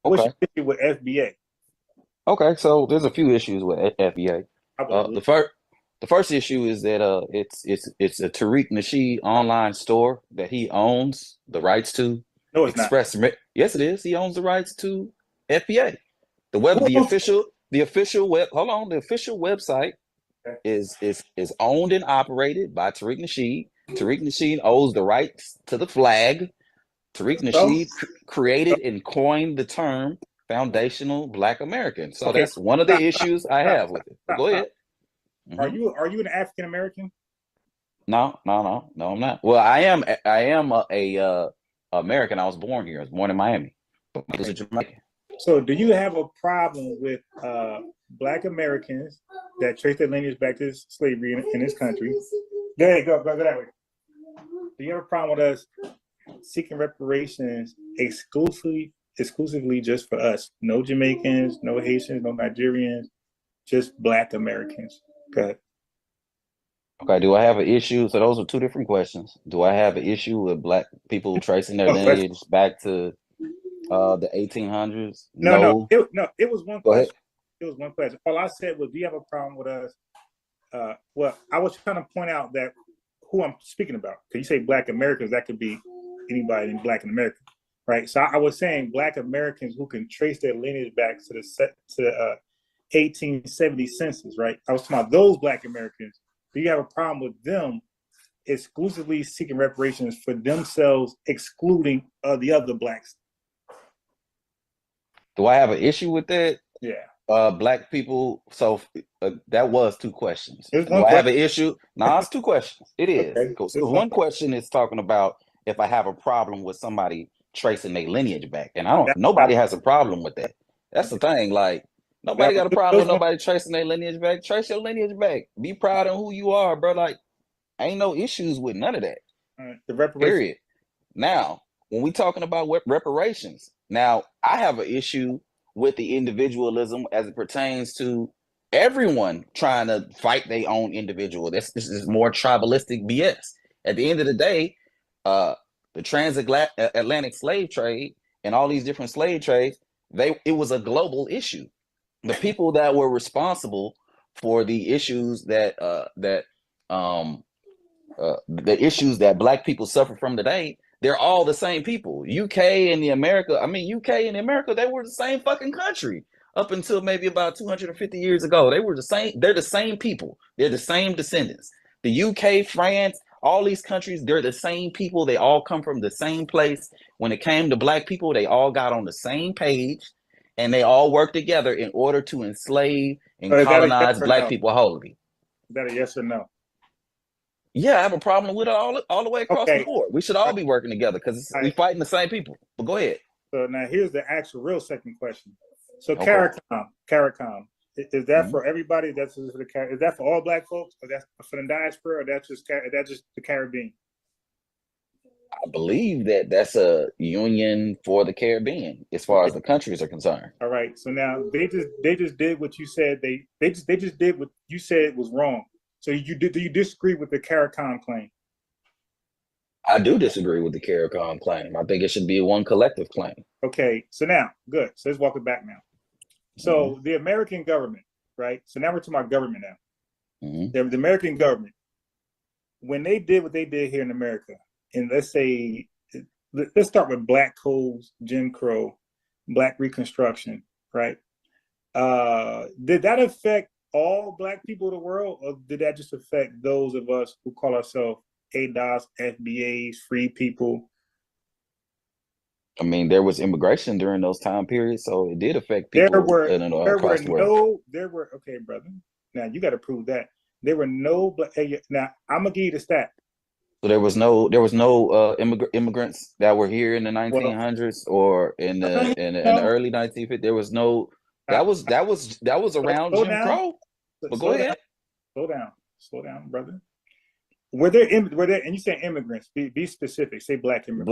What's Okay. your issue with FBA? Okay. So there's a few issues with FBA. I believe. The first issue is that it's a Tariq Nasheed online store that he owns the rights to. No, it's not. Yes, it is. He owns the rights to FBA. Who owns it? The official web. Hold on. The official website Okay. is owned and operated by Tariq Nasheed. Tariq Nasheed owns the rights to the flag. Tariq So, Nasheed created and coined the term foundational Black American. So okay, that's one of stop, the stop, issues I stop, have stop, with it. But stop, go stop. ahead. Hmm Are you an African American? No, no, no, no, I'm not. Well, I am a American. I was born here. I was born in Miami, but I was a Okay. Jamaican. So, do you have a problem with Black Americans that trace their lineage back to slavery in this country? Go ahead, go that way. Do you have a problem with us seeking reparations exclusively just for us? No Jamaicans, no Haitians, no Nigerians, just Black Americans. Go ahead. Okay, do I have an issue? So those are two different questions. Do I have an issue with Black people tracing their One question. lineage back to the 1800s? No, no, No. it was one Go ahead. question. It was one question. All I said was, do you have a problem with us? Well, I was trying to point out that who I'm speaking about. Because you say Black Americans, that could be anybody in Black America, right? So I was saying Black Americans who can trace their lineage back to the 1870 census, right? I was talking about those Black Americans. Do you have a problem with them exclusively seeking reparations for themselves, excluding the other Blacks? Do I have an issue with that? Yeah, Black people. So that was two questions. there's Do one I have an question. issue? No, it's two questions. It is. Okay, Because there's one one question is talking about if I have a problem with somebody tracing their lineage back, and I don't. that's Nobody not. has a problem with that. That's the Okay, thing. Like that nobody got a was, problem there's with one. nobody tracing their lineage back. Trace your lineage back. Be proud of who you are, bro. Like ain't no issues with none of that. The reparations. Period. Now, when we talking about reparations, now I have an issue with the individualism as it pertains to everyone trying to fight their own individual. This is more tribalistic BS. At the end of the day, uh, the transatlantic slave trade and all these different slave trades, it was a global issue. The people that were responsible for the issues um the issues that Black people suffer from today, they're all the same people. UK and the America, I mean, UK and America, they were the same fucking country up until maybe about 250 years ago. They were the same, they're the same people, they're the same descendants. The UK, France, all these countries, they're the same people. They all come from the same place. When it came to Black people, they all got on the same page and they all worked together in order to enslave and So is that a yes colonize or Black no? people wholly. Is that a yes or no? Yeah, I have a problem with it all the way across the Okay. board. We should All all be working together because we right. fighting the same people. But go ahead. So now here's the actual real second question. So Okay. CARICOM, is that Mhm. for everybody? That's for the is that for all Black folks, or that's for the diaspora, or that's just the Caribbean? I believe that that's a union for the Caribbean as far Okay. as the countries are concerned. All right. So now they just did what you said they just did what you said was wrong. So do you disagree with the CARICOM claim? I do disagree with the CARICOM claim. I think it should be a one collective claim. Okay. So now, good. So let's walk it back now. Hmm So the American government, right? So now we're talking about government now. hmm The American government, when they did what they did here in America, and let's start with Black codes, Jim Crow, Black Reconstruction, right? Did that affect all Black people of the world, or did that just affect those of us who call ourselves ADOS, FBAs, free people? I mean, there was immigration during those time periods, so it did affect There people were across the world. okay, brother. Now you got to prove that there were no. Now I'm gonna give you the stat. So there was no immigrants that were here in the Well, 1900s or in the no, early 1950s. There was no I, that was around slow Jim down, Crow. But go slow down, ahead. slow down, brother. Were there, and you say immigrants? Be specific. Say Black immigrants.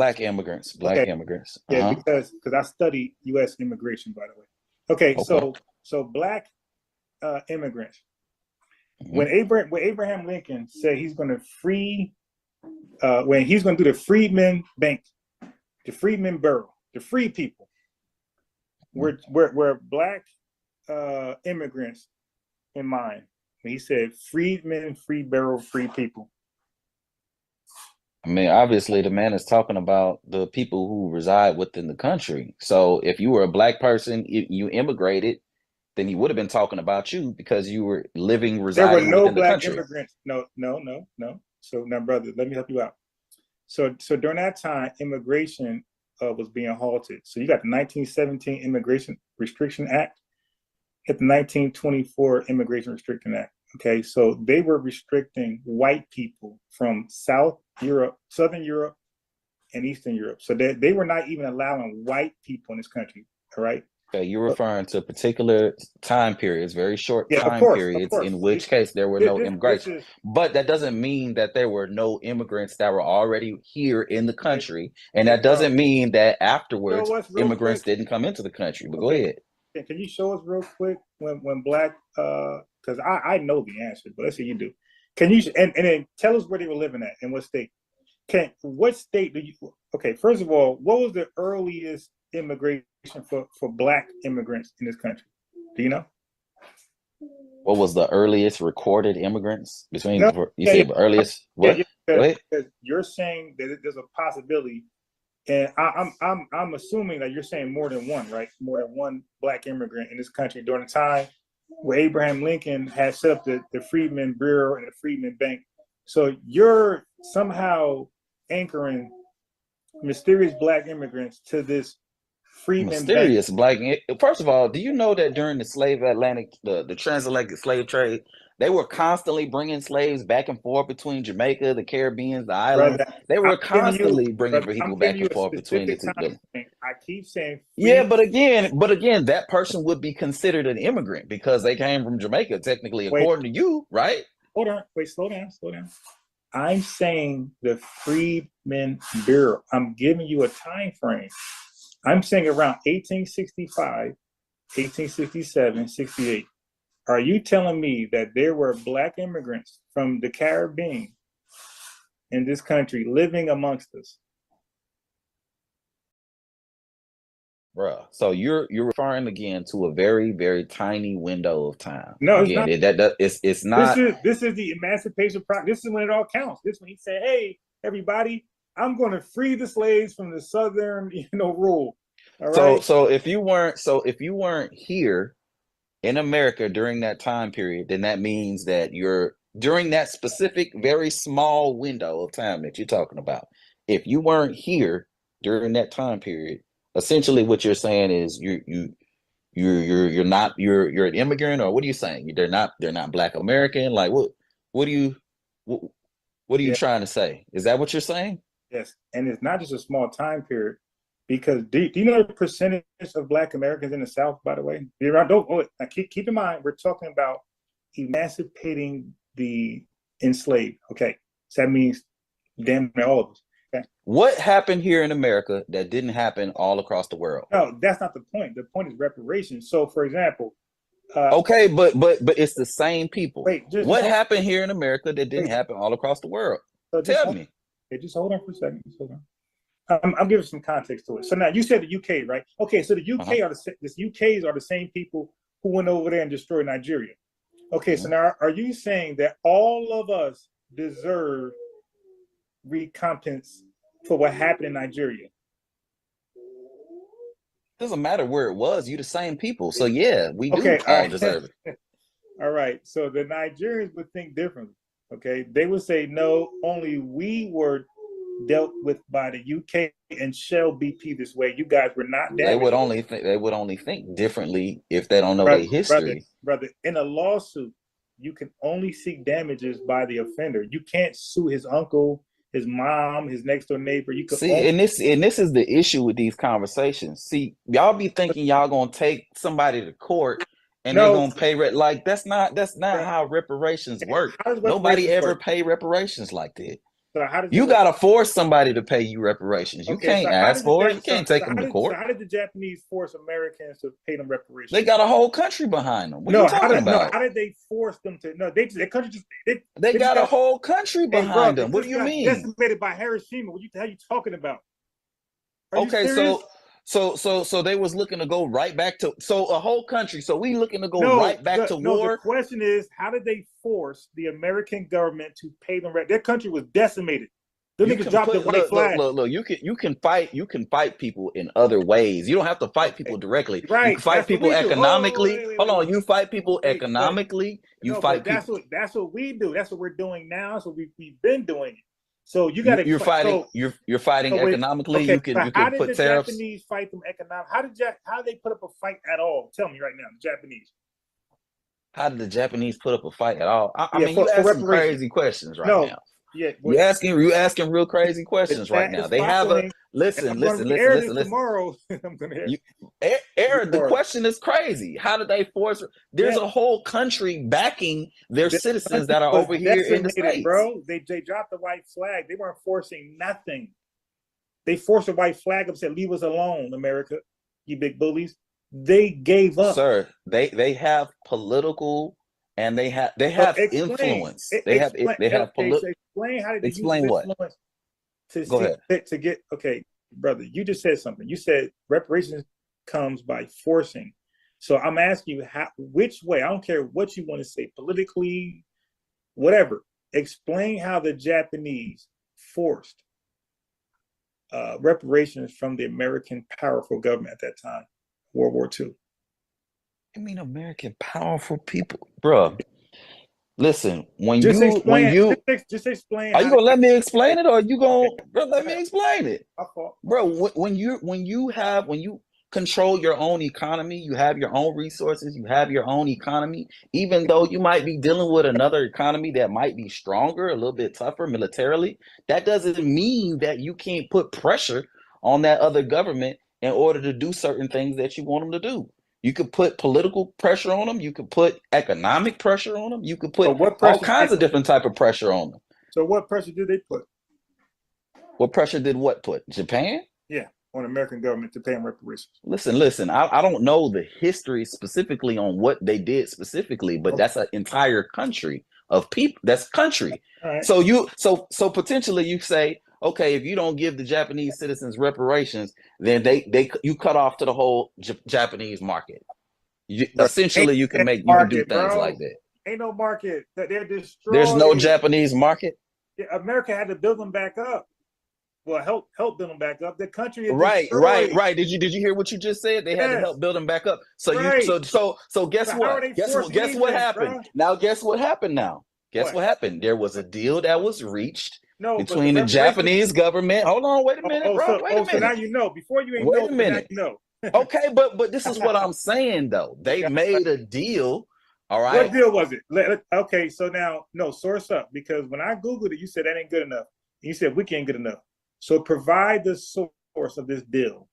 Black Okay, immigrants. yeah, Uh-huh. because I study U.S. immigration, by the way. Okay, Okay. so Black immigrants. hmm When Abraham Lincoln said he's going to free, when he's going to do the Freedmen Bank, the Freedmen Bureau, the free people. were black immigrants in mind when he said freedmen, free barrel, free people? I mean, obviously, the man is talking about the people who reside within the country. So if you were a black person, you immigrated, then he would have been talking about you because you were There were residing no within the black country. immigrants. No. So now, brother, let me help you out. So during that time, immigration was being halted. So you got the 1917 Immigration Restriction Act, at the 1924 Immigration Restriction Act. Okay, so they were restricting white people from South Europe, Southern Europe, and Eastern Europe. So they were not even allowing white people in this country. All right. Okay, you're referring to particular time periods, very short Yeah, time periods, in which case there were no immigration. But that doesn't mean that there were no immigrants that were already here in the country. And that doesn't mean that afterwards immigrants didn't come into the country. But go ahead. Can you show us real quick when black, because I know the answer, but let's say you do. Can you, and then tell us where they were living at and what state? What state do you, okay, first of all, what was the earliest immigration for black immigrants in this country? Do you know? What was the earliest recorded immigrants between, you said earliest, what? Because you're saying that there's a possibility, and I'm assuming that you're saying more than one, right? More than one black immigrant in this country during the time where Abraham Lincoln had set up the Freedmen Bureau and the Freedmen Bank. So you're somehow anchoring mysterious black immigrants to this Freedmen mysterious Bank. Black. First of all, do you know that during the the transatlantic slave trade, they were constantly bringing slaves back and forth between Jamaica, the Caribbean, the islands. They were constantly bringing people back and forth between the two. I keep saying yeah, but again, that person would be considered an immigrant because they came from Jamaica, technically, according to you, right? Hold on, wait, slow down. I'm saying the Freedmen Bureau. I'm giving you a time frame. I'm saying around 1865, 1867, 68. Are you telling me that there were black immigrants from the Caribbean in this country living amongst us? Bruh, so you're referring again to a very, very tiny window of time. No, again, it's not. This is the emancipation process. This is when it all counts. This is when he said, "Hey, everybody, I'm going to free the slaves from the Southern, rule." All right. So if you weren't here in America during that time period, then that means that you're during that specific, very small window of time that you're talking about. If you weren't here during that time period, essentially what you're saying is you're an immigrant, or what are you saying? They're not Black American. Like what are you trying to say? Is that what you're saying? Yes, and it's not just a small time period, because do you know the percentage of Black Americans in the South? By the way, keep in mind we're talking about emancipating the enslaved. Okay, so that means damn near all of us. Okay? What happened here in America that didn't happen all across the world? No, that's not the point. The point is reparations. So, for example, okay, but it's the same people. What happened here in America that didn't happen all across the world? So tell me. Just hold on for a second. Just hold on. I'm giving some context to it. So now you said the UK, right? Okay, so the UK UKs are the same people who went over there and destroyed Nigeria. Okay, so now are you saying that all of us deserve recompense for what happened in Nigeria? Doesn't matter where it was. You the same people, so yeah, we do all deserve it. All right, so the Nigerians would think differently. Okay, they would say no, only we were dealt with by the UK and Shell BP this way. You guys were not damaged. They would only think differently if they don't know their history. Brother, in a lawsuit, you can only seek damages by the offender. You can't sue his uncle, his mom, his next door neighbor. You can and this is the issue with these conversations. See, y'all be thinking y'all gonna take somebody to court and they're gonna pay like that's not how reparations work. Nobody ever pay reparations like that. So you gotta force somebody to pay you reparations. You can't ask for it. You can't take them to court. So how did the Japanese force Americans to pay them reparations? They got a whole country behind them. What are you talking about? How did they force them to? No, they got a whole country behind them. What do you mean? Decimated by Hiroshima. What the hell are you talking about? Okay, So they was looking to go right back to a whole country. So we looking to go right back to war. The question is, how did they force the American government to pay them? Their country was decimated. Them niggas dropped the white flag. Look, you can fight people in other ways. You don't have to fight people directly. Right. You can fight people economically. Hold on, you fight people economically. That's what we do. That's what we're doing now. So we've been doing it. So you got to. You're fighting economically. Okay, you can how did put the tariffs. Japanese fight them economically? How did they put up a fight at all? Tell me right now, the Japanese. How did the Japanese put up a fight at all? I mean, you asking crazy questions right now. Yeah, you asking real crazy questions right now. They have a listen. Tomorrow, I'm gonna Aaron, the question is crazy. How did they force? There's a whole country backing their citizens that are over here in the States. Bro, they dropped the white flag. They weren't forcing nothing. They forced a white flag up and said, "Leave us alone, America, you big bullies." They gave up. Sir, they have political and they have influence. They have political. Explain how did they explain use what? influence Go ahead. to get brother. You just said something. You said reparations comes by forcing. So I'm asking you which way? I don't care what you want to say, politically, whatever. Explain how the Japanese forced reparations from the American powerful government at that time, World War II. I mean, American powerful people, bro. Listen, just explain. Are you gonna let me explain it, or are you gonna let me explain it, bro? When you control your own economy, you have your own resources, you have your own economy. Even though you might be dealing with another economy that might be stronger, a little bit tougher militarily, that doesn't mean that you can't put pressure on that other government in order to do certain things that you want them to do. You could put political pressure on them. You could put economic pressure on them. You could put all kinds of different type of pressure on them. So what pressure did they put? What pressure did what put? Japan? Yeah, on the American government to pay them reparations. Listen. I don't know the history specifically on what they did specifically, but that's an entire country of people. That's country. Right. So potentially you say, okay, if you don't give the Japanese citizens reparations, then you cut off to the whole Japanese market. Essentially, you can do things like that. Ain't no market that they're destroyed. There's no Japanese market. Yeah, America had to build them back up. Well, help build them back up. The country is right. Did you hear what you just said? They had to help build them back up. So guess what? Guess what happened? Bro? Now guess what happened? Guess what happened? There was a deal that was reached. Between the Japanese government. Hold on, wait a minute, bro. Wait a minute. So now you know. Before you ain't wait know. A minute. Now you know. Okay, but this is what I'm saying though. They made a deal. All right. What deal was it? Okay, so now source up, because when I Googled it, you said that ain't good enough. You said wiki ain't good enough. So provide the source of this deal,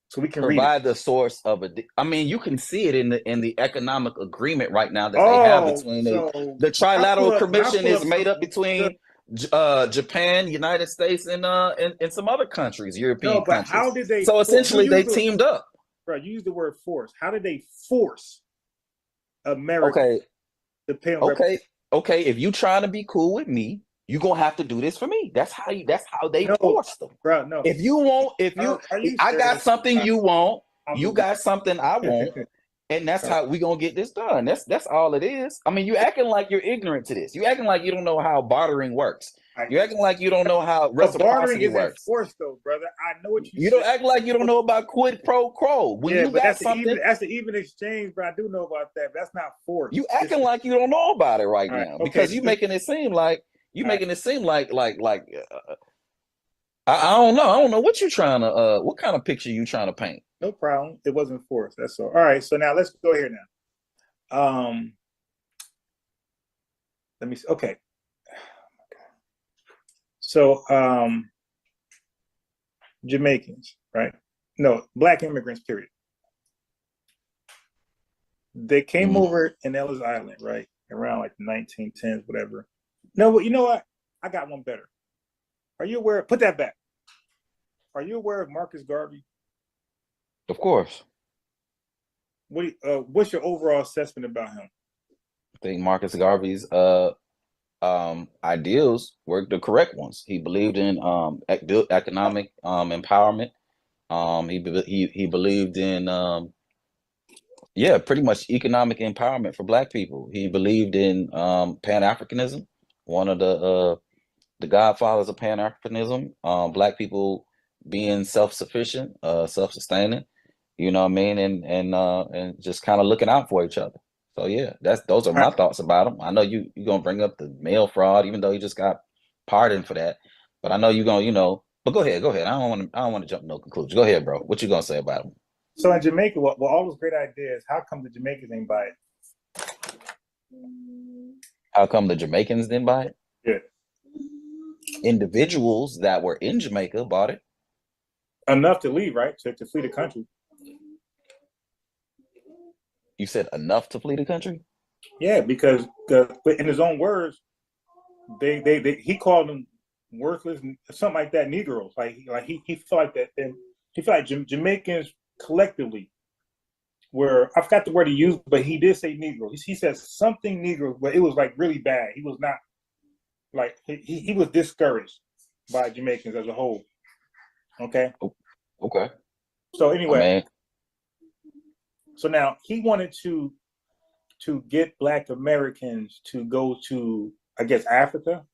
so we can provide the source of it. I mean, you can see it in the economic agreement right now that they have between the Trilateral Commission is made up between Japan, United States, and some other countries, European countries. How did they? So essentially, they teamed up. Bro, you use the word force. How did they force America to pay? Okay. If you trying to be cool with me, you gonna have to do this for me. That's how they forced them. Bro, no. If I got something you want, you got something I want. And that's how we gonna get this done. That's all it is. I mean, you acting like you're ignorant to this. You acting like you don't know how bartering works. You acting like you don't know how reciprocity works. Forced though, brother. I know what you don't act like you don't know about quid pro quo. When you got something, that's the even exchange. But I do know about that. That's not force. You acting like you don't know about it right now because you making it seem like I don't know. I don't know what you're trying to. What kind of picture you trying to paint? No problem. It wasn't forced. That's all. All right. So now let's go here now. Let me see. Okay. So Jamaicans, right? No, Black immigrants, period. They came over in Ellis Island, right? Around like the 1910s, whatever. No, you know what? I got one better. Are you aware? Put that back. Are you aware of Marcus Garvey? Of course. What's your overall assessment about him? I think Marcus Garvey's ideals were the correct ones. He believed in economic empowerment. He believed in yeah, pretty much economic empowerment for Black people. He believed in pan-Africanism, one of the godfathers of pan-Africanism. Black people being self-sufficient, self-sustaining. You know what I mean, and just kind of looking out for each other. So yeah, those are All my right. thoughts about him. I know you're gonna bring up the mail fraud, even though he just got pardoned for that. But I know you're gonna, But go ahead. I don't want to jump to no conclusion. Go ahead, bro. What you gonna say about him? So in Jamaica, well, all those great ideas, how come the Jamaicans ain't buy it? How come the Jamaicans didn't buy it? Yeah. Individuals that were in Jamaica bought it. Enough to leave, right? To flee the country. You said enough to flee the country? Yeah, because in his own words, he called them worthless, something like that, Negroes. Like he felt like that, and he felt like Jamaicans collectively were, I forgot the word he used, but he did say Negroes. He said something Negroes, but it was like really bad. He was not like he was discouraged by Jamaicans as a whole. Okay. Okay. So anyway, I mean, so now he wanted to get Black Americans to go to, I guess, Africa.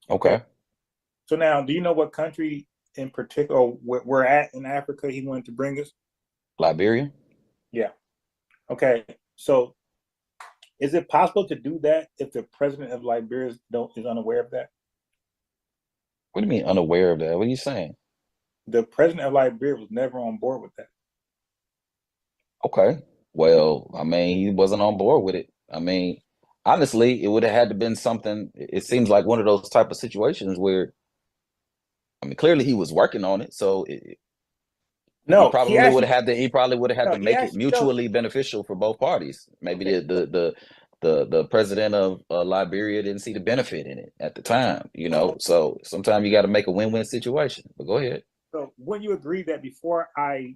okay. So now, do you know what country in particular we're at in Africa he wanted to bring us? Liberia? Yeah. Okay. So is it possible to do that if the president of Liberia is unaware of that? What do you mean unaware of that? What are you saying? The president of Liberia was never on board with that. Okay. Well, I mean, he wasn't on board with it. I mean, honestly, it would have had to been something. It seems like one of those type of situations where, I mean, clearly he was working on it, so he No, probably would have had to. He probably would have had no, to he make it actually told mutually beneficial for both parties. Maybe the president of Liberia didn't see the benefit in it at the time, So sometimes you got to make a win-win situation. But go ahead. So wouldn't you agree that before I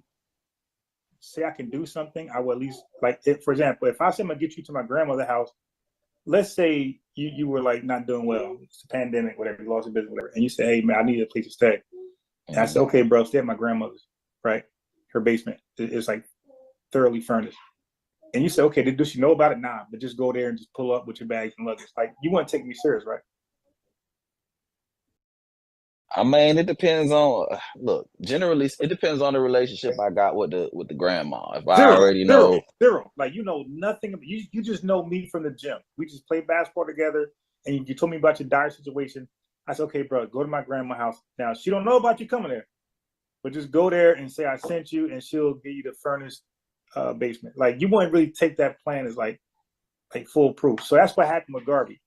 say I can do something, I will at least, like, for example, if I say I'm gonna get you to my grandmother's house, let's say you were like not doing well, it's a pandemic, whatever, you lost your business, whatever, and you say, hey man, I need a place to stay. And I said, okay, bro, stay at my grandmother's, right? Her basement is like thoroughly furnished. And you say, okay, does she know about it? Nah, but just go there and just pull up with your bags and luggage. Like, you wouldn't take me serious, right? I mean, it depends on. Look, generally, it depends on the relationship I got with the grandma. If I already know, zero. Like, you know nothing. You just know me from the gym. We just play basketball together, and you told me about your dire situation. I said, okay, bro, go to my grandma's house. Now, she don't know about you coming there, but just go there and say I sent you, and she'll give you the furnished basement. Like, you wouldn't really take that plan as like foolproof. So that's what happened with Garvey.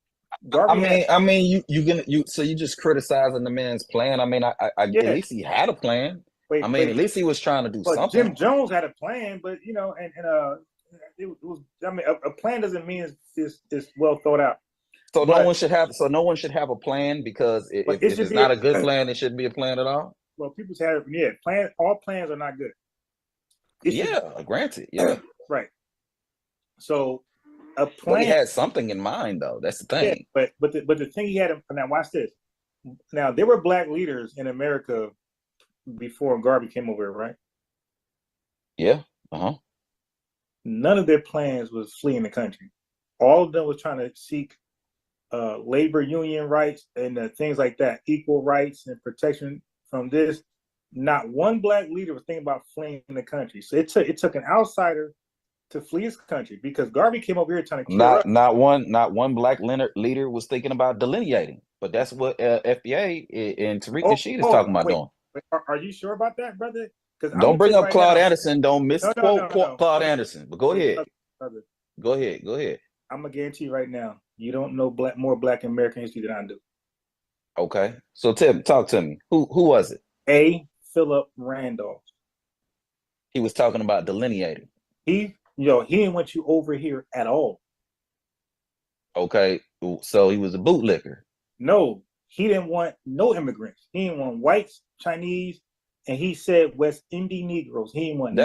So you just criticizing the man's plan. I mean, at least he had a plan. At least he was trying to do something. Jim Jones had a plan, but it was. I mean, a plan doesn't mean it's well thought out. So no one should have a plan, because if it's not a good plan, it shouldn't be a plan at all. Well, people say, all plans are not good. Granted, yeah, right. So a plan. But he had something in mind, though. That's the thing. Yeah, but the thing he had. Now watch this. Now there were Black leaders in America before Garvey came over, right? Yeah. None of their plans was fleeing the country. All of them was trying to seek labor union rights and things like that, equal rights and protection from this. Not one Black leader was thinking about fleeing the country. So it took an outsider to flee his country, because Garvey came over here trying to cure us. Not one Black leader was thinking about delineating, but that's what FBA and Tariq Nasheed is talking about doing. Are you sure about that, brother? Don't bring up Claude Anderson. Don't misquote Claude Anderson. But go ahead. Brother. Go ahead. I'm gonna guarantee you right now, you don't know more Black American history than I do. Okay, so Tim, talk to me. Who was it? A. Philip Randolph. He was talking about delineating. He didn't want you over here at all. Okay, so he was a bootlicker. No, he didn't want no immigrants. He didn't want whites, Chinese, and he said West Indian Negroes. He didn't want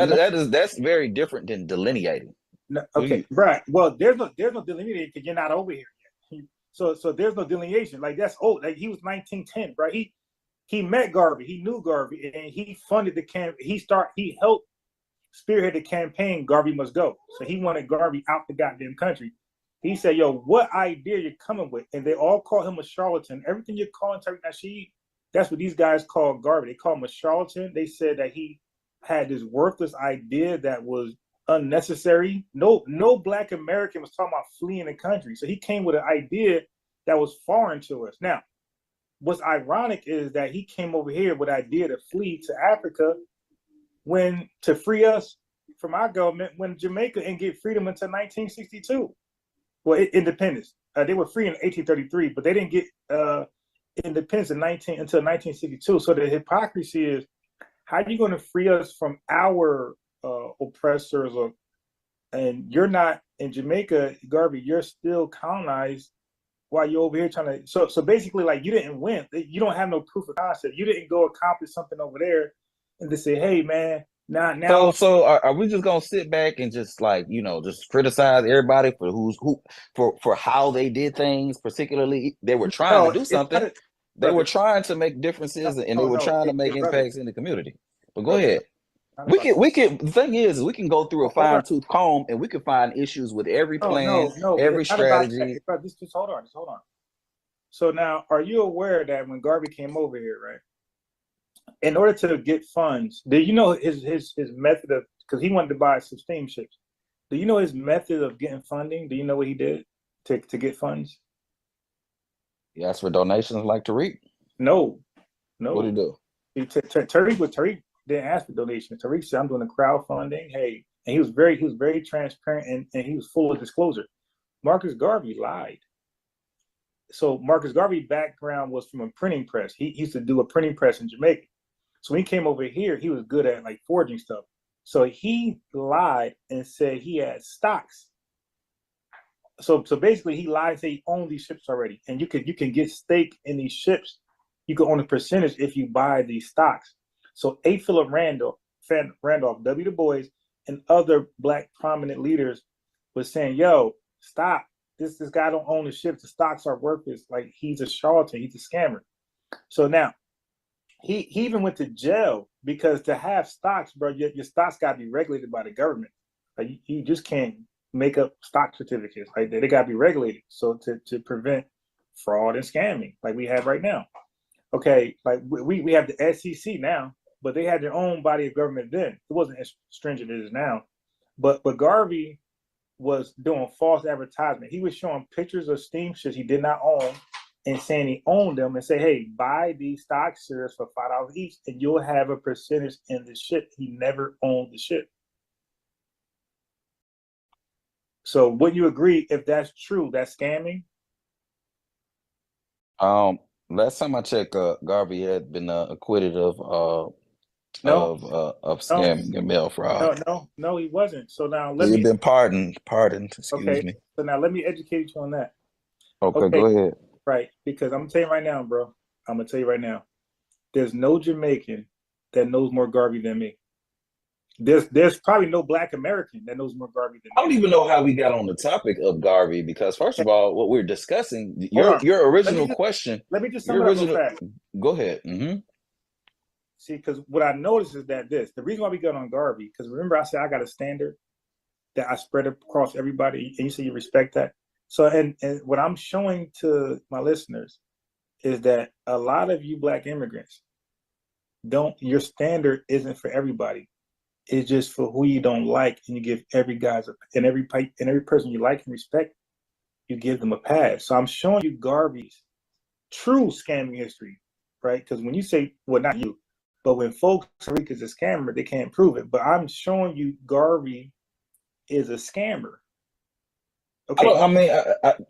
that's very different than delineating. No, okay, right. Well, there's no delineating because you're not over here yet. So there's no delineation. Like, that's old. Like, he was 1910, right? he met Garvey, he knew Garvey, and he funded the camp. He helped spearhead the campaign. Garvey must go. So he wanted Garvey out the goddamn country. He said, "Yo, what idea you're coming with?" And they all call him a charlatan. Everything you're calling Tariq Nasheed, that's what these guys call Garvey. They call him a charlatan. They said that he had this worthless idea that was unnecessary. No Black American was talking about fleeing the country. So he came with an idea that was foreign to us. Now, what's ironic is that he came over here with an idea to flee to Africa to free us from our government when Jamaica didn't get freedom until 1962. Well, independence. They were free in 1833, but they didn't get independence until 1962. So the hypocrisy is, how are you going to free us from our oppressors? And you're not in Jamaica, Garvey. You're still colonized while you're over here trying to. So basically, like, you didn't win. You don't have no proof of concept. You didn't go accomplish something over there and just say, "Hey, man, now." So are we just gonna sit back and just, like, just criticize everybody for how they did things? Particularly, they were trying to do something. They were trying to make differences, and they were trying to make impacts in the community. But go ahead. We can. The thing is, we can go through a fine-tooth comb, and we can find issues with every plan, every strategy. Just hold on. So now, are you aware that when Garvey came over here, right? In order to get funds, do you know his method of, because he wanted to buy some steamships. Do you know his method of getting funding? Do you know what he did to get funds? He asked for donations like Tariq. No. What did he do? Tariq didn't ask for donations. Tariq said, "I'm doing the crowdfunding." Hey, and he was very transparent, and he was full of disclosure. Marcus Garvey lied. So Marcus Garvey's background was from a printing press. He used to do a printing press in Jamaica. So when he came over here, he was good at, like, forging stuff. So he lied and said he had stocks. So basically, he lied and said he owned these ships already, and you can get stake in these ships. You can own a percentage if you buy these stocks. So A. Philip Randolph, W. Du Bois, and other Black prominent leaders was saying, "Yo, stop. This guy don't own the ships. The stocks are worthless. Like, he's a charlatan. He's a scammer." So now, he even went to jail because to have stocks, bro, your stocks got to be regulated by the government. Like, you just can't make up stock certificates. Like, they got to be regulated. So to prevent fraud and scamming, like we have right now. Okay, like we have the SEC now, but they had their own body of government then. It wasn't as stringent as it is now. But Garvey was doing false advertisement. He was showing pictures of steamships he did not own and saying he owned them and say, "Hey, buy these stock shares for $5 each and you'll have a percentage in the ship." He never owned the ship. So would you agree, if that's true, that's scamming? Last time I checked, Garvey had been acquitted of scamming and mail fraud. No, he wasn't. So now He'd been pardoned. Excuse me. So now let me educate you on that. Okay, go ahead. Right, because I'm gonna tell you right now, bro. I'm gonna tell you right now. There's no Jamaican that knows more Garvey than me. There's probably no Black American that knows more Garvey than me. I don't even know how we got on the topic of Garvey, because first of all, what we're discussing, your original question. Let me just sum it up real fast. Go ahead. See, because what I noticed is that the reason why we got on Garvey, because remember I said I got a standard that I spread across everybody, and you say you respect that. So, and what I'm showing to my listeners is that a lot of you Black immigrants your standard isn't for everybody. It's just for who you don't like, and you give every person you like and respect, you give them a pass. So I'm showing you Garvey's true scamming history, right? Because when you say, well, not you, but when folks Tariq is a scammer, they can't prove it. But I'm showing you Garvey is a scammer. Okay.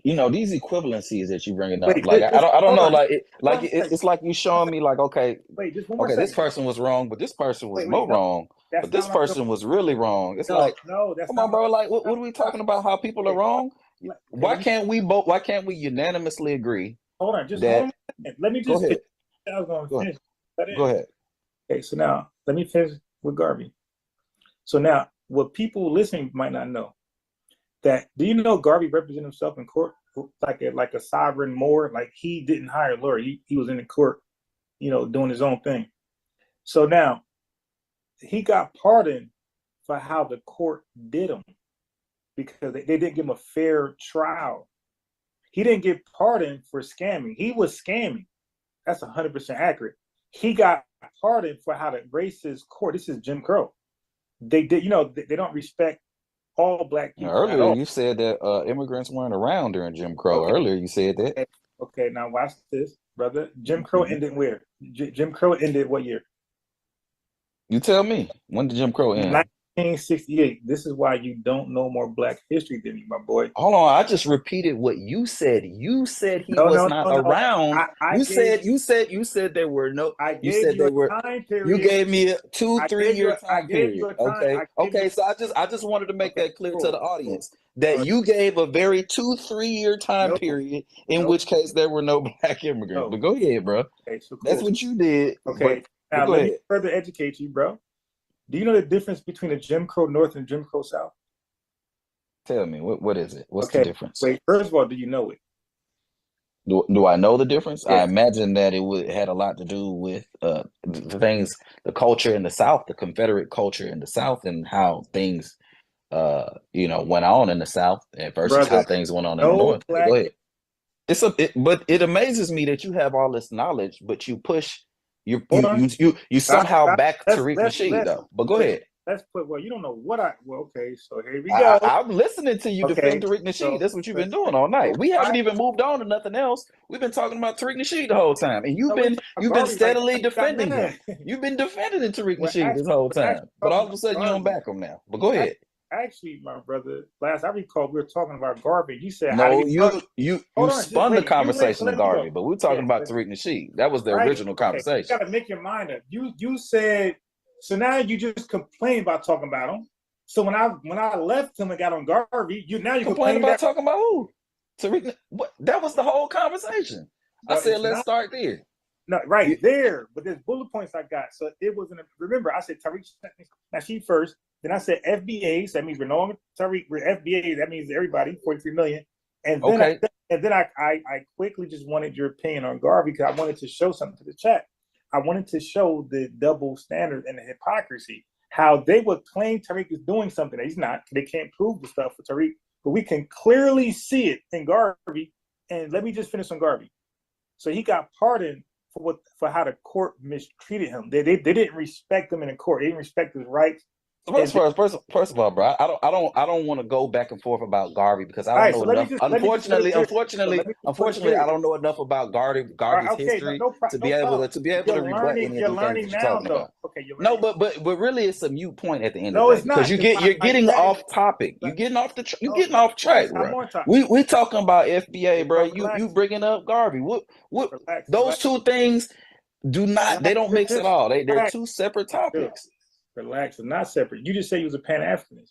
These equivalencies that you bringing up, I don't know, it's like you showing me, like, okay, just one more this person was wrong, but this person was wrong, but this person was really wrong. It's come on, bro. Like, what are we talking about? How people are wrong? Why can't we unanimously agree? Hold on, just hold on. Let me just. Go ahead. I was going to finish. Go ahead. Okay, so now let me finish with Garvey. So now, what people listening might not know, that do you know Garvey represented himself in court like a sovereign Moor? Like, he didn't hire a lawyer. He was in the court doing his own thing. So now he got pardoned for how the court did him because they didn't give him a fair trial. He didn't get pardoned for scamming. He was scamming. That's 100% accurate. He got pardoned for how the racist court. This is Jim Crow. They did, they don't respect all black people. Earlier, you said that immigrants weren't around during Jim Crow. Okay. Earlier, you said that. Okay, now watch this, brother. Jim Crow ended where? Jim Crow ended what year? You tell me. When did Jim Crow end? 1968. This is why you don't know more black history than me, my boy. Hold on, I just repeated what you said. You said he was not around. You said there were no. You said there were. You gave me a 2-3 year time period. Okay. So I just wanted to make that clear to the audience that you gave a very 2-3 year time period in which case there were no black immigrants. But go ahead, bro. Okay, so cool. That's what you did. Okay. Now let me further educate you, bro. Do you know the difference between a Jim Crow North and Jim Crow South? Tell me, what is it? What's the difference? Wait, first of all, do you know it? Do I know the difference? Yes. I imagine that it had a lot to do with the things, the culture in the South, the Confederate culture in the South, and how things, went on in the South versus how things went on in the North. Go ahead. But it amazes me that you have all this knowledge, but you push. You somehow back Tariq Nasheed though. But go ahead. Let's put you don't know what okay, so here we go. I'm listening to you defend Tariq Nasheed. That's what you've been doing all night. We haven't even moved on to nothing else. We've been talking about Tariq Nasheed the whole time. And you've been steadily defending him. You've been defending Tariq Nasheed this whole time. But all of a sudden you don't back him now. But go ahead. Actually, my brother, last I recall we were talking about Garvey. You said you spun the conversation of Garvey, but we were talking about Tariq Nasheed. That was the original conversation. You gotta make your mind up. You said so now you just complain about talking about him. So when I left him and got on Garvey, you complain about talking about who? Tariq. What? That was the whole conversation. I said let's start there. No, there, but there's bullet points I got. So it wasn't. Remember, I said Tariq Nasheed first. Then I said FBA, so that means we're no longer Tariq. We're FBA. That means everybody, 43 million. And then I quickly just wanted your opinion on Garvey because I wanted to show something to the chat. I wanted to show the double standard and the hypocrisy. How they would claim Tariq is doing something that he's not. They can't prove the stuff for Tariq, but we can clearly see it in Garvey. And let me just finish on Garvey. So he got pardoned for how the court mistreated him. They didn't respect him in the court. They didn't respect his rights. First of all, bro, I don't want to go back and forth about Garvey because I don't know enough. Unfortunately, I don't know enough about Garvey's history to be able to rebut any of the things that you're talking about. Okay, but really, it's a mute point at the end of the day because you're getting off topic. You're getting off track, bro. We talking about FBA, bro. You bringing up Garvey. What those two things they don't mix at all. They're two separate topics. Relax, and not separate. You just say he was a pan-Africanist,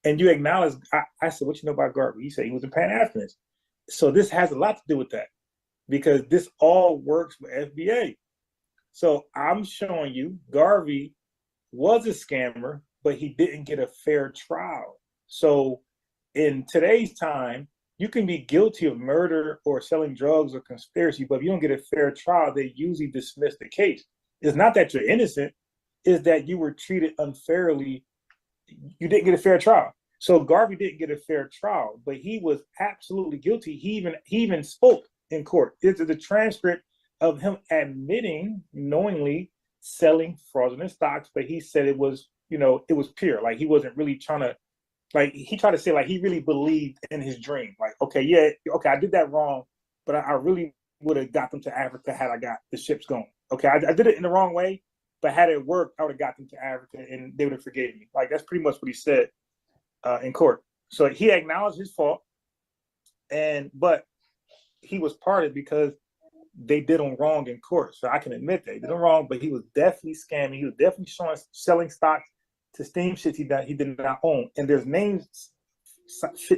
and you acknowledge. I said, "What you know about Garvey?" He said he was a pan-Africanist. So this has a lot to do with that, because this all works with FBA. So I'm showing you Garvey was a scammer, but he didn't get a fair trial. So in today's time, you can be guilty of murder or selling drugs or conspiracy, but if you don't get a fair trial, they usually dismiss the case. It's not that you're innocent. Is that you were treated unfairly. You didn't get a fair trial. So Garvey didn't get a fair trial, but he was absolutely guilty. He even spoke in court. This is a transcript of him admitting knowingly selling fraudulent stocks, but he said it was pure. Like he wasn't really trying to, he tried to say he really believed in his dream. I did that wrong, but I really would have got them to Africa had I got the ships going. Okay, I did it in the wrong way. But had it worked, I would have got them to Africa and they would have forgave me. That's pretty much what he said in court. So he acknowledged his fault, but he was pardoned because they did him wrong in court. So I can admit that he did him wrong, but he was definitely scamming. He was definitely selling stocks to steamships he did not own. And there's names,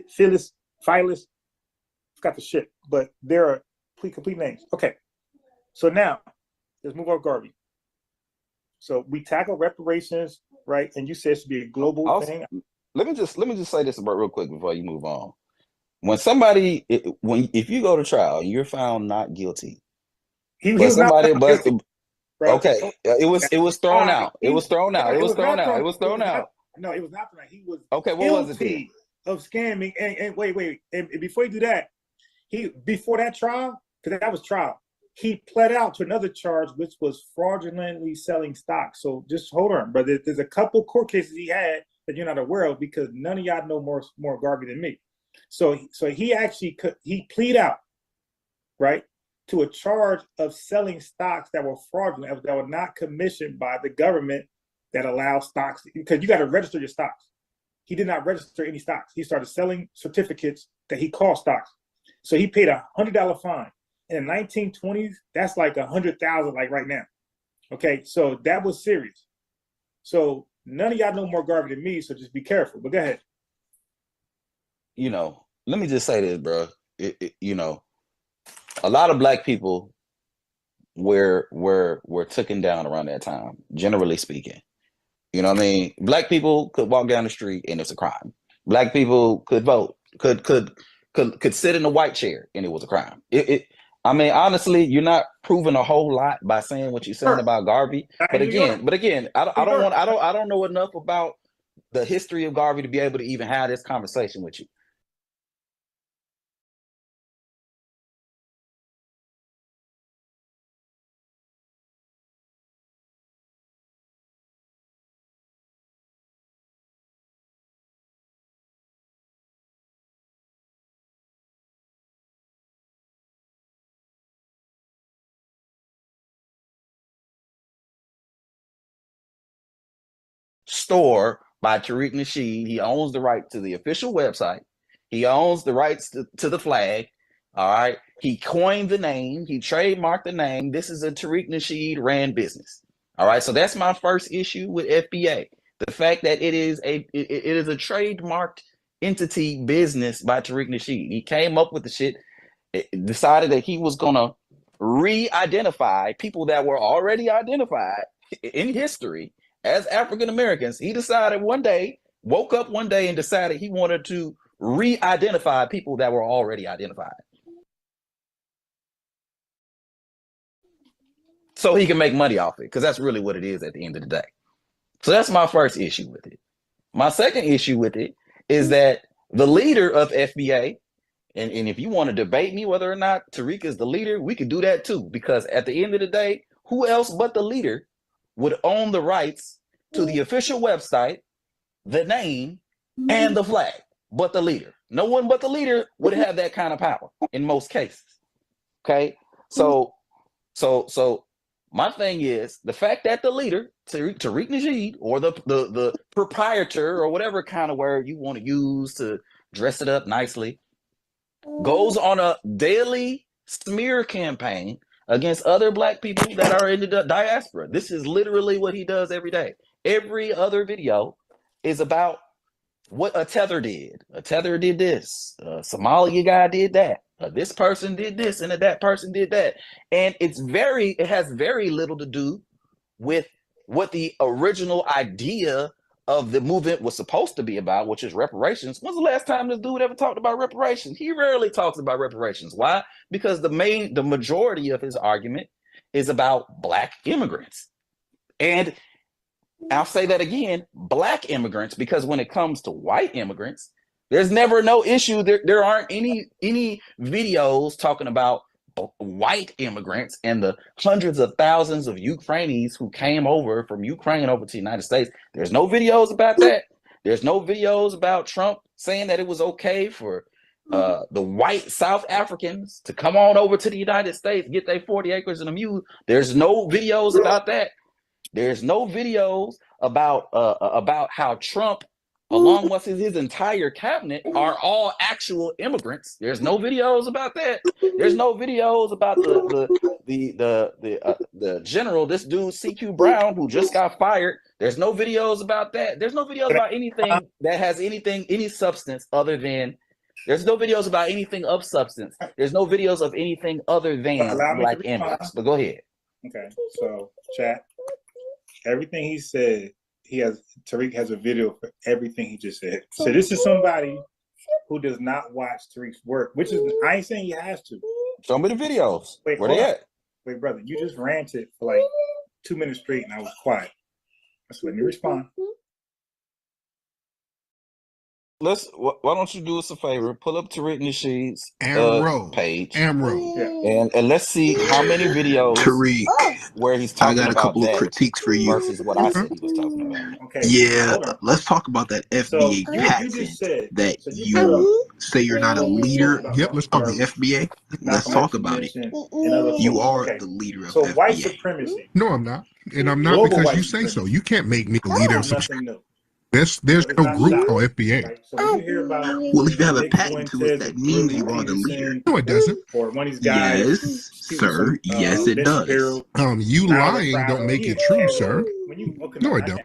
Phyllis, forgot the ship, but there are complete names. Okay, so now let's move on to Garvey. So we tackle reparations, right? And you said it should be a global thing. Let me just say this about real quick before you move on. When if you go to trial and you're found not guilty, he was not guilty. bro. Okay, it was thrown out. It was thrown out. It was thrown out. It was thrown out. No, it was not thrown out. He was Okay, what was it then? guilty of scamming. And wait. And before you do that, before that trial, because that was trial, he pled out to another charge, which was fraudulently selling stock. So just hold on, brother. There's a couple court cases he had that you're not aware of, because none of y'all know more Garvey than me. So he plead out, right, to a charge of selling stocks that were fraudulent, that were not commissioned by the government that allows stocks, because you got to register your stocks. He did not register any stocks. He started selling certificates that he called stocks. So he paid $100 fine. In the 1920s, that's like 100,000, like right now. Okay, so that was serious. So none of y'all know more Garvey than me, so just be careful. But go ahead. You know, let me just say this, bro. You know, a lot of black people were taken down around that time, generally speaking. You know what I mean? Black people could walk down the street and it's a crime. Black people could vote, could sit in a white chair and it was a crime. I mean, honestly, you're not proving a whole lot by saying what you're saying about Garvey. But again, I don't know enough about the history of Garvey to be able to even have this conversation with you. Store by Tariq Nasheed. He owns the right to the official website. He owns the rights to the flag. All right. He coined the name. He trademarked the name. This is a Tariq Nasheed ran business. All right. So that's my first issue with FBA. The fact that it is a trademarked entity business by Tariq Nasheed. He came up with the shit, decided that he was gonna re-identify people that were already identified in history as African Americans. He decided woke up one day and decided he wanted to re-identify people that were already identified, so he can make money off it, because that's really what it is at the end of the day. So that's my first issue with it. My second issue with it is that the leader of FBA, and if you want to debate me whether or not Tariq is the leader, we could do that too, because at the end of the day, who else but the leader would own the rights to the official website, the name, and the flag, but the leader? No one but the leader would have that kind of power in most cases. Okay, so my thing is the fact that the leader, Tariq Nasheed, or the proprietor, or whatever kind of word you want to use to dress it up nicely, goes on a daily smear campaign against other black people that are in the diaspora. This is literally what he does every day. Every other video is about what a Tether did. A Tether did this. A Somalia guy did that. This person did this, and that person did that. And it has very little to do with what the original idea of the movement was supposed to be about, which is reparations. When's the last time this dude ever talked about reparations? He rarely talks about reparations. Why? Because the majority of his argument is about black immigrants. And I'll say that again, black immigrants, because when it comes to white immigrants, there's never no issue. There aren't any videos talking about white immigrants and the hundreds of thousands of Ukrainians who came over from Ukraine over to the United States. There's no videos about that. There's no videos about Trump saying that it was okay for the white South Africans to come on over to the United States, get their 40 acres and a mule. There's no videos about that. There's no videos about how Trump, along with his entire cabinet, are all actual immigrants. There's no videos about that. There's no videos about the general, this dude CQ Brown, who just got fired. There's no videos about that. There's no videos about anything that has any substance other than. There's no videos about anything of substance. There's no videos of anything other than black immigrants. But go ahead. Okay, so chat. Everything he said, Tariq has a video for everything he just said. So this is somebody who does not watch Tariq's work, which is, I ain't saying he has to. Show me the videos. Wait, where they at? Wait, brother, you just ranted for like 2 minutes straight and I was quiet. So let me respond. Why don't you do us a favor? Pull up Tariq Nasheed's page. Yeah. And let's see how many videos Tariq, where he's I talking got a about couple of that critiques for you. versus what I said he was talking about. Okay. Yeah, let's talk about that FBA you patent just said that so you say you're not a leader Let's talk of the FBA. Let's Malcolm talk X about it. mentioned, and other You folks. are Okay. the leader of So white FBA. supremacy, No, I'm not. And I'm not global because white you say so. supremacy, You can't make me the leader of some. nothing new. There's So it's no not group shocking, called FBA. right? So when you hear about Well, if you have a Nick patent to it, Fuentes, that means Bruce you are the leader. Peterson, No, it doesn't. or one of these guys, Yes, sir. Yes, it Ben does. Shapiro, You Malcolm lying Prado, don't make he it true, had sir. one. When you okay, No, it don't.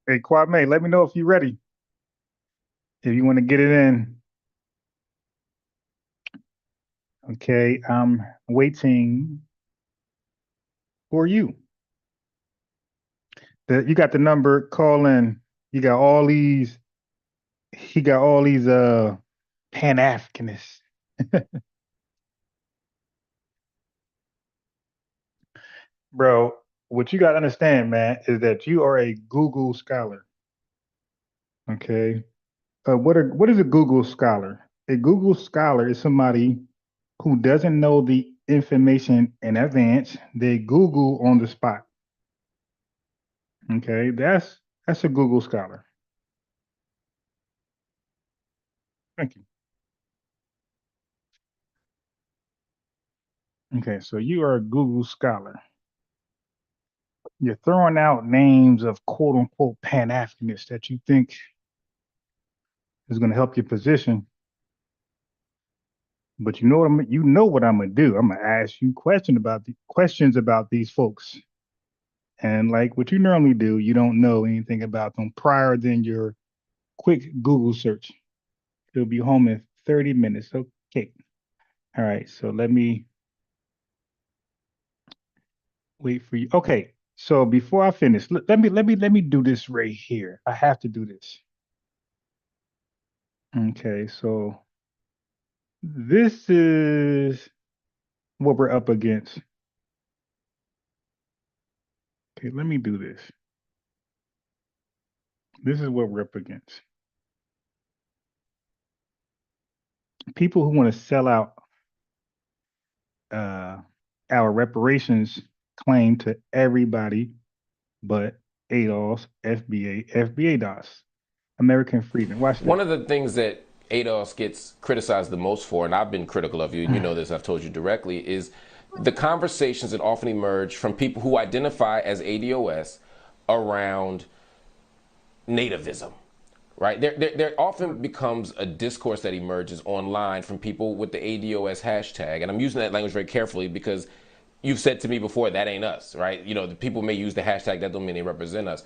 Hey, Kwame, let me know if you're ready. If you want to get it in. Okay, I'm waiting for you. You got the number, call in. You got all these, he got all these pan-Africanists. Bro, what you gotta understand, man, is that you are a Google scholar. Okay. What is a Google scholar? A Google scholar is somebody who doesn't know the information in advance. They Google on the spot. Okay, that's a Google scholar. Thank you. Okay, so you are a Google scholar. You're throwing out names of quote unquote pan-Africanists that you think is going to help your position. But you know what I'm gonna do. I'm gonna ask you questions about these folks. And like what you normally do, you don't know anything about them prior than your quick Google search. You'll be home in 30 minutes. Okay. All right. So let me wait for you. Okay. So before I finish, let me do this right here. I have to do this. Okay. So this is what we're up against. Okay. Let me do this. This is what we're up against. People who want to sell out our reparations claim to everybody but ADOS, FBA DOS, American Freedom. Watch this. One of the things that ADOS gets criticized the most for, and I've been critical of you, and you know this, I've told you directly, is the conversations that often emerge from people who identify as ADOS around nativism. Right? There often becomes a discourse that emerges online from people with the ADOS hashtag. And I'm using that language very carefully because you've said to me before, that ain't us, right? You know, the people may use the hashtag, that don't mean they represent us.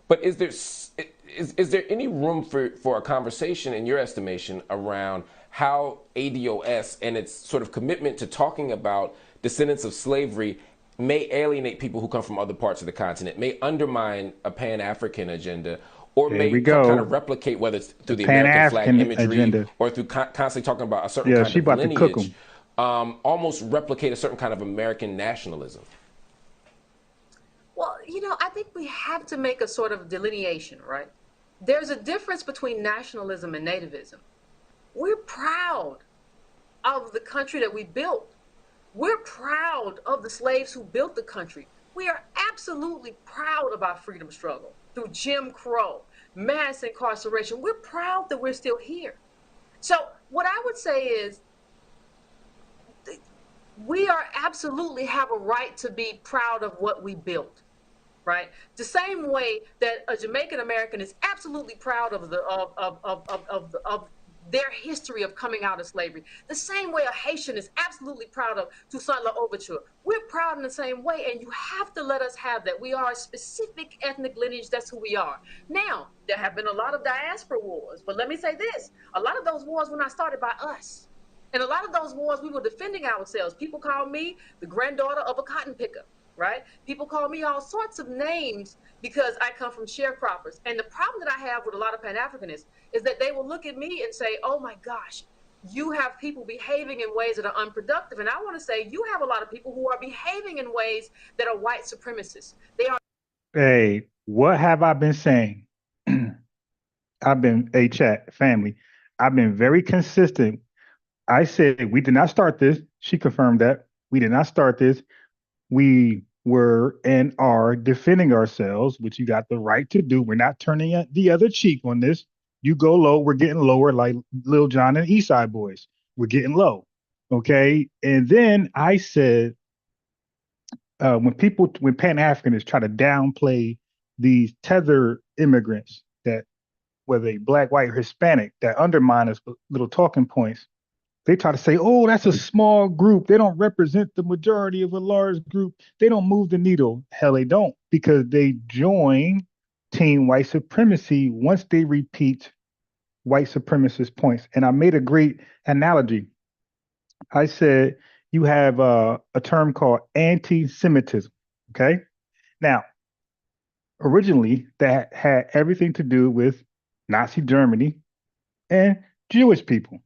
But is there any room for a conversation, in your estimation, around how ADOS and its sort of commitment to talking about descendants of slavery may alienate people who come from other parts of the continent, may undermine a pan-African agenda, or may kind of replicate, whether it's through the American flag imagery agenda, or through constantly talking about a certain kind of lineage, almost replicate a certain kind of American nationalism? Well, you know, I think we have to make a sort of delineation, right? There's a difference between nationalism and nativism. We're proud of the country that we built. We're proud of the slaves who built the country. We are absolutely proud of our freedom struggle through Jim Crow, mass incarceration. We're proud that we're still here. So what I would say is we are absolutely have a right to be proud of what we built, right? The same way that a Jamaican American is absolutely proud of their history of coming out of slavery. The same way a Haitian is absolutely proud of Toussaint L'Ouverture. We're proud in the same way, and you have to let us have that. We are a specific ethnic lineage. That's who we are. Now, there have been a lot of diaspora wars, but let me say this. A lot of those wars were not started by us. And a lot of those wars, we were defending ourselves. People call me the granddaughter of a cotton picker. right? People call me all sorts of names because I come from sharecroppers. And the problem that I have with a lot of Pan-Africanists is that they will look at me and say, oh my gosh, you have people behaving in ways that are unproductive. And I want to say you have a lot of people who are behaving in ways that are white supremacists. They are. Hey, what have I been saying? a chat family. I've been very consistent. I said we did not start this. She confirmed that we did not start this. We were and are defending ourselves, which you got the right to do. We're not turning the other cheek on this. You go low, we're getting lower, like Lil Jon and Eastside Boys. We're getting low. Okay. And then I said, when Pan-Africanists try to downplay these Tether immigrants that, whether they black, white, or Hispanic, that undermine us with little talking points, they try to say, oh, that's a small group. They don't represent the majority of a large group. They don't move the needle. Hell, they don't, because they join team white supremacy once they repeat white supremacist points. And I made a great analogy. I said, you have a term called anti-Semitism. Okay. Now, originally, that had everything to do with Nazi Germany and Jewish people.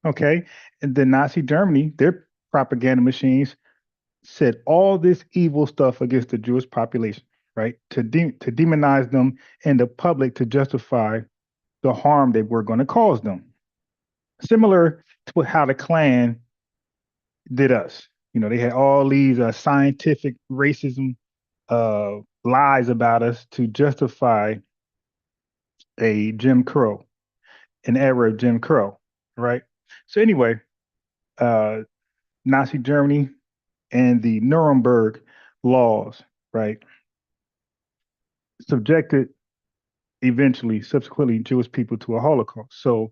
Okay. And then Nazi Germany, their propaganda machines said all this evil stuff against the Jewish population, right? To demonize them in the public to justify the harm they were going to cause them. Similar to how the Klan did us. You know, they had all these scientific racism lies about us to justify a Jim Crow, an era of Jim Crow, right? So anyway, Nazi Germany and the Nuremberg laws, right, subjected subsequently Jewish people to a Holocaust. So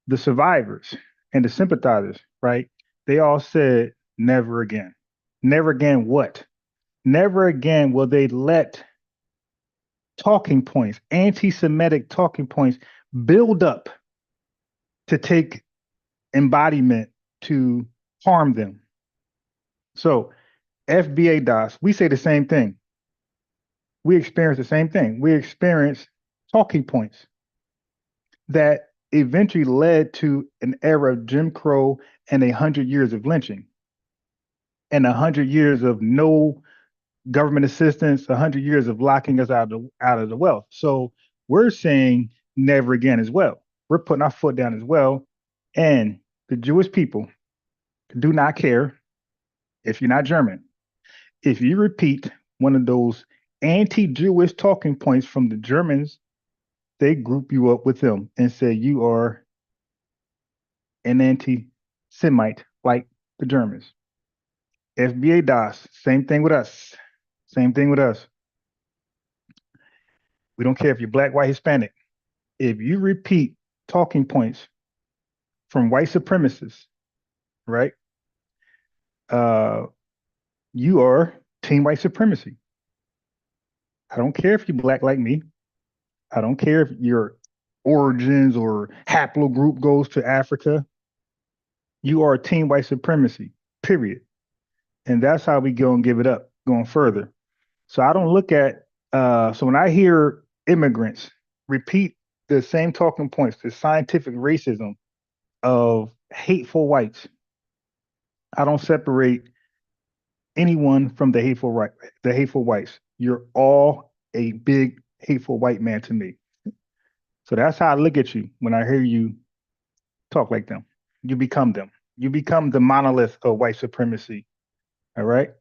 the survivors and the sympathizers, right, they all said, never again. Never again what? Never again will they let talking points, anti-Semitic talking points, build up to take embodiment to harm them. So FBA DOS, we say the same thing. We experience the same thing. We experience talking points that eventually led to an era of Jim Crow and 100 years of lynching and 100 years of no government assistance, 100 years of locking us out of the wealth. So we're saying never again as well. We're putting our foot down as well. And the Jewish people do not care if you're not German. If you repeat one of those anti-Jewish talking points from the Germans, they group you up with them and say you are an anti-Semite like the Germans. FBA DOS, same thing with us. Same thing with us. We don't care if you're black, white, Hispanic. If you repeat talking points from white supremacists, right? You are team white supremacy. I don't care if you're black like me. I don't care if your origins or haplogroup goes to Africa. You are team white supremacy, period. And that's how we go and give it up going further. So I don't look at, so when I hear immigrants repeat the same talking points, the scientific racism of hateful whites, I don't separate anyone from the hateful whites. You're all a big hateful white man to me. So that's how I look at you when I hear you talk like them. You become them. You become the monolith of white supremacy. All right?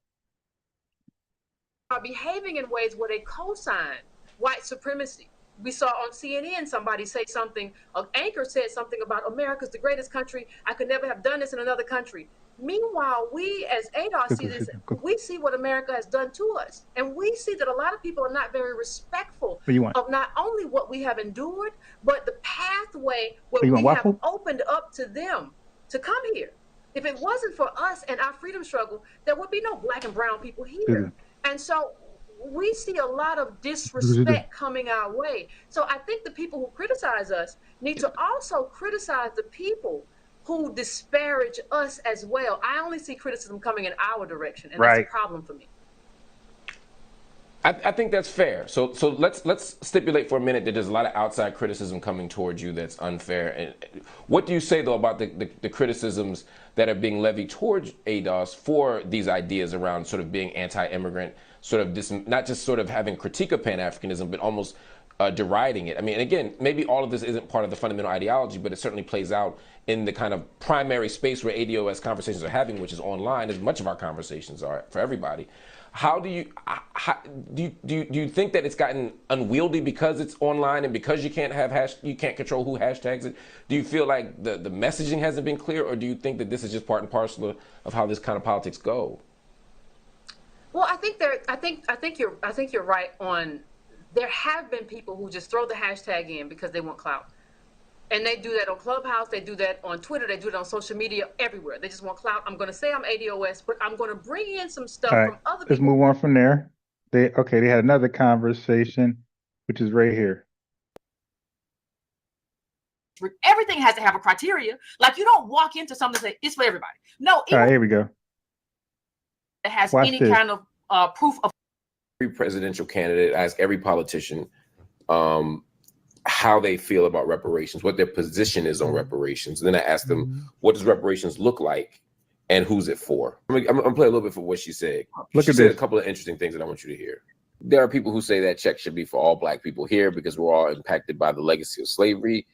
Are behaving in ways where they co-sign white supremacy. We saw on CNN somebody say something, an anchor said something about America's the greatest country. I could never have done this in another country. Meanwhile, we as ADOS see this, we see what America has done to us. And we see that a lot of people are not very respectful of not only what we have endured, but the pathway where we have opened up to them to come here. If it wasn't for us and our freedom struggle, there would be no black and brown people here. And so we see a lot of disrespect coming our way. So I think the people who criticize us need to also criticize the people who disparage us as well. I only see criticism coming in our direction, and that's a problem for me. I think that's fair. So let's stipulate for a minute that there's a lot of outside criticism coming towards you that's unfair. And what do you say, though, about the criticisms that are being levied towards ADOS for these ideas around sort of being anti-immigrant, sort of this, not just sort of having critique of pan-Africanism, but almost deriding it? I mean, and again, maybe all of this isn't part of the fundamental ideology, but it certainly plays out in the kind of primary space where ADOS conversations are having, which is online, as much of our conversations are for everybody. How do you think that it's gotten unwieldy because it's online and because you can't control who hashtags it? Do you feel like the messaging hasn't been clear, or do you think that this is just part and parcel of how this kind of politics go? Well, I think you're right on. There have been people who just throw the hashtag in because they want clout. And they do that on Clubhouse, they do that on Twitter, they do it on social media, everywhere. They just want clout. I'm going to say I'm ADOS, but I'm going to bring in some stuff from other people. Let's move on from there. They had another conversation, which is right here. Everything has to have a criteria. Like, you don't walk into something and say, it's for everybody. No. All right, here we go. It has any kind of proof of. Every presidential candidate, ask every politician how they feel about reparations, what their position is on reparations. And then I asked them, what does reparations look like and who's it for? I'm gonna play a little bit for what she said. She said a couple of interesting things that I want you to hear. There are people who say that check should be for all Black people here because we're all impacted by the legacy of slavery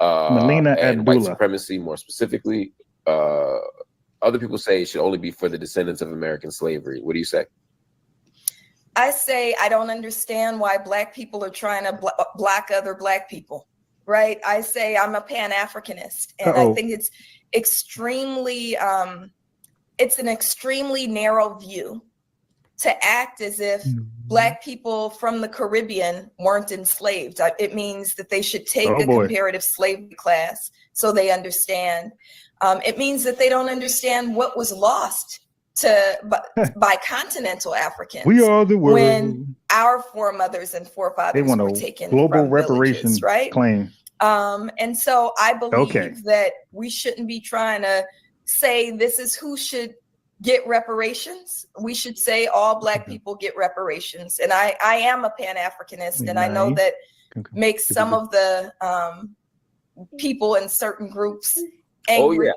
and white supremacy, more specifically. Other people say it should only be for the descendants of American slavery. What do you say? I say I don't understand why Black people are trying to block other Black people, right? I say I'm a pan-Africanist, and I think it's extremely, it's an extremely narrow view to act as if Black people from the Caribbean weren't enslaved. It means that they should take a comparative slavery class so they understand. It means that they don't understand what was lost by continental Africans. We are the world. When our foremothers and forefathers were taken global reparations, villages, right? Claim. And so I believe that we shouldn't be trying to say this is who should get reparations. We should say all Black people get reparations. And I am a pan-Africanist, and I know that makes some of the people in certain groups angry.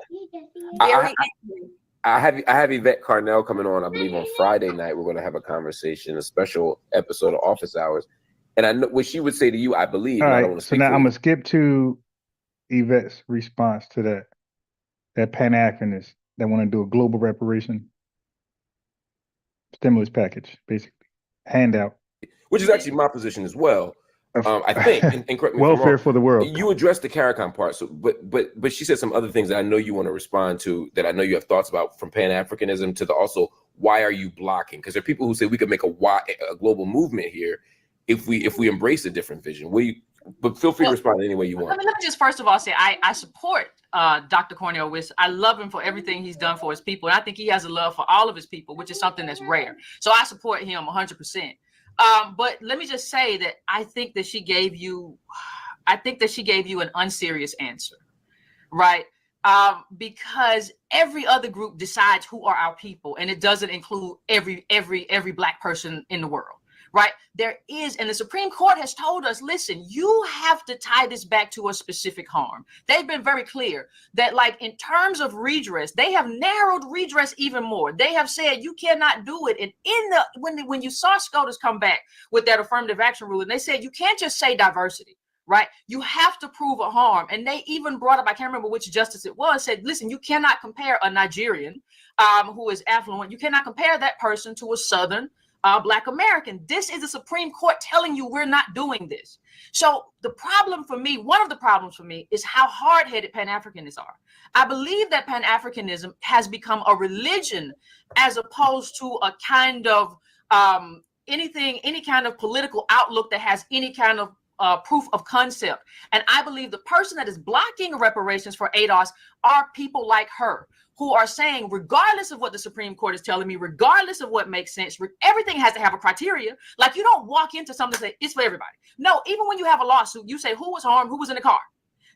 Very angry. I have Yvette Carnell coming on, I believe, on Friday night. We're going to have a conversation, a special episode of Office Hours. And I know what she would say to you, I believe. All right, I don't want to so now I'm going to skip to Yvette's response to that pan-Africanist that want to do a global reparation stimulus package, basically, handout. Which is actually my position as well. I think, and correct me welfare for the world. You addressed the CARICOM part, so but she said some other things that I know you want to respond to, that I know you have thoughts about, from pan-Africanism to the also why are you blocking? Because there are people who say we could make a global movement here if we embrace a different vision. But feel free to respond any way you want. Let me just first of all say I support Dr. Cornel West. I love him for everything he's done for his people, and I think he has a love for all of his people, which is something that's rare. So I support him 100%. But let me just say that I think that she gave you an unserious answer, right? Because every other group decides who are our people, and it doesn't include every Black person in the world, right? There is, and the Supreme Court has told us, listen, you have to tie this back to a specific harm. They've been very clear that, like, in terms of redress, they have narrowed redress even more. They have said you cannot do it. And when you saw SCOTUS come back with that affirmative action ruling, they said you can't just say diversity, right? You have to prove a harm. And they even brought up, I can't remember which justice it was, said, listen, you cannot compare a Nigerian who is affluent. You cannot compare that person to a Southern Black American. This is the Supreme Court telling you we're not doing this. So the problem for me, one of the problems for me, is how hard-headed Pan-Africanists are. I believe that Pan-Africanism has become a religion as opposed to a kind of any kind of political outlook that has any kind of proof of concept. And I believe the person that is blocking reparations for ADOS are people like her, who are saying, regardless of what the Supreme Court is telling me, regardless of what makes sense, everything has to have a criteria. Like, you don't walk into something and say, it's for everybody. No, even when you have a lawsuit, you say, who was harmed, who was in the car?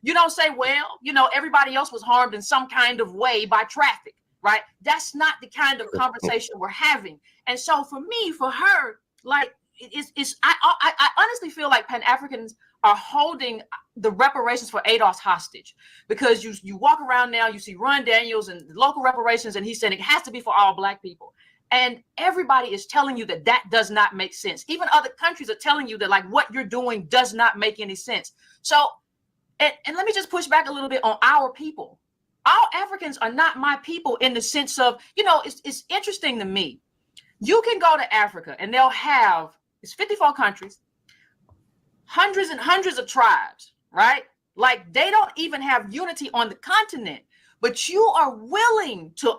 You don't say, well, everybody else was harmed in some kind of way by traffic, right? That's not the kind of conversation we're having. And so for me, for her, like, I honestly feel like Pan-Africans are holding the reparations for ADOS hostage, because you walk around now, you see Ron Daniels and local reparations, and he's saying it has to be for all Black people. And everybody is telling you that that does not make sense. Even other countries are telling you that, like, what you're doing does not make any sense. So, and let me just push back a little bit on our people. All Africans are not my people, in the sense of, it's interesting to me. You can go to Africa and they'll have, it's 54 countries, hundreds and hundreds of tribes, right? Like, they don't even have unity on the continent, but you are willing to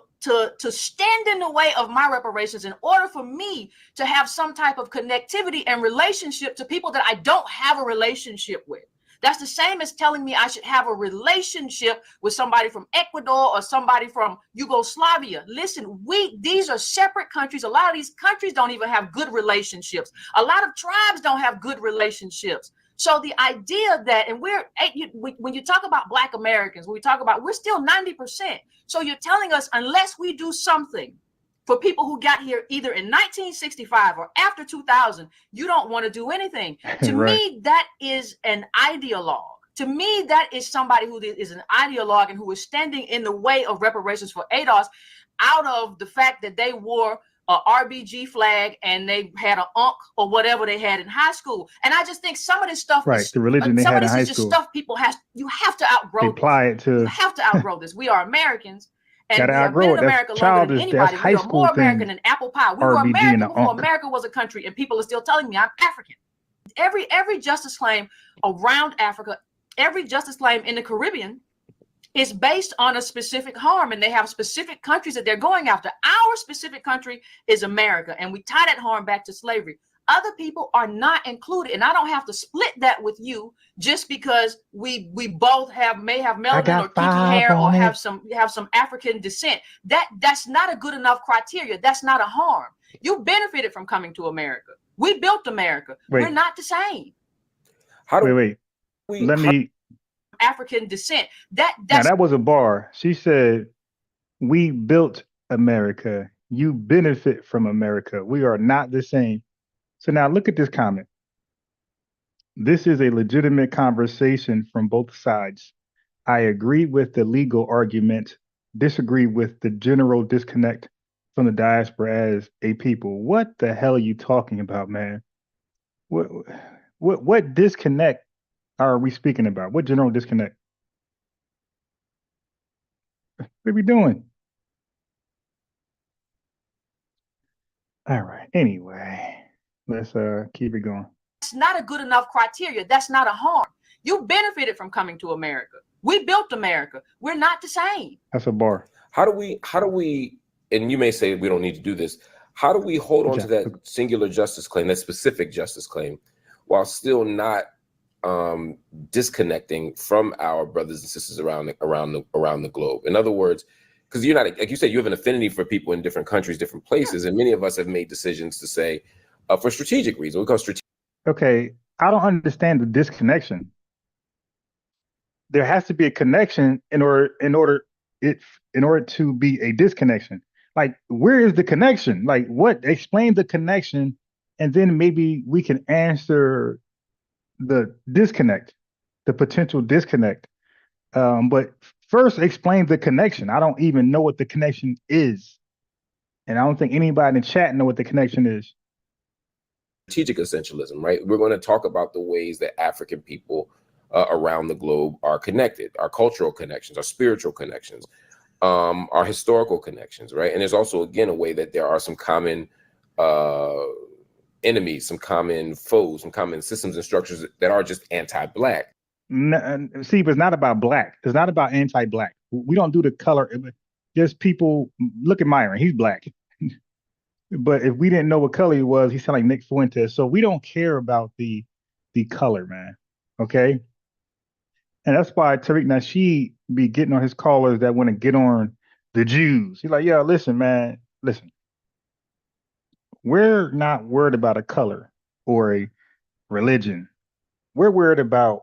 stand in the way of my reparations in order for me to have some type of connectivity and relationship to people that I don't have a relationship with. That's the same as telling me I should have a relationship with somebody from Ecuador or somebody from Yugoslavia. Listen, these are separate countries. A lot of these countries don't even have good relationships. A lot of tribes don't have good relationships. So the idea that, and when you talk about Black Americans, we're still 90%. So you're telling us, unless we do something for people who got here either in 1965 or after 2000, you don't want to do anything. To Right. me, that is an ideologue. To me, that is somebody who is an ideologue and who is standing in the way of reparations for ADOS, out of the fact that they wore a RBG flag and they had an UNC or whatever they had in high school. And I just think some of this stuff, Right, the religion they had in high is just school. stuff people you have to outgrow. They apply it to. You have to outgrow this. We are Americans. And Gotta we have outgrow been it. in That's America longer childish. than That's anybody. high We are school more American thing. than apple pie. We were RBG and American a before UNC. America was a country, and people are still telling me I'm African. Every justice claim around Africa, every justice claim in the Caribbean is based on a specific harm, and they have specific countries that they're going after. Our specific country is America, and we tie that harm back to slavery. Other people are not included, and I don't have to split that with you just because we both may have melanin or kinky hair or have some African descent. That's not a good enough criteria. That's not a harm. You benefited from coming to America. We built America. Wait. We're not the same. Wait. Let me. African descent. Now that was a bar. She said, "We built America. You benefit from America. We are not the same." So now look at this comment. This is a legitimate conversation from both sides. I agree with the legal argument, disagree with the general disconnect from the diaspora as a people. What the hell are you talking about, man? What disconnect are we speaking about? What general disconnect? What are we doing? All right. Anyway, let's keep it going. That's not a good enough criteria. That's not a harm. You benefited from coming to America. We built America. We're not the same. That's a bar. How do we, and you may say we don't need to do this, how do we hold on to that singular justice claim, that specific justice claim, while still not disconnecting from our brothers and sisters around the globe? In other words, because you're not, like you said, you have an affinity for people in different countries, different places, and many of us have made decisions to say, for strategic reasons, because okay, I don't understand the disconnection. There has to be a connection in order to be a disconnection. Like, where is the connection? Like, what? Explain the connection, and then maybe we can answer the disconnect, the potential disconnect. But first, explain the connection. I don't even know what the connection is, and I don't think anybody in the chat know what the connection is. Strategic essentialism, right? We're going to talk about the ways that African people around the globe are connected, our cultural connections, our spiritual connections, our historical connections, right? And there's also, again, a way that there are some common enemies, some common foes, some common systems and structures that are just anti-Black. See, but it's not about Black. It's not about anti-Black. We don't do the color. Just people, look at Myron. He's Black. But if we didn't know what color he was, he sounded like Nick Fuentes. So we don't care about the color, man. Okay? And that's why Tariq Nasheed be getting on his callers that want to get on the Jews. He's like, yo, listen, man, listen. We're not worried about a color or a religion. We're worried about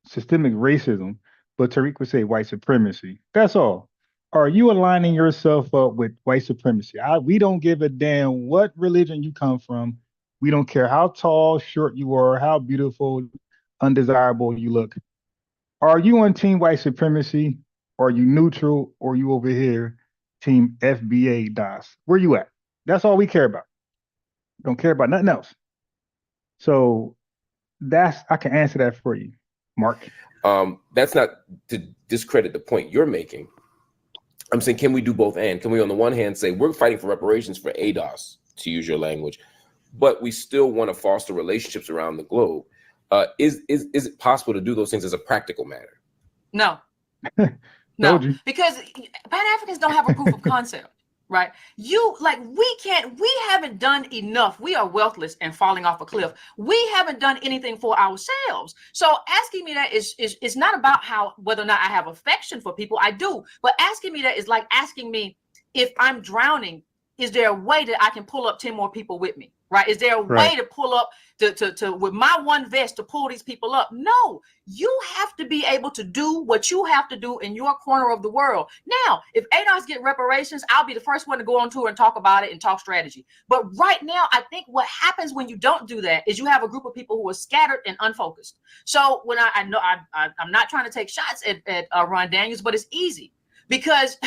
systemic racism, but Tariq would say white supremacy. That's all. Are you aligning yourself up with white supremacy? We don't give a damn what religion you come from. We don't care how tall, short you are, how beautiful, undesirable you look. Are you on team white supremacy? Or are you neutral? Or are you over here, team FBA DOS? Where you at? That's all we care about. Don't care about nothing else. So I can answer that for you, Mark. That's not to discredit the point you're making. I'm saying, can we do both? And can we, on the one hand, say we're fighting for reparations for ADOS, to use your language, but we still want to foster relationships around the globe? Is it possible to do those things as a practical matter? No. No, because Pan-Africans don't have a proof of concept, right? We haven't done enough. We are wealthless and falling off a cliff. We haven't done anything for ourselves. So asking me that is not about whether or not I have affection for people. I do, but asking me that is like asking me if I'm drowning, is there a way that I can pull up 10 more people with me? Right? Is there a way to pull up to with my one vest to pull these people up? No, you have to be able to do what you have to do in your corner of the world. Now, if ADOS get reparations, I'll be the first one to go on tour and talk about it and talk strategy. But right now, I think what happens when you don't do that is you have a group of people who are scattered and unfocused. So when I'm not trying to take shots at Ron Daniels, but it's easy because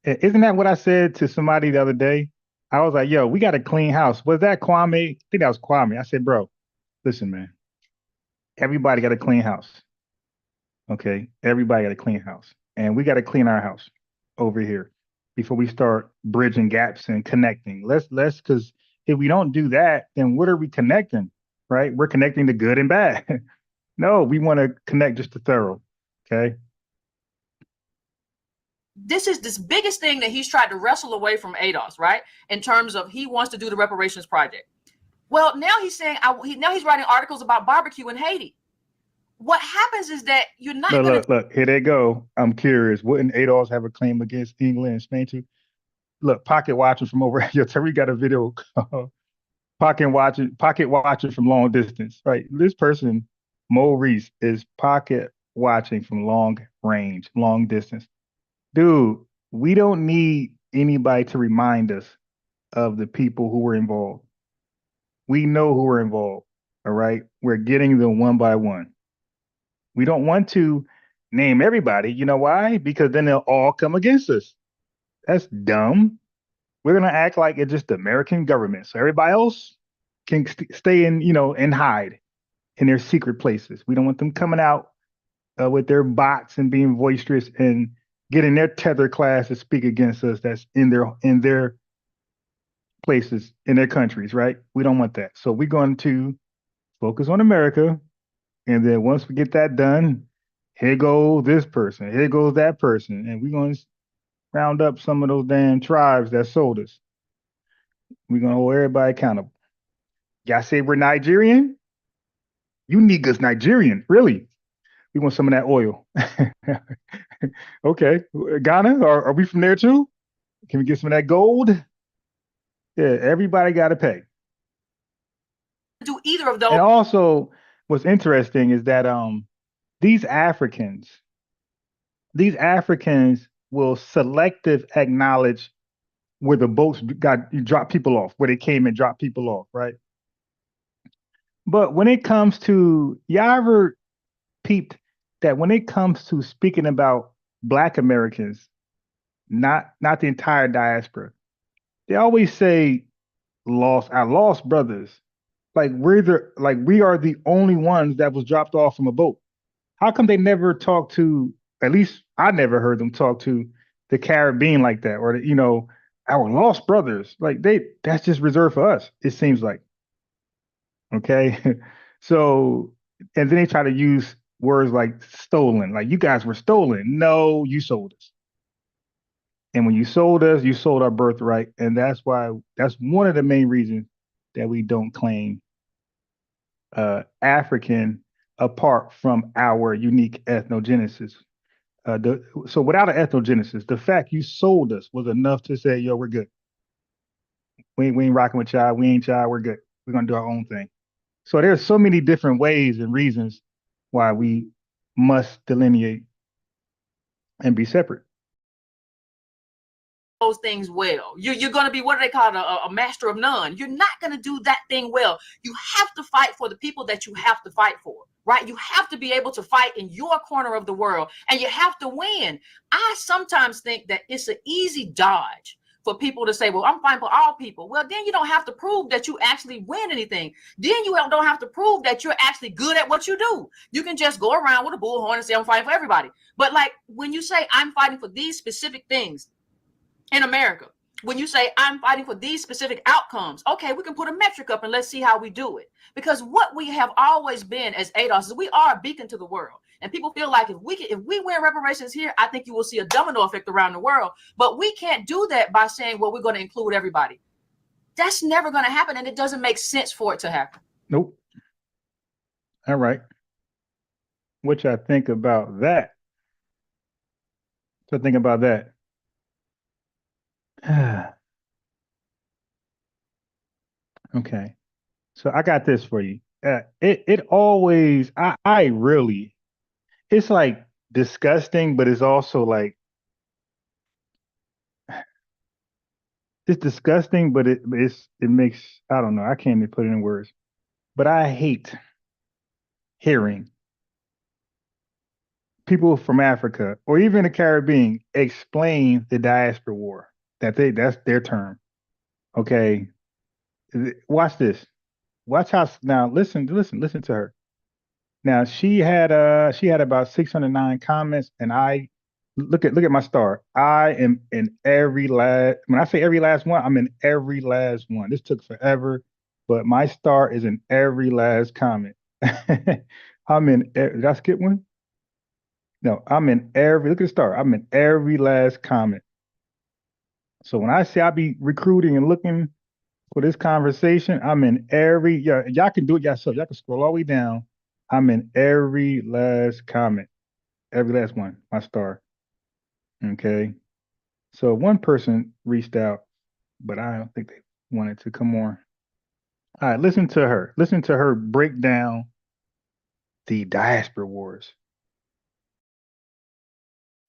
Isn't that what I said to somebody the other day? I was like, yo, we got a clean house. Was that Kwame? I think that was Kwame. I said, bro, listen, man, everybody got a clean house. Okay. Everybody got a clean house. And we got to clean our house over here before we start bridging gaps and connecting. Let's, because if we don't do that, then what are we connecting? Right? We're connecting the good and bad. No, we want to connect just the thorough. Okay. This is this biggest thing that he's tried to wrestle away from ADOS, right? In terms of he wants to do the reparations project. Well, now he's saying now he's writing articles about barbecue in Haiti. What happens is that you're not look, here they go. I'm curious. Wouldn't ADOS have a claim against England and Spain too? Look, pocket watching from over here. Tariq got a video pocket watching from long distance. Right. This person, Maurice, is pocket watching from long range, long distance. Dude, we don't need anybody to remind us of the people who were involved. We know who were involved, all right? We're getting them one by one. We don't want to name everybody. You know why? Because then they'll all come against us. That's dumb. We're going to act like it's just the American government. So everybody else can stay in, and hide in their secret places. We don't want them coming out with their bots and being boisterous and getting their Tether class to speak against us that's in their places, in their countries, right? We don't want that. So we're going to focus on America. And then once we get that done, here goes this person, here goes that person. And we're going to round up some of those damn tribes that sold us. We're going to hold everybody accountable. Y'all say we're Nigerian? You niggas Nigerian, really? We want some of that oil. Okay. Ghana, are we from there too? Can we get some of that gold? Yeah, everybody got to pay. Do either of those. And also, what's interesting is that these Africans will selective acknowledge where the boats drop people off, where they came and dropped people off, right? But when it comes to, y'all ever peeped that when it comes to speaking about Black Americans, not the entire diaspora, they always say our lost brothers. Like we are the only ones that was dropped off from a boat. How come they never talk to, at least I never heard them talk to the Caribbean like that, or our lost brothers? Like that's just reserved for us, it seems like. Okay. So, and then they try to use words like stolen, like you guys were stolen. No, you sold us. And when you sold us, you sold our birthright. And that's one of the main reasons that we don't claim African apart from our unique ethnogenesis. So without an ethnogenesis, the fact you sold us was enough to say, yo, we're good. We ain't rocking with y'all. We ain't y'all. We're good. We're going to do our own thing. So there's so many different ways and reasons why we must delineate and be separate. those things well. You're going to be, what do they call it, a master of none. You're not going to do that thing well. You have to fight for the people that you have to fight for, right? You have to be able to fight in your corner of the world, and you have to win. I sometimes think that it's an easy dodge for people to say, well, I'm fighting for all people. Well, then you don't have to prove that you actually win anything. Then you don't have to prove that you're actually good at what you do. You can just go around with a bullhorn and say, I'm fighting for everybody. But like when you say I'm fighting for these specific things in America, when you say I'm fighting for these specific outcomes, okay, we can put a metric up and let's see how we do it. Because what we have always been as ADOS is we are a beacon to the world. And people feel like if we win reparations here, I think you will see a domino effect around the world. But we can't do that by saying, well, we're going to include everybody. That's never going to happen. And it doesn't make sense for it to happen. Nope. All right. What y'all think about that? So think about that. Okay. So I got this for you. It always, I really, it's like disgusting, but it's also like, it's disgusting, but it makes, I don't know, I can't even put it in words, but I hate hearing people from Africa or even the Caribbean explain the diaspora war. That's their term. Okay. Watch this. Watch how, now listen to her. Now she had about 609 comments, and I look at my star. I am in every last, when I say every last one, I'm in every last one. This took forever, but my star is in every last comment. I'm in, did I skip one? No, I'm in every, look at the star. I'm in every last comment. So when I say I be recruiting and looking for this conversation, I'm in every, y'all can do it yourself. Y'all can scroll all the way down. I'm in every last comment, every last one, my star. Okay. So one person reached out, but I don't think they wanted to come on. All right, listen to her. Listen to her break down the diaspora wars.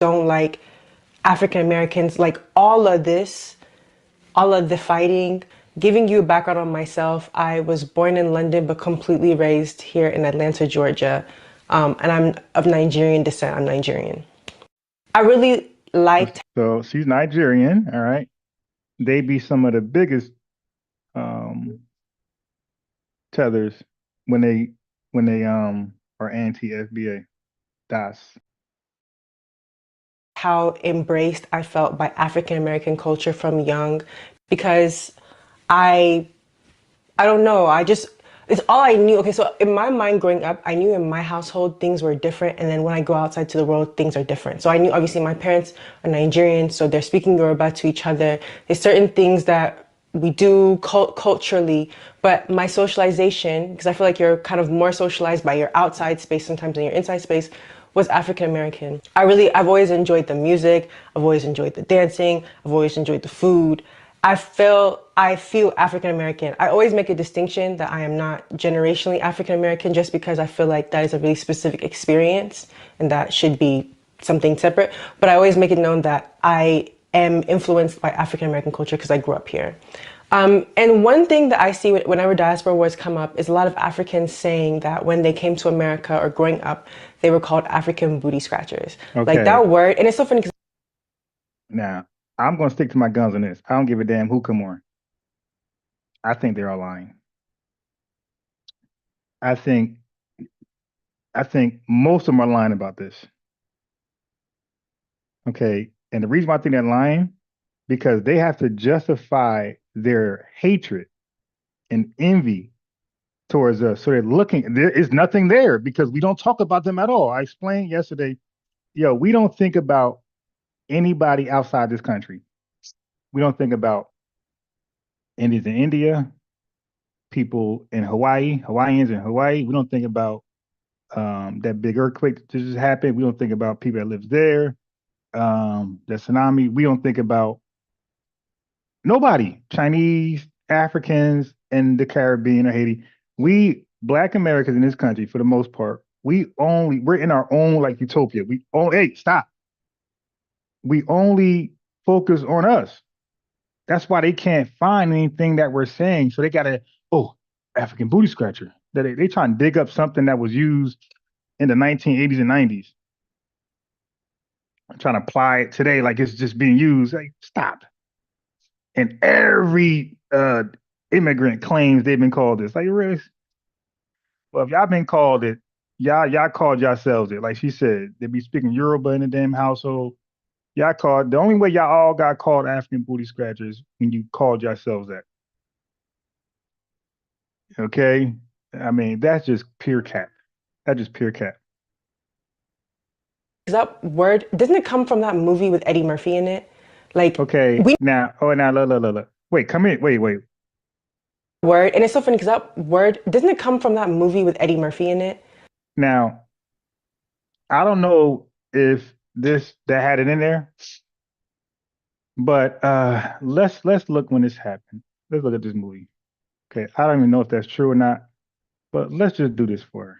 Don't like African Americans, like all of this, all of the fighting. Giving you a background on myself, I was born in London, but completely raised here in Atlanta, Georgia. And I'm of Nigerian descent. I'm Nigerian. I really liked. So she's Nigerian, all right. They be some of the biggest tethers when they are anti-FBA. Das. How embraced I felt by African American culture from young, because I don't know, it's all I knew. Okay, so in my mind growing up, I knew in my household things were different, and then when I go outside to the world, things are different. So I knew obviously my parents are Nigerian, so they're speaking Yoruba to each other. There's certain things that we do culturally, but my socialization, because I feel like you're kind of more socialized by your outside space sometimes than your inside space, was African American. I've always enjoyed the music, I've always enjoyed the dancing, I've always enjoyed the food. I feel African American. I always make a distinction that I am not generationally African American, just because I feel like that is a really specific experience and that should be something separate. But I always make it known that I am influenced by African American culture because I grew up here. And one thing that I see whenever diaspora wars come up is a lot of Africans saying that when they came to America or growing up, they were called African booty scratchers. Okay. Like that word, and it's so funny because now I'm going to stick to my guns on this. I don't give a damn who come on. I think they're all lying. I think most of them are lying about this. Okay, and the reason why I think they're lying, because they have to justify their hatred and envy towards us. So they're looking, there is nothing there because we don't talk about them at all. I explained yesterday, we don't think about anybody outside this country. We don't think about Indians in India, people in Hawaii, Hawaiians in Hawaii. We don't think about that big earthquake that just happened. We don't think about people that live there, the tsunami. We don't think about nobody, Chinese, Africans, and the Caribbean or Haiti. We Black Americans in this country, for the most part, we're in our own utopia. Hey, stop. We only focus on us. that's why they can't find anything that we're saying. So they gotta, African booty scratcher. They try and dig up something that was used in the 1980s and 90s. I'm trying to apply it today like it's just being used. Like, stop. And every immigrant claims they've been called this. Like, really? Well, if y'all been called it, y'all called yourselves it. Like she said, they be speaking Yoruba in the damn household. Y'all called, the only way y'all all got called African booty scratchers when you called yourselves that. Okay? I mean, that's just pure cap. That's just pure cap. That word, doesn't it come from that movie with Eddie Murphy in it? Like, okay, now look. Wait, come in. Wait. Word, and it's so funny because that word, doesn't it come from that movie with Eddie Murphy in it? Now, I don't know if that had it in there, but let's look when this happened. Let's look at this movie. Okay, I don't even know if that's true or not, but let's just do this for her.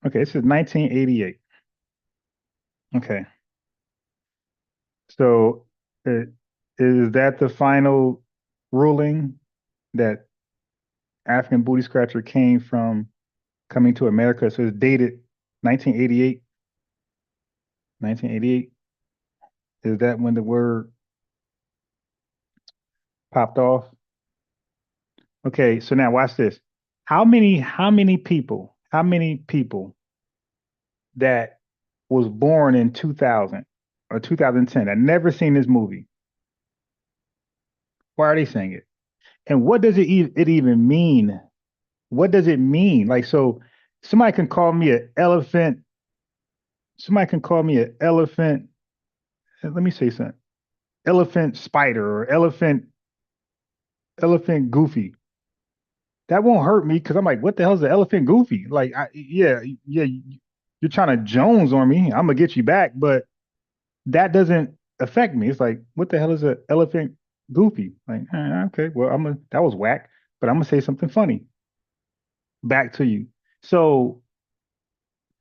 Okay, this is 1988. Okay. So is that the final ruling that African booty scratcher came from coming to America? So it's dated 1988. 1988. Is that when the word popped off? Okay, so now watch this. How many people that was born in 2000 or 2010 that never seen this movie? Why are they saying it? And what does it even mean? What does it mean? Like, so somebody can call me an elephant. Somebody can call me an elephant. Let me say something. Elephant spider or elephant goofy. That won't hurt me because I'm like, what the hell is an elephant goofy? Like, yeah, you're trying to Jones on me. I'm gonna get you back, but that doesn't affect me. It's like, what the hell is an elephant goofy? Like, okay, well, that was whack, but I'm gonna say something funny back to you. So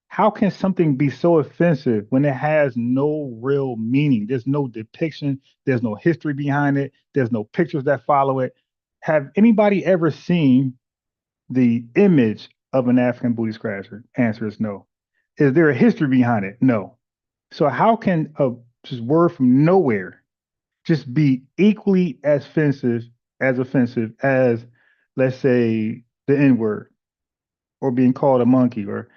how can something be so offensive when it has no real meaning? There's no depiction, there's no history behind it, there's no pictures that follow it. Have anybody ever seen the image of an African booty scratcher? Answer is no. Is there a history behind it? No. So how can a just word from nowhere just be equally as offensive as, let's say, the N-word, or being called a monkey, or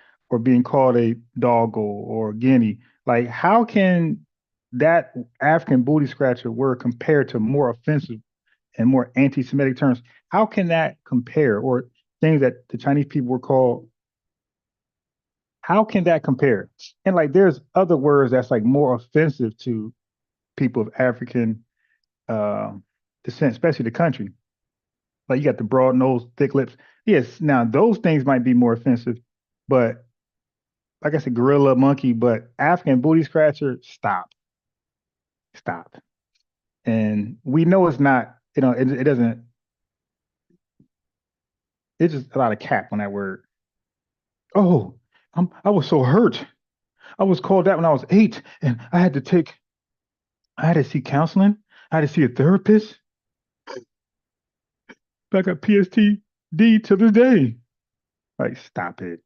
being called a doggo or guinea? Like, how can that African booty scratcher word compare to more offensive and more anti-Semitic terms? How can that compare? Or things that the Chinese people were called, how can that compare? And like, there's other words that's like more offensive to people of African descent, especially the country. Like, you got the broad nose, thick lips. Yes, now those things might be more offensive, but like I said, gorilla, monkey, but African booty scratcher, stop. And we know it's not, it doesn't, it's just a lot of cap on that word. Oh, I was so hurt. I was called that when I was 8, and I had to see counseling. I had to see a therapist. I got PTSD to this day. Like, stop it.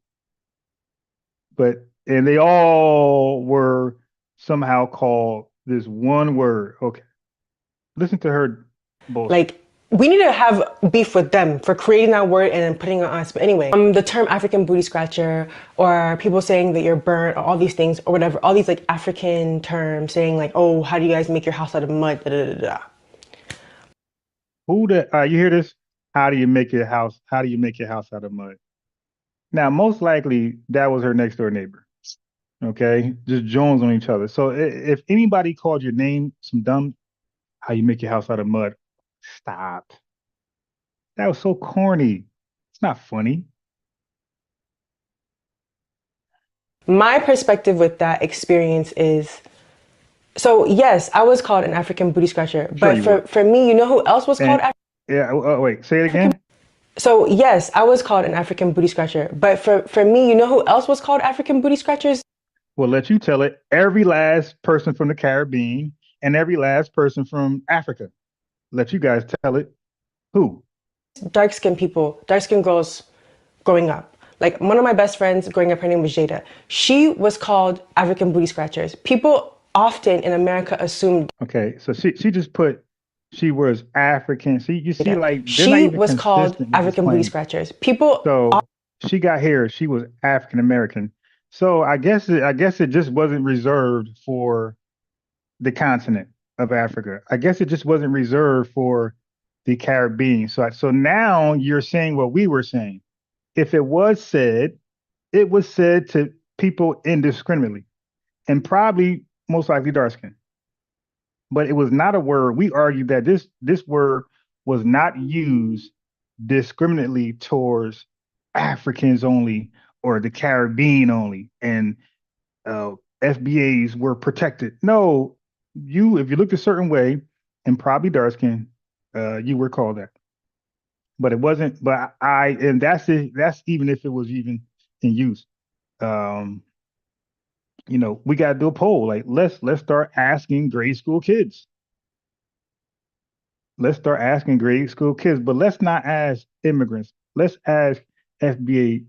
And they all were somehow called this one word. Okay. Listen to her bullshit. Like, we need to have beef with them for creating that word and then putting it on us. But anyway, the term African booty scratcher, or people saying that you're burnt, or all these things, or whatever, all these like African terms saying like, oh, how do you guys make your house out of mud? Da, da, da, da. You hear this? How do you make your house out of mud? Now, most likely that was her next door neighbor. Okay, just Jones on each other. So if anybody called your name some dumb, how you make your house out of mud, stop. That was so corny. It's not funny. My perspective with that experience is, so yes, I was called an African booty scratcher, but for me, you know who else was called? Yeah, wait, say it again. So yes, I was called an African booty scratcher, but for me, you know who else was called African booty scratchers? We'll let you tell it. Every last person from the Caribbean and every last person from Africa. Let you guys tell it. Who? Dark-skinned people, dark-skinned girls growing up. Like one of my best friends growing up, her name was Jada. She was called African booty scratchers. People often in America assumed. Okay, so she just put she was African. See, you see, like they're not She even was called consistent with this African booty claim. scratchers. People. So she got here. She was African American. So I guess it just wasn't reserved for the continent of Africa. I guess it just wasn't reserved for the Caribbean. So now you're saying what we were saying. If it was said, it was said to people indiscriminately, and probably most likely dark skin. But it was not a word. We argued that this word was not used discriminately towards Africans only or the Caribbean only, and FBAs were protected. No, if you looked a certain way and probably dark skin, you were called that. But it wasn't. But and that's it. That's even if it was even in use. We got to do a poll. Like let's start asking grade school kids. Let's start asking grade school kids, but let's not ask immigrants. Let's ask FBA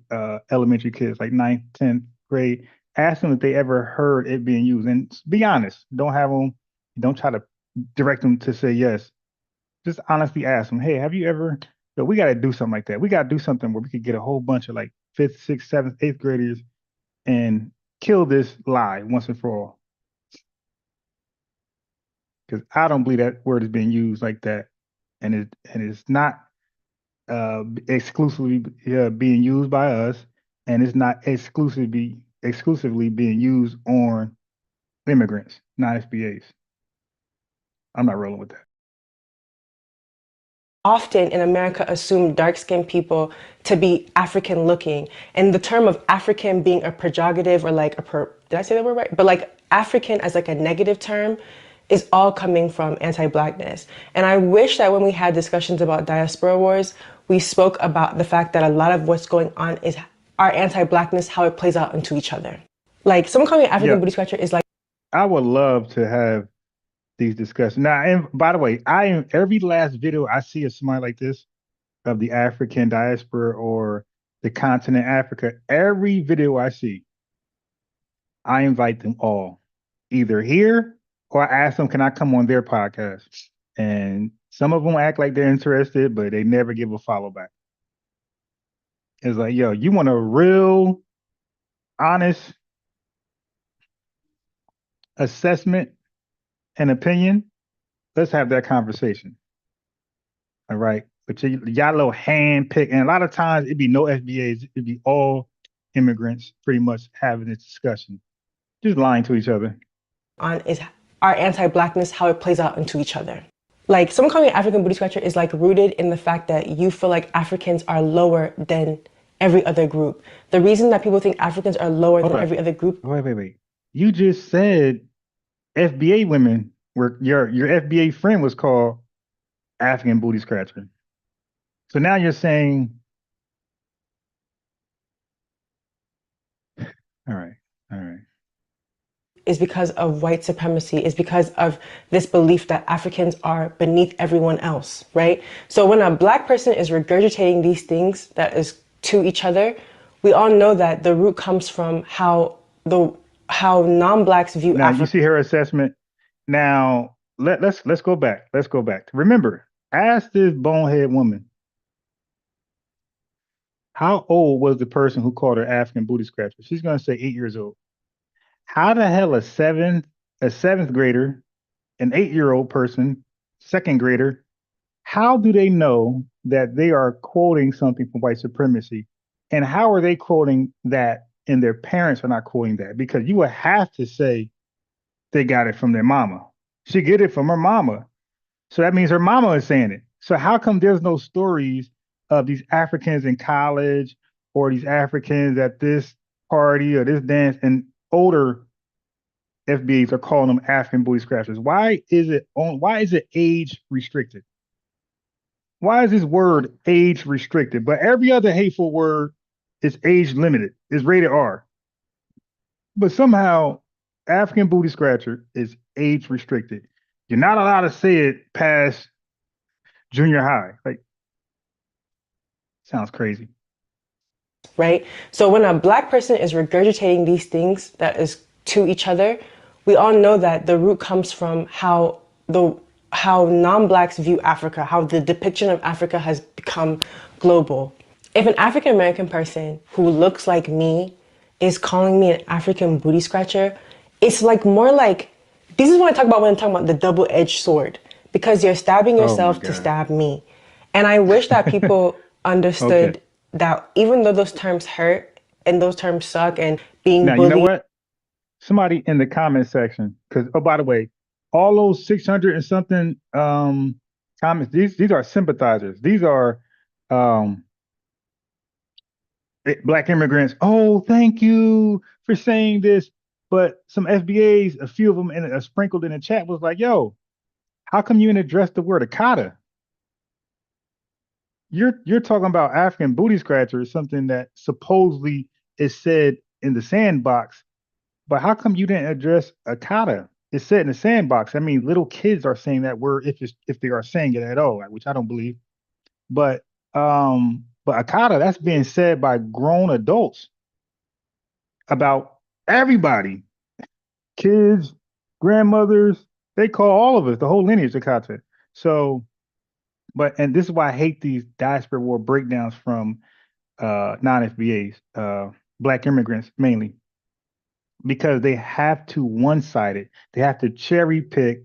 elementary kids, like 9th, 10th grade. Ask them if they ever heard it being used, and be honest. Don't try to direct them to say yes. Just honestly ask them, hey, have you ever? But we got to do something like that. We got to do something where we could get a whole bunch of like 5th, 6th, 7th, 8th graders and kill this lie once and for all. Because I don't believe that word is being used like that, and it's not exclusively being used by us, and it's not exclusively being used on immigrants, not FBAs. I'm not rolling with that. Often in America assume dark-skinned people to be African looking, and the term of African being a pejorative or like did I say that word right? But like African as like a negative term is all coming from anti-blackness. And I wish that when we had discussions about diaspora wars, we spoke about the fact that a lot of what's going on is our anti-blackness, how it plays out into each other. Like someone calling me African booty scratcher is like. I would love to have these discussions. Now, and by the way, every last video I see of somebody like this, of the African diaspora or the continent Africa, every video I see, I invite them all, either here or I ask them, can I come on their podcast? And some of them act like they're interested, but they never give a follow back. It's like, yo, you want a real, honest assessment and opinion? Let's have that conversation. All right. But y'all little hand pick, and a lot of times it'd be no FBAs, it'd be all immigrants pretty much having this discussion, just lying to each other. On is our anti-blackness, how it plays out into each other. Like someone calling me African booty scratcher is like rooted in the fact that you feel like Africans are lower than every other group. The reason that people think Africans are lower than every other group. Wait. You just said FBA women were your FBA friend was called African booty scratcher. So now you're saying, all right. Is because of white supremacy, is because of this belief that Africans are beneath everyone else, right? So when a black person is regurgitating these things that is to each other, we all know that the root comes from how non-blacks view Now Africa. you see her assessment. Now let's go back. Let's go back. Remember, ask this bonehead woman, how old was the person who called her African booty scratcher? She's gonna say 8 years old. How the hell a seventh grader, an 8-year-old person, second grader, how do they know that they are quoting something from white supremacy? And how are they quoting that and their parents are not quoting that? Because you would have to say they got it from their mama. She get it from her mama. So that means her mama is saying it. So how come there's no stories of these Africans in college or these Africans at this party or this dance, and older FBAs are calling them African booty scratchers? Why is it age restricted? Why is this word age restricted? But every other hateful word is age limited, is rated R. But somehow, African booty scratcher is age restricted. You're not allowed to say it past junior high. Like, sounds crazy. Right? So when a black person is regurgitating these things that is to each other, we all know that the root comes from how non-blacks view Africa, how the depiction of Africa has become global. If an African American person who looks like me is calling me an African booty scratcher, it's like more like, this is what I talk about when I'm talking about the double-edged sword, because you're stabbing yourself to stab me. And I wish that people understood that even though those terms hurt and those terms suck and being now, bullied. You know what? Somebody in the comment section, because, oh, by the way, all those 600 and something comments, these are sympathizers. These are Black immigrants. Oh, thank you for saying this. But some FBAs, a few of them sprinkled in the chat was like, yo, how come you didn't address the word Akata? You're talking about African booty scratcher, something that supposedly is said in the sandbox, but how come you didn't address Akata? It's said in the sandbox. I mean, little kids are saying that word if they are saying it at all, which I don't believe. But Akata, that's being said by grown adults about everybody, kids, grandmothers. They call all of us, the whole lineage, Akata. So. And this is why I hate these diaspora war breakdowns from non-FBAs, Black immigrants mainly, because they have to one-side it. They have to cherry pick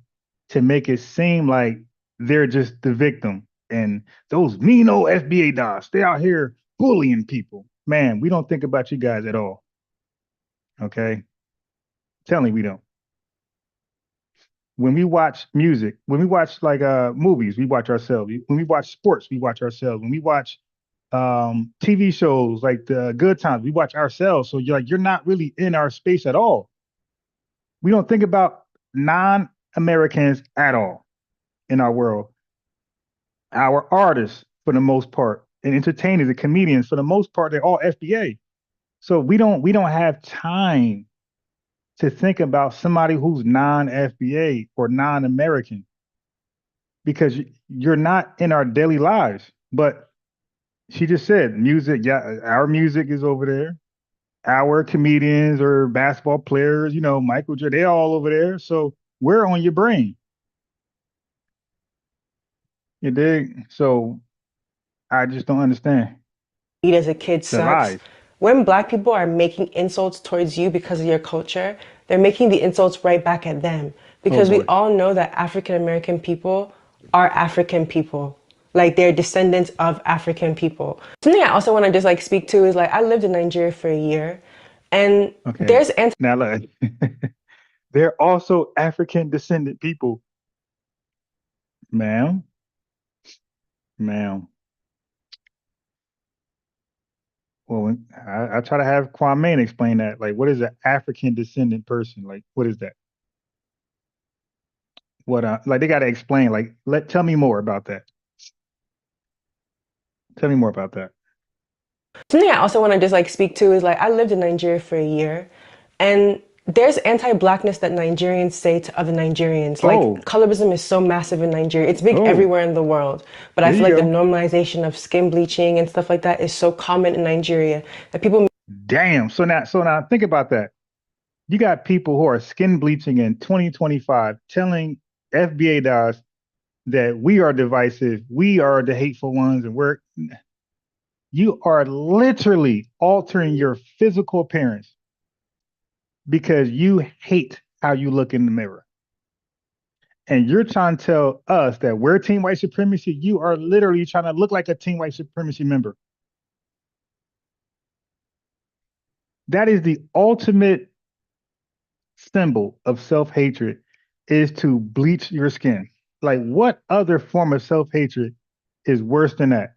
to make it seem like they're just the victim. And those mean old FBA dogs, they out here bullying people. Man, we don't think about you guys at all. Okay? Tell me we don't. When we watch music, when we watch like movies, we watch ourselves. When we watch sports, we watch ourselves. When we watch TV shows like the Good Times, we watch ourselves. So you're not really in our space at all. We don't think about non-Americans at all in our world. Our artists, for the most part, and entertainers and comedians, for the most part, they're all FBA. So we don't have time to think about somebody who's non-FBA or non-American, because you're not in our daily lives. But she just said music. Yeah, our music is over there. Our comedians or basketball players, Michael Jordan, they're all over there. So we're on your brain. You dig? So I just don't understand. As a kid sucks. When Black people are making insults towards you because of your culture, they're making the insults right back at them. Because we all know that African American people are African people. Like, they're descendants of African people. Something I also want to just speak to is I lived in Nigeria for a year, and there's now look, they're also African descendant people, ma'am. Well, I try to have Kwame explain that. Like, what is an African descendant person? Like, what is that? What like they got to explain. Like, tell me more about that. Tell me more about that. Something I also want to just speak to is I lived in Nigeria for a year, and there's anti-Blackness that Nigerians say to other Nigerians. Colorism is so massive in Nigeria. It's big everywhere in the world. But I feel like the normalization of skin bleaching and stuff like that is so common in Nigeria that people. Damn. So now think about that. You got people who are skin bleaching in 2025 telling FBA docs that we are divisive, we are the hateful ones, and you are literally altering your physical appearance because you hate how you look in the mirror. And you're trying to tell us that we're Team White Supremacy. You are literally trying to look like a Team White Supremacy member. That is the ultimate symbol of self-hatred, is to bleach your skin. Like, what other form of self-hatred is worse than that?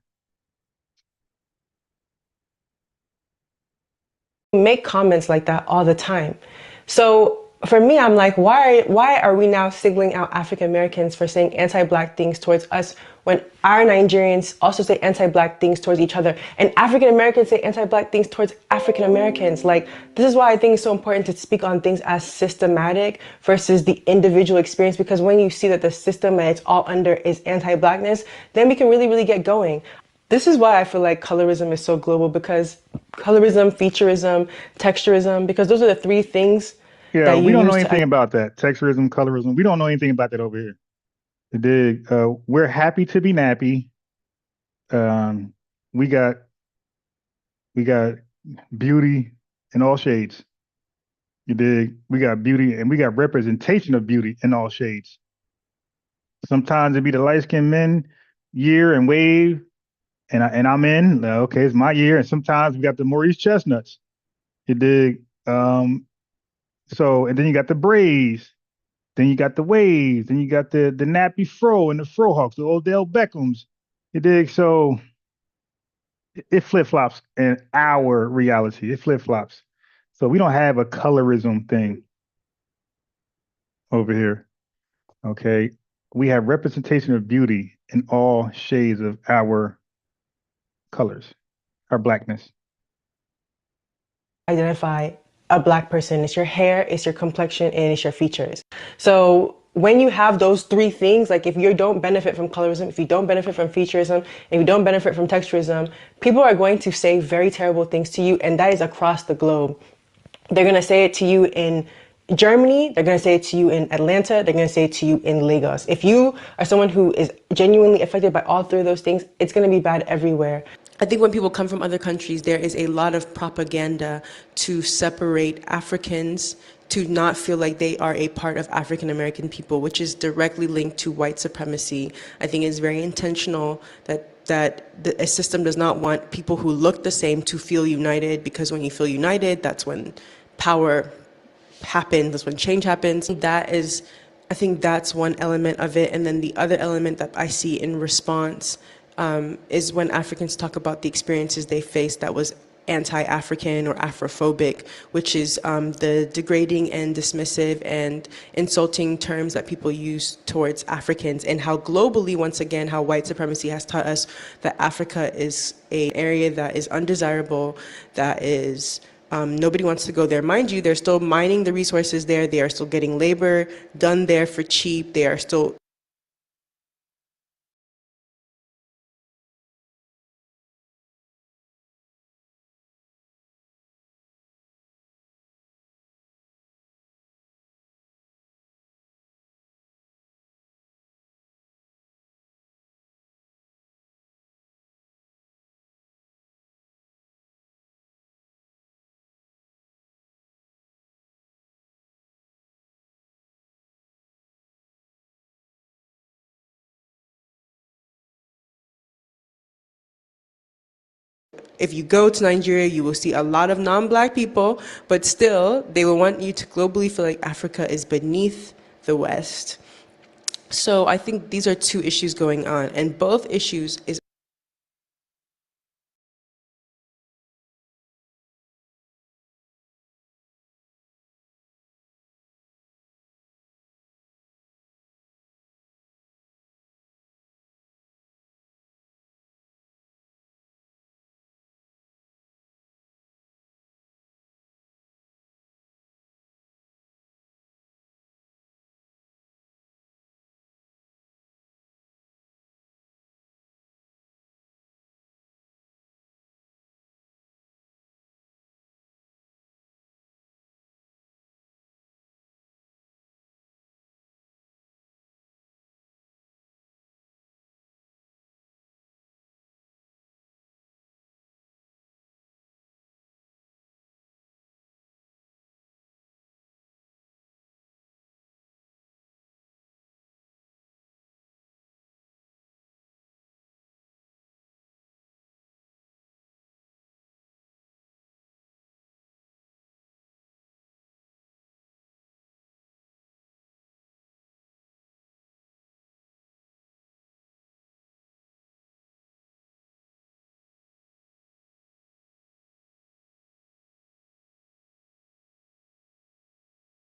Make comments like that all the time. So for me, I'm like, why are we now singling out African Americans for saying anti-Black things towards us when our Nigerians also say anti-Black things towards each other, and African Americans say anti-Black things towards African Americans? Like, this is why I think it's so important to speak on things as systematic versus the individual experience, because when you see that the system that it's all under is anti-Blackness, then we can really, really get going. This is why I feel like colorism is so global, because colorism, featureism, texturism, because those are the three things Yeah, that we you don't know use anything to. about that. Texturism, colorism. We don't know anything about that over here. You dig? We're happy to be nappy. Um, we got beauty in all shades. You dig? We got beauty and we got representation of beauty in all shades. Sometimes it be the light-skinned men year and wave, and I'm in. Okay, it's my year. And sometimes we got the Maurice Chestnuts. You dig? So and then you got the braids. Then you got the waves. Then you got the nappy fro and the fro hawks, the Odell Beckhams. You dig? So it flip flops in our reality. It flip flops. So we don't have a colorism thing over here. Okay. We have representation of beauty in all shades of our colors, our Blackness. Identify a Black person. It's your hair, it's your complexion, and it's your features. So when you have those three things, like if you don't benefit from colorism, if you don't benefit from featureism, if you don't benefit from texturism, people are going to say very terrible things to you, and that is across the globe. They're going to say it to you in Germany, they're going to say it to you in Atlanta, they're going to say it to you in Lagos. If you are someone who is genuinely affected by all three of those things, it's going to be bad everywhere. I think when people come from other countries, there is a lot of propaganda to separate Africans, to not feel like they are a part of African American people, which is directly linked to white supremacy. I think it's very intentional that a system does not want people who look the same to feel united, because when you feel united, that's when power happens, that's when change happens. I think that's one element of it. And then the other element that I see in response is when Africans talk about the experiences they faced that was anti-African or Afrophobic, which is the degrading and dismissive and insulting terms that people use towards Africans, and how globally, once again, how white supremacy has taught us that Africa is an area that is undesirable, that is nobody wants to go there. Mind you, they're still mining the resources there. They are still getting labor done there for cheap. They are still if you go to Nigeria, you will see a lot of non-Black people, but still, they will want you to globally feel like Africa is beneath the West. So I think these are two issues going on, and both issues is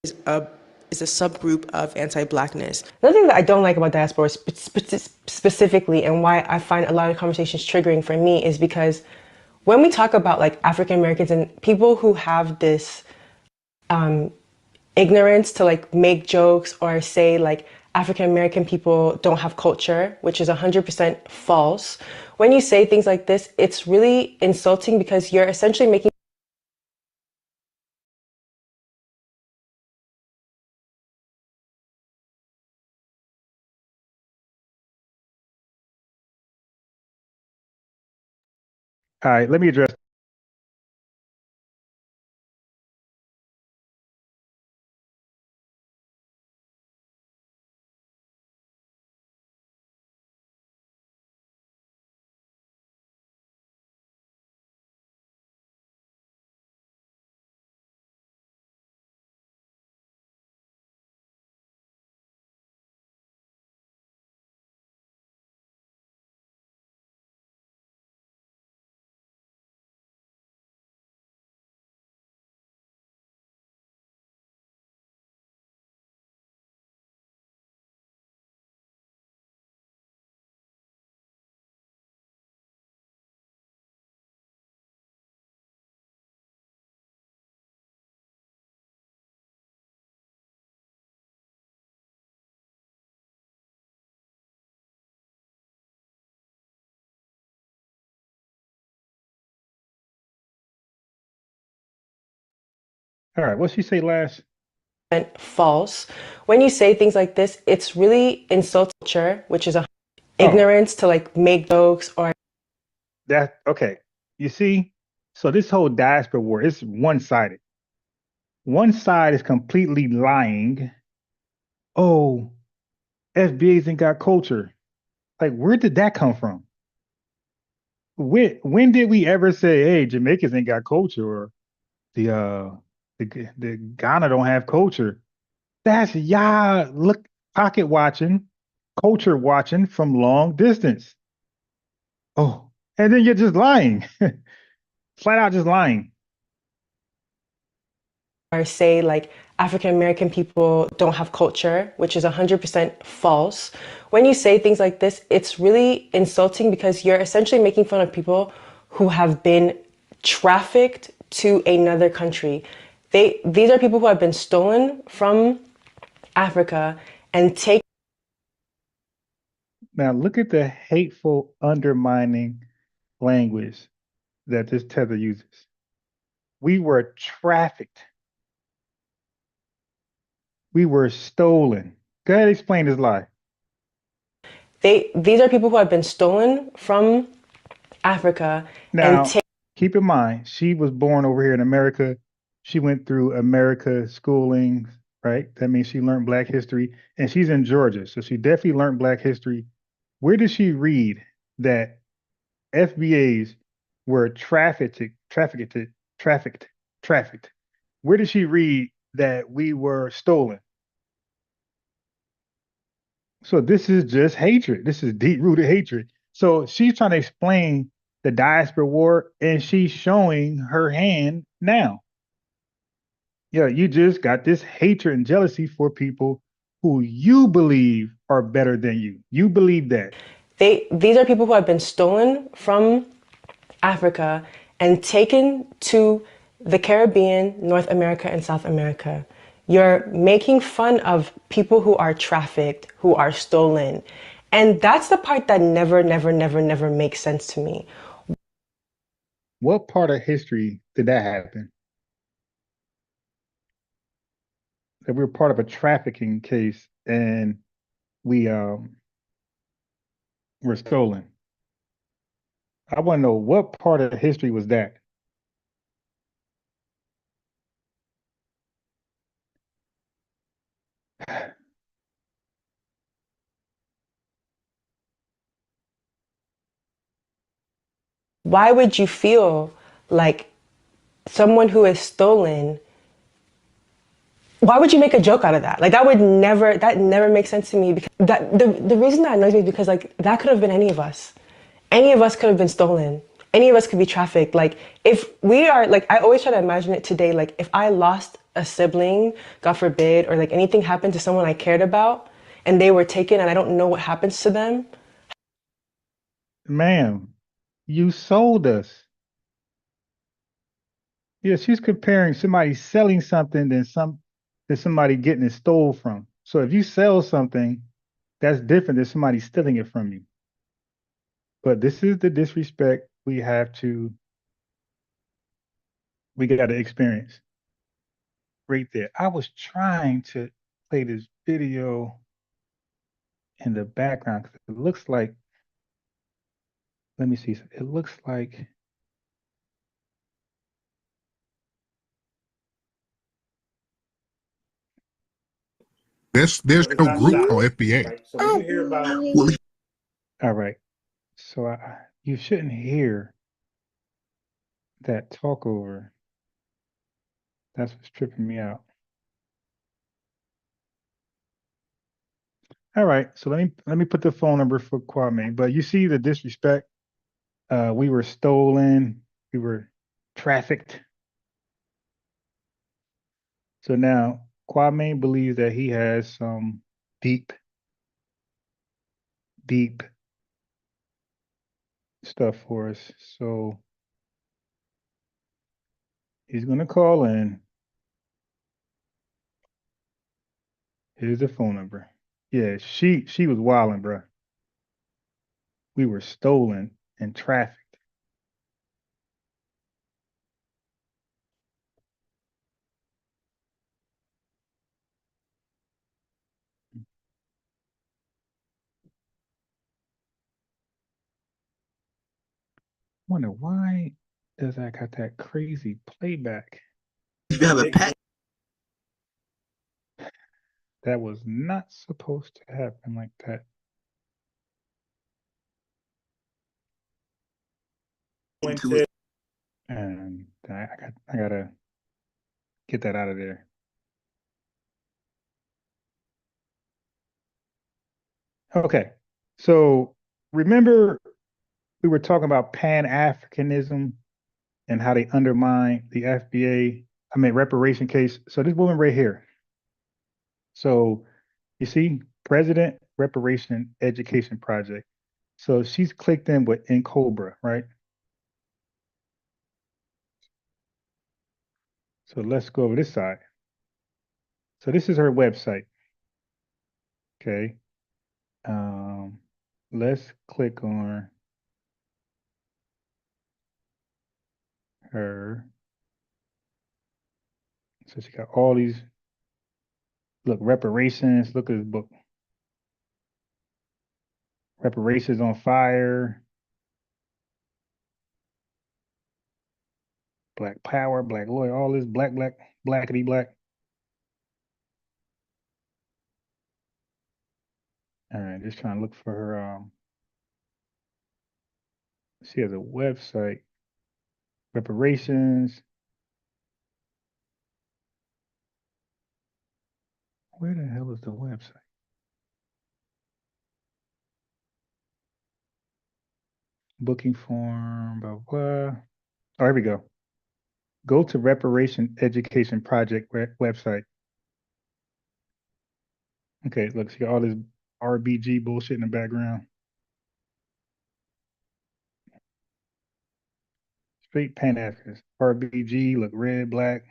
is a subgroup of anti-Blackness. Another thing that I don't like about diaspora specifically, and why I find a lot of conversations triggering for me, is because when we talk about like African Americans and people who have this ignorance to like make jokes or say like African American people don't have culture, which is 100% false. When you say things like this, it's really insulting because you're essentially making All right, let me address. All right, what'd she say last? false. When you say things like this, it's really insulting culture, which is ignorance to like make jokes or that. Okay, you see, so this whole diaspora war is one-sided. One side is completely lying. Oh, FBA's ain't got culture. Like, where did that come from? When did we ever say, hey, Jamaicans ain't got culture, or the Ghana don't have culture? That's y'all look pocket watching, culture watching from long distance. Oh, and then you're just lying. Flat out just lying. or say like African American people don't have culture, which is 100% false. When you say things like this, it's really insulting because you're essentially making fun of people who have been trafficked to another country. These are people who have been stolen from Africa and taken. Now look at the hateful, undermining language that this tether uses. We were trafficked. We were stolen. Go ahead, explain this lie. These are people who have been stolen from Africa. Now, keep in mind, she was born over here in America. She went through America schooling, right? That means she learned Black history, and she's in Georgia, so she definitely learned Black history. Where did she read that FBAs were trafficked? Where did she read that we were stolen? So this is just hatred. This is deep-rooted hatred. So she's trying to explain the diaspora war, and she's showing her hand now. Yeah, you just got this hatred and jealousy for people who you believe are better than you. You believe that. These are people who have been stolen from Africa and taken to the Caribbean, North America, and South America. You're making fun of people who are trafficked, who are stolen. And that's the part that never makes sense to me. What part of history did that happen? That we were part of a trafficking case and we were stolen. I want to know what part of history was that? Why would you feel like someone who is stolen, why would you make a joke out of that? Like that never makes sense to me, because the reason that annoys me is because like that could have been any of us. Any of us could have been stolen. Any of us could be trafficked. Like if we are, like I always try to imagine it today, like if I lost a sibling, God forbid, or like anything happened to someone I cared about and they were taken and I don't know what happens to them. Ma'am, you sold us. Yeah, she's comparing somebody selling something than somebody getting it stole from. So if you sell something, that's different than somebody stealing it from you. But this is the disrespect we got to experience right there. I was trying to play this video in the background because it looks like, let me see, it looks like there's no group called FBA. Right? So when you hear about all right. So you shouldn't hear that talk over. That's what's tripping me out. All right, so let me put the phone number for Kwame. But you see the disrespect. We were stolen. We were trafficked. So now Kwame believes that he has some deep stuff for us. So he's gonna call in. Here's the phone number. Yeah, she was wilding, bro. We were stolen and trafficked. Wonder why does I got that crazy playback? You have a pack. That was not supposed to happen like that. And I gotta get that out of there. Okay, so remember we were talking about pan-Africanism and how they undermine the FBA, reparation case. So this woman right here. So you see, President Reparation Education Project. So she's clicked in Cobra, right? So let's go over this side. So this is her website. Okay. Let's click on her. So she got all these, look, reparations. Look at this book. Reparations on Fire. Black Power, Black Lawyer, all this blackity black. All right, just trying to look for her. She has a website, Reparations. Where the hell is the website? Booking form, blah, blah. Oh, here we go. Go to Reparation Education Project website. Okay, look, she got all this RBG bullshit in the background. Straight Pan-Africans. RBG, look, red, black.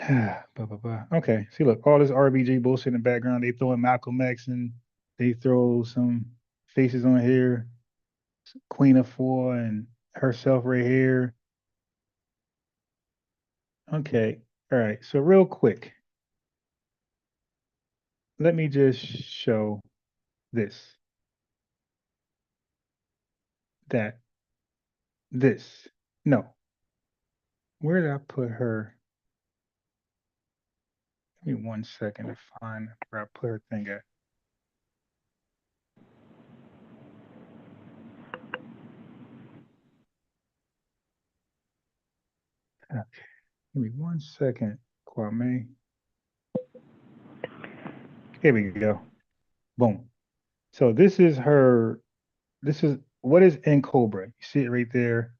Blah, blah, blah. Okay, see, look, all this RBG bullshit in the background. They throw in Malcolm X and they throw some faces on here. Queen of Four and herself right here. Okay, all right, so real quick, let me just show this. No. Where did I put her? Give me 1 second to find where I put her thing at. Okay, give me 1 second, Kwame. Here we go. Boom. So this is what is NCOBRA? You see it right there.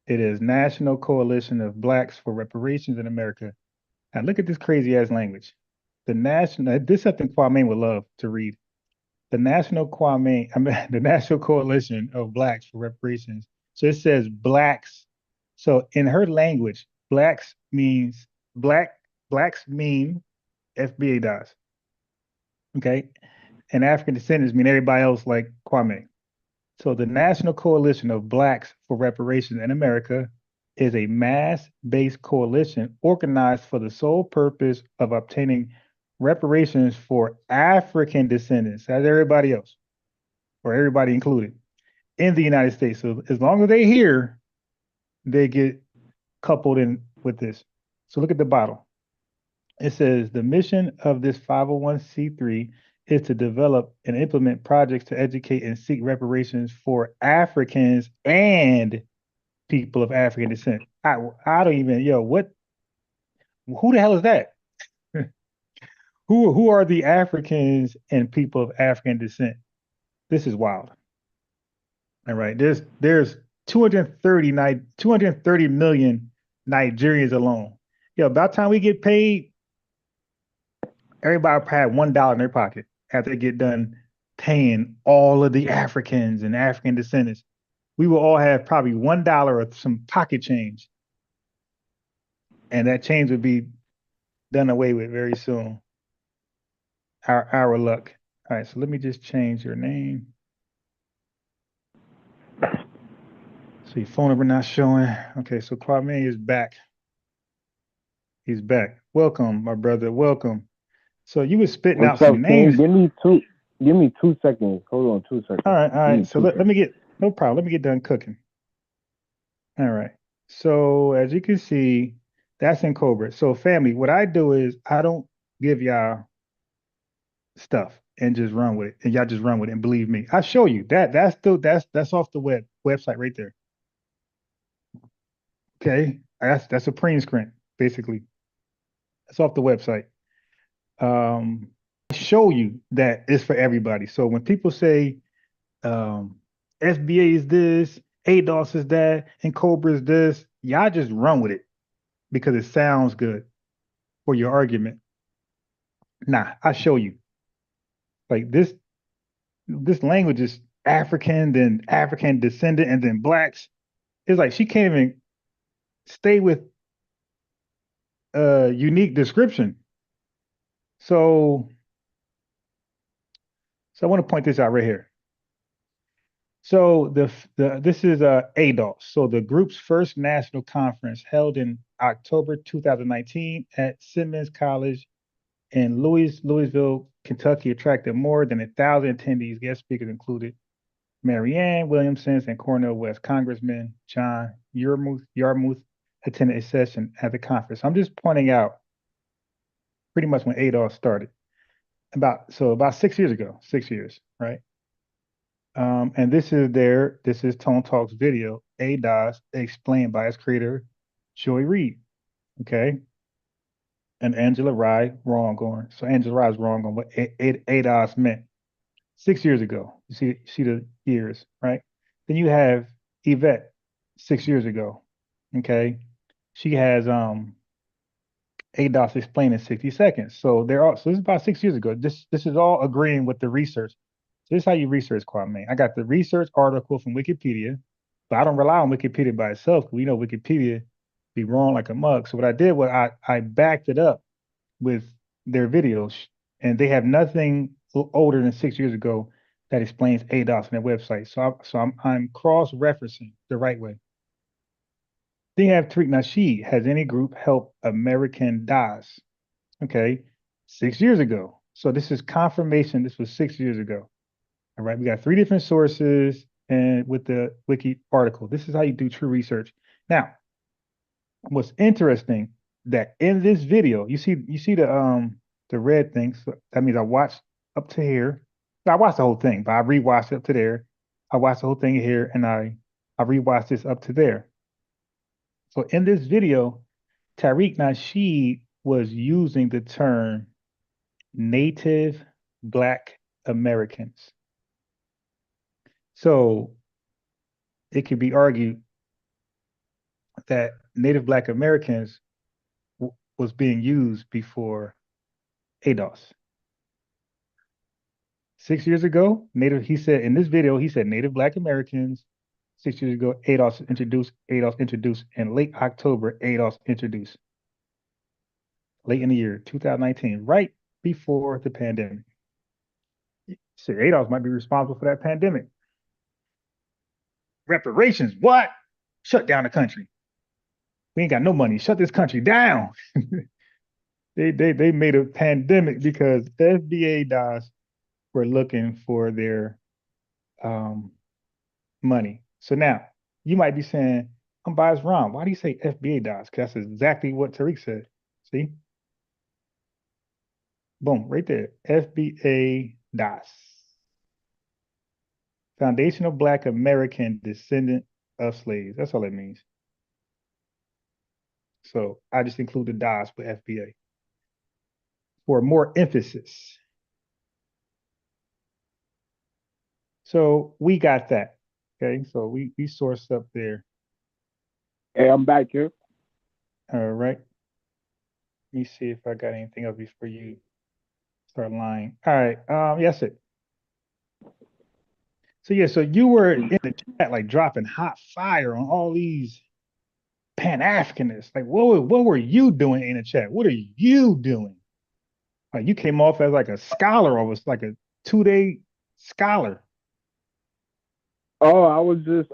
It is National Coalition of Blacks for Reparations in America. Now look at this crazy ass language. This is something Kwame would love to read. The National Coalition of Blacks for Reparations. So it says blacks. So in her language, blacks mean FBA does. Okay. And African descendants mean everybody else like Kwame. So the National Coalition of Blacks for Reparations in America is a mass-based coalition organized for the sole purpose of obtaining reparations for African descendants, as everybody else, or everybody included, in the United States. So as long as they're here, they get coupled in with this. So look at the bottom. It says the mission of this 501c3 is to develop and implement projects to educate and seek reparations for Africans and people of African descent. I don't even, who the hell is that? Who are the Africans and people of African descent? This is wild. All right, there's 230 million Nigerians alone. About time we get paid, everybody will have $1 in their pocket after they get done paying all of the Africans and African descendants. We will all have probably $1 or some pocket change. And that change would be done away with very soon. Our luck. All right, so let me just change your name. So your phone number not showing. Okay, so Kwame is back. He's back. Welcome, my brother. Welcome. So you were spitting out some names. Give me 2 seconds. Hold on 2 seconds. All right. So let me get, no problem. Let me get done cooking. All right. So as you can see, that's in Cobra. So family, what I do is I don't give y'all stuff and just run with it, and y'all just run with it. And believe me, I show you that's off the website right there. Okay, that's a print screen basically. That's off the website. I show you that it's for everybody. So when people say FBA is this, ADOS is that, and Cobra is this, y'all just run with it because it sounds good for your argument. Nah, I show you. Like this language is African, then African descendant, and then blacks. It's like she can't even stay with a unique description. So I want to point this out right here. So this is ADOS. So the group's first national conference held in October 2019 at Simmons College in Louisville, Kentucky, attracted more than 1,000 attendees. Guest speakers included Marianne Williamson and Cornel West. Congressman John Yarmouth attended a session at the conference. I'm just pointing out pretty much when ADOS started. About 6 years ago, 6 years, right? And this is Tone Talk's video, ADOS explained by its creator, Joy Reid, okay? And Angela Rye Wrongorn. So Angela Rye is wrong on what ADOS meant 6 years ago. You see the years, right? Then you have Yvette 6 years ago, okay? She has ADOS explained in 60 seconds. So this is about 6 years ago. This is all agreeing with the research. So this is how you research, Kwame. I got the research article from Wikipedia, but I don't rely on Wikipedia by itself because we know Wikipedia be wrong like a mug. So what I did was I backed it up with their videos, and they have nothing older than 6 years ago that explains ADOS on their website. So I'm cross-referencing the right way. Then you have Tariq Nasheed. Has any group helped American DAS? Okay, 6 years ago. So this is confirmation. This was 6 years ago. All right, we got 3 different sources and with the wiki article. This is how you do true research. Now, what's interesting that in this video, you see the red thing. So that means I watched up to here. I watched the whole thing, but I rewatched it up to there. I watched the whole thing here, and I rewatched this up to there. So in this video, Tariq Nasheed was using the term Native Black Americans. So it could be argued that Native Black Americans was being used before ADOS. 6 years ago, he said in this video, he said Native Black Americans. 6 years ago, ADOS introduced, and late October, ADOS introduced. Late in the year, 2019, right before the pandemic. So ADOS might be responsible for that pandemic. Reparations, what? Shut down the country. We ain't got no money. Shut this country down. They made a pandemic because FBA DOS were looking for their money. So now you might be saying, I'm biased wrong. Why do you say FBA DOS? Because that's exactly what Tariq said. See? Boom, right there. FBA DOS. Foundation of Black American Descendant of Slaves. That's all it means. So I just include the DOS with FBA for more emphasis. So we got that. Okay, so we sourced up there. Hey, I'm back here. All right. Let me see if I got anything else before you start lying. All right. Yes, it. So yeah, so you were in the chat like dropping hot fire on all these pan-Africanists. Like, what were you doing in the chat? What are you doing? Like, you came off as like a scholar, almost like a 2-day scholar. Oh, I was just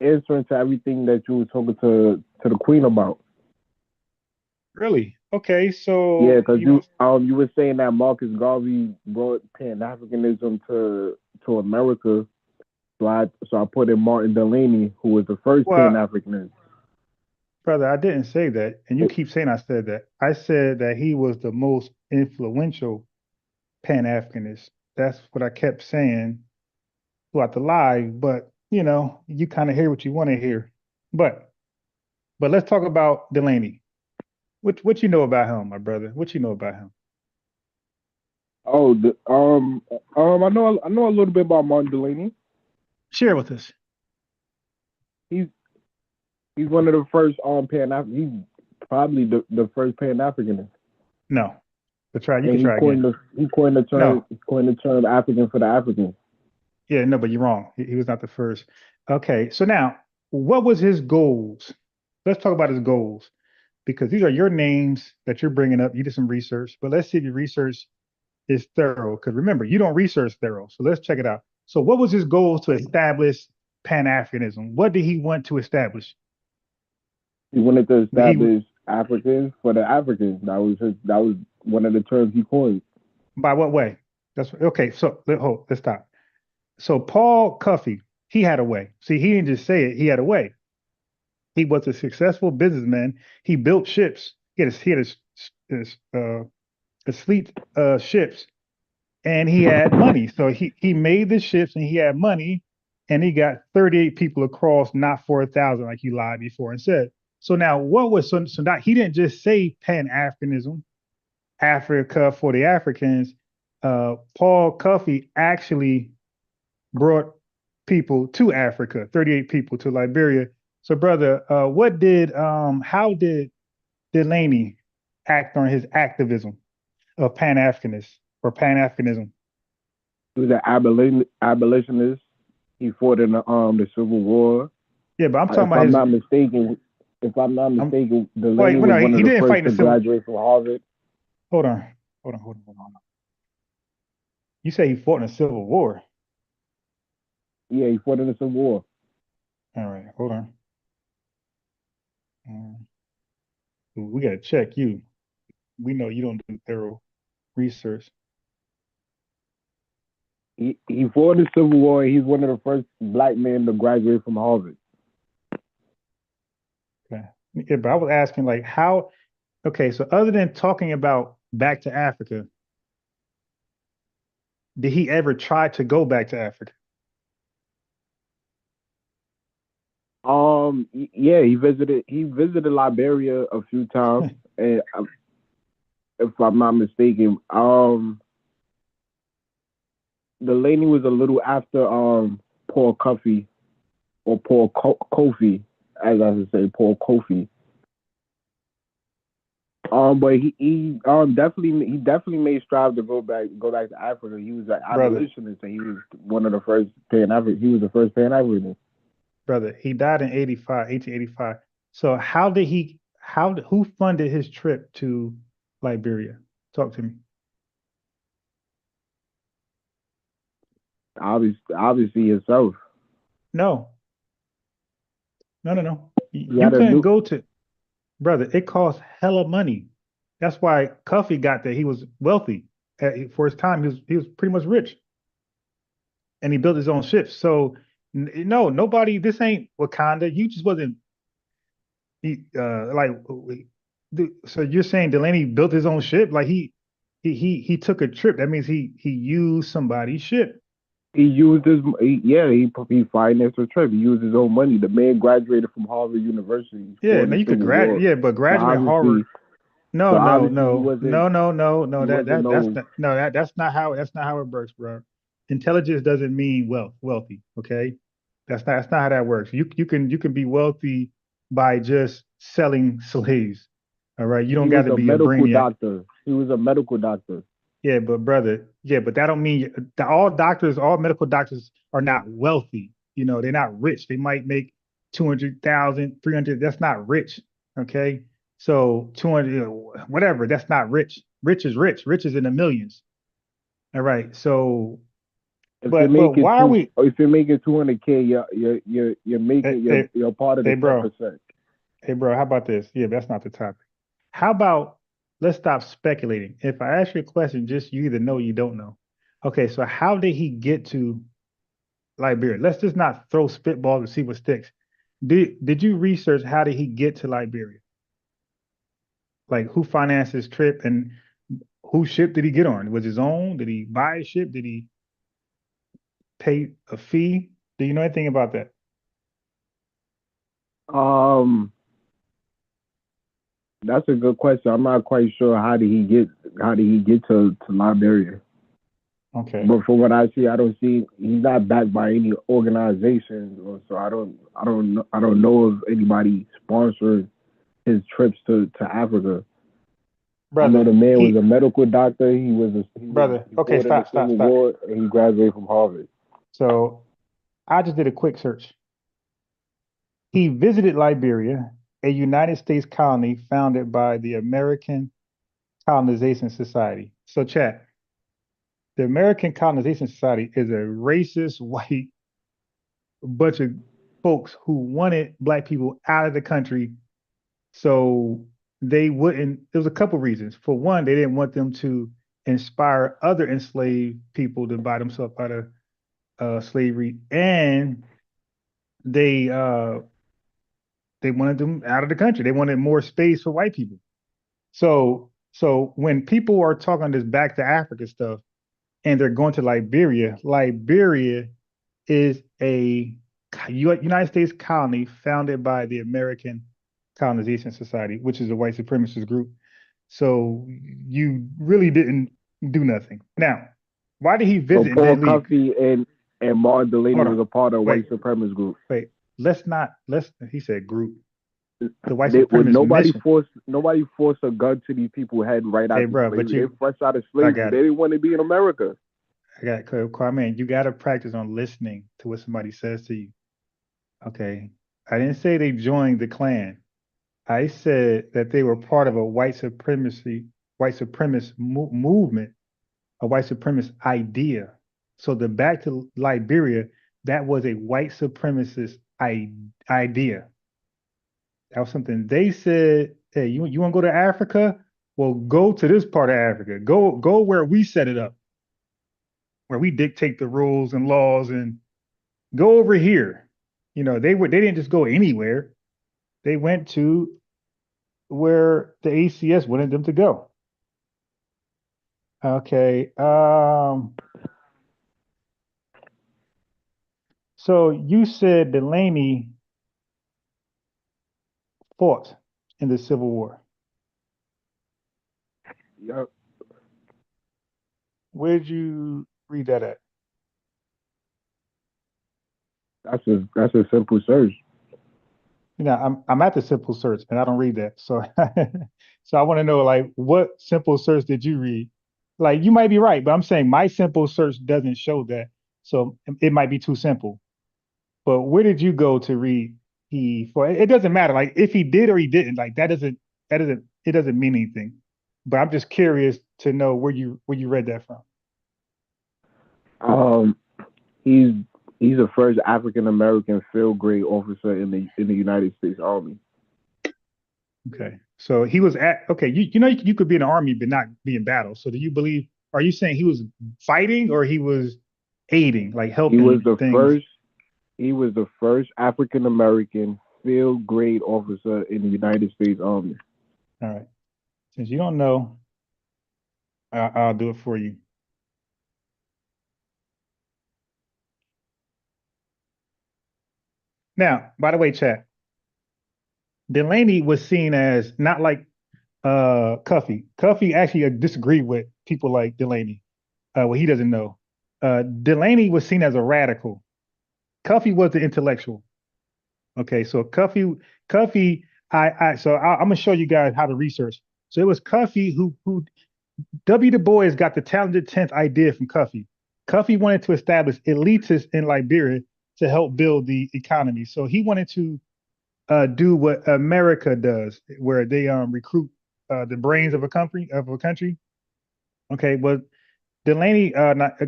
answering to everything that you were talking to the Queen about. Really? Okay, so yeah, because you were saying that Marcus Garvey brought pan-Africanism to America. So I put in Martin Delaney, who was the first pan-Africanist. Brother, I didn't say that, and you keep saying I said that. I said that he was the most influential pan-Africanist. That's what I kept saying throughout the live, but you know, you kind of hear what you want to hear. But let's talk about Delaney. What you know about him, my brother? What you know about him? Oh, I know a little bit about Martin Delaney. Share with us. He's one of the first Pan-African. He's probably the first Pan-Africanist. No, you can try again. He coined the term. No. He coined the term African for the Africans. Yeah, no, but you're wrong. He was not the first. Okay, so now, what was his goals? Let's talk about his goals, because these are your names that you're bringing up. You did some research, but let's see if your research is thorough. Because remember, you don't research thorough. So let's check it out. So what was his goals to establish Pan-Africanism? What did he want to establish? He wanted to establish Africans for the Africans. That was one of the terms he coined. By what way? That's okay. So let's stop. So Paul Cuffey, he had a way. See, he didn't just say it, he had a way. He was a successful businessman. He built ships. He had his fleet ships, and he had money. So he made the ships and he had money, and he got 38 people across, not 4,000 like he lied before and said. So now what was so now he didn't just say Pan-Africanism, Africa for the Africans. Paul Cuffey actually brought people to Africa, 38 people to Liberia. So brother, how did Delaney act on his activism of Pan-Africanists or Pan-Africanism? He was an abolitionist. He fought in the Civil War. Yeah, but I'm talking about if I'm not mistaken, Delaney was one of the first to graduate from Harvard. Hold on. You say he fought in the Civil War? Yeah, he fought in the Civil War. All right, hold on. We got to check you. We know you don't do thorough research. He fought in the Civil War. He's one of the first black men to graduate from Harvard. Okay. Yeah, but I was asking like how, okay, so other than talking about back to Africa, did he ever try to go back to Africa? Yeah, he visited Liberia a few times, and if I'm not mistaken, Delaney was a little after Paul Cuffey or Paul Kofi, as I should say, Paul Kofi. But he definitely made strides to go back to Africa. He was an abolitionist, and he was one of the first He was the first Pan-Africanist. Brother, he died in 1885. So who funded his trip to Liberia? Talk to me. Obviously himself. No. You couldn't go to, brother, it cost hella money. That's why Cuffy got there. He was wealthy. For his time, he was pretty much rich. And he built his own ships. So no, nobody, this ain't Wakanda. You just wasn't so you're saying Delaney built his own ship? Like he took a trip. That means he used somebody's ship. He used he financed a trip. He used his own money. The man graduated from Harvard University. Yeah, now you could graduate. Yeah, but graduate Harvard. No, that's not how it works, bro. Intelligence doesn't mean wealthy. Okay, that's not how that works. You can be wealthy by just selling slaves. All right, you don't got to be a medical doctor. He was a medical doctor. Yeah, but brother, but that don't mean all medical doctors are not wealthy. You know, they're not rich. They might make 200,000, 300. That's not rich. Okay, so 200, whatever. That's not rich. Rich is rich. Rich is in the millions. All right. So, but why are we? If you're making 200K, you're part of the 10%. Hey, bro, how about this? Yeah, that's not the topic. How about let's stop speculating. If I ask you a question, just you either know or you don't know. Okay, so how did he get to Liberia? Let's just not throw spitballs and see what sticks. Did you research how did he get to Liberia? Like who financed his trip and whose ship did he get on? Was his own? Did he buy a ship? Did he pay a fee? Do you know anything about that? That's a good question. I'm not quite sure how did he get to Liberia. Okay. But from what I see, I don't see he's not backed by any organizations, so I don't know if anybody sponsored his trips to Africa. Brother, I know the man was a medical doctor. Okay, stop. And he graduated from Harvard. So I just did a quick search. He visited Liberia, a United States colony founded by the American Colonization Society. So chat, the American Colonization Society is a racist white bunch of folks who wanted black people out of the country. So they wouldn't, there was a couple reasons. For one, they didn't want them to inspire other enslaved people to buy themselves out of slavery. And they wanted them out of the country. They wanted more space for white people. So when people are talking this back to Africa stuff and they're going to Liberia is a United States colony founded by the American Colonization Society, which is a white supremacist group. So you really didn't do nothing. Now, why did he visit? So Paul Cuffey and Martin Delaney was a part of white supremacist group. Wait, he said group. The white supremacist nobody forced a gun to these people's head right after slavery. They're fresh out of slavery. They didn't want to be in America. I got it, Kwame. You got to practice on listening to what somebody says to you. Okay, I didn't say they joined the Klan. I said that they were part of a white supremacist movement, a white supremacist idea. So the back to Liberia, that was a white supremacist idea. That was something they said, hey, you want to go to Africa? Well, go to this part of Africa. Go where we set it up, where we dictate the rules and laws, and go over here. You know, they didn't just go anywhere. They went to where the ACS wanted them to go. Okay. So you said Delaney fought in the Civil War. Yep. Where'd you read that at? That's a simple search. You know, I'm at the simple search and I don't read that. So so I want to know, like, what simple search did you read? Like, you might be right, but I'm saying my simple search doesn't show that. So it might be too simple. But where did you go to read for it doesn't matter. Like, if he did or he didn't, like, it doesn't mean anything. But I'm just curious to know where you read that from. He's the first African American field grade officer in the United States Army. Okay, so he was you know, you could be in the army but not be in battle. So do you believe? Are you saying he was fighting or he was aiding, like helping? He was the first African American field grade officer in the United States Army. All right. Since you don't know, I'll do it for you. Now, by the way, chat, Delaney was seen as not like Cuffy. Cuffy actually disagreed with people like Delaney. Well, he doesn't know. Delaney was seen as a radical. Cuffy was the intellectual. Okay, so Cuffy, I'm gonna show you guys how to research. So it was Cuffy who W. Du Bois got the talented 10th idea from Cuffy. Cuffy wanted to establish elitists in Liberia to help build the economy. So he wanted to do what America does, where they recruit the brains of a country. Okay, but Delaney,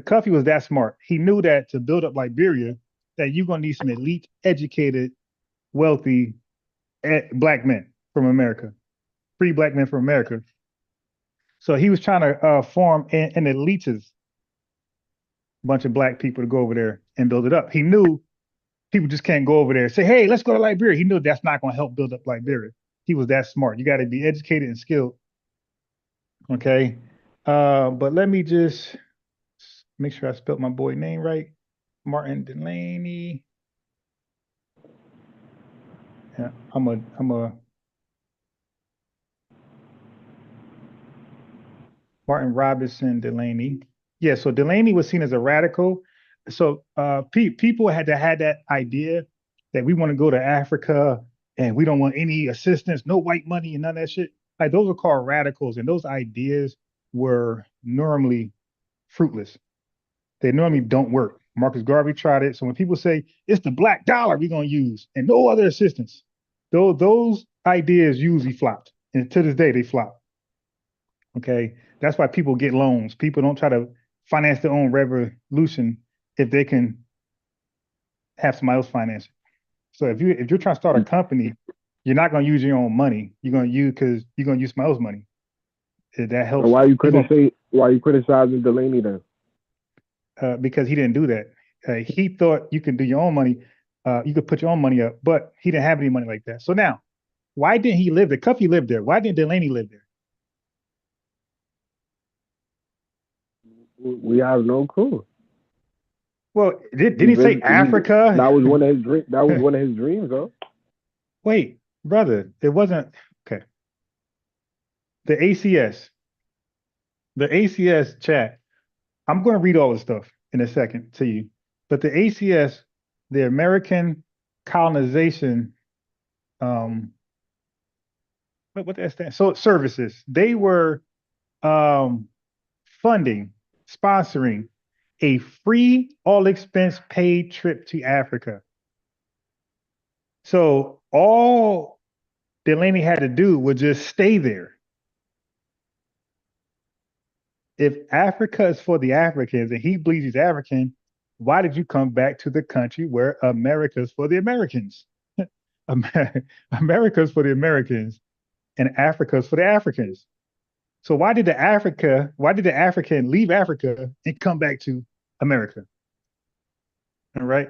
Cuffy was that smart. He knew that to build up Liberia, that you're gonna need some elite, educated, wealthy black men from America, free black men from America. So he was trying to form an elitist bunch of black people to go over there and build it up. He knew people just can't go over there and say, hey, let's go to Liberia. He knew that's not going to help build up Liberia. He was that smart. You got to be educated and skilled. Okay. But let me just make sure I spelled my boy name right. Martin Delaney. Yeah, I'm a Martin Robinson Delaney. Yeah, so Delaney was seen as a radical. So people had that idea that we want to go to Africa and we don't want any assistance, no white money and none of that shit. Like, those are called radicals, and those ideas were normally fruitless. They normally don't work. Marcus Garvey tried it. So when people say it's the black dollar we're gonna use and no other assistance, those ideas usually flopped. And to this day, they flop. Okay, that's why people get loans. People don't try to finance their own revolution if they can have somebody else finance it. So if you're trying to start a company, you're not going to use your own money. You're going to use somebody else's money. That helps. So why you criticizing Delaney then? Because he didn't do that. He thought you could do your own money. You could put your own money up, but he didn't have any money like that. So now, why didn't he live there? Cuffy lived there. Why didn't Delaney live there? We have no clue. Well, did he say Africa? That was one of his dreams. That was one of his dreams, though. Wait, brother, it wasn't okay. The ACS chat. I'm going to read all this stuff in a second to you, but the ACS, the American Colonization, what that stands? So services. They were funding, sponsoring a free, all expense paid trip to Africa. So all Delaney had to do was just stay there. If Africa is for the Africans and he believes he's African, why did you come back to the country where America's for the Americans? America's for the Americans and Africa's for the Africans. So why did the African leave Africa and come back to America? All right.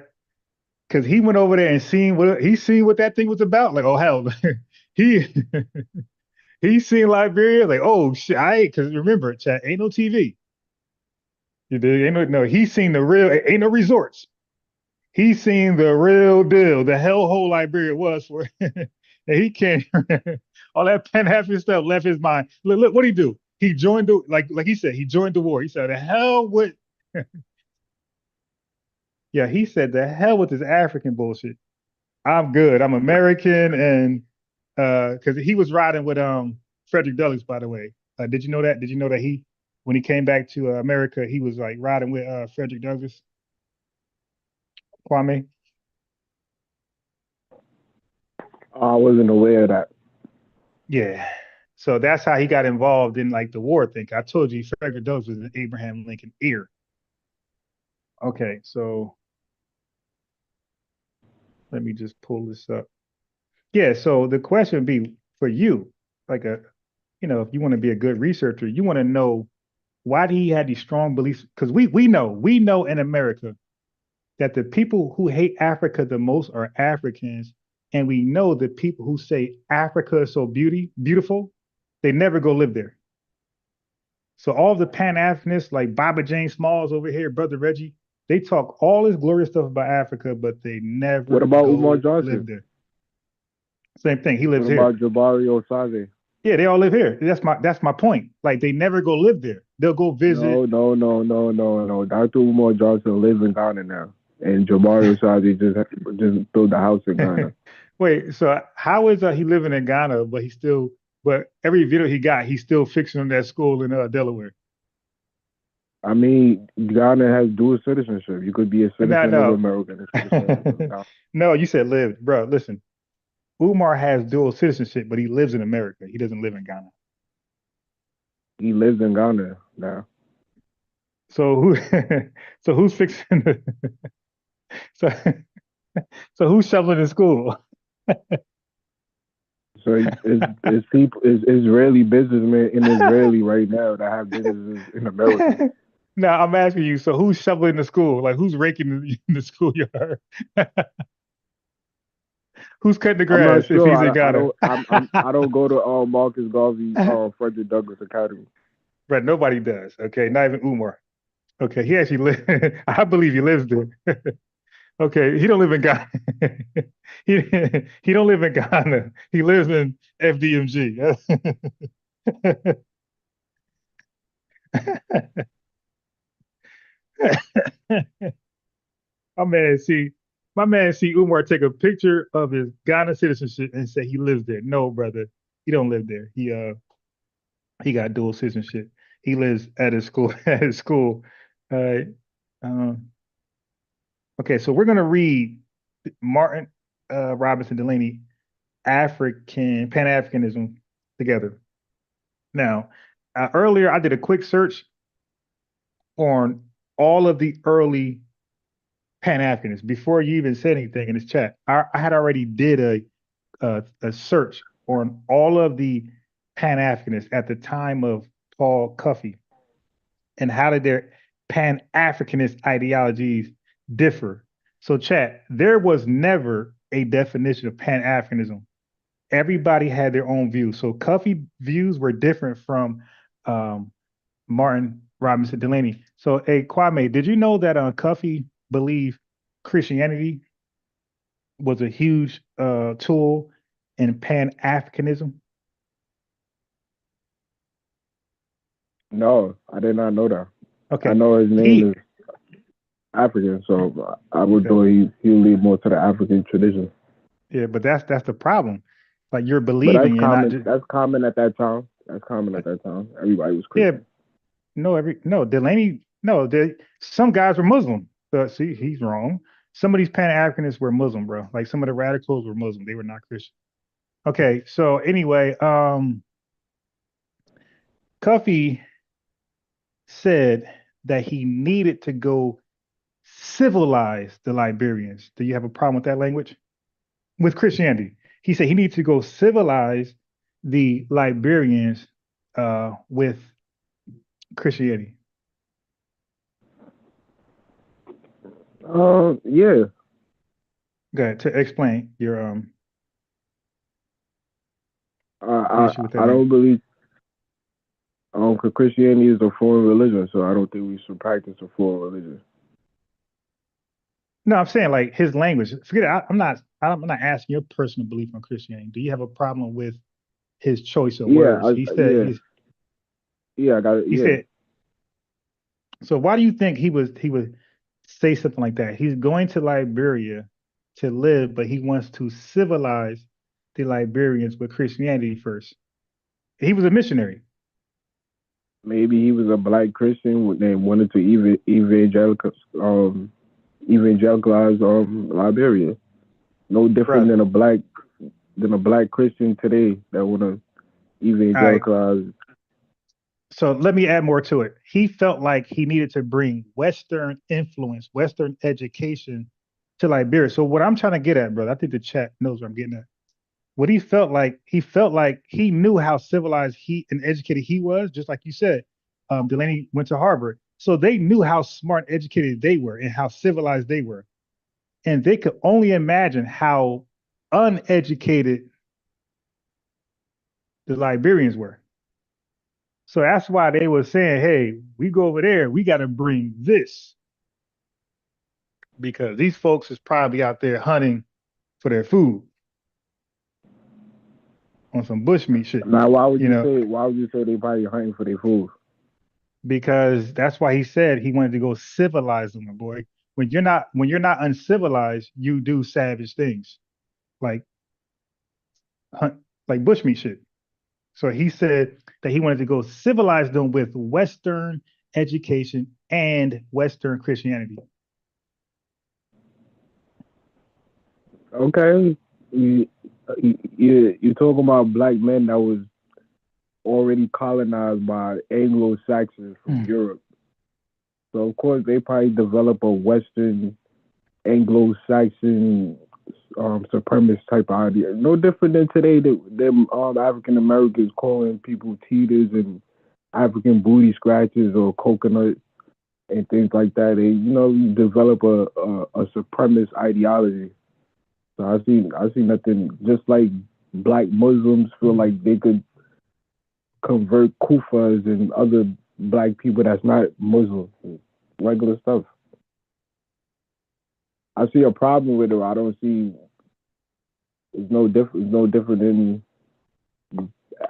Because he went over there and seen what that thing was about. Like, oh hell, he seen Liberia. Like, oh shit, because remember, chat, ain't no TV. You dig? He seen the real. Ain't no resorts. He seen the real deal. The hellhole Liberia was for. And he can't. All that pan-African stuff left his mind. Look, what did he do? He joined like he said, he joined the war. He said, the hell with. Yeah, he said, the hell with this African bullshit. I'm good. I'm American, and because he was riding with Frederick Douglass, by the way. Did you know that? Did you know that when he came back to America, he was like riding with Frederick Douglass? Kwame? I wasn't aware of that. Yeah. So that's how he got involved in like the war thing. I told you Frederick Douglass was an Abraham Lincoln ear. Okay, so let me just pull this up. Yeah, so the question would be for you, like if you want to be a good researcher, you want to know why he had these strong beliefs. Because we know in America that the people who hate Africa the most are Africans. And we know the people who say Africa is so beautiful, they never go live there. So all the pan-Africanists like Baba James Smalls over here, Brother Reggie, they talk all this glorious stuff about Africa, but they never What about go Umar Johnson? live there. Same thing. He lives What here. about Jabari Osaze? Yeah, they all live here. That's my point. Like they never go live there. They'll go visit. No. Dr. Umar Johnson lives in Ghana now, and Jabari Osaze just built a house in Ghana. Wait, so how is he living in Ghana, but every video he got, he's still fixing that school in Delaware? I mean, Ghana has dual citizenship. You could be a citizen of America. No, you said lived, bro. Listen, Umar has dual citizenship, but he lives in America. He doesn't live in Ghana. He lives in Ghana now. So who's fixing the so who's shoveling the school? So it's Israeli businessmen in Israeli right now that have businesses in America. No, I'm asking you. So who's shoveling the school? Like who's raking the schoolyard? Who's cutting the grass if he's in Ghana? I don't go to Marcus Garvey Frederick Douglass Academy. But nobody does. Okay, not even Umar. Okay, he actually lives. I believe he lives there. Okay, he don't live in Ghana. he don't live in Ghana. He lives in FDMG. My man see Umar take a picture of his Ghana citizenship and say he lives there. No, brother, he don't live there. He got dual citizenship. He lives at his school. Okay, so we're gonna read Martin Robinson Delaney, Pan-Africanism together. Now, earlier I did a quick search on all of the early Pan-Africanists before you even said anything in this chat. I had already did a search on all of the Pan-Africanists at the time of Paul Cuffey and how did their Pan-Africanist ideologies differ. So chat, there was never a definition of Pan-Africanism. Everybody had their own view. So Cuffey views were different from Martin Robinson Delaney. So Kwame, did you know that Cuffey believed Christianity was a huge tool in Pan-Africanism? No, I did not know that. Okay. I know his name is African, so I would know he'll lead more to the African tradition. Yeah, but that's the problem. Like you're believing that's common at that time. Everybody was Christian. Yeah. Delaney, some guys were Muslim. See, he's wrong. Some of these Pan-Africanists were Muslim, bro. Like some of the radicals were Muslim. They were not Christian. Okay, so anyway, Cuffey said that he needed to go civilize the Liberians. Do you have a problem with that language? With Christianity. He said he needed to go civilize the Liberians with Christianity. Yeah. Go ahead to explain your I don't believe Christianity is a foreign religion, so I don't think we should practice a foreign religion. No, I'm saying like his language. Forget it. I'm not asking your personal belief on Christianity. Do you have a problem with his choice of words? He said I got it. He said. So why do you think he was say something like that. He's going to Liberia to live, but he wants to civilize the Liberians with Christianity first. He was a missionary. Maybe he was a black Christian and wanted to evangelicalize Liberia. No different than a black Christian today that want to evangelize. Right. So let me add more to it. He felt like he needed to bring Western influence, Western education to Liberia. So what I'm trying to get at, brother, I think the chat knows what I'm getting at. What he felt like he knew how civilized and educated he was, just like you said. Delaney went to Harvard. So they knew how smart and educated they were and how civilized they were. And they could only imagine how uneducated the Liberians were. So that's why they were saying, hey, we go over there, we got to bring this. Because these folks is probably out there hunting for their food. On some bushmeat shit. Now, why would you say they probably hunting for their food? Because that's why he said he wanted to go civilize them, boy. When you're not uncivilized, you do savage things. Like hunt, like bushmeat shit. So he said that he wanted to go civilize them with Western education and Western Christianity. Okay. You're talking about black men that was already colonized by Anglo-Saxons from Europe. So, of course, they probably develop a Western Anglo-Saxon supremacist type of idea. No different than today, them African Americans calling people teeters and African booty scratchers or coconut and things like that. They, develop a supremacist ideology. So I see nothing. Just like black Muslims feel like they could convert Kufas and other black people that's not Muslim, regular stuff. I see a problem with it. I don't see. It's no different than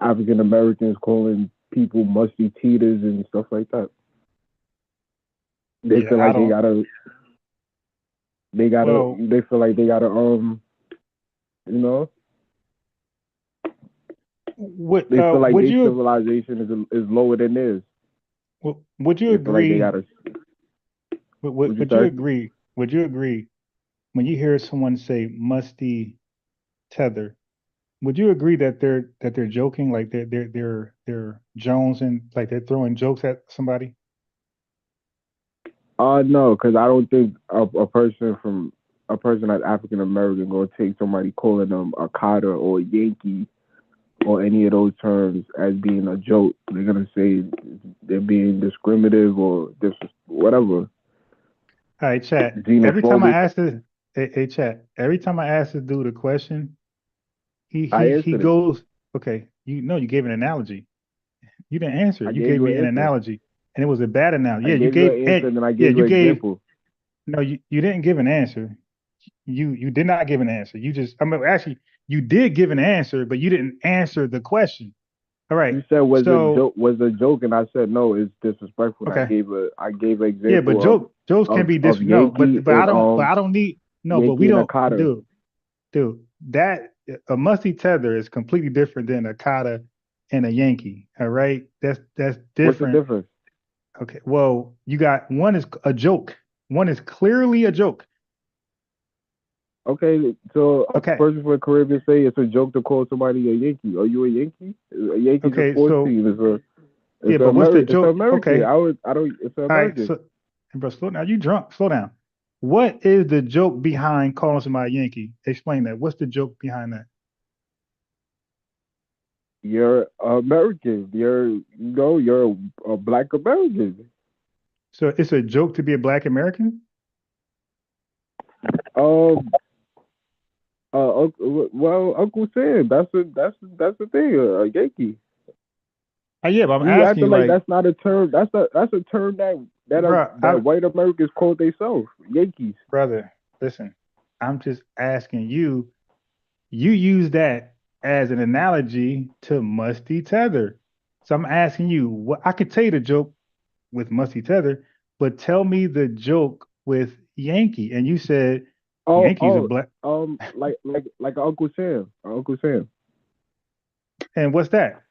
African Americans calling people musty teeters and stuff like that. They feel like they gotta. They feel like they gotta. They feel like their civilization is lower than theirs. Would you agree? Would you agree? Would you agree when you hear someone say musty tether? Would you agree that they're joking, like they're Jones and like they're throwing jokes at somebody? No, because I don't think a person that's African American gonna take somebody calling them a Carter or a Yankee or any of those terms as being a joke. They're gonna say they're being discriminative or whatever. All right, chat. Every time I ask this, hey chat. Every time I ask this dude a question, he goes, okay. You gave an analogy. You didn't answer. You gave me an analogy, and it was a bad analogy. Yeah, you gave an answer, and I gave you an example. No, you didn't give an answer. You did not give an answer. Actually, you did give an answer, but you didn't answer the question. All right. You said was a joke, and I said no, it's disrespectful. Okay. I gave an example. Yeah, but jokes can be disrespectful. No, but I don't need no, but we don't dude. That a musty tether is completely different than a Carter and a Yankee. All right, that's different. What's the difference? Okay, well, you got one is a joke. One is clearly a joke. Okay, so a person from the Caribbean say it's a joke to call somebody a Yankee. Are you a Yankee? A Yankee's a sports team. But what's the joke? It's American. Okay. It's American. All right, so, bro, slow down. You drunk? Slow down. What is the joke behind calling somebody a Yankee? Explain that. What's the joke behind that? You're American. You're a black American. So it's a joke to be a black American? Well, Uncle Sam, that's the thing. A Yankee. Yeah, but I'm asking like that's not a term. That's a term that white Americans call themselves Yankees. Brother, listen, I'm just asking you. You use that as an analogy to musty tether. So I'm asking you. What I could tell you the joke with musty tether, but tell me the joke with Yankee, and you said Yankees are black. Like Uncle Sam, Uncle Sam. And what's that?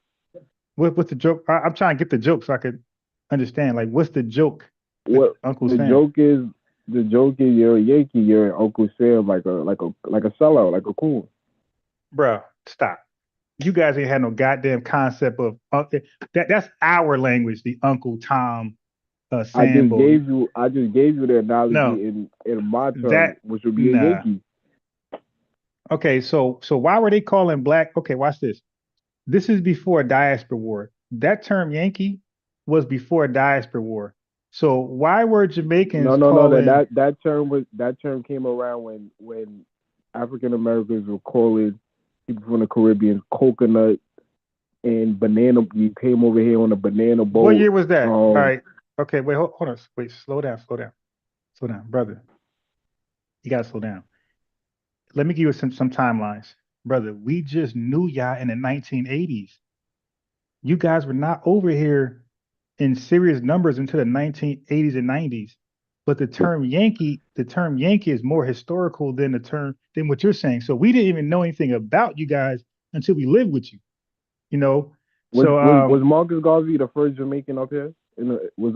What's the joke? I'm trying to get the joke so I could understand. Like, what's the joke? What Uncle the Sam? The joke is you're a Yankee, you're Uncle Sam, like a sellout, like a coon. Bro, stop. You guys ain't had no goddamn concept of that's our language, the Uncle Tom Sam. I just gave you the analogy in my term, which would be a Yankee. Okay, so why were they calling black? Okay, watch this. This is before Diaspora War. That term Yankee was before Diaspora War. So why were Jamaicans calling... That term came around when African Americans were calling people from the Caribbean coconut and banana. You came over here on a banana boat. What year was that? All right. Okay, wait, hold on. Wait, slow down, brother. You gotta slow down. Let me give you some timelines. Brother, we just knew y'all in the 1980s. You guys were not over here in serious numbers until the 1980s and 90s. But the term Yankee is more historical than what you're saying. So we didn't even know anything about you guys until we lived with you. You know? Was Marcus Garvey the first Jamaican up here? Was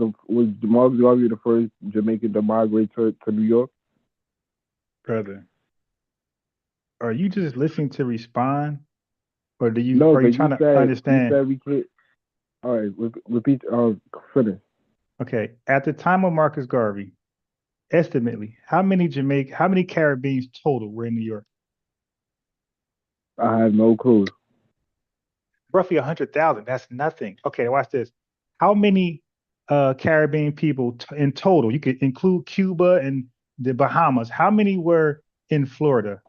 Marcus Garvey the first Jamaican to migrate to New York? Brother, are you just listening to respond, or are you trying to understand? You said we can't. All right, repeat. Finish. Okay, at the time of Marcus Garvey, estimately, how many Caribbeans total were in New York? I have no clue. Roughly 100,000. That's nothing. Okay, watch this. How many Caribbean people in total? You could include Cuba and the Bahamas. How many were in Florida,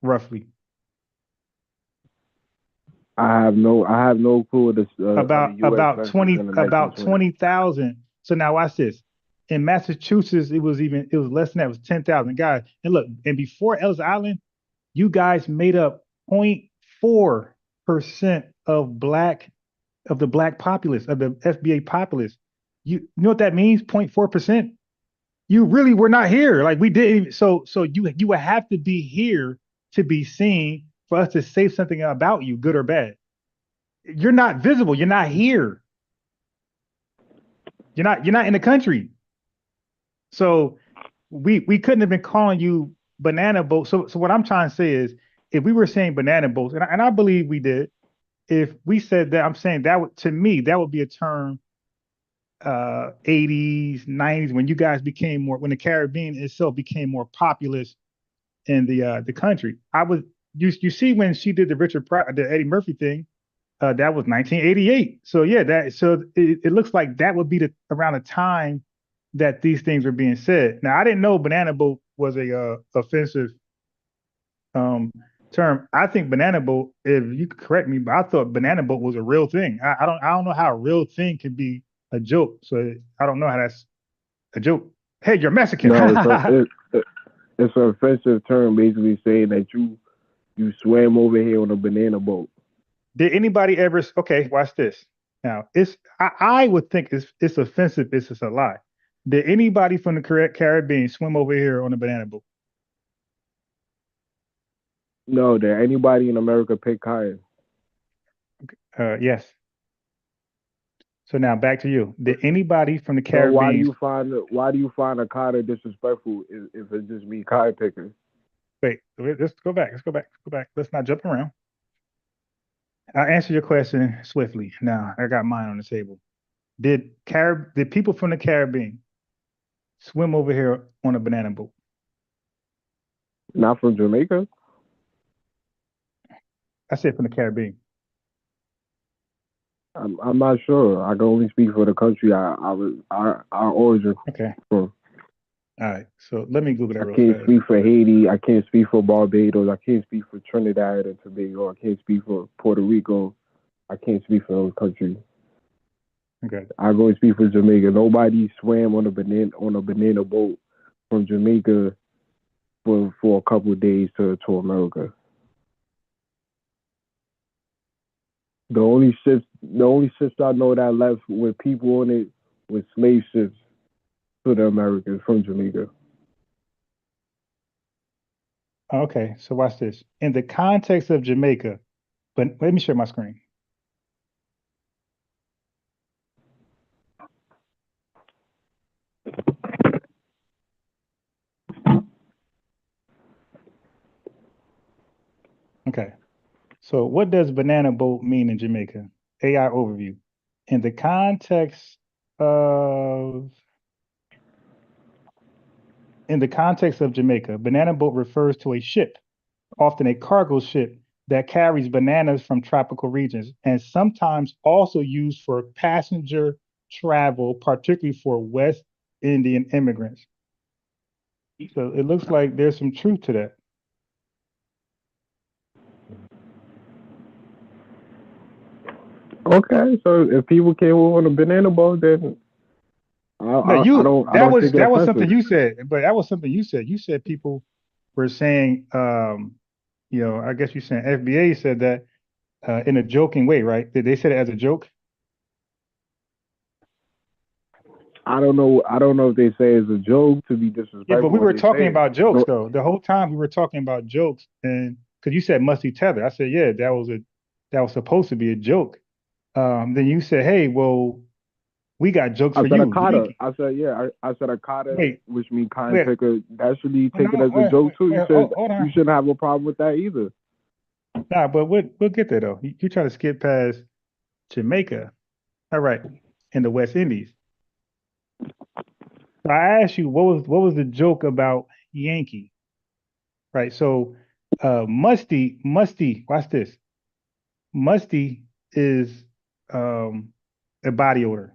roughly? I have no clue. About 20,000. So now watch this. In Massachusetts, it was less than that. It was 10,000 guys. And look, and before Ellis Island, you guys made up 0.4% of the black populace, of the FBA populace. You know what that means? 0.4%. You really were not here. Like we didn't. So you would have to be here to be seen for us to say something about you, good or bad. You're not visible. You're not here. You're not in the country. So we couldn't have been calling you banana boat. So what I'm trying to say is, if we were saying banana boats, and I believe we did, if we said that, I'm saying to me that would be a term 80s, 90s, when you guys when the Caribbean itself became more populous in the country. You see when she did the Eddie Murphy thing, that was 1988. So yeah, it looks like that would be around the time that these things were being said. Now I didn't know banana boat was a offensive term. I think banana boat, if you could correct me, but I thought banana boat was a real thing. I don't know how a real thing can be a joke. So I don't know how that's a joke. Hey, you're Mexican. No, it's an offensive term, basically saying that you swam over here on a banana boat. Did anybody ever? Okay, watch this. Now, I would think it's offensive. It's just a lie. Did anybody from the Caribbean swim over here on a banana boat? No. Did anybody in America pick cotton? Yes. So now back to you. Did anybody from the Caribbean? So why do you find a cotton disrespectful if it's just me cotton picking? Wait, let's go back. Let's not jump around. I'll answer your question swiftly. Now I got mine on the table. Did people from the Caribbean swim over here on a banana boat? Not from Jamaica. I said from the Caribbean. I'm not sure. I can only speak for the country our origin. Okay. From. All right. So let me Google that. I can't speak for Haiti. I can't speak for Barbados. I can't speak for Trinidad and Tobago. I can't speak for Puerto Rico. I can't speak for those countries. Okay. I go and speak for Jamaica. Nobody swam on a banana boat from Jamaica for a couple of days to America. The only ships I know that left with people on it were slave ships to the Americans from Jamaica. Okay, so watch this. In the context of Jamaica, but let me share my screen. Okay, so what does banana boat mean in Jamaica? AI overview. In the context of Jamaica, banana boat refers to a ship, often a cargo ship, that carries bananas from tropical regions and sometimes also used for passenger travel, particularly for West Indian immigrants. So it looks like there's some truth to that. Okay, so if people came on a banana boat, then I don't take it that was offensive. something you said, but that was something you said. You said people were saying, you know, I guess you're saying FBA said that in a joking way, right? Did they say it as a joke? I don't know. I don't know if they say it's a joke to be disrespectful. Yeah, but we were They talking say. about jokes though. The whole time we were talking about jokes, and because you said musty tether, I said, yeah, that was supposed to be a joke. Then you said, hey, well, we got jokes I for said you. akata. I said yeah. I said akata, Wait, which means kind wait. picker. That should be taken No, as a joke too. hold on. You shouldn't have a problem with that either. Nah, but we'll get there though. You try to skip past Jamaica. All right, in the West Indies. So I asked you what was the joke about Yankee, right? So musty, watch this. Musty is a body odor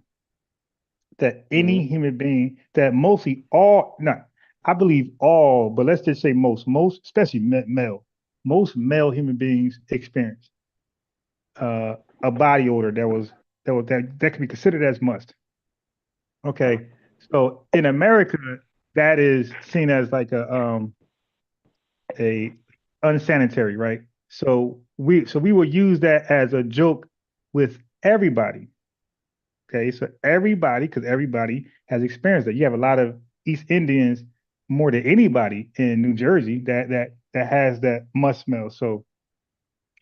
that any human being, that mostly all, not, I believe all, but let's just say most, especially male, most male human beings experience a body odor that can be considered as must. Okay, so in America, that is seen as like a unsanitary, right? So we will use that as a joke with everybody. Okay, so everybody, because everybody has experienced that. You have a lot of East Indians more than anybody in New Jersey that has that must smell. So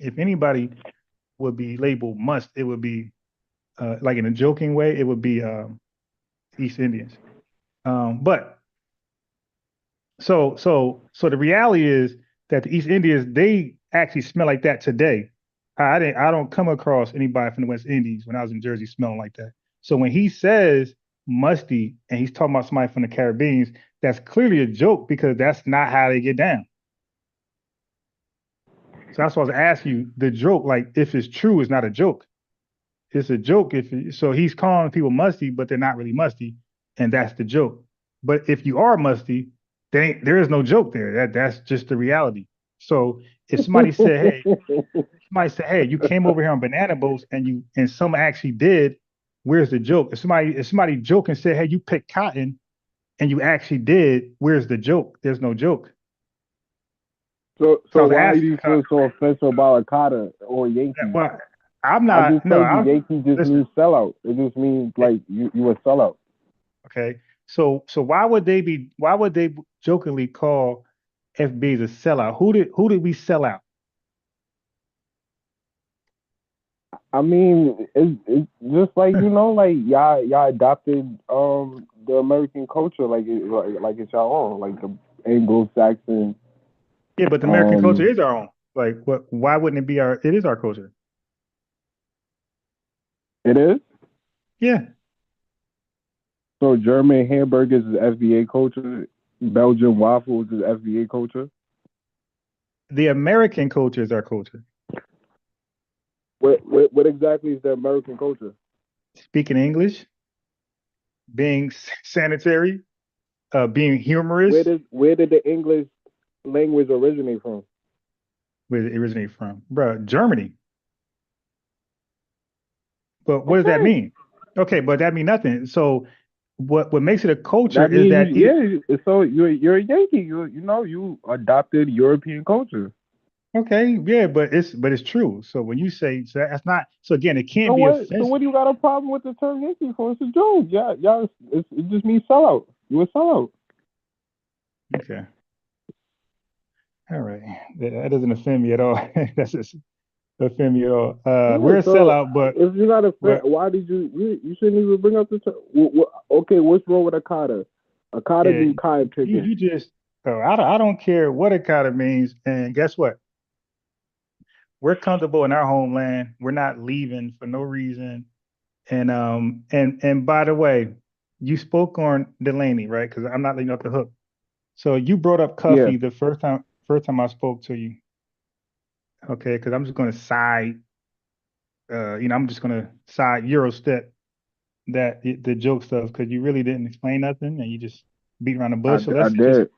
if anybody would be labeled must, it would be like in a joking way, it would be East Indians. But so the reality is that the East Indians, they actually smell like that today. I don't come across anybody from the West Indies when I was in Jersey smelling like that. So when he says musty and he's talking about somebody from the Caribbean, that's clearly a joke because that's not how they get down. So that's why I was asking you the joke, like if it's true, it's not a joke. It's a joke so he's calling people musty, but they're not really musty, and that's the joke. But if you are musty, there is no joke there. That's just the reality. So if somebody said, hey, you came over here on banana boats and some actually did, where's the joke? If somebody joked and said, hey, you picked cotton and you actually did, where's the joke? There's no joke. So why do you feel so offensive about Akata or Yankee? Well, I'm not. I just told you Yankee just means sellout. It just means like you a sellout. Okay. So why would they jokingly call FBA a sellout? Who did we sell out? I mean, it's just like like y'all adopted the American culture like it's y'all own, like the Anglo-Saxon. Yeah, but the American culture is our own. Like what? Why wouldn't it be our? It is our culture. It is? Yeah. So German hamburgers is FBA culture. Belgian waffles is FBA culture. The American culture is our culture. What exactly is the American culture? Speaking English, being sanitary, being humorous. Where did the English language originate from? Where did it originate from, bro? Germany. But what does that mean? Okay, but that means nothing. So what makes it a culture is that so you're a Yankee. You adopted European culture. Okay, yeah, but it's true. So when you say so that's not so again, it can't be offensive. So what do you got a problem with the term Yankee for? It's a joke. Yeah, it just means sellout. You a sellout. Okay. All right. That doesn't offend me at all. That's just offend me at all. Yeah, We're a so sellout, but if you're not a fan, why did you shouldn't even bring up the term? Okay, what's wrong with Akata? Akata means kind picking. You just I don't care what Akata means, and guess what? We're comfortable in our homeland. We're not leaving for no reason. And by the way, you spoke on Delaney, right? Because I'm not letting you off the hook. So you brought up Cuffy the first time I spoke to you. Okay, because I'm just gonna side I'm just gonna side Euro step the joke stuff because you really didn't explain nothing and you just beat around the bush. So let's just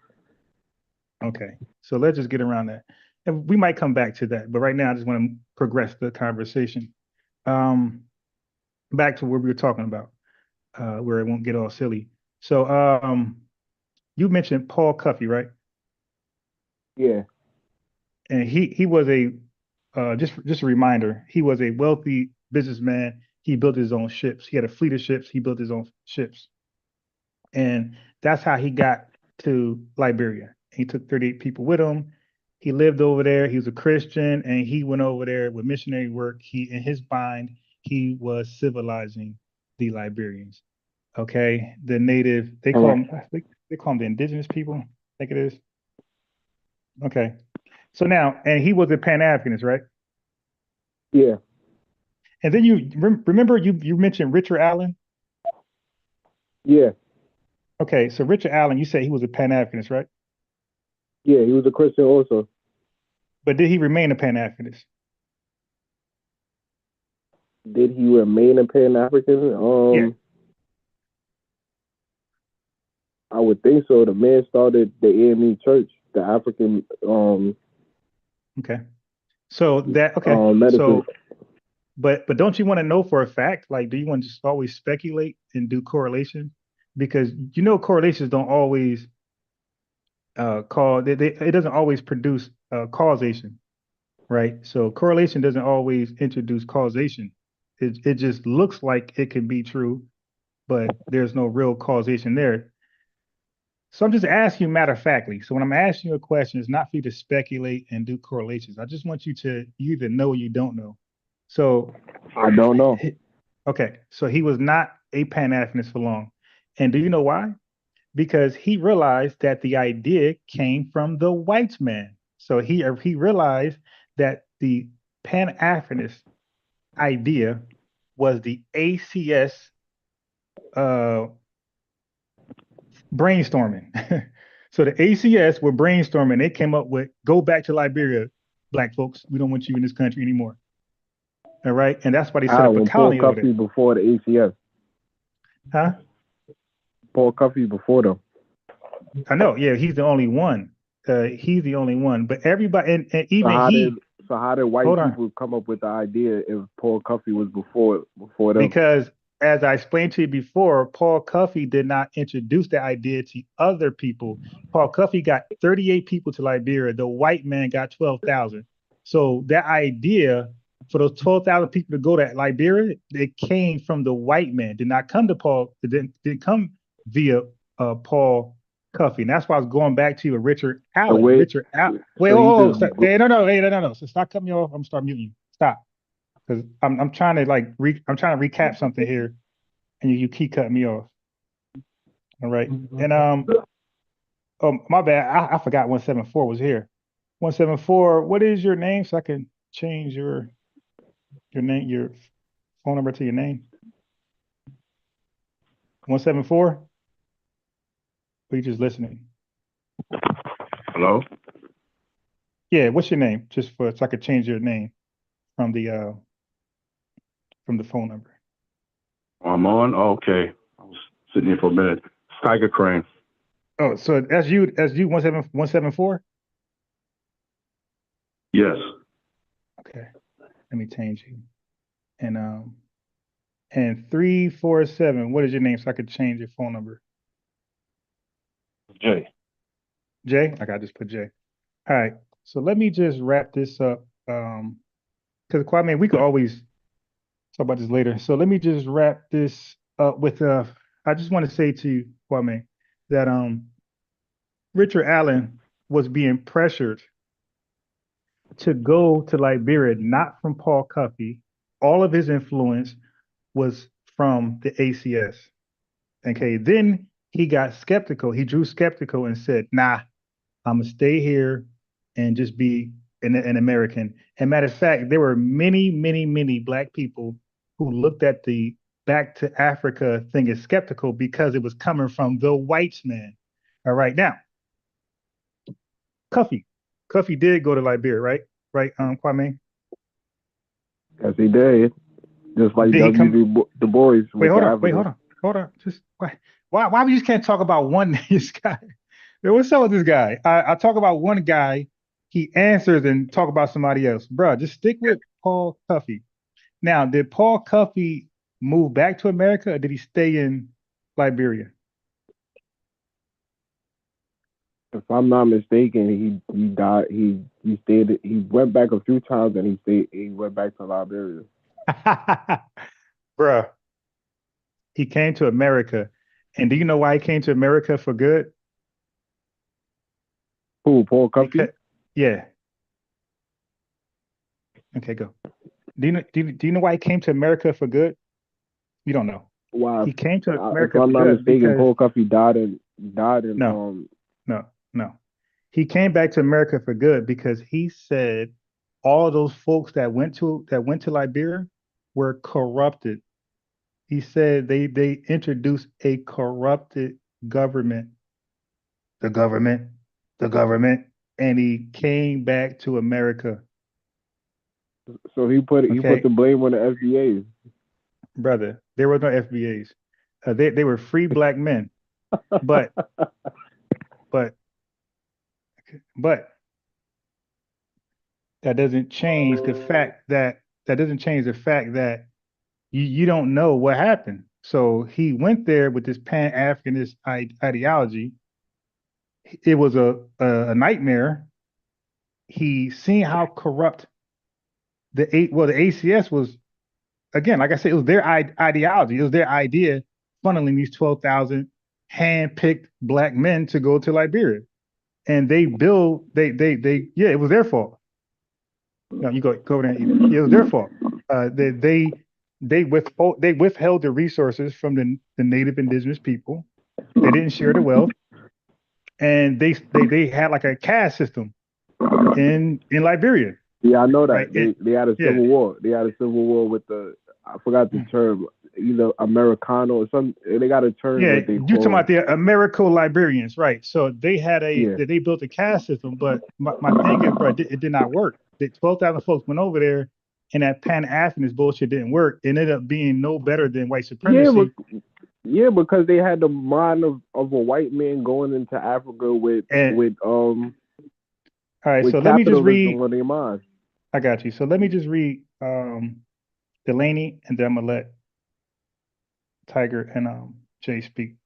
okay. So let's just get around that. And we might come back to that, but right now I just want to progress the conversation. Back to what we were talking about, where it won't get all silly. So you mentioned Paul Cuffey, right? Yeah. And he was a just a reminder, he was a wealthy businessman. He built his own ships. He had a fleet of ships. He built his own ships. And that's how he got to Liberia. He took 38 people with him. He lived over there. He was a Christian, and he went over there with missionary work. In his mind, he was civilizing the Liberians. Okay, the native, they call them the indigenous people. I think it is. Okay, so now, and he was a Pan-Africanist, right? Yeah. And then you remember you mentioned Richard Allen. Yeah. Okay, so Richard Allen, you said he was a Pan-Africanist, right? Yeah, he was a Christian also. But did he remain a Pan-Africanist? Did he remain a Pan-African? Yeah. I would think so. The man started the AME Church, the African. Okay. So that so, but don't you want to know for a fact? Like, do you want to just always speculate and do correlation? Because correlations don't always it doesn't always produce causation, right? So correlation doesn't always introduce causation. It just looks like it can be true, but there's no real causation there. So I'm just asking you matter of factly. So when I'm asking you a question, it's not for you to speculate and do correlations. I just want you either know or you don't know. So I don't know. Okay, so he was not a Pan-Africanist for long. And do you know why? Because he realized that the idea came from the white man. So he realized that the Pan-Africanist idea was the ACS brainstorming. So the ACS were brainstorming. They came up with, go back to Liberia, black folks. We don't want you in this country anymore. All right. And that's why they set up a colony Paul over there. Cuffey before the ACS. Huh? Paul Cuffey before them. I know. Yeah, he's the only one. He's the only one. But everybody, and even so how did white people come up with the idea if Paul Cuffey was before them? Because as I explained to you before, Paul Cuffey did not introduce the idea to other people. Paul Cuffey got 38 people to Liberia. The white man got 12,000. So that idea for those 12,000 people to go to Liberia, it came from the white man. Did not come to Paul. It didn't come via Paul Cuffey. And that's why I was going back to you, Richard Allen. Richard Allen. Wait, no. So stop cutting me off. I'm gonna start muting you. Stop. Because I'm trying to I'm trying to recap something here, and you keep cutting me off. All right, and oh my bad, I forgot 174 was here. 174, what is your name so I can change your name, your phone number to your name? 174. Or you just listening? Hello. Yeah, what's your name? So I could change your name from the phone number. I'm on. Oh, okay. I was sitting here for a minute. Tiger Crane. Oh, so that's you 174? Yes. Okay. Let me change you. And 347, what is your name so I could change your phone number? Jay. Jay? Okay, I just put Jay. All right. So let me just wrap this up. Because Kwame, we could always talk about this later. So let me just wrap this up with I just want to say to you, Kwame, that Richard Allen was being pressured to go to Liberia, not from Paul Cuffey. All of his influence was from the ACS. Okay, then he got skeptical. He drew skeptical and said, nah, I'm gonna stay here and just be an American. And matter of fact, there were many, many, many Black people who looked at the back to Africa thing as skeptical because it was coming from the white man. All right, now, Cuffey did go to Liberia, right? Right, Kwame? Yes, he did. Just like W. Du Bois. Wait, hold on. Just why we just can't talk about one this guy? What's up with this guy? I talk about one guy, he answers and talk about somebody else. Bruh, just stick with Paul Cuffey. Now, did Paul Cuffey move back to America or did he stay in Liberia? If I'm not mistaken, he died. He stayed. He went back a few times and he went back to Liberia. Bruh, he came to America. And do you know why he came to America for good? Who, Paul Cuffey? Yeah. Okay, go. Do you know why he came to America for good? You don't know. Wow. He came to America if I'm for not good mistaken, because Paul Cuffey died in No. He came back to America for good because he said all of those folks that went to Liberia were corrupted. He said they introduced a corrupted government. The government, and he came back to America. So he put the blame on the FBA. Brother, there were no FBAs. They were free Black men. But that doesn't change the fact that you don't know what happened. So he went there with this pan-Africanist ideology. It was a nightmare. He seen how corrupt the ACS was. Again, like I said, it was their ideology. It was their idea funneling these 12,000 hand-picked Black men to go to Liberia. And it was their fault. No, you go over there. It was their fault. They withheld the resources from the native indigenous people. They didn't share the wealth, and they had like a caste system in Liberia. Yeah, I know that. Right? They had a civil war. They had a civil war with I forgot the term, either Americano or some. They got a term. Yeah, you're talking about the Americo-Liberians, right? So they had they built a caste system, but my thing is, bro, it did not work. The 12,000 folks went over there, and that pan-Africanist bullshit didn't work. It ended up being no better than white supremacy. Yeah, because they had the mind of a white man going into Africa with all right, so let me just read. On their mind. I got you. So let me just read Delaney, and then I'm gonna let Tiger and Jay speak.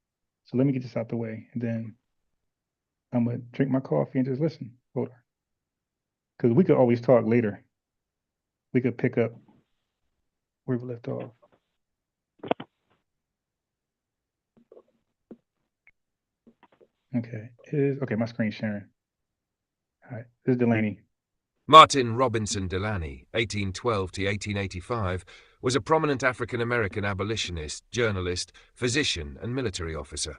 So let me get this out the way, and then I'm gonna drink my coffee and just listen. Hold on, because we could always talk later. We could pick up where we left off. Okay, my screen's sharing. All right, this is Delaney. Martin Robinson Delany, 1812 to 1885, was a prominent African-American abolitionist, journalist, physician, and military officer.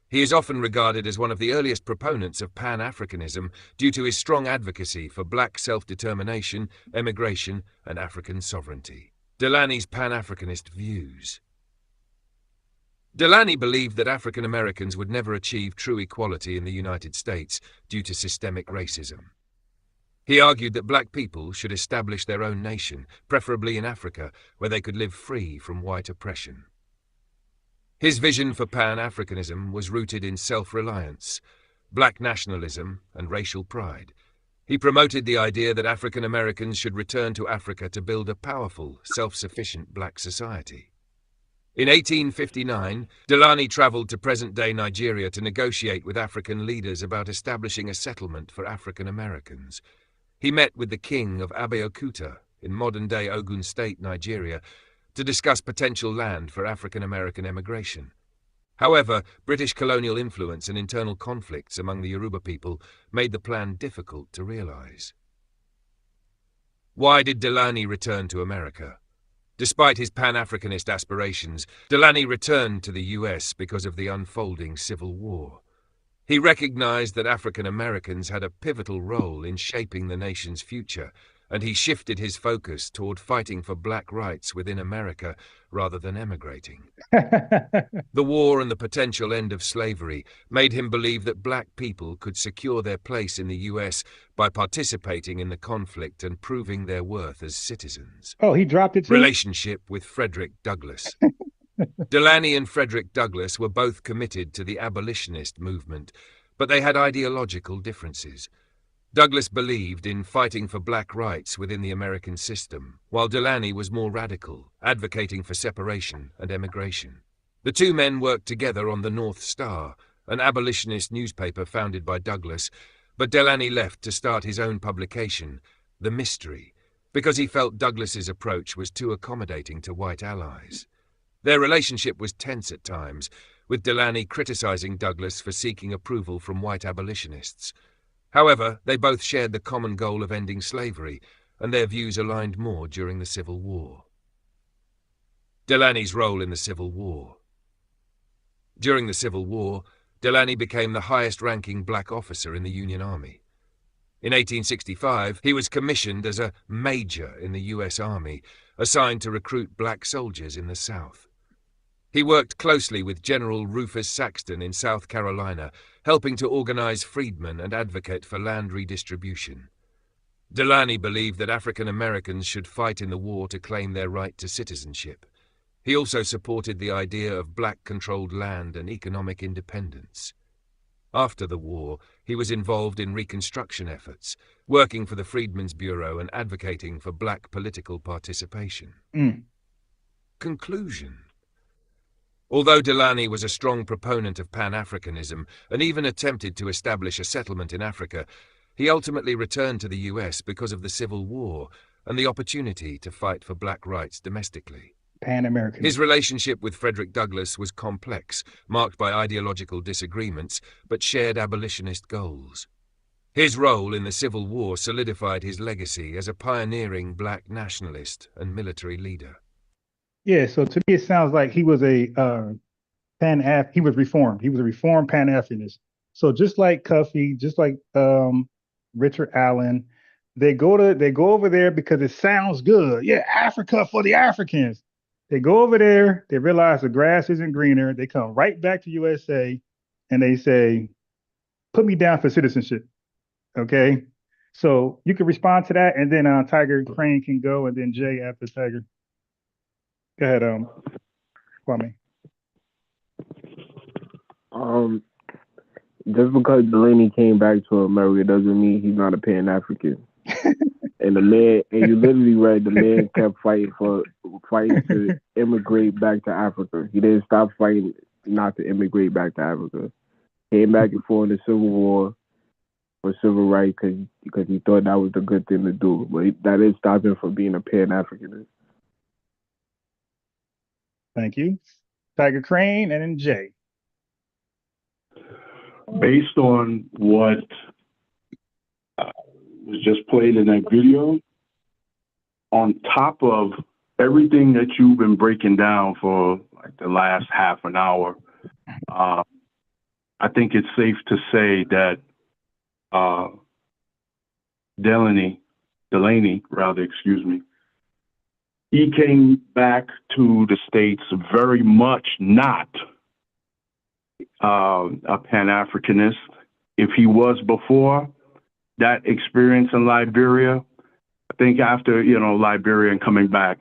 He is often regarded as one of the earliest proponents of pan-Africanism due to his strong advocacy for black self-determination, emigration, and African sovereignty. Delany's pan-Africanist views. Delany believed that African Americans would never achieve true equality in the United States due to systemic racism. He argued that black people should establish their own nation, preferably in Africa, where they could live free from white oppression. His vision for pan-Africanism was rooted in self-reliance, black nationalism, and racial pride. He promoted the idea that African Americans should return to Africa to build a powerful, self-sufficient black society. In 1859, Delany traveled to present-day Nigeria to negotiate with African leaders about establishing a settlement for African Americans. He met with the king of Abeokuta in modern-day Ogun State, Nigeria, to discuss potential land for African American emigration. However, British colonial influence and internal conflicts among the Yoruba people made the plan difficult to realize. Why did Delany return to America? Despite his Pan-Africanist aspirations, Delany returned to the US because of the unfolding Civil War. He recognized that African Americans had a pivotal role in shaping the nation's future, and he shifted his focus toward fighting for black rights within America rather than emigrating. The war and the potential end of slavery made him believe that black people could secure their place in the US by participating in the conflict and proving their worth as citizens. Oh, he dropped it too? Relationship with Frederick Douglass. Delany and Frederick Douglass were both committed to the abolitionist movement, but they had ideological differences. Douglass believed in fighting for black rights within the American system, while Delany was more radical, advocating for separation and emigration. The two men worked together on the North Star, an abolitionist newspaper founded by Douglass, but Delany left to start his own publication, The Mystery, because he felt Douglass's approach was too accommodating to white allies. Their relationship was tense at times, with Delany criticizing Douglass for seeking approval from white abolitionists. However, they both shared the common goal of ending slavery, and their views aligned more during the Civil War. Delany's role in the Civil War. During the Civil War, Delany became the highest-ranking black officer in the Union Army. In 1865, he was commissioned as a major in the U.S. Army, assigned to recruit black soldiers in the South. He worked closely with General Rufus Saxton in South Carolina, helping to organize freedmen and advocate for land redistribution. Delany believed that African Americans should fight in the war to claim their right to citizenship. He also supported the idea of black-controlled land and economic independence. After the war, he was involved in reconstruction efforts, working for the Freedmen's Bureau and advocating for black political participation. Conclusion. Although Delany was a strong proponent of pan-Africanism and even attempted to establish a settlement in Africa, he ultimately returned to the US because of the Civil War and the opportunity to fight for black rights domestically. Pan-American. His relationship with Frederick Douglass was complex, marked by ideological disagreements, but shared abolitionist goals. His role in the Civil War solidified his legacy as a pioneering black nationalist and military leader. Yeah, so to me it sounds like he was a he was reformed. He was a reformed Pan-Africanist. So just like Cuffy, just like Richard Allen, they go over there because it sounds good. Yeah, Africa for the Africans. They go over there, they realize the grass isn't greener. They come right back to USA and they say, put me down for citizenship. Okay. So you can respond to that, and then Tiger Crane can go, and then Jay after Tiger. Go ahead, Kwame. Just because Delany came back to America doesn't mean he's not a Pan-African. And the man, and you literally read, the man kept fighting to immigrate back to Africa. He didn't stop fighting not to immigrate back to Africa. Came back and fought in the Civil War for civil rights because he thought that was the good thing to do. But that didn't stop him from being a Pan-Africanist. Thank you. Tiger Crane and then Jay. Based on what was just played in that video, on top of everything that you've been breaking down for like the last half an hour, I think it's safe to say that Delany, he came back to the States very much not a Pan-Africanist. If he was before that experience in Liberia, I think after, Liberia and coming back,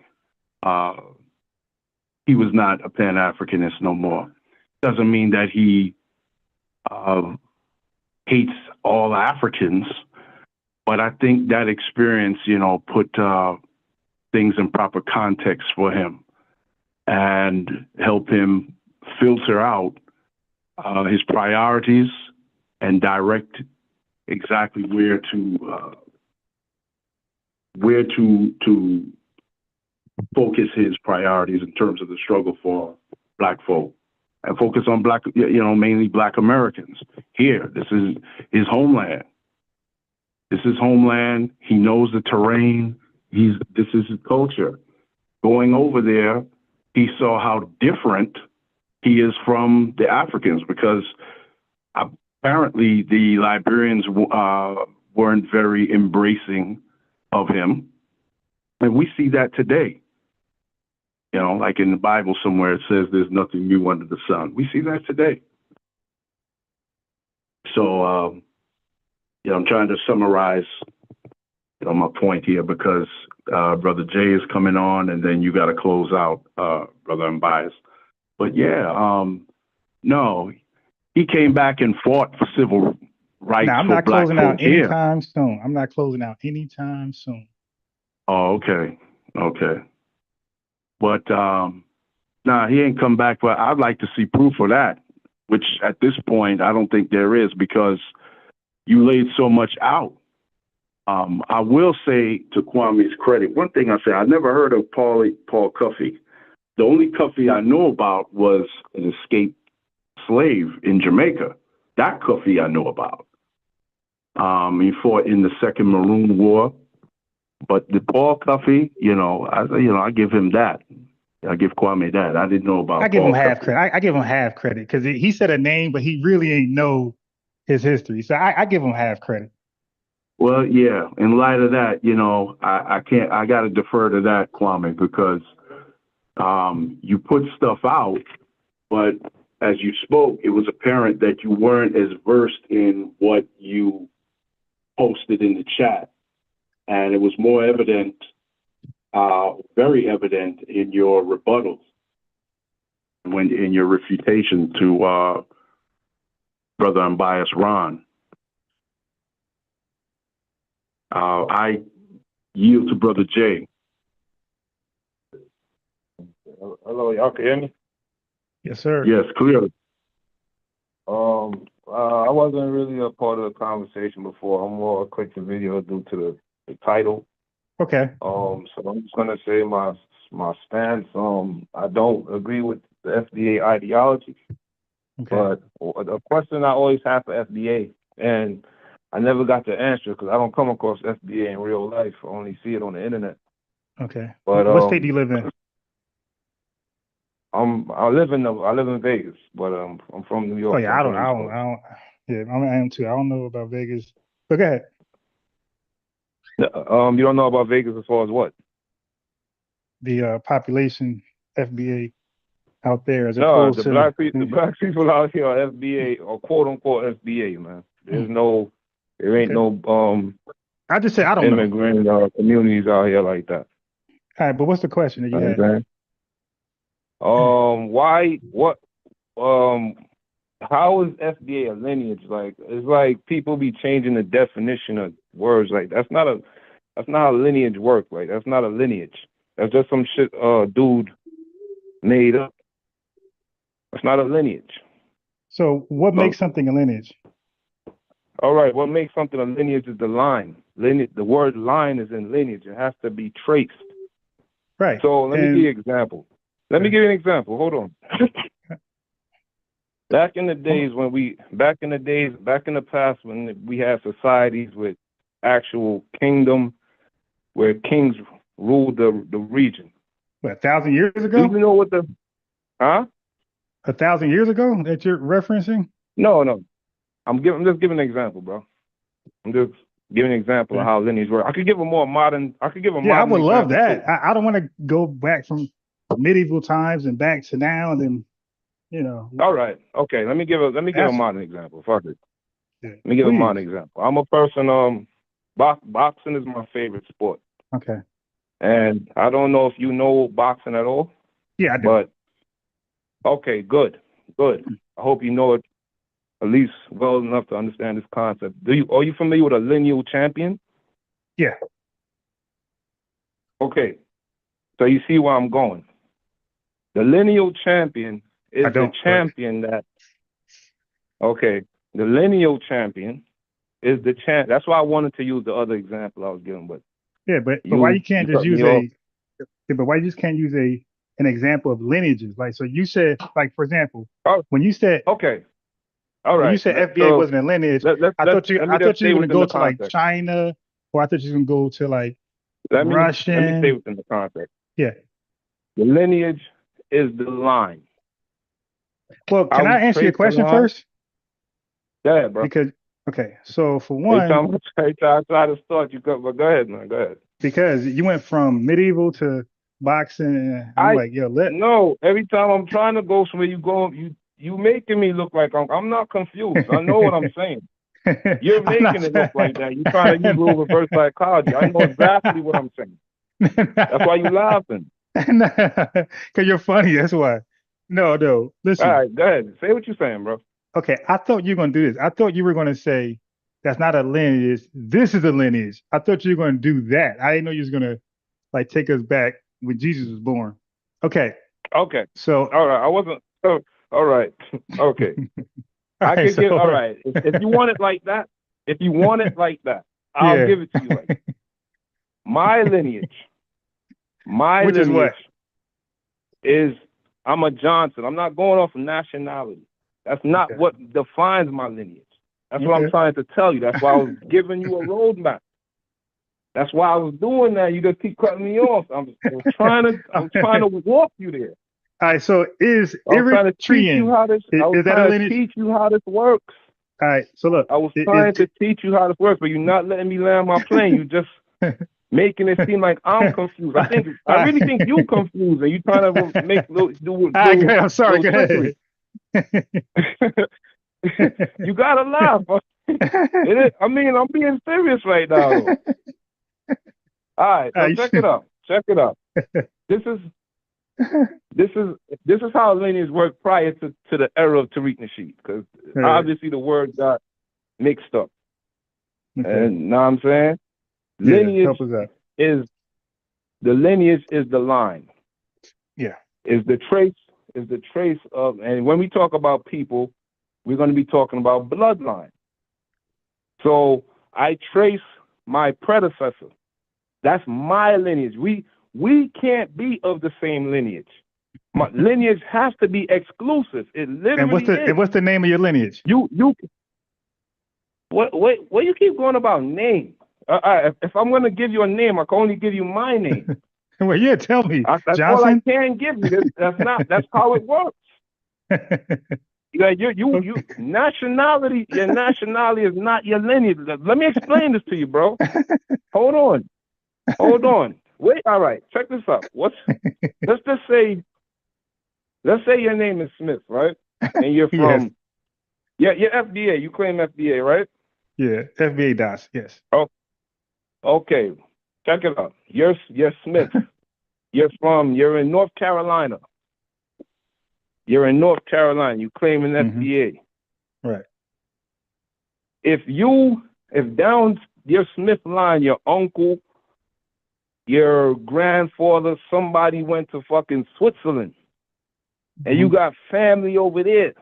he was not a Pan-Africanist no more. Doesn't mean that he hates all Africans, but I think that experience, put things in proper context for him and help him filter out his priorities and direct exactly where to focus his priorities in terms of the struggle for Black folk, and focus on Black, mainly Black Americans. Here, this is his homeland. This is homeland. He knows the terrain. This is his culture. Going over there, he saw how different he is from the Africans, because apparently the Liberians weren't very embracing of him. And we see that today. You know, like in the Bible somewhere, it says there's nothing new under the sun. We see that today. So, I'm trying to summarize, my point here, because Brother Jay is coming on, and then you got to close out, Brother Unbiased. But no, he came back and fought for civil rights. Now, I'm for not black closing out folk here. anytime soon. I'm not closing out anytime soon. Oh, okay. But he ain't come back. But I'd like to see proof of that, which at this point I don't think there is, because you laid so much out. I will say, to Kwame's credit, one thing I say, I never heard of Paul Cuffey. The only Cuffey I know about was an escaped slave in Jamaica. That Cuffey I know about. He fought in the Second Maroon War. But the Paul Cuffey, I give him that. I give Kwame that. I didn't know about. I give Paul him half Cuffey. credit. I give him half credit because he said a name, but he really ain't know his history. So I give him half credit. Well, yeah. In light of that, I can't. I got to defer to that, Kwame, because you put stuff out, but as you spoke, it was apparent that you weren't as versed in what you posted in the chat. And it was more evident, very evident in your rebuttals, in your refutation to Brother Unbiased Ron. I yield to Brother Jay. Hello, y'all can hear me? Yes, sir. Yes, clearly. I wasn't really a part of the conversation before. I'm more clicked the video due to the title. Okay. So I'm just gonna say my stance. I don't agree with the FBA ideology. Okay. But a question I always have for FBA, and I never got to answer because I don't come across FBA in real life. I only see it on the internet. Okay. But what state do you live in? I live in Vegas, but I'm from New York. Oh yeah, I don't. Yeah, I am too. I don't know about Vegas. But go ahead. You don't know about Vegas as far as what? The population FBA out there, as opposed to the black people out here are FBA or quote unquote FBA, man. There ain't no I just said I don't immigrant communities out here like that. All right, but what's the question that you had? Okay. How is FBA a lineage? Like, it's like people be changing the definition of words. Like, that's not how lineage work. Like, that's not a lineage. That's just some shit dude made up. That's not a lineage. So what makes something a lineage? All right, what makes something a lineage is the line. Lineage, the word line is in lineage. It has to be traced. Right. So let me give you an example. Let me give you an example. Hold on. Back in the past when we had societies with actual kingdom, where kings ruled the region. What, 1,000 years ago? Do you know what 1,000 years ago that you're referencing? No. I'm just giving an example, bro. I'm just giving an example of how lineage work. I could give a modern. I would love that. I don't want to go back from medieval times and back to now, and then, All right. Okay. Let me give a modern example. Fuck it. Yeah, let me give a modern example. I'm a person. Boxing is my favorite sport. Okay. And I don't know if you know boxing at all. Yeah, I do. But okay, good. I hope you know it at least well enough to understand this concept. Are you familiar with a lineal champion? Yeah. Okay. So you see where I'm going. The lineal champion is the champion that. Okay. The lineal champion is the champ. That's why I wanted to use the other example I was giving, but. Yeah, but why you can't just use but why you just can't use an example of lineages? Like, so you said, like, for example, when you said, okay, all right, when you said FBA wasn't a lineage, I thought you were going to go to like China, or I thought you were going to go to like Let me Russian. stay within the context. Yeah. The lineage is the line. Well, can I answer your question first? Go ahead, bro. Because, okay, so for one, every time I try to start you, but go ahead, man. Go ahead. Because you went from medieval to boxing, and I'm like, yo, no. Every time I'm trying to go somewhere, you making me look like I'm not confused. I know what I'm saying. You're making it look like that. You're trying to use little reverse psychology. I know exactly what I'm saying. That's why you laughing. Because you're funny. That's why. No. Listen. All right, go ahead. Say what you're saying, bro. Okay, I thought you were going to do this. I thought you were going to say that's not a lineage. This is a lineage. I thought you were going to do that. I didn't know you was going to like take us back when Jesus was born. Okay. Okay. So. All right. I wasn't. Oh, all right. Okay. I could give. All right. If you want it like that, I'll give it to you like that. My lineage. Which is what? Is I'm a Johnson. I'm not going off of nationality. That's not what defines my lineage. That's what I'm trying to tell you. That's why I was giving you a roadmap. That's why I was doing that. You just keep cutting me off. I'm trying to walk you there. All right. So is Eritrean? Is that a lineage? Teach you how this works. All right. So look, I was trying to teach you how this works, but you're not letting me land my plane. You just making it seem like I'm confused. I really think you confused, and you trying to make do. I'm sorry. Go ahead. You gotta laugh. I'm being serious right now. All right, so check it out. This is how lineage worked prior to the era of Tariq Nasheed, because obviously the word got mixed up. And now I'm saying lineage is the line. Yeah. Is the trace of, and when we talk about people, we're going to be talking about bloodline. So I trace my predecessor. That's my lineage. We can't be of the same lineage. My lineage has to be exclusive. It literally is. And what's the name of your lineage? What you keep going about name? If I'm going to give you a name, I can only give you my name. Well, yeah, tell me. That's Johnson? all I can give you. That's how it works. You nationality. Your nationality is not your lineage. Let me explain this to you, bro. Hold on. Wait. All right. Check this out. Let's say your name is Smith, right? And you're from you're FBA. You claim FBA, right? Yeah, FBA does. Yes. Oh, okay. Check it out. You're Smith. You're in North Carolina. You claim an FBA. Right. If down your Smith line, your uncle, your grandfather, somebody went to fucking Switzerland, and you got family over there,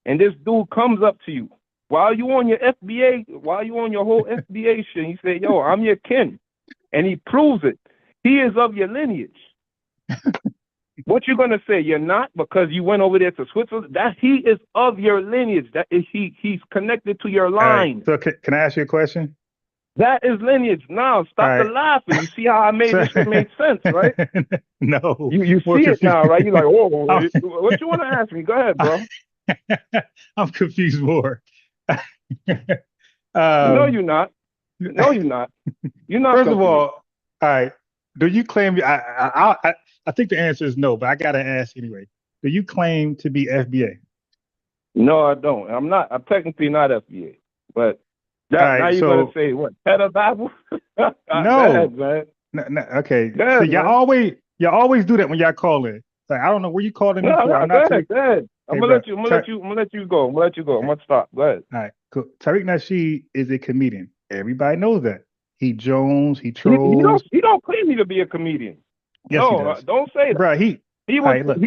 and this dude comes up to you while you on your FBA, while you on your whole FBA shit, you say, yo, I'm your kin. And he proves it. He is of your lineage. What you gonna say? You're not, because you went over there to Switzerland? That he is of your lineage. That is he's connected to your line. Right. So can I ask you a question? That is lineage. Now stop the laughing. You see how I made this shit make sense, right? No. You see it now, right? You're like, oh, what you want to ask me? Go ahead, bro. I'm confused more. No, you're not. No, you're not. You're not. First of all right. Do you claim? I think the answer is no, but I gotta ask anyway. Do you claim to be FBA? No, I don't. I'm not. I'm technically not FBA, but now you're gonna say what? Tether Bible? No, ahead, man. No, okay. Ahead, so y'all always do that when y'all call in. Like, I don't know where you called in before. I'm not go ahead. I'm gonna let you go. I'm gonna stop. Go ahead. All right, cool. Tariq Nasheed is a comedian. Everybody knows that. He jones, he trolls. He don't claim me to be a comedian. Yes, no, he does. Don't say that. Bro, he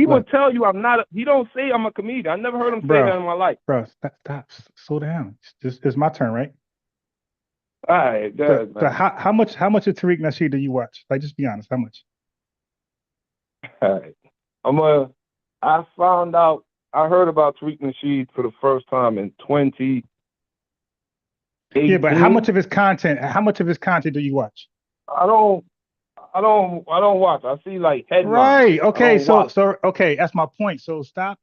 would tell you I'm not. He don't say I'm a comedian. I never heard him say that in my life. Bro, stop. Slow down. It's my turn, right? All right, good. So how much of Tariq Nasheed do you watch? Like, just be honest. How much? All right. I heard about Tariq Nasheed for the first time in 2018. Yeah, but how much of his content do you watch? I don't watch. I see like headlines. Right. Okay. So okay, that's my point. So stop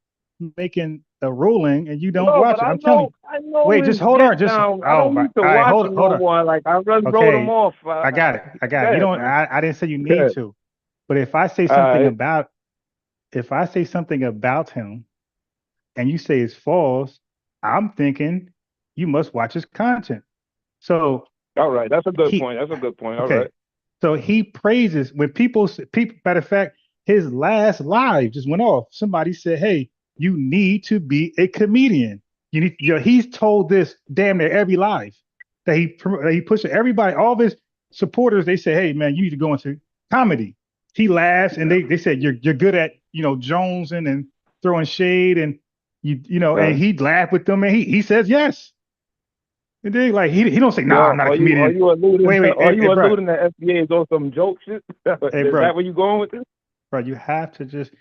making a ruling and you don't no, watch but it. I'm telling you. I know Wait, his just hold on. get Just down. I oh don't my. need to All right. watch Hold him no on. more. Like I just wrote him Okay. off. I got it. Go ahead, You don't. man. I didn't say you Go need ahead. to. But if I say All something right. about, if I say something about him, and you say it's false, I'm thinking you must watch his content. So All right. That's a good he. point. That's a good point. All Okay. right. So he praises when people. Matter of fact, his last live just went off. Somebody said, "Hey, you need to be a comedian. You need." He's told this damn near every live that he pushes everybody, all of his supporters. They say, "Hey, man, you need to go into comedy." He laughs, and they said, "You're good at jonesing and throwing shade, and and he laughed with them, and he says yes." And they he don't say, "Nah, Well, I'm not a are comedian." you alluding? Wait, Are hey, you bro. alluding that FBA is on some joke shit? Hey, Is bro. that where you going with this? Bro, you have to just.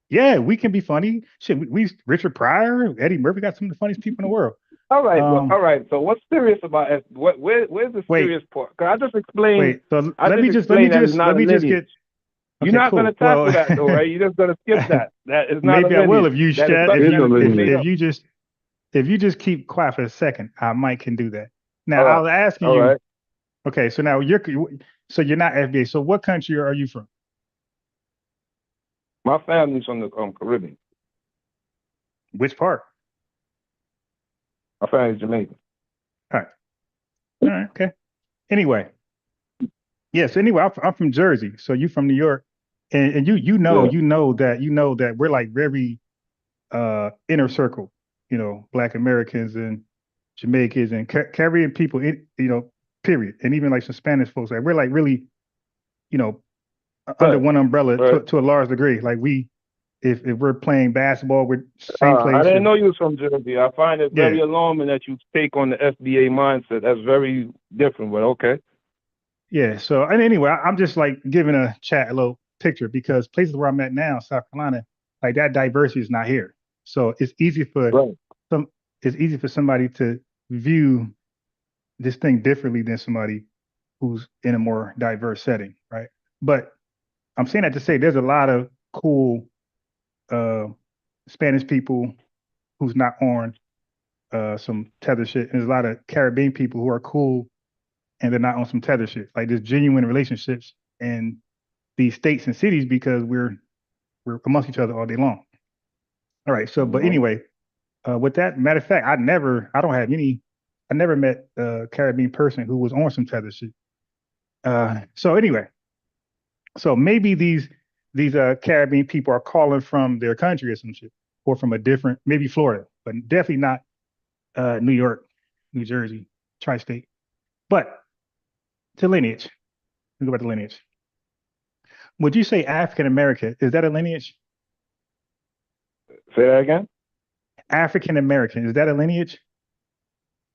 Yeah, we can be funny. Shit, we Richard Pryor, Eddie Murphy got some of the funniest people in the world. All right, all right. So what's serious about F? Where's the Wait. serious part? Cause I just explained. Wait, so I let me just explained that it's not let a me just lineage. get. You're Okay, not cool. gonna tackle Well, that though, right? You're just gonna skip that. That is not a maybe I will lineage. if you That is shut something that has been made up. if you just keep quiet for a second, I might can do that. Now All I right. was asking All you. right. Okay, so now you're not FBA. So what country are you from? My family's from the Caribbean. Which part? My family's Jamaican. All right. Okay. Anyway, yes. Anyway, I'm from Jersey, so you from New York, and you know that we're like very inner circle, Black Americans and Jamaicans and Caribbean people, period, and even like some Spanish folks. Like we're like really, under one umbrella to a large degree. Like if we're playing basketball, we're same place. I didn't know you was from Jersey. I find it very alarming that you take on the FBA mindset. That's very different, but okay. Yeah. So and anyway, I'm just like giving a chat a little picture because places where I'm at now, South Carolina, like that diversity is not here. So it's easy for somebody to view this thing differently than somebody who's in a more diverse setting, right? But I'm saying that to say there's a lot of cool Spanish people who's not on some Tether shit, and there's a lot of Caribbean people who are cool and they're not on some Tether shit. Like there's genuine relationships in these states and cities because we're amongst each other all day long. All right. So, but anyway, with that, matter of fact, I never met a Caribbean person who was on some Tether shit. So anyway, so maybe these Caribbean people are calling from their country or some shit, or from a different, maybe Florida, but definitely not New York, New Jersey, tri-state. But to lineage, let's go back to lineage. Would you say African American, is that a lineage? Say that again. African American, is that a lineage?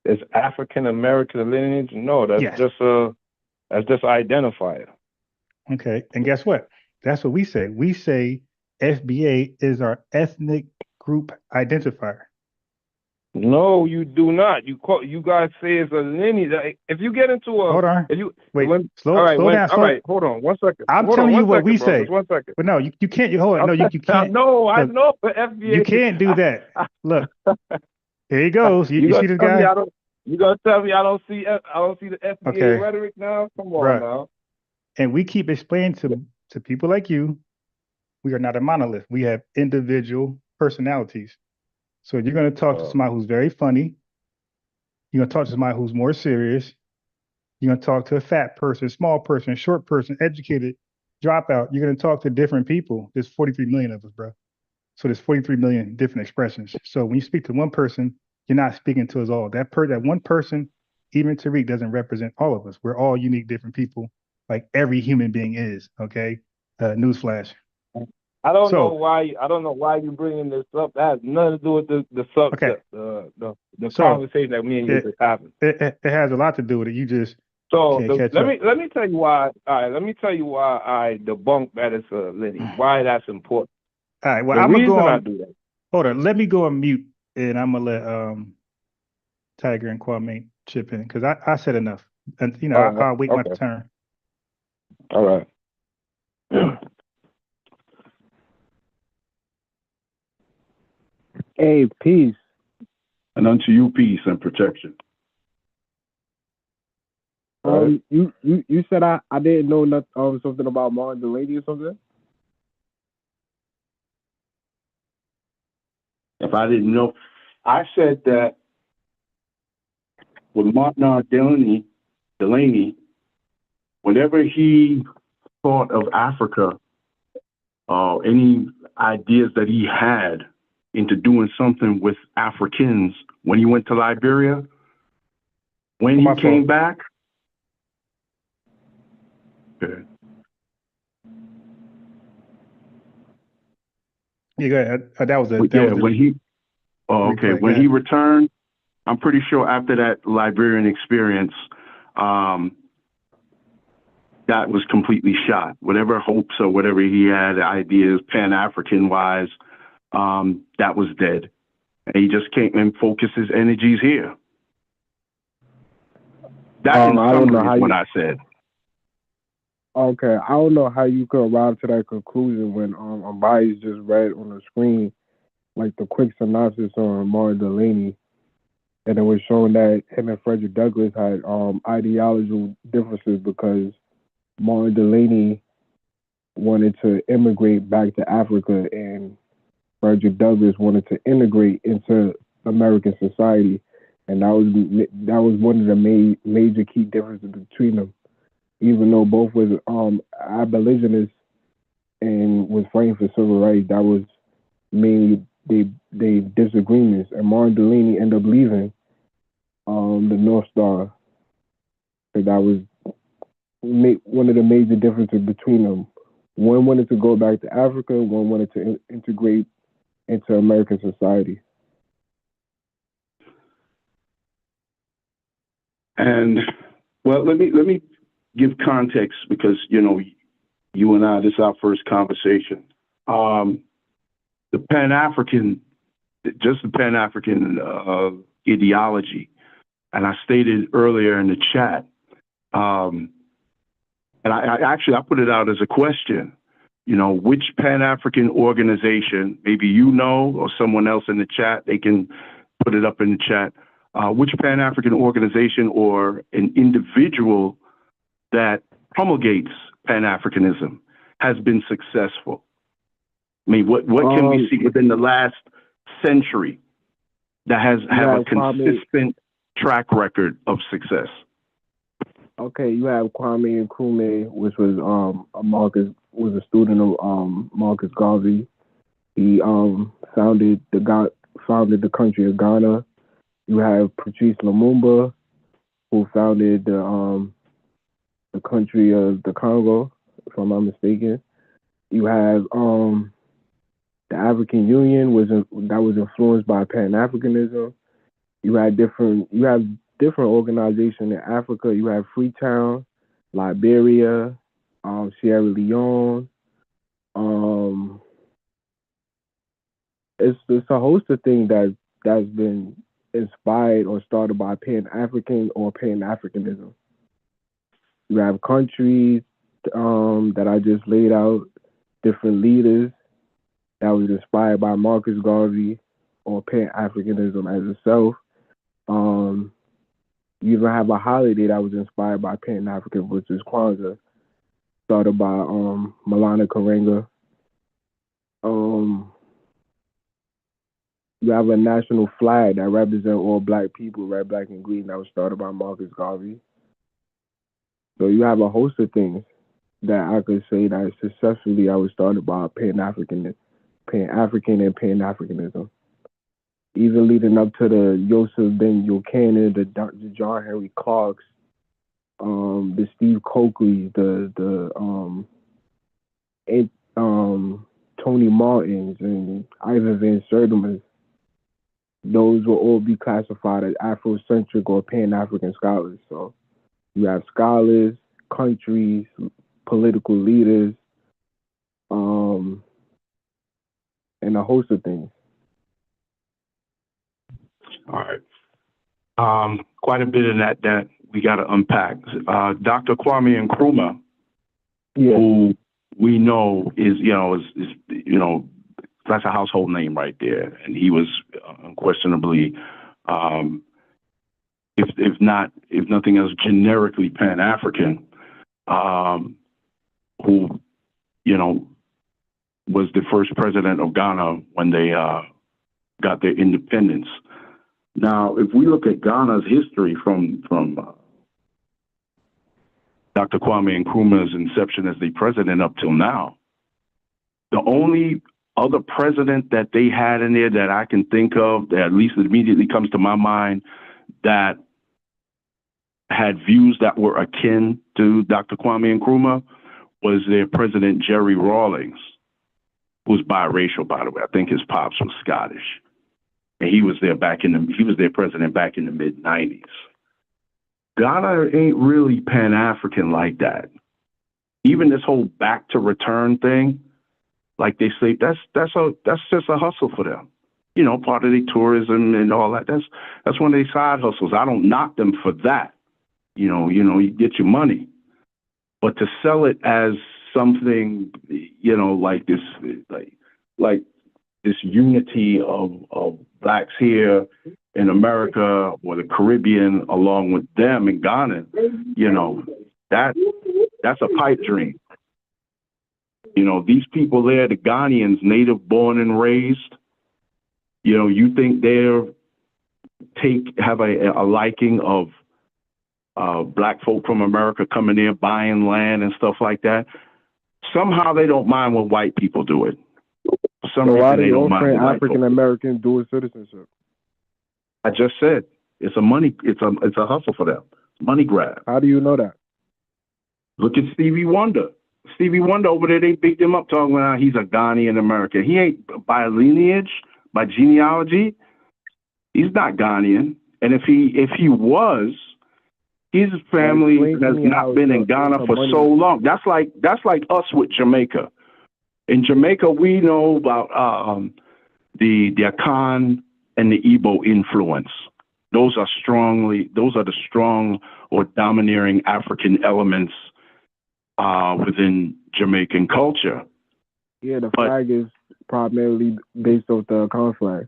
Is African American lineage? No, that's just an identifier. Okay, and guess what? That's what we say. We say FBA is our ethnic group identifier. No, you do not. You guys say it's a lineage. If you get into a hold on, slow down. All right, hold on, 1 second. I'm telling you what we say. Just 1 second. But no, you can't. Hold on, no, you can't. No, I know. But FBA, you can't do that. Look, here he goes. You see this guy? You gonna tell me I don't see the FBA rhetoric now? Come on now. And we keep explaining to people like you, we are not a monolith. We have individual personalities. So you're going to talk to somebody who's very funny. You're going to talk to somebody who's more serious. You're going to talk to a fat person, small person, short person, educated, dropout. You're going to talk to different people. There's 43 million of us, bro. So there's 43 million different expressions. So when you speak to one person, you're not speaking to us all. That one person, even Tariq, doesn't represent all of us. We're all unique, different people, like every human being is. Okay, newsflash. I don't know why you're bringing this up. That has nothing to do with the subject, the conversation that me and you just having. It has a lot to do with it. You just let me tell you why. All right, let me tell you why I debunk that it's a lineage. Why that's important. All right. Well, I'm gonna go on. Do that. Hold on. Let me go on mute, and I'm gonna let Tiger and Kwame chip in because I said enough. And I'll wait my turn. All right. Hey, peace. And unto you peace and protection. You said I didn't know nothing, something about Martin Delaney or something? If I didn't know, I said that with Martin Delaney, whenever he thought of Africa, any ideas that he had into doing something with Africans, when he went to Liberia, when he came back. Okay. Yeah, go ahead. That was it. When he. Oh, okay. When he returned, I'm pretty sure after that Liberian experience, that was completely shot. Whatever hopes or whatever he had, ideas, Pan-African wise, that was dead. And he just came and focused his energies here. That in summary is what I said. Okay, I don't know how you could arrive to that conclusion when Ambias just read on the screen like the quick synopsis on Martin Delaney, and it was showing that him and Frederick Douglass had ideological differences because Martin Delaney wanted to immigrate back to Africa and Frederick Douglass wanted to integrate into American society, and that was one of the major key differences between them. Even though both was abolitionists and was fighting for civil rights, that was mainly they disagreements. And Martin Delaney ended up leaving the North Star. So that was one of the major differences between them. One wanted to go back to Africa, one wanted to integrate into American society. And well, let me give context because you and I, this is our first conversation. The Pan-African ideology, and I stated earlier in the chat, and I put it out as a question. Which Pan-African organization, maybe or someone else in the chat, they can put it up in the chat. Which Pan-African organization or an individual that promulgates Pan-Africanism has been successful? I mean, what can we see within the last century that has a consistent track record of success? Okay, you have Kwame Nkrumah, which was a student of Marcus Garvey. He founded the country of Ghana. You have Patrice Lumumba, who founded the country of the Congo, if I'm not mistaken. You have the African Union that was influenced by Pan-Africanism. You have different organizations in Africa. You have Freetown, Liberia, Sierra Leone. It's a host of things that's been inspired or started by Pan-African or Pan-Africanism. You have countries that I just laid out, different leaders that was inspired by Marcus Garvey or Pan-Africanism as itself. You even have a holiday that was inspired by Pan-African, which is Kwanzaa, started by Malana Karenga. You have a national flag that represents all Black people, red, black, and green, that was started by Marcus Garvey. So you have a host of things that I could say that successfully I was started by Pan-African and Pan-Africanism. Even leading up to the Joseph Ben Buchanan, the John Henry Clarks, the Steve Coakley, the Tony Martins and Ivan Van Sertima. Those will all be classified as Afrocentric or Pan-African scholars. So you have scholars, countries, political leaders, and a host of things. All right. Quite a bit of that we got to unpack. Dr. Kwame Nkrumah, Yeah. who we know is that's a household name right there, and he was unquestionably, if nothing else, generically Pan-African, who was the first president of Ghana when they got their independence. Now, if we look at Ghana's history from Dr. Kwame Nkrumah's inception as the president up till now, the only other president that they had in there that I can think of, that at least immediately comes to my mind, that had views that were akin to Dr. Kwame Nkrumah was their president, Jerry Rawlings, who was biracial, by the way. I think his pops was Scottish. And he was their president back in the mid-90s. Ghana ain't really Pan-African like that. Even this whole back to return thing, like they say, that's just a hustle for them. Part of their tourism and all that. That's one of their side hustles. I don't knock them for that. You get your money. But to sell it as something, like this, like this unity of blacks here in America or the Caribbean along with them in Ghana, that's a pipe dream. These people there, the Ghanaians, native born and raised, you think have a liking of black folk from America coming there, buying land and stuff like that. Somehow they don't mind when white people do it. For some reason they don't mind African American dual citizenship. I just said it's a hustle for them. Money grab. How do you know that? Look at Stevie Wonder. Stevie Wonder over there, they bigged him up talking about he's a Ghanaian American. He ain't by lineage, by genealogy. He's not Ghanaian. And if he was, his family has not been in Ghana for so long. That's like us with Jamaica. In Jamaica, we know about the Akan and the Igbo influence. Those are the strong or domineering African elements within Jamaican culture. Yeah, the flag is primarily based off the Akan flag.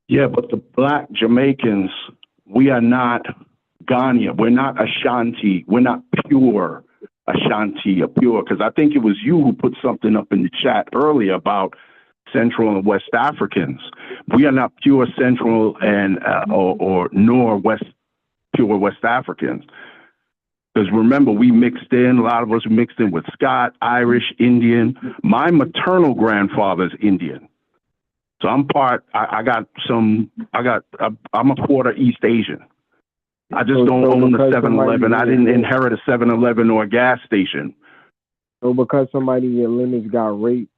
Yeah, but the black Jamaicans, we are not Ghana. We're not Ashanti. We're not pure Ashanti or pure, because I think it was you who put something up in the chat earlier about Central and West Africans. We are not pure Central and nor pure West Africans. Because remember, we mixed in, a lot of us mixed in with Scott, Irish, Indian. My maternal grandfather's Indian. So I'm a quarter East Asian. I just don't own a 7-Eleven. I didn't inherit a 7-Eleven or a gas station. So because somebody in your lineage got raped,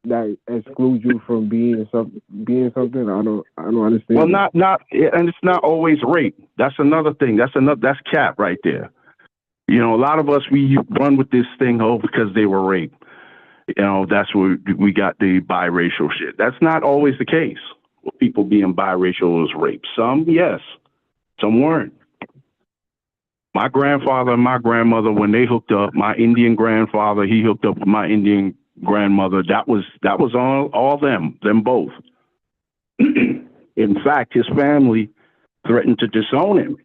that excludes you from being something. I don't understand. Well, not, and it's not always rape. That's another thing. That's cap right there. A lot of us, we run with this thing, because they were raped. That's where we got the biracial shit. That's not always the case. People being biracial is rape. Some, yes. Some weren't. My grandfather and my grandmother, when they hooked up, my Indian grandfather, he hooked up with my Indian grandmother. That was all them both. In fact, his family threatened to disown him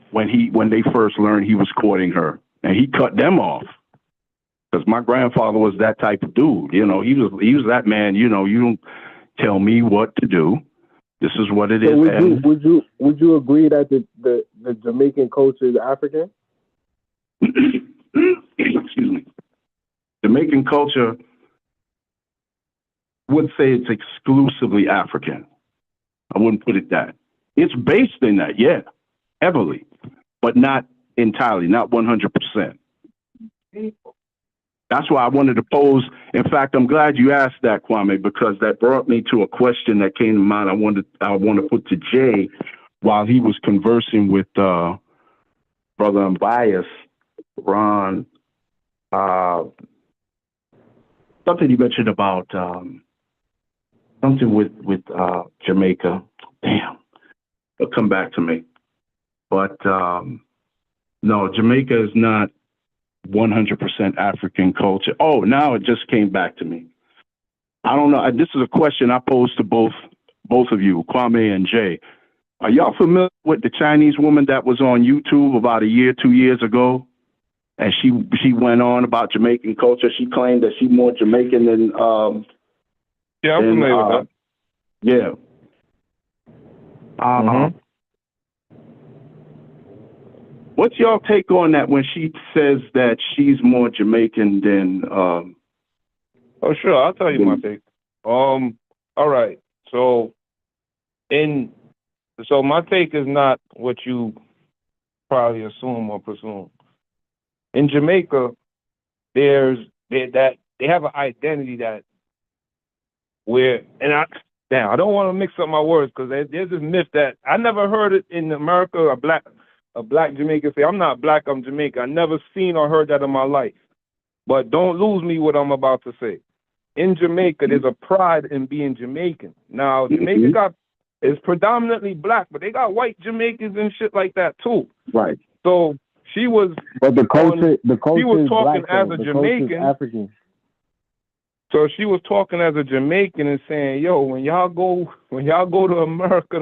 when they first learned he was courting her, and he cut them off. Because my grandfather was that type of dude. He was that man. You don't tell me what to do. This is what it is. Would you agree that the Jamaican culture is African? Excuse me. Jamaican culture would say it's exclusively African. I wouldn't put it that. It's based in that, yeah, heavily, but not entirely, not 100%. That's why I wanted to pose. In fact, I'm glad you asked that, Kwame, because that brought me to a question that came to mind. I want to put to Jay while he was conversing with Brother Unbiased, Ron. Something you mentioned about something with Jamaica. Damn, it'll come back to me. But no, Jamaica is not 100% African culture. Oh, now it just came back to me. I don't know. This is a question I posed to both of you, Kwame and Jay. Are y'all familiar with the Chinese woman that was on YouTube about 2 years ago? And she went on about Jamaican culture. She claimed that she's more Jamaican than yeah, I'm familiar with that. Yeah. What's y'all take on that when she says that she's more Jamaican than Oh, sure, I'll tell you my take. All right. So my take is not what you probably assume or presume. In Jamaica, they have an identity that I don't want to mix up my words because there's this myth that I never heard it in America. A black Jamaican say, "I'm not black, I'm Jamaican." I never seen or heard that in my life. But don't lose me what I'm about to say. In Jamaica, there's a pride in being Jamaican. Now, Jamaica is predominantly black, but they got white Jamaicans and shit like that too. Right. So she was. But the culture she was talking black, as though. a The Jamaican. African. So she was talking as a Jamaican and saying, "Yo, when y'all go to America,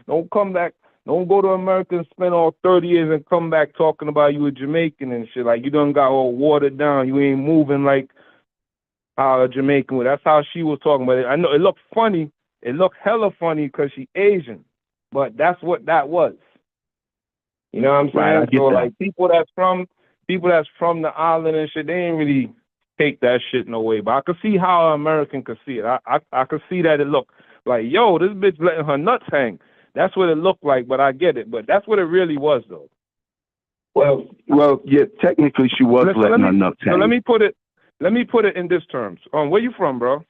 don't come back. Don't go to America and spend all 30 years and come back talking about you a Jamaican and shit. Like you done got all watered down. You ain't moving like how a Jamaican would." That's how she was talking about it. I know it looked funny. It looked hella funny because she Asian, but that's what that was. You know what I'm saying? Right, So like people that's from the island and shit, they ain't really take that shit no way. But I could see how an American could see it. I could see that it looked like, yo, this bitch letting her nuts hang. That's what it looked like, but I get it. But that's what it really was, though. Well, yeah, technically she was letting her nuts hang. So let me put it in this terms. Where you from, bro?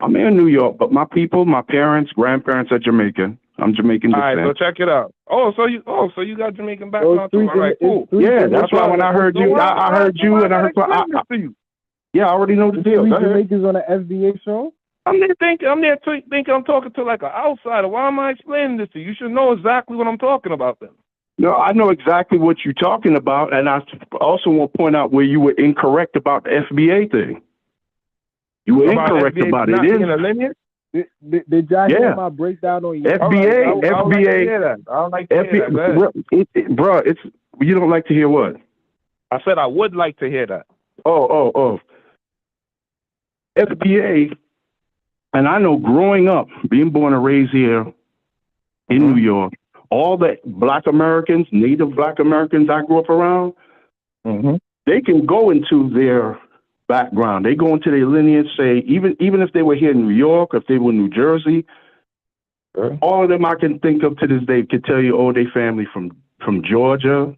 I'm in New York, but my people, my parents, grandparents are Jamaican. I'm Jamaican descent. All right, so check it out. So you got Jamaican background too. All right, cool. Yeah, that's why when I heard you, I heard you, and I heard. Yeah, I already know the deal. Three Jamaicans on the FBA show. I'm there thinking I'm talking to like an outsider. Why am I explaining this to you? You should know exactly what I'm talking about then. No, I know exactly what you're talking about, and I also want to point out where you were incorrect about the FBA thing. You were incorrect about it. It is. In a lineage? Did y'all hear my breakdown on your FBA? I don't like to hear that. I don't like to hear that. Bro, it's you don't like to hear what? I said I would like to hear that. Oh. FBA, and I know growing up, being born and raised here in New York, all the Black Americans, Native Black Americans I grew up around, they can go into their background. They go into their lineage, say, even if they were here in New York, if they were in New Jersey, all of them I can think of to this day could tell you, they family from Georgia,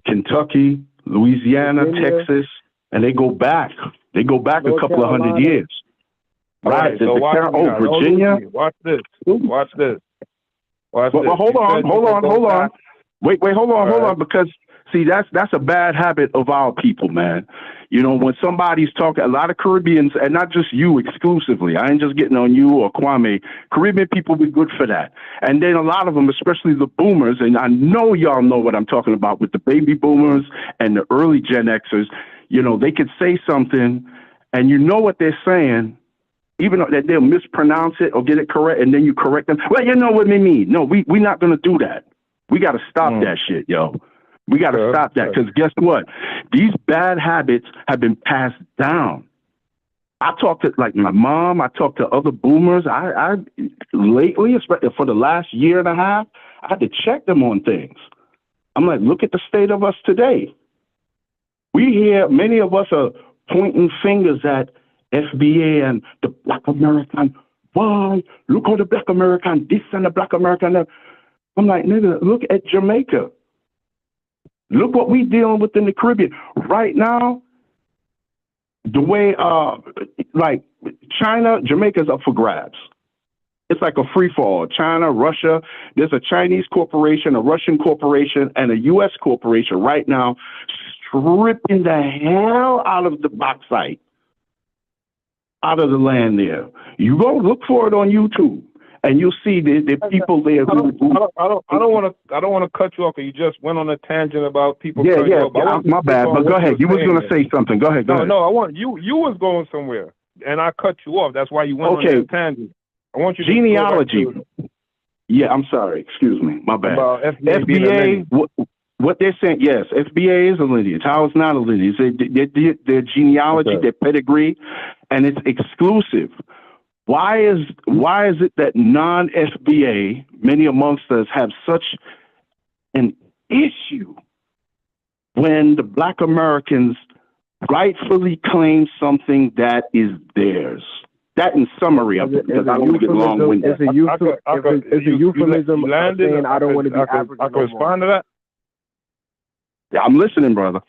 Kentucky, Louisiana, Texas, and they go back. They go back a couple of hundred years. Right. So Virginia. Watch this. Well, hold on. Wait, hold on, because see, that's a bad habit of our people, man. You know, when somebody's talking, a lot of Caribbeans, and not just you exclusively, I ain't just getting on you or Kwame, Caribbean people be good for that. And then a lot of them, especially the boomers, and I know y'all know what I'm talking about with the baby boomers and the early Gen Xers, you know, they could say something and you know what they're saying, even though they'll mispronounce it or get it correct, and then you correct them. Well, you know what they mean. No, we're not going to do that. We got to stop that shit, yo. We got to stop that, because guess what? These bad habits have been passed down. I talked to like my mom. I talked to other boomers. I lately, especially for the last year and a half, I had to check them on things. I'm like, look at the state of us today. We hear many of us are pointing fingers at FBA and the Black American. Why? Look how the Black American this and the Black American that. I'm like, nigga, look at Jamaica. Look what we dealing with in the Caribbean right now. The way, like China, Jamaica's up for grabs. It's like a free fall. China, Russia. There's a Chinese corporation, a Russian corporation, and a U.S. corporation right now stripping the hell out of the bauxite out of the land there. You go look for it on YouTube. and you see the people there. I don't want to cut you off. You just went on a tangent about people. My bad. But go ahead. You was going to say something. Go ahead. Go ahead. No, I want you. You was going somewhere, and I cut you off. That's why you went on that tangent. I want you to genealogy. Yeah, I'm sorry. Excuse me. My bad. About FBA. What they're saying, yes, FBA is a lineage. How it's not a lineage? Their genealogy, their pedigree, and it's exclusive. Why is it that non-FBA, many amongst us, have such an issue when the Black Americans rightfully claim something that is theirs? That in summary of it, because I don't want to get long-winded. It's a euphemism of saying I don't want to be African. I can respond to that. Yeah, I'm listening, brother.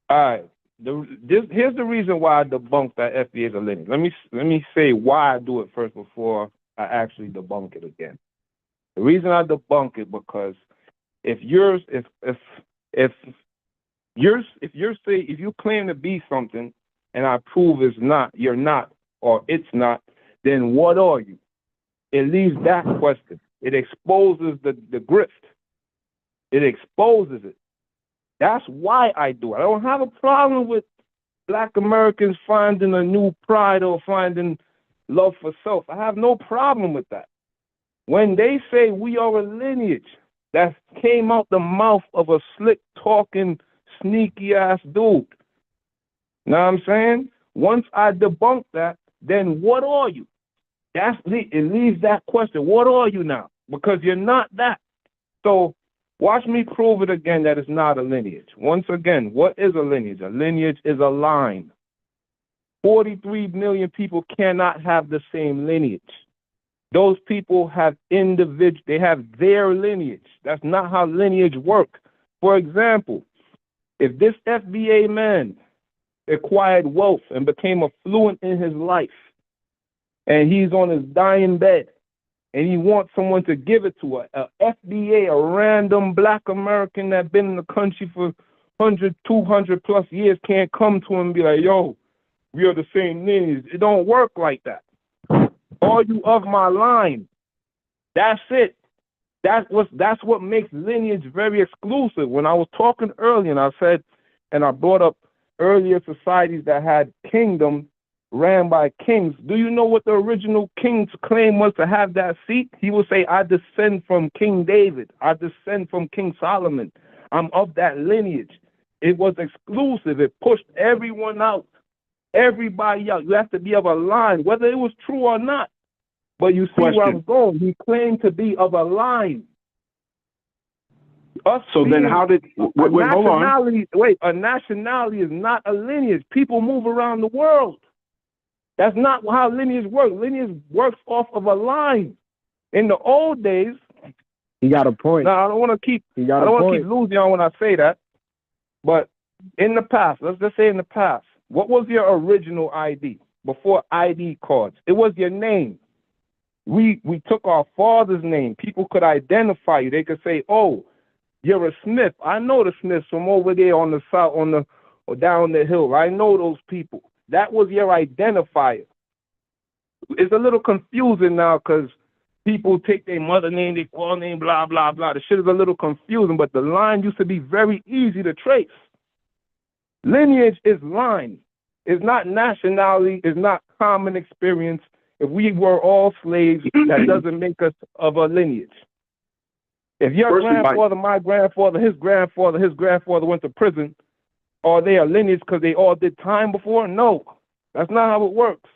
All right. Here's the reason why I debunk that FBA is a lineage. Let me say why I do it first before I actually debunk it again. The reason I debunk it because if you claim to be something and I prove you're not, or it's not, then what are you? It leaves that question. It exposes the grift. It exposes it. That's why I do it. I don't have a problem with Black Americans finding a new pride or finding love for self. I have no problem with that. When they say we are a lineage that came out the mouth of a slick talking, sneaky ass dude. Know what I'm saying? Once I debunk that, then what are you? It leaves that question. What are you now? Because you're not that. So watch me prove it again that it's not a lineage. Once again, what is a lineage? A lineage is a line. 43 million people cannot have the same lineage. Those people have they have their lineage. That's not how lineage works. For example, if this FBA man acquired wealth and became affluent in his life, and he's on his dying bed, and he wants someone to give it to a FBA, a random Black American that's been in the country for 100, 200 plus years, can't come to him and be like, yo, we are the same lineage. It don't work like that. Are you of my line? That's it. That's what makes lineage very exclusive. When I was talking earlier, and I said, and I brought up earlier societies that had kingdom ran by kings. Do you know what the original king's claim was to have that seat? He would say, I descend from King David. I descend from King Solomon. I'm of that lineage. It was exclusive. It pushed everyone out, everybody out. You have to be of a line, whether it was true or not. But you see where I'm going. He claimed to be of a line. Then how did hold on. A nationality is not a lineage. People move around the world. That's not how lineage works. Lineage works off of a line. In the old days, he got a point. Now I don't want to keep losing on when I say that. But in the past, let's just say in the past, what was your original ID before ID cards? It was your name. We took our father's name. People could identify you. They could say, "Oh, you're a Smith. I know the Smiths from over there on the south, or down the hill. I know those people." That was your identifier. It's a little confusing now because people take their mother name, their father name, blah, blah, blah. The shit is a little confusing, but the line used to be very easy to trace. Lineage is line. It's not nationality. It's not common experience. If we were all slaves, that doesn't make us of a lineage. If your grandfather, my grandfather, his grandfather went to prison, are they a lineage because they all did time before? No, that's not how it works.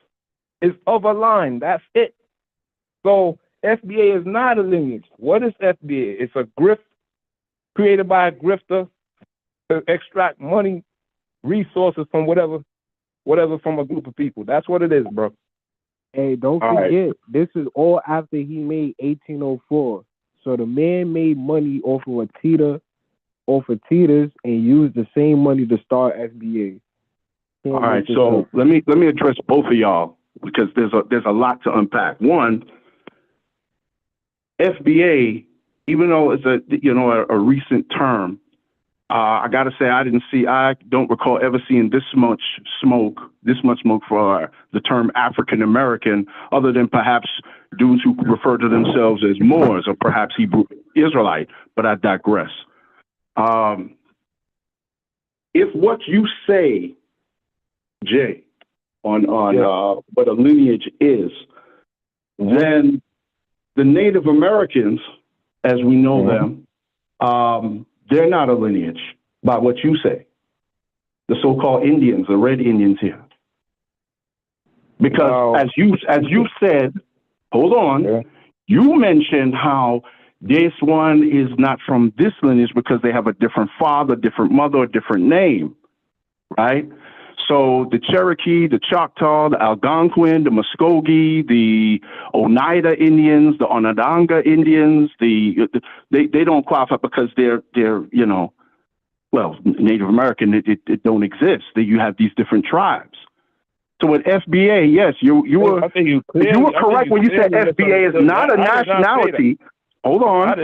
It's of a line. That's it. So FBA is not a lineage. What is FBA? It's a grift created by a grifter to extract money, resources from whatever from a group of people. That's what it is, bro. Hey, don't forget, this is all after he made 1804. So the man made money off of Tether's and used the same money to start FBA. All right, so let me address both of y'all because there's a lot to unpack. One, FBA, even though it's a recent term, I got to say, I don't recall ever seeing this much smoke for the term African American, other than perhaps dudes who refer to themselves as Moors or perhaps Hebrew Israelite, but I digress. If what you say, Jay, on what a lineage is, then the Native Americans, as we know them, they're not a lineage by what you say. The so-called Indians, the red Indians here. Because as you said, hold on, you mentioned how this one is not from this lineage because they have a different father, different mother, a different name, right? So the Cherokee, the Choctaw, the Algonquin, the Muskogee, the Oneida Indians, the Onondaga Indians, they don't qualify because they're Native American. It don't exist. You have these different tribes. So with FBA, yes, you were correct when you said FBA is not a nationality. Hold on.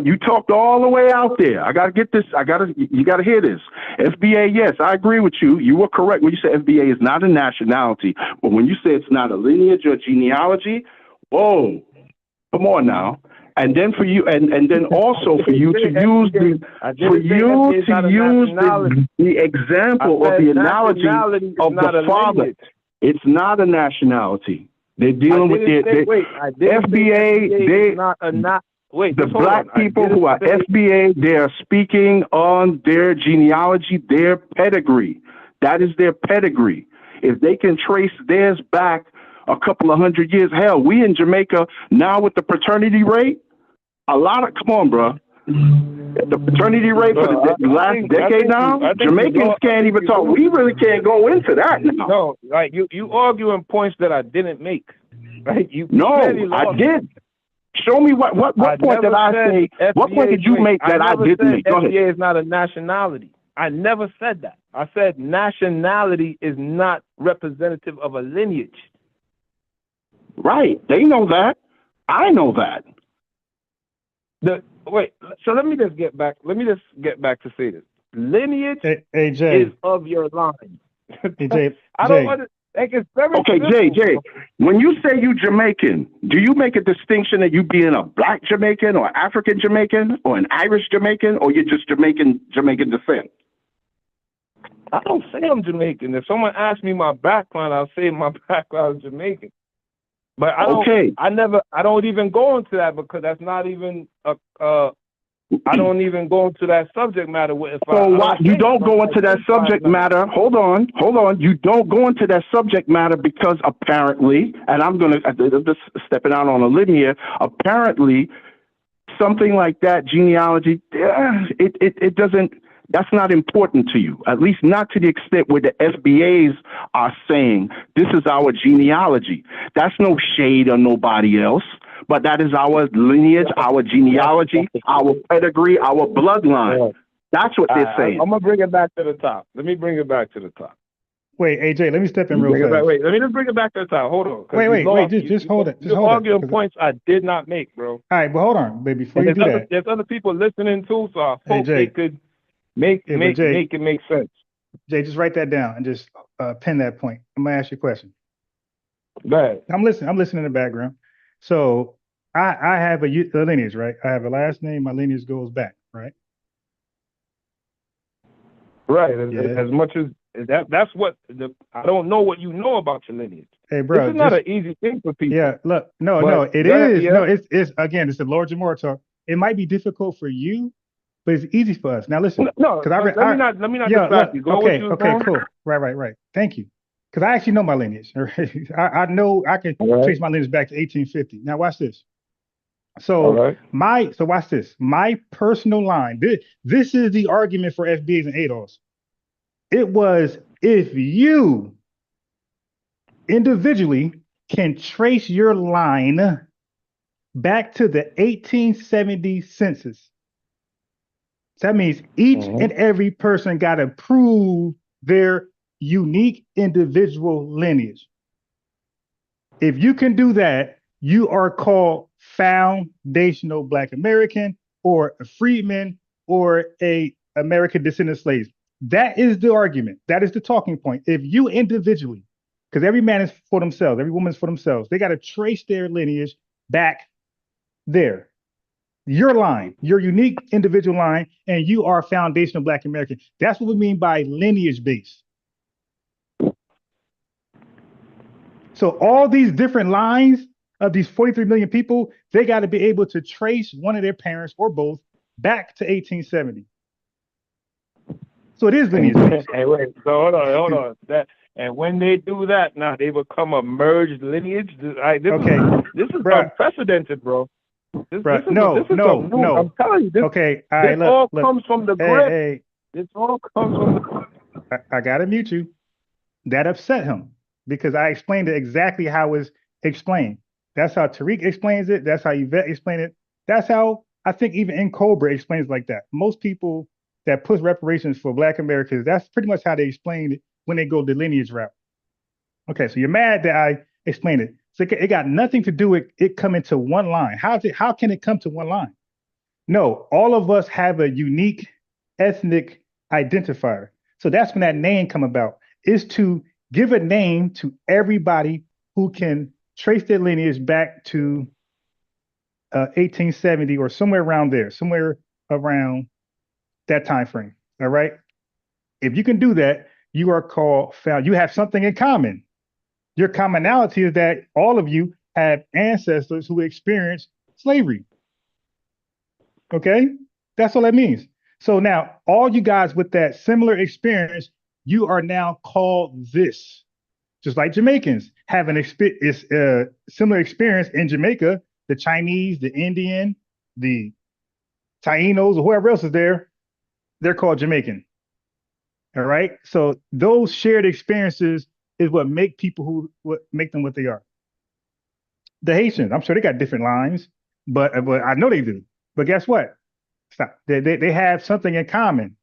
You talked all the way out there. I got to get this. You got to hear this. FBA, yes, I agree with you. You were correct when you said FBA is not a nationality. But when you say it's not a lineage or genealogy, whoa, come on now. And then for you, and then also for you to use the example of the analogy of the father. It's not a nationality. They're dealing with FBA. The black people who are FBA, they are speaking on their genealogy, their pedigree. That is their pedigree. If they can trace theirs back a couple of hundred years, hell, we in Jamaica now with the paternity rate, come on, bro. The paternity rate for the last decade now, Jamaicans can't even talk. We really can't go into that now. No, like you arguing points that I didn't make. Right? I did. Show me what point did I say? What point did you make that I didn't make? Go ahead. FBA is not a nationality. I never said that. I said nationality is not representative of a lineage. Right. They know that. I know that. So let me just get back to say this. Lineage is of your line. I don't understand. It's very Jay, when you say you Jamaican, do you make a distinction that you being a black Jamaican or African Jamaican or an Irish Jamaican, or you're just Jamaican descent? I don't say I'm Jamaican. If someone asks me my background, I'll say my background is Jamaican. But I don't even go into that because that's not even I don't even go into that subject matter. You don't go into that subject matter. Hold on. You don't go into that subject matter because apparently, and I'm just stepping out on a limb here. Apparently, something like that genealogy, it doesn't. That's not important to you, at least not to the extent where the FBAs are saying this is our genealogy. That's no shade on nobody else. But that is our lineage, our genealogy, our pedigree, our bloodline. That's what they're saying. I'm going to bring it back to the top. Let me bring it back to the top. Wait, AJ, let me step in real fast. Let me just bring it back to the top. Hold on. Wait, just hold it. You're arguing points I did not make, bro. All right, but hold on, baby. Before you do that. There's other people listening too, so I hope they could make it make sense. Jay, just write that down and just pin that point. I'm going to ask you a question. Go ahead. I'm listening in the background. So I have a lineage, right? I have a last name. My lineage goes back, right? Right. As much as that's what I don't know what you know about your lineage. Hey, bro, this is not an easy thing for people. Yeah, look, it is. Yeah. No, it's again, it's the Lord Jamora talk. It might be difficult for you, but it's easy for us. Now listen, let me not distract you. Okay, cool. Right. Thank you. Because I actually know my lineage. I know I can trace my lineage back to 1850. Now watch this. So watch this. My personal line. This is the argument for FBAs and ADOS. It was if you individually can trace your line back to the 1870 census. That means each and every person got to prove their unique individual lineage. If you can do that, you are called foundational Black American or a freedman or a American descendant of slaves. That is the argument. That is the talking point. If you individually, because every man is for themselves, every woman is for themselves, they got to trace their lineage back there. Your line, your unique individual line, and you are foundational Black American. That's what we mean by lineage based. So all these different lines of these 43 million people, they got to be able to trace one of their parents or both back to 1870. So it is lineage based. Hey, wait. So hold on. And when they do that, now they become a merged lineage. This is unprecedented, bro. This is no. I'm telling you, this, this all comes from the grip. Hey. This all comes from the. I gotta mute you. That upset him because I explained it exactly how it's explained. That's how Tariq explains it. That's how Yvette explained it. That's how I think even in Cobra explains it like that. Most people that push reparations for Black Americans, that's pretty much how they explain it when they go the lineage route. Okay, so you're mad that I explained it. So it got nothing to do with it coming to one line. How can it come to one line? No, all of us have a unique ethnic identifier. So that's when that name come about, is to give a name to everybody who can trace their lineage back to 1870 or somewhere around there, somewhere around that time frame. All right. If you can do that, you are called found. You have something in common. Your commonality is that all of you have ancestors who experienced slavery. Okay, that's all that means. So now, all you guys with that similar experience, you are now called this. Just like Jamaicans have an similar experience in Jamaica, the Chinese, the Indian, the Tainos, or whoever else is there, they're called Jamaican. All right. So those shared experiences is what make people what make them what they are. The Haitians, I'm sure they got different lines, but I know they do. But guess what? Stop. They have something in common,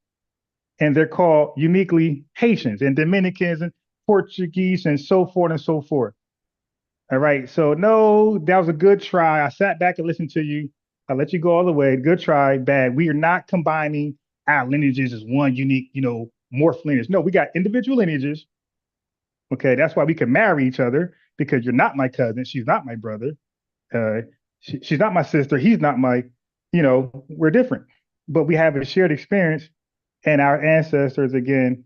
and they're called uniquely Haitians and Dominicans and Portuguese and so forth and so forth. All right. So no, that was a good try. I sat back and listened to you. I let you go all the way. Good try. Bad. We are not combining our lineages as one unique, morph lineage. No, we got individual lineages. Okay, that's why we can marry each other, because you're not my cousin. She's not my brother. She's not my sister. He's not my, we're different. But we have a shared experience, and our ancestors, again,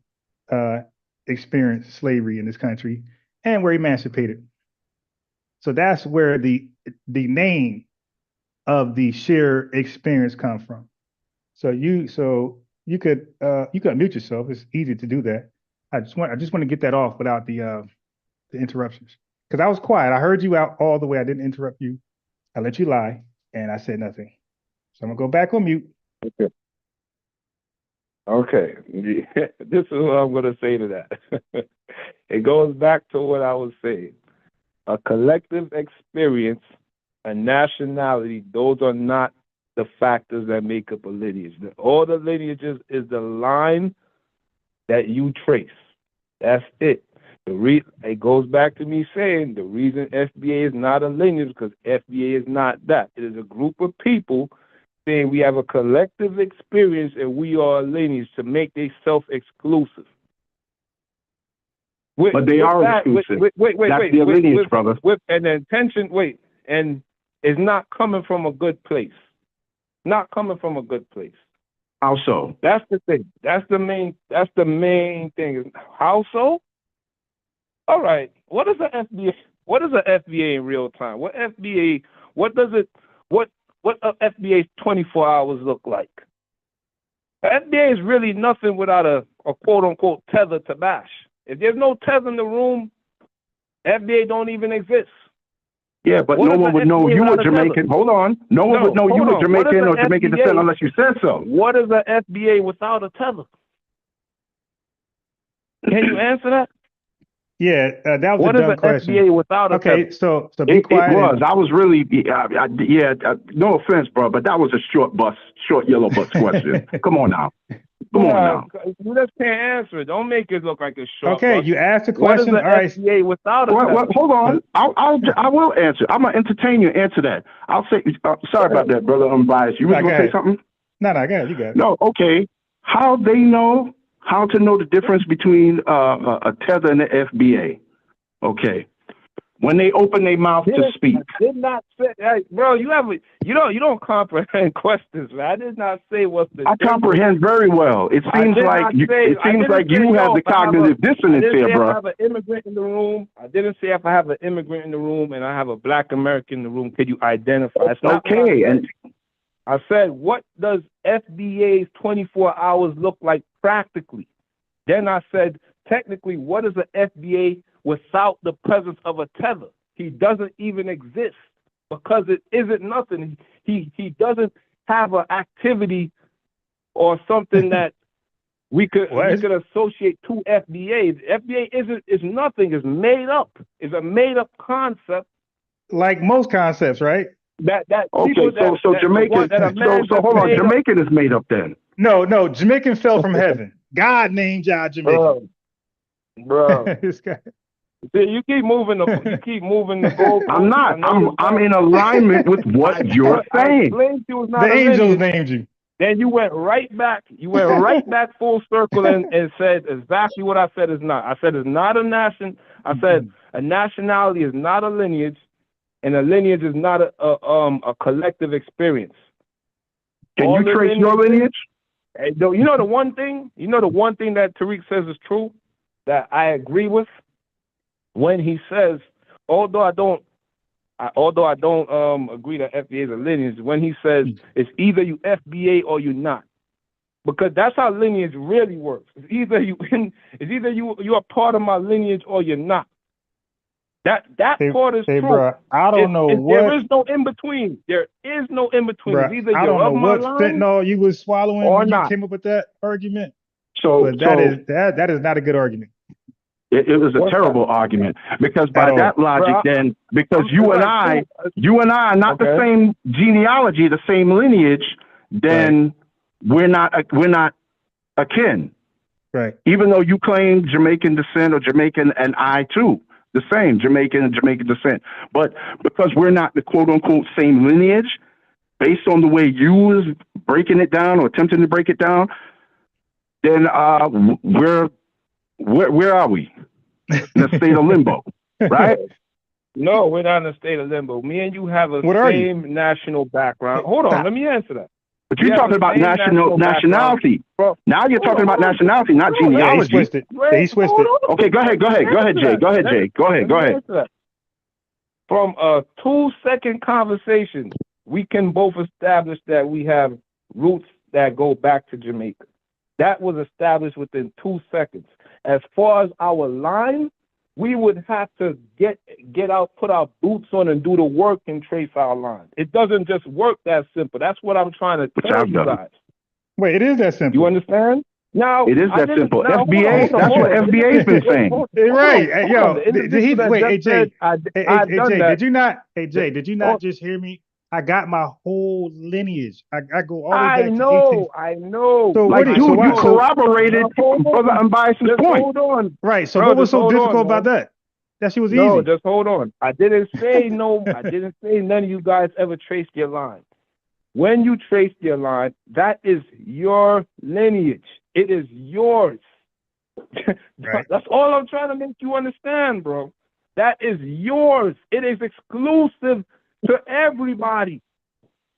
experienced slavery in this country, and were emancipated. So that's where the name of the shared experience comes from. So you could unmute yourself. It's easy to do that. I just want to get that off without the interruptions, because I was quiet. I heard you out all the way. I didn't interrupt you. I let you lie, and I said nothing. So I'm gonna go back on mute. Okay. This is what I'm gonna say to that. It goes back to what I was saying. A collective experience, a nationality, those are not the factors that make up a lineage. All the lineages is the line that you trace. That's it. It goes back to me saying the reason FBA is not a lineage, because FBA is not that. It is a group of people saying we have a collective experience and we are a lineage to make they self-exclusive. But they are exclusive. Wait. That's their lineage, brother. And the intention, and it's not coming from a good place. Not coming from a good place. How so? That's the thing. That's the main thing. How so? All right. What is the FBA? What is the FBA in real time? What does a FBA's 24 hours look like? The FBA is really nothing without a quote unquote tether to bash. If there's no tether in the room, FBA don't even exist. Yeah, but no one would know you were Jamaican. Hold on. No one would know you were Jamaican or Jamaican descent unless you said so. What is the FBA without a tether? Can you answer that? Yeah, that was a dumb question. What is the FBA without a tether? Okay, so be quiet. It was. I was really, no offense, bro, but that was a short yellow bus question. Come on now. Come on now. You just can't answer it. Don't make it look like a short Okay, bus. you asked a question. What is the FBA without a tether? Hold on. I will answer. I'm going to entertain you and answer that. I'll say, sorry about that, brother. I'm biased. You were going to say something? No, go ahead. You got it. No, okay. How to know the difference between a tether and the FBA? Okay. When they open their mouth to speak. I did not say, hey, bro. You don't comprehend questions, man. I did not say what's the. I comprehend very well. It seems like you have the cognitive dissonance here, bro. I have an immigrant in the room. I didn't say if I have an immigrant in the room and I have a Black American in the room, could you identify? It's not okay. And I said, what does FBA's 24 hours look like practically? Then I said, technically, what is an FBA without the presence of a tether? He doesn't even exist because it isn't nothing. He doesn't have an activity or something that we could associate to FBA. FBA is nothing. It's made up. It's a made up concept. Like most concepts, right? So Jamaican. So hold on. Jamaican is made up then. No. Jamaican fell from heaven. God named y'all Jamaican. Bro. You keep moving the goal. I'm not. I'm in alignment with what you're saying. The angels named you. Then you went right back. You went right back full circle and said exactly what I said is not. I said it's not a nation. I said a nationality is not a lineage, and a lineage is not a collective experience. Can you trace your lineage? You know the one thing that Tariq says is true that I agree with. When he says, although I don't agree that FBA is a lineage, when he says it's either you FBA or you not, because that's how lineage really works. It's either you are part of my lineage or you're not. That part is true. Bro, I don't know what. There is no in between. There is no in between. Bro, It's either I don't know what fentanyl you was swallowing when you came up with that argument. But that is not a good argument. It was a terrible argument because by that logic, then because you and I are not the same genealogy, the same lineage, then we're not akin. Right. Even though you claim Jamaican descent or Jamaican, and I too, the same Jamaican and Jamaican descent, but because we're not the quote unquote same lineage, based on the way you was breaking it down or attempting to break it down, then where are we? In a state of limbo, right? No, we're not in a state of limbo. Me and you have a same national background. Hold on, let me answer that. But you're talking about nationality. Now you're talking about nationality, not genealogy. He switched it. Okay, go ahead, Jay. Go ahead. From a 2-second conversation, we can both establish that we have roots that go back to Jamaica. That was established within 2 seconds. As far as our line, we would have to get out, put our boots on, and do the work and trace our line. It doesn't just work that simple. That's what I'm trying to tell you guys. Wait, it is that simple. You understand? Now it is that simple. FBA. That's what FBA's been saying. Right? Yo, Jay, did you not just hear me? I got my whole lineage. I go all the way back to 18. I know. So like you corroborated Brother Unbiased's point. Hold on. Right. So what was so difficult about that? That she was easy. No, just hold on. I didn't say no. I didn't say none of you guys ever traced your line. When you traced your line, that is your lineage. It is yours. Right. That's all I'm trying to make you understand, bro. That is yours. It is exclusive to everybody.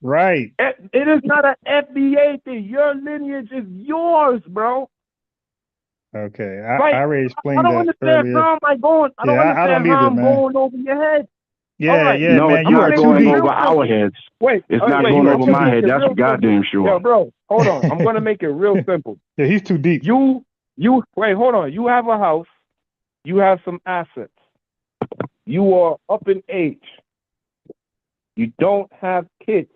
Right. It is not an FBA thing. Your lineage is yours, bro. Okay. I already explained that. I don't understand how am I going. I don't understand how I'm going over your head. Yeah, no, man. You are going over our heads. It's not going over my head. That's for goddamn sure. Yeah, bro, hold on. I'm gonna make it real simple. Yeah, he's too deep. You wait, hold on. You have a house. You have some assets. You are up in age. You don't have kids.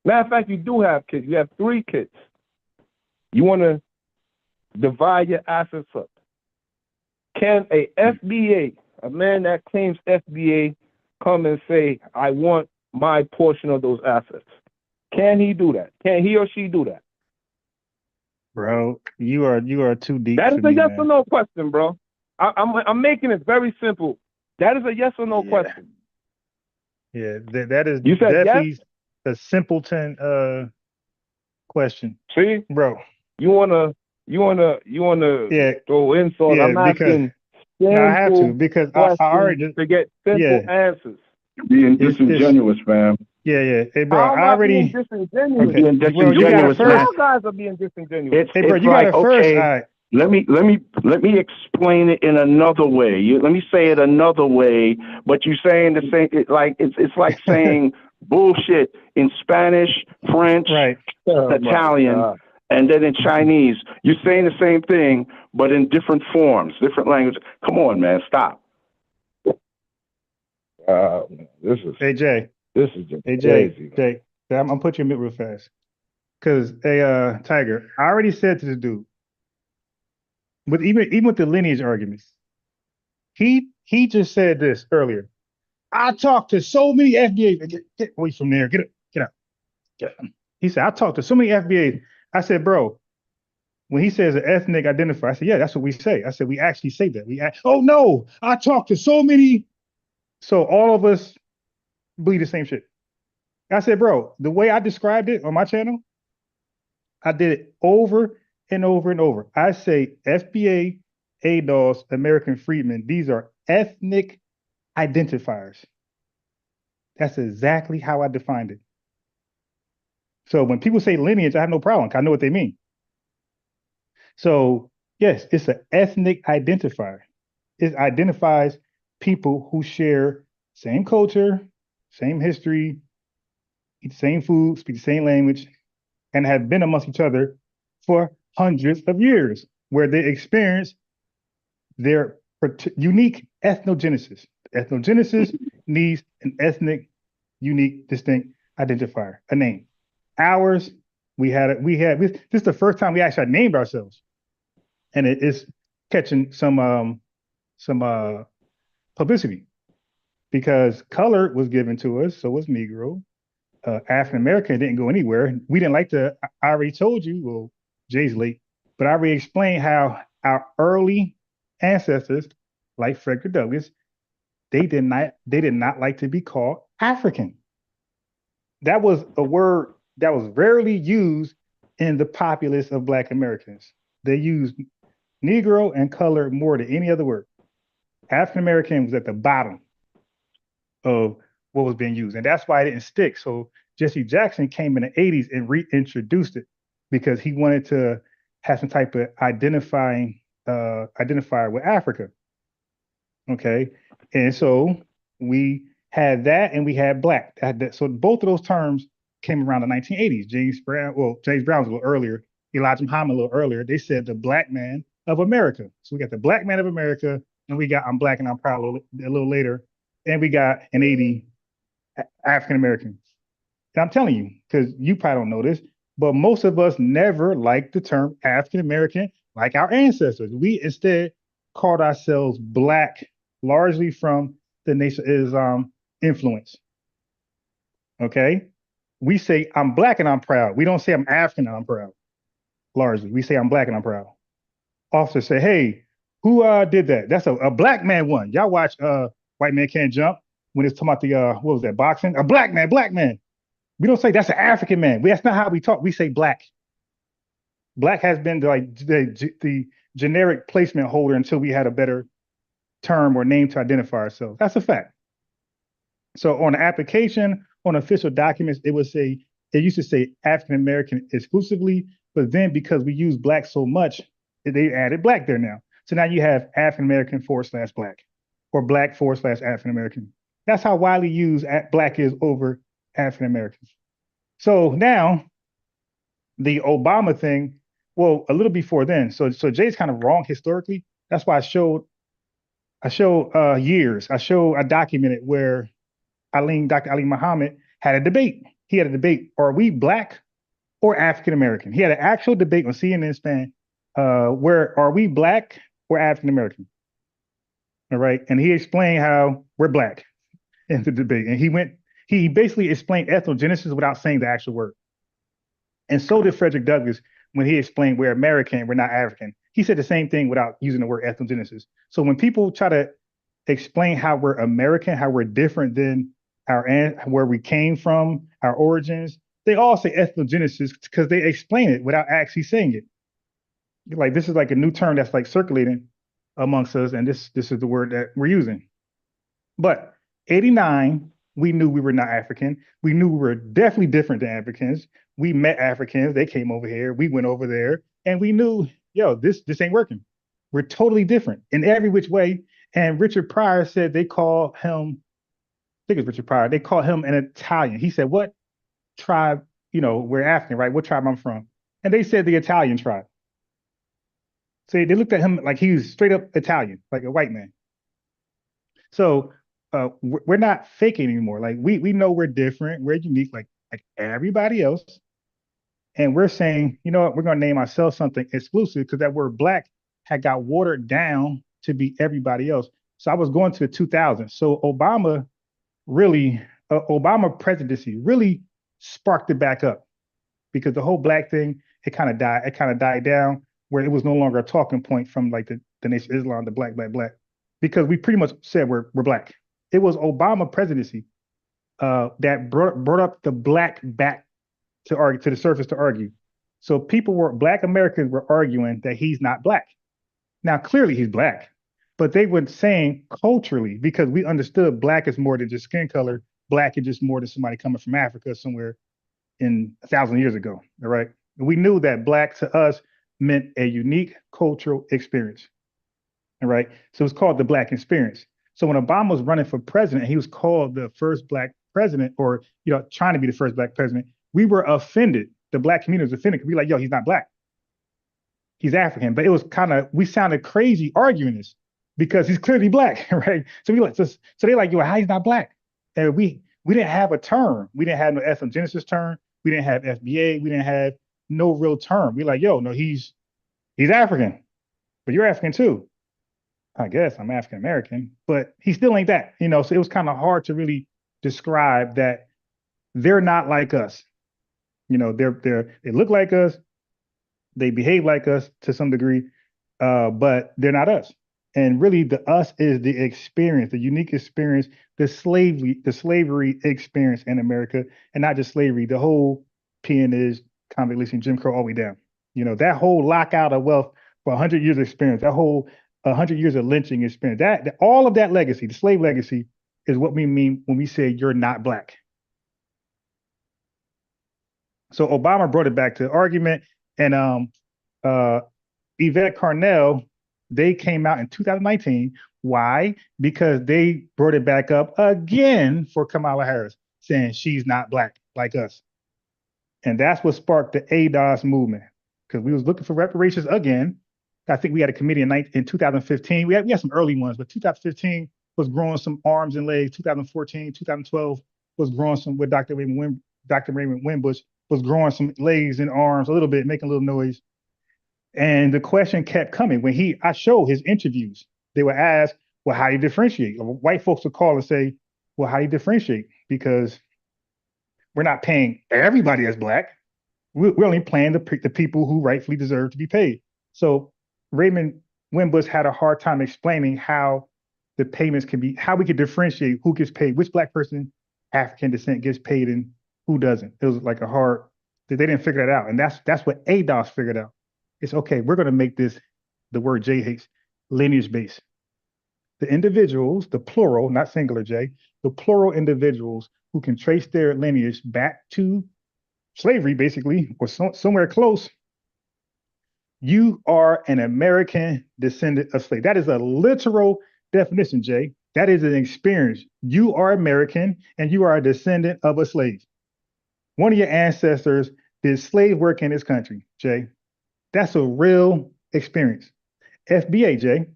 Matter of fact, you do have kids. You have 3 kids. You want to divide your assets up. Can a FBA, a man that claims FBA, come and say, I want my portion of those assets? Can he do that? Can he or she do that? Bro, you are too deep. That is a yes or no question, bro. I'm making it very simple. That is a yes or no question. Yeah, that is you said definitely yes? a simpleton Question. See, bro, you wanna throw insult. yeah, I'm asking no, I have to simple because I questions already to get simple answers. Being It's- disingenuous, fam. yeah. Hey, bro, How am I I being already disingenuous? okay. Being Well, you got it disingenuous, man. first. You guys are being disingenuous. Hey, bro, It's you got like, it first. okay, All right. let me explain it in another way. Let me say it another way, but you saying the same. It's like saying bullshit in Spanish, French, Right. Italian, and then in Chinese. You're saying the same thing, but in different forms, different language. Come on, man, stop. This is Jay. This is just Jay, crazy. I'm gonna put you in mute real fast. Cause Tiger, I already said to the dude, but even with the lineage arguments, he just said this earlier. I talked to so many FBA. Get away from there. Get out. He said, I talked to so many FBAs. I said, bro, when he says an ethnic identifier, I said, yeah, that's what we say. I said, we actually say that. Oh no, I talked to so many. So all of us believe the same shit. I said, bro, the way I described it on my channel, I did it over and over and over. I say FBA, ADOS, American freedmen, these are ethnic identifiers. That's exactly how I defined it. So when people say lineage, I have no problem. I know what they mean. So yes, it's an ethnic identifier. It identifies people who share same culture, same history, eat the same food, speak the same language, and have been amongst each other for hundreds of years, where they experience their unique ethnogenesis. Ethnogenesis needs an ethnic, unique, distinct identifier, a name. Ours, this is the first time we actually named ourselves, and it is catching some publicity because color was given to us, so was Negro. African American didn't go anywhere. We didn't like to. I already told you. Well, Jay's late, but I already explained how our early ancestors, like Frederick Douglass, they did not like to be called African. That was a word that was rarely used in the populace of Black Americans. They used Negro and color more than any other word. African American was at the bottom of what was being used, and that's why it didn't stick. So Jesse Jackson came in the 80s and reintroduced it because he wanted to have some type of identifier with Africa. Okay, and so we had that, and we had Black. So both of those terms came around the 1980s. James Brown was a little earlier. Elijah Muhammad a little earlier. They said the Black man of America. So we got the Black man of America, and we got I'm Black and I'm proud a little later, and we got an 80 African Americans. And I'm telling you, because you probably don't know this, but most of us never liked the term African American like our ancestors. We instead called ourselves Black, largely from the Nation of Islam influence. Okay? We say I'm Black and I'm proud. We don't say I'm African and I'm proud. Largely, we say I'm Black and I'm proud. Officers say, hey, who did that? That's a Black man one. Y'all watch White Man Can't Jump when it's talking about the what was that, boxing? A Black man. We don't say that's an African man. That's not how we talk. We say Black. Black has been the generic placement holder until we had a better term or name to identify ourselves. That's a fact. So on the application, on official documents, it used to say African American exclusively, but then because we use Black so much, they added Black there now. So now you have African American / Black, or Black / African American. That's how widely used Black is over African Americans. So now the Obama thing, well, a little before then. So Jay's kind of wrong historically. That's why I showed years. I documented where Dr. Ali Muhammad had a debate. He had a debate. Are we Black or African American? He had an actual debate on CNN span. Where are we Black or African American? All right. And he explained how we're Black in the debate. And he basically explained ethnogenesis without saying the actual word. And so did Frederick Douglass when he explained we're American, we're not African. He said the same thing without using the word ethnogenesis. So when people try to explain how we're American, how we're different than where we came from, our origins, They all say ethnogenesis because they explain it without actually saying it. Like this is like a new term that's like circulating amongst us, and this is the word that we're using. But 89, we knew we were not African. We knew we were definitely different than Africans. We met Africans. They came over here. We went over there, and we knew, yo, this ain't working. We're totally different in every which way. And Richard Pryor said they call him, I think it's Richard Pryor, they call him an Italian. He said, what tribe, we're African, right? What tribe I'm from? And they said the Italian tribe. So they looked at him like he was straight up Italian, like a white man. So we're not faking anymore. Like we know we're different, we're unique, like everybody else. And we're saying, you know what, we're gonna name ourselves something exclusive because that word black had got watered down to be everybody else. So I was going to the 2000s. So Obama presidency really sparked it back up because the whole black thing, it kind of died down where it was no longer a talking point from like the Nation of Islam, the black, because we pretty much said we're black. It was Obama presidency that brought up the black back to argue to the surface to argue. So black Americans were arguing that he's not black. Now, clearly he's black, but they were saying culturally, because we understood black is more than just skin color. Black is just more than somebody coming from Africa somewhere in 1,000 years ago, all right? And we knew that black to us meant a unique cultural experience, all right? So it's called the black experience. So when Obama was running for president, he was called the first black president, or trying to be the first black president. We were offended. The black community was offended because we were like, yo, he's not black. He's African. But it was we sounded crazy arguing this because he's clearly black, right? So they're like, yo, how he's not black? And we didn't have a term. We didn't have no ethnogenesis term. We didn't have FBA. We didn't have no real term. We like, yo, no, he's African, but you're African too. I guess I'm African American, but he still ain't that, so it was kind of hard to really describe that they're not like us. They look like us, they behave like us to some degree, but they're not us. And really the us is the experience, the unique experience, the slavery experience in America, and not just slavery, the whole peonage, convict leasing, Jim Crow all the way down. That whole lockout of wealth for 100 years of experience, that whole 100 years of lynching experience, that all of that legacy, the slave legacy, is what we mean when we say you're not black. So Obama brought it back to argument, and Yvette Carnell, they came out in 2019. Why? Because they brought it back up again for Kamala Harris, saying she's not black like us. And that's what sparked the ADOS movement, because we was looking for reparations again. I think we had a committee in 2015. We had some early ones, but 2015 was growing some arms and legs. 2014, 2012 was growing some with Dr. Raymond Wimbush was growing some legs and arms a little bit, making a little noise. And the question kept coming when I showed his interviews. They would ask, well, how do you differentiate? White folks would call and say, well, how do you differentiate? Because we're not paying everybody as black. We're only paying the people who rightfully deserve to be paid. So Raymond Wimbush had a hard time explaining how the payments can be, how we could differentiate who gets paid, which black person, African descent, gets paid and who doesn't. It was like they didn't figure that out. And that's what ADOS figured out. It's okay, we're gonna make this, the word Jay hates, lineage based. The individuals, the plural, not singular Jay, the plural individuals who can trace their lineage back to slavery, basically, or somewhere close. You are an American descendant of slaves. That is a literal definition, Jay. That is an experience. You are American and you are a descendant of a slave. One of your ancestors did slave work in this country, Jay. That's a real experience. FBA, Jay,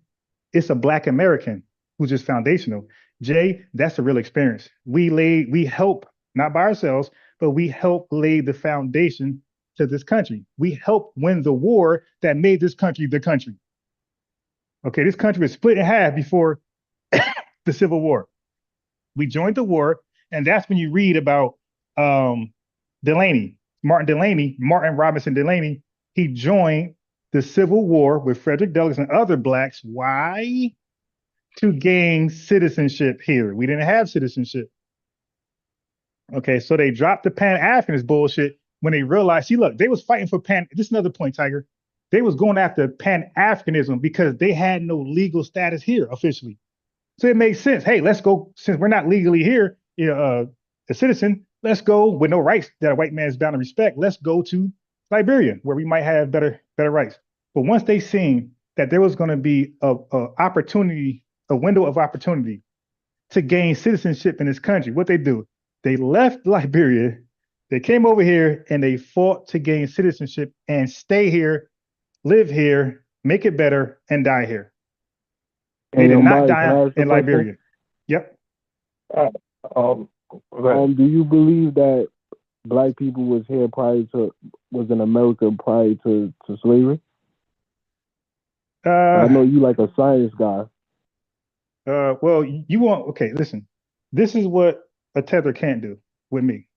it's a black American who's just foundational. Jay, that's a real experience. We help, not by ourselves, but we help lay the foundation to this country. We helped win the war that made this country the country. Okay, this country was split in half before the Civil War. We joined the war, and that's when you read about Martin Robinson Delaney. He joined the Civil War with Frederick Douglass and other blacks. Why? To gain citizenship here. We didn't have citizenship. Okay, so they dropped the pan-Africanist bullshit when they realized, see, look, they was fighting for this is another point, Tiger. They was going after pan-Africanism because they had no legal status here officially. So it makes sense. Hey, let's go, since we're not legally here, a citizen, let's go with no rights that a white man is bound to respect. Let's go to Liberia, where we might have better rights. But once they seen that there was going to be a window of opportunity to gain citizenship in this country, what they do? They left Liberia, they came over here, and they fought to gain citizenship and stay here, live here, make it better, and die here. They did not die in Liberia. Yep. Do you believe that black people was in America prior to slavery? I know you like a science guy. Well, okay, listen. This is what a tether can't do with me.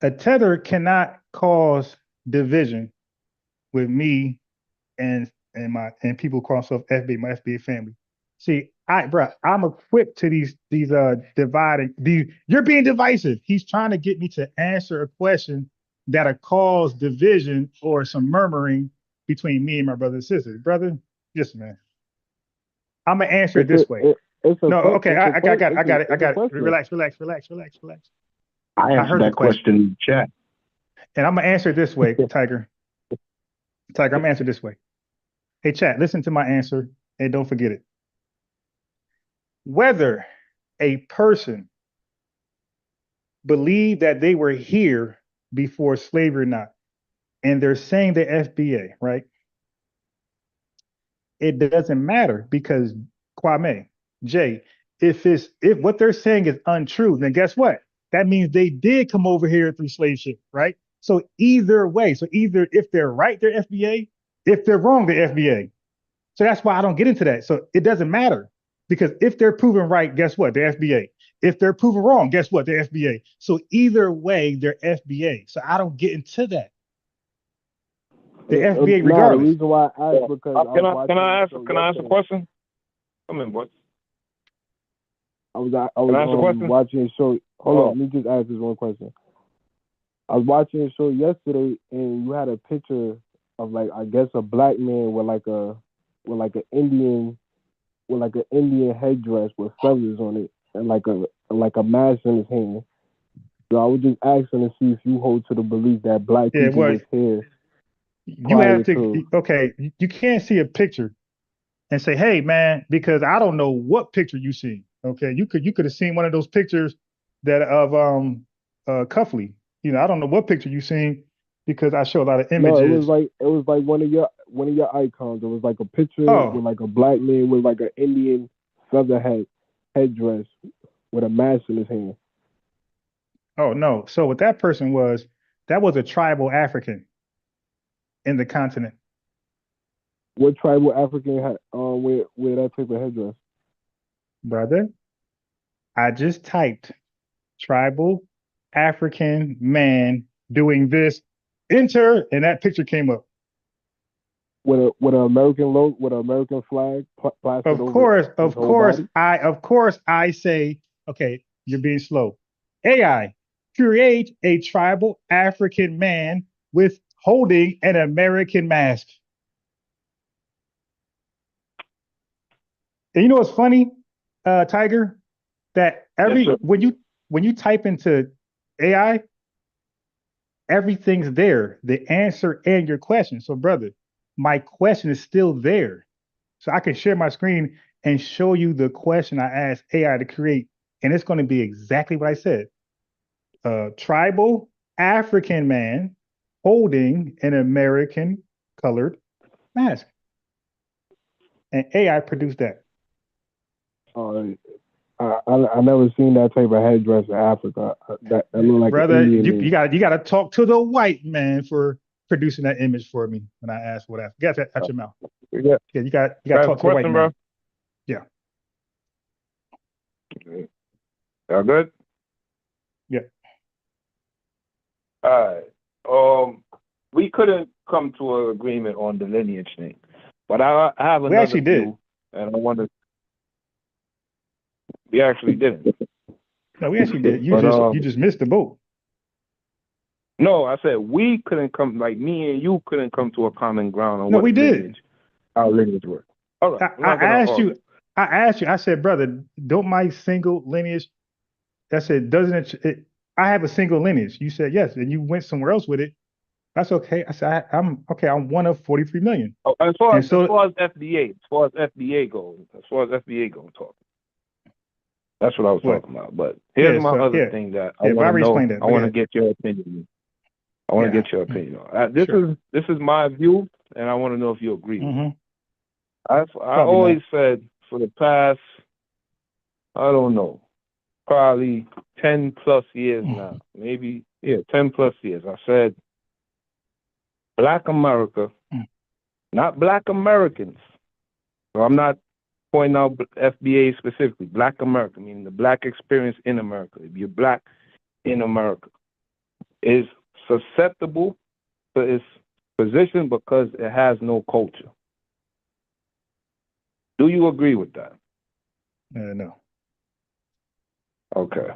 A tether cannot cause division with me and people who call themselves FBA, my FBA family. See, I'm equipped to these dividing. You're being divisive. He's trying to get me to answer a question that'll cause division or some murmuring between me and my brother and sister. Brother, listen, man. I'm gonna answer it this way. Okay, I got it. Relax. I answered that question in the chat. And I'm gonna answer it this way, Tiger. I'm gonna answer it this way. Hey, chat, listen to my answer and don't forget it. Whether a person believed that they were here before slavery or not, and they're saying the FBA, right? It doesn't matter because Kwame, Jay, if what they're saying is untrue, then guess what? That means they did come over here through slave ship, right? So either way, either if they're right, they're FBA. If they're wrong, they're FBA. So that's why I don't get into that. So it doesn't matter because if they're proven right, guess what? They're FBA. If they're proven wrong, guess what? They're FBA. So either way, they're FBA. So I don't get into that. The FBA regardless. The reason why I asked because can I ask a question? Come in, boy. I was watching a show. Hold on, let me just ask this one question. I was watching a show yesterday, and you had a picture of I guess a black man with an Indian headdress with feathers on it, and like a mask in his hand. So I was just asking to see if you hold to the belief that black people was here. You have to okay. You can't see a picture and say, "Hey, man," because I don't know what picture you see. Okay, you could have seen one of those pictures that of Cuffley. I don't know what picture you seen because I show a lot of images. No, it was like one of your icons. It was like a picture with like a black man with like an Indian feather headdress with a mask in his hand. Oh no! So what that person was, that was a tribal African in the continent. What tribal African had wear that type of headdress? Brother, I just typed tribal African man doing this, enter, and that picture came up. With an American logo, with an American flag plastered over. Of course I say, okay, you're being slow. AI, create a tribal African man with holding an American mask. And you know what's funny, Tiger? That when you type into AI, everything's there, the answer and your question. So, brother, my question is still there. So I can share my screen and show you the question I asked AI to create, and it's going to be exactly what I said. Tribal African man holding an American colored mask. And AI produced that. I never seen that type of headdress in Africa. That look like brother. You got to talk to the white man for producing that image for me when I asked what happened. Get that out your mouth. Yeah, you got to talk to the white man. Bro. Yeah. Y'all good? Yeah. All right. We couldn't come to an agreement on the lineage thing, but I have another. We actually did, and I wonder. We actually didn't. No, we actually did. But, You just missed the boat. No, I said we couldn't come, like me and you couldn't come to a common ground on No, what we did. lineage, how lineage works. All right. I asked you, I said, brother, don't my single lineage, I said, doesn't it, I have a single lineage. You said yes, and you went somewhere else with it. That's okay. I said, I'm okay, I'm one of 43 million. Oh, as far as FBA goes, talk. That's what I was talking about. But here's my other thing that I want to know. I want to get your opinion. I want to get your opinion on. This is my view, and I want to know if you agree with it. I always said for the past, I don't know, probably 10 plus years now, maybe 10 plus years. I said, Black America, not Black Americans. So I'm not pointing out FBA specifically. Black America, meaning the Black experience in America. If you're Black in America, is susceptible to its position because it has no culture. Do you agree with that? No. Okay.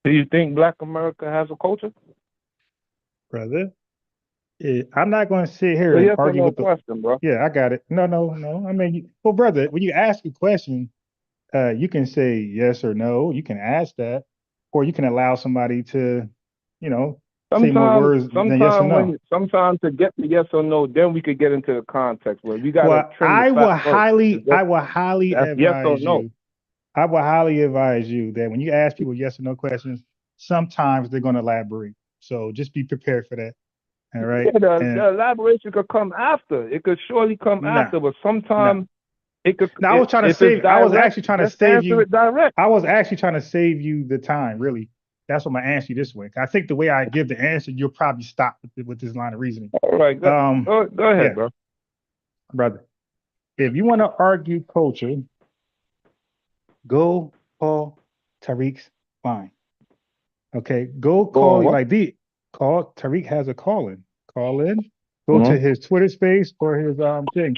Do you think Black America has a culture? Brother, I'm not going to sit here and argue with the question, bro. Yeah, I got it. No. I mean, well, brother, when you ask a question, you can say yes or no. You can ask that, or you can allow somebody to, say more words than yes or no. Sometimes to get the yes or no, then we could get into the context. Where we got to trim I the will fat highly that's advise yes or no. you. I will highly advise you that when you ask people yes or no questions, sometimes they're going to elaborate. So just be prepared for that. All right. Yeah, the elaboration could come after. It could surely come after, but sometimes it could. No, I was trying to save. I was actually trying to save you. I was actually trying to save you the time. Really, that's what I'm gonna answer you this way. I think the way I give the answer, you'll probably stop with this line of reasoning. All right. Go ahead, bro. Brother, if you want to argue culture, go call Tariq's line. Okay, go call call Tariq has a call in. Call in. Go to his Twitter space or his thing.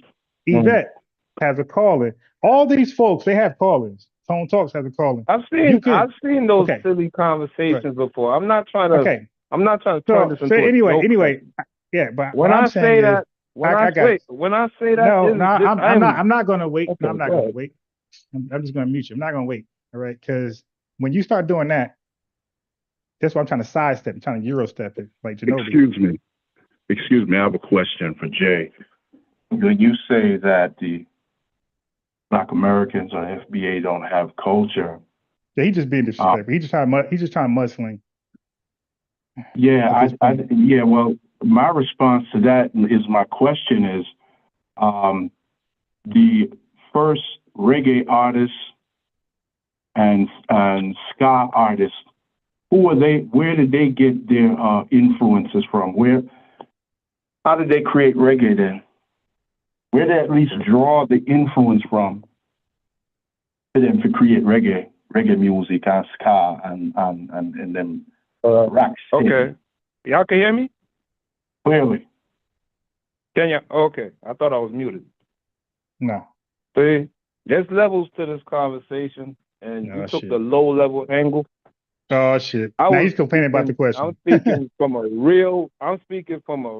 Yvette has a call in. All these folks, they have call-ins. Tone Talks has a call in. I've seen those silly conversations before. I'm not trying to. I'm not trying to turn this into anyway. Yeah, but when I say that, I'm not gonna wait. Okay, no, I'm not gonna wait. I'm just gonna mute you. I'm not gonna wait. All right, because when you start doing that, that's what I'm trying to sidestep. I'm trying to Eurostep it, like Genobi. Excuse me. I have a question for Jay. When you say that the Black Americans or FBA don't have culture, yeah, he's just being disrespectful. He's just trying to mudsling. Yeah, yeah. Well, my response to that is my question is, the first reggae artists and ska artists, who are they? Where did they get their influences from? How did they create reggae then? Where did they at least draw the influence from for them to create reggae music and ska and them rap? Okay, y'all can hear me? Clearly. Can you? Okay, I thought I was muted. No. See, there's levels to this conversation, and you took the low level angle. Oh shit! Now he's complaining about the question. I'm speaking from a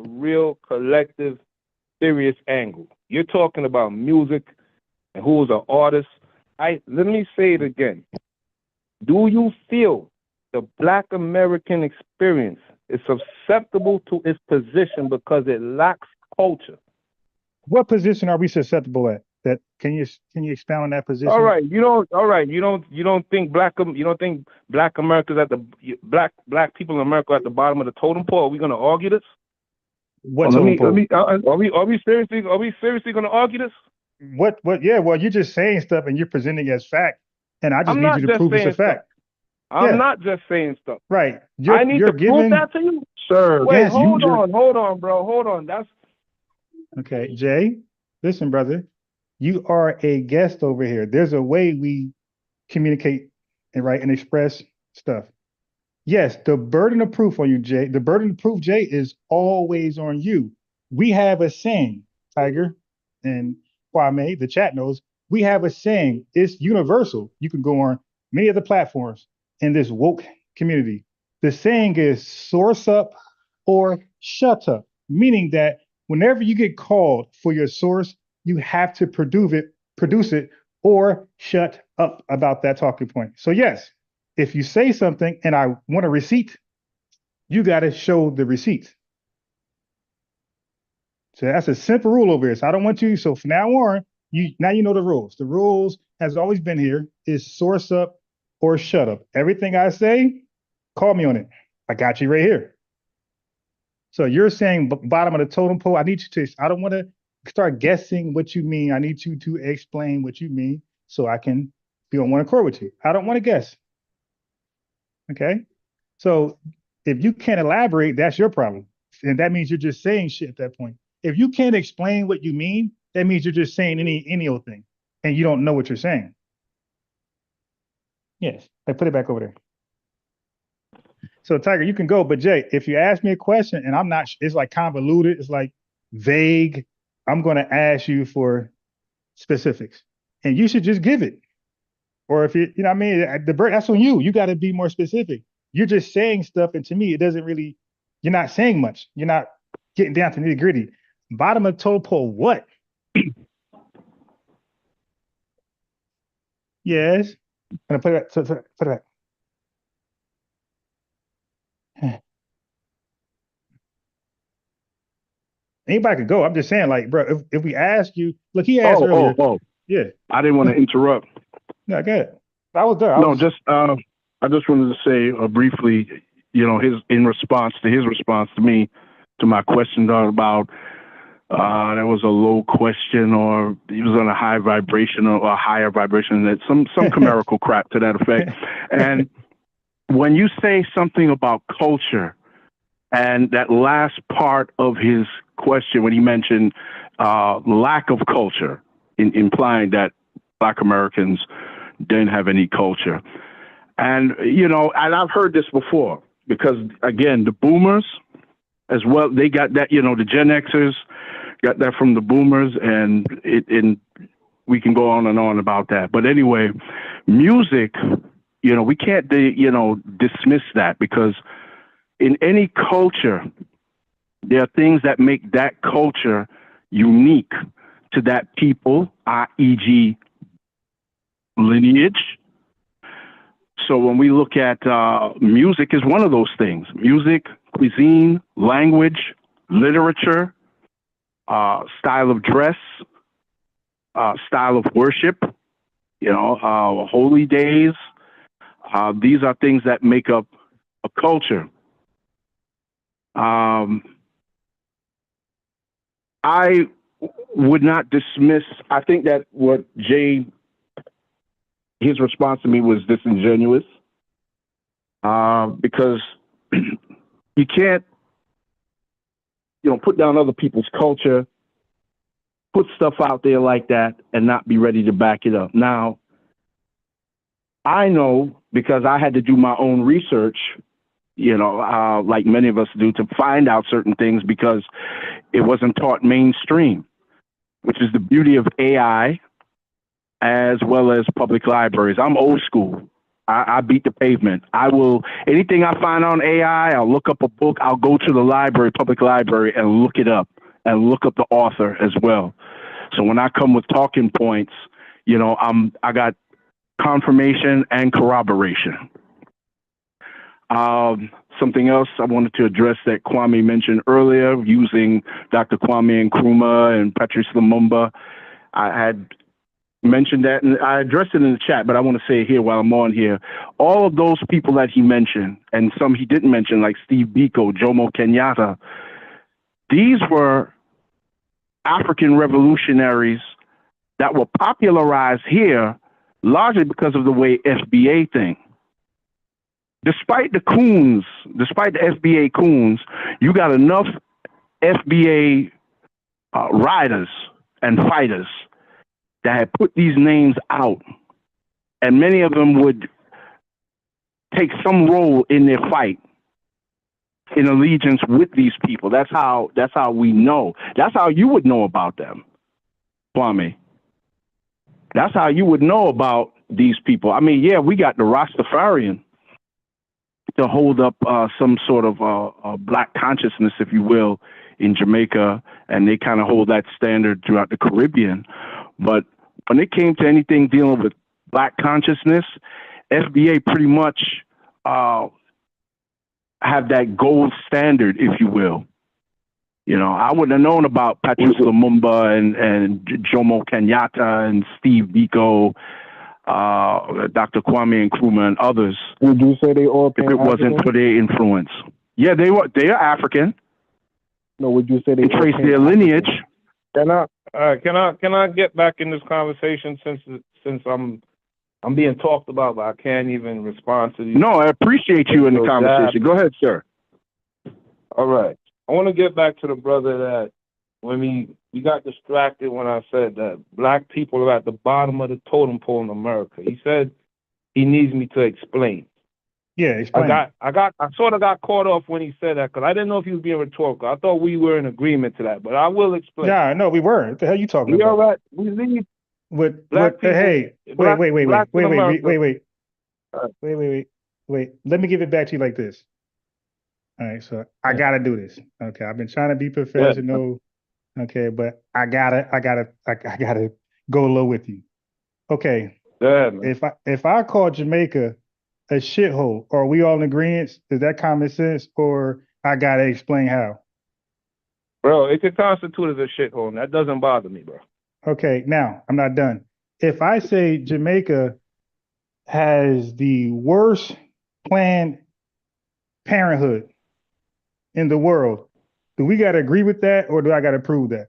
real collective, serious angle. You're talking about music and who's an artist. Let me say it again. Do you feel the Black American experience is susceptible to its position because it lacks culture? What position are we susceptible at? That can you expound on that position? All right, you don't think Black America's at the black people in America at the bottom of the totem pole? Are we going to argue this? What totem pole? Are we seriously going to argue this? What? Yeah. Well, you're just saying stuff and you're presenting it as fact, and I just need you to prove it's a fact. I'm not just saying stuff. Right. I need to prove that to you, sir. Wait, yes, hold on, bro. Hold on. That's okay, Jay. Listen, brother. You are a guest over here. There's a way we communicate and express stuff. Yes, the burden of proof on you, Jay. The burden of proof, Jay, is always on you. We have a saying, Tiger and Kwame, the chat knows. We have a saying. It's universal. You can go on many other platforms in this woke community, the saying is source up or shut up, meaning that whenever you get called for your source, you have to produce it, or shut up about that talking point. So yes, if you say something and I want a receipt, you got to show the receipt. So that's a simple rule over here. So I don't want you. So from now on, now you know the rules. The rules has always been here is source up or shut up. Everything I say, call me on it. I got you right here. So you're saying bottom of the totem pole. I need you to. I don't want to start guessing what you mean. I need you to explain what you mean so I can be on one accord with you. I don't want to guess. Okay. So if you can't elaborate, that's your problem. And that means you're just saying shit at that point. If you can't explain what you mean, that means you're just saying any old thing and you don't know what you're saying. Yes. I put it back over there. So Tiger, you can go, but Jay, if you ask me a question and I'm not, it's like convoluted, it's like vague, I'm going to ask you for specifics and you should just give it. Or if you know what I mean, that's on you. You got to be more specific. You're just saying stuff. And to me, it doesn't really, you're not saying much. You're not getting down to nitty gritty. Bottom of the totem pole, what? Yes. I'm going to put it back. Anybody could go. I'm just saying, like, bro, if we ask you, look, he asked earlier. Yeah. I didn't want to interrupt. No, go ahead. I was there. I just wanted to say briefly, you know, in response to me, to my question about there was a low question or he was on a high vibration or a higher vibration, that some chimerical crap to that effect. And when you say something about culture, and that last part of his question, when he mentioned lack of culture, implying that Black Americans didn't have any culture. And, you know, and I've heard this before because, again, the boomers as well, they got that, you know, the Gen Xers got that from the boomers, and we can go on and on about that. But anyway, music, you know, we can't, dismiss that, because in any culture, there are things that make that culture unique to that people, e.g. lineage. So when we look at music is one of those things. Music, cuisine, language, literature, style of dress, style of worship, holy days. These are things that make up a culture. I would not dismiss, I think that what his response to me was disingenuous, because you can't, put down other people's culture, put stuff out there like that, and not be ready to back it up. Now, I know, because I had to do my own research, like many of us do, to find out certain things, because it wasn't taught mainstream, which is the beauty of AI as well as public libraries. I'm old school. I beat the pavement. Anything I find on AI, I'll look up a book, I'll go to the library, public library, and look it up, and look up the author as well. So when I come with talking points, I got confirmation and corroboration. Something else I wanted to address that Kwame mentioned earlier, using Dr. Kwame Nkrumah and Patrice Lumumba. I had mentioned that, and I addressed it in the chat, but I want to say it here while I'm on here. All of those people that he mentioned, and some he didn't mention, like Steve Biko, Jomo Kenyatta, these were African revolutionaries that were popularized here largely because of the way FBA thing. Despite the FBA coons, you got enough FBA riders and fighters that had put these names out, and many of them would take some role in their fight in allegiance with these people. That's how we know. That's how you would know about them, Kwame. That's how you would know about these people. I mean, yeah, we got the Rastafarian to hold up some sort of black consciousness, if you will, in Jamaica, and they kind of hold that standard throughout the Caribbean. But when it came to anything dealing with black consciousness, FBA pretty much have that gold standard, if you will. You know, I wouldn't have known about Patrice Lumumba and Jomo Kenyatta and Steve Biko, Dr. Kwame Nkrumah, and others. Would you say they all if it wasn't for their influence? Yeah, they are African. No, would you say they trace their lineage? Can I get back in this conversation since I'm being talked about, but I can't even respond to these? No, I appreciate you in the conversation. Go ahead, sir. All right. I want to get back to the brother that when we got distracted when I said that black people are at the bottom of the totem pole in America. He said he needs me to explain. Yeah, explain. I sort of got caught off when he said that because I didn't know if he was being rhetorical. I thought we were in agreement to that, but I will explain. Yeah, no, we weren't. What the hell are you talking about? All right. We leave Wait. Let me give it back to you like this. All right, so I gotta do this. Okay, I've been trying to be professional. Yeah. Okay, but I gotta go low with you. Okay. Yeah, if I call Jamaica a shithole, are we all in agreement? Is that common sense, or I gotta explain how? Bro, it could constitute as a shithole, and that doesn't bother me, bro. Okay, now I'm not done. If I say Jamaica has the worst Planned Parenthood in the world, do we got to agree with that, or do I got to prove that?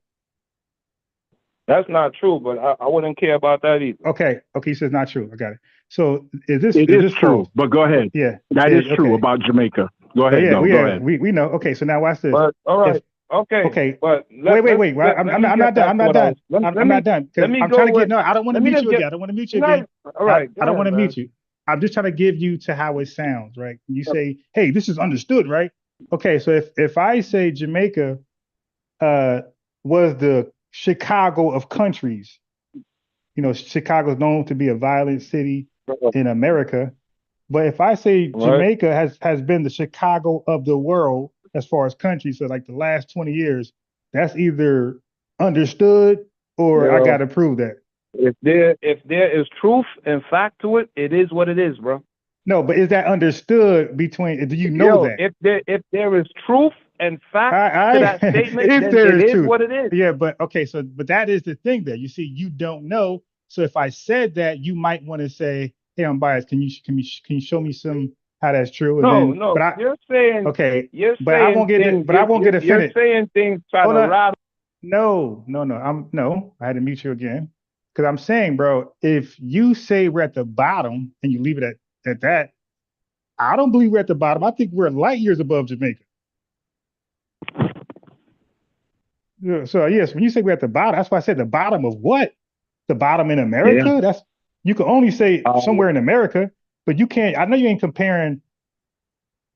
That's not true, but I wouldn't care about that either. Okay, he says not true. I got it. So is this true? false? But go ahead. Yeah, that is true about Jamaica. Go ahead. Go ahead. We know. Okay, so now watch this. But, all right. Okay. But wait. I'm not done. I'm not done. I'm trying to get. No, I don't want to mute you again. I don't want to mute you again. All right. I don't want to mute you. I'm just trying to give you to how it sounds, right? You say, hey, this is understood, right? Okay, so if I say Jamaica was the Chicago of countries, you know, Chicago's known to be a violent city in America, but if I say Jamaica has been the Chicago of the world as far as countries, so like the last 20 years, that's either understood or I got to prove that. If there is truth and fact to it, it is what it is, bro. No, but is that understood between? Do you know that? If there is truth and fact to that statement, then it is what it is. Yeah, but okay, but that is the thing there. You see, you don't know. So if I said that, you might want to say, "Hey, I'm biased. Can you show me some how that's true?" And no. But you're saying I won't get it. But I won't get offended. You're saying things trying to rattle. No. I had to mute you again because I'm saying, bro, if you say we're at the bottom and you leave it at that, I don't believe we're at the bottom. I think we're light years above Jamaica. Yeah, so yes, when you say we're at the bottom, that's why I said the bottom of what? The bottom in America? Yeah. That's you can only say somewhere in America, but you can't. I know you ain't comparing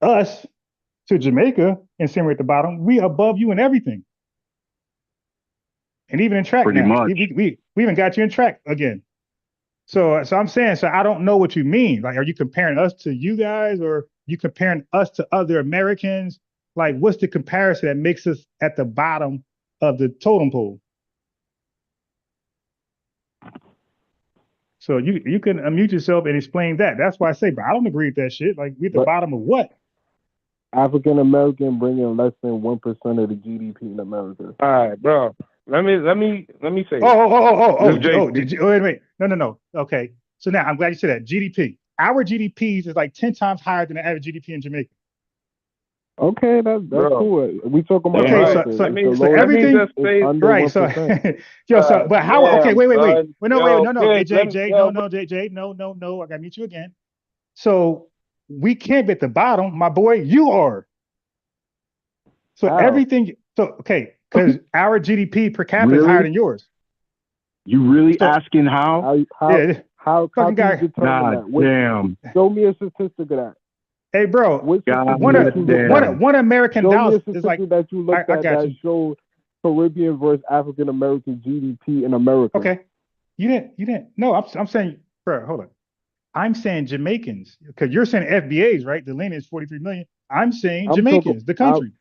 us to Jamaica and saying we're at the bottom. We above you in everything, and even in track. Pretty now. Much. We even got you in track again. So I'm saying, I don't know what you mean. Like, are you comparing us to you guys, or you comparing us to other Americans? Like, what's the comparison that makes us at the bottom of the totem pole? So you can unmute yourself and explain that. That's why I say, but I don't agree with that shit. Like, we at the bottom of what? African American bring in less than 1% of the GDP in America. All right, bro. Let me say. Wait. No. Okay. So now I'm glad you said that. GDP. Our GDP is like 10 times higher than the average GDP in Jamaica. Okay, that's cool. We talking about so everything right. So but how? Okay, wait. JJ, no. I gotta meet you again. So we can't be at the bottom, my boy. You are. So everything. So okay. Because our GDP per capita is higher than yours. You really asking how? How can you determine that? Damn. Show me a statistic of that. Hey, bro. One American dollar is like that you looked at that showed Caribbean versus African American GDP in America. Okay. You didn't. No, I'm saying, bro. Hold on. I'm saying Jamaicans, because you're saying FBAs, right? The lineage 43 million. I'm saying Jamaicans, the country.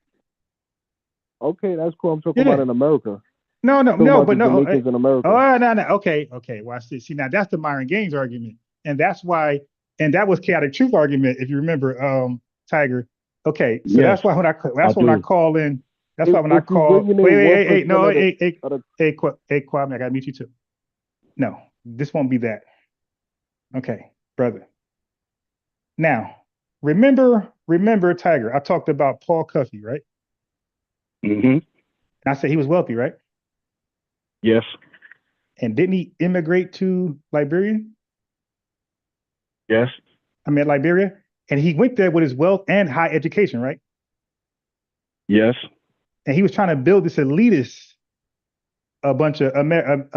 Okay, that's cool. I'm talking about in America. No, but Jamaicans in America. Oh, no. Okay. Well, see, now that's the Myron Gaines argument, and that's why, and that was chaotic truth argument, if you remember, Tiger. Okay, so yes, that's why when I call in. That's why when I call. Wait, Kwame, I gotta meet you too. No, this won't be that. Okay, brother. Now, remember, Tiger. I talked about Paul Cuffey, right? Mm-hmm. I said he was wealthy, right? Yes. And didn't he immigrate to Liberia? Yes. Liberia. And he went there with his wealth and high education, right? Yes. And he was trying to build this elitist, a bunch of Liberians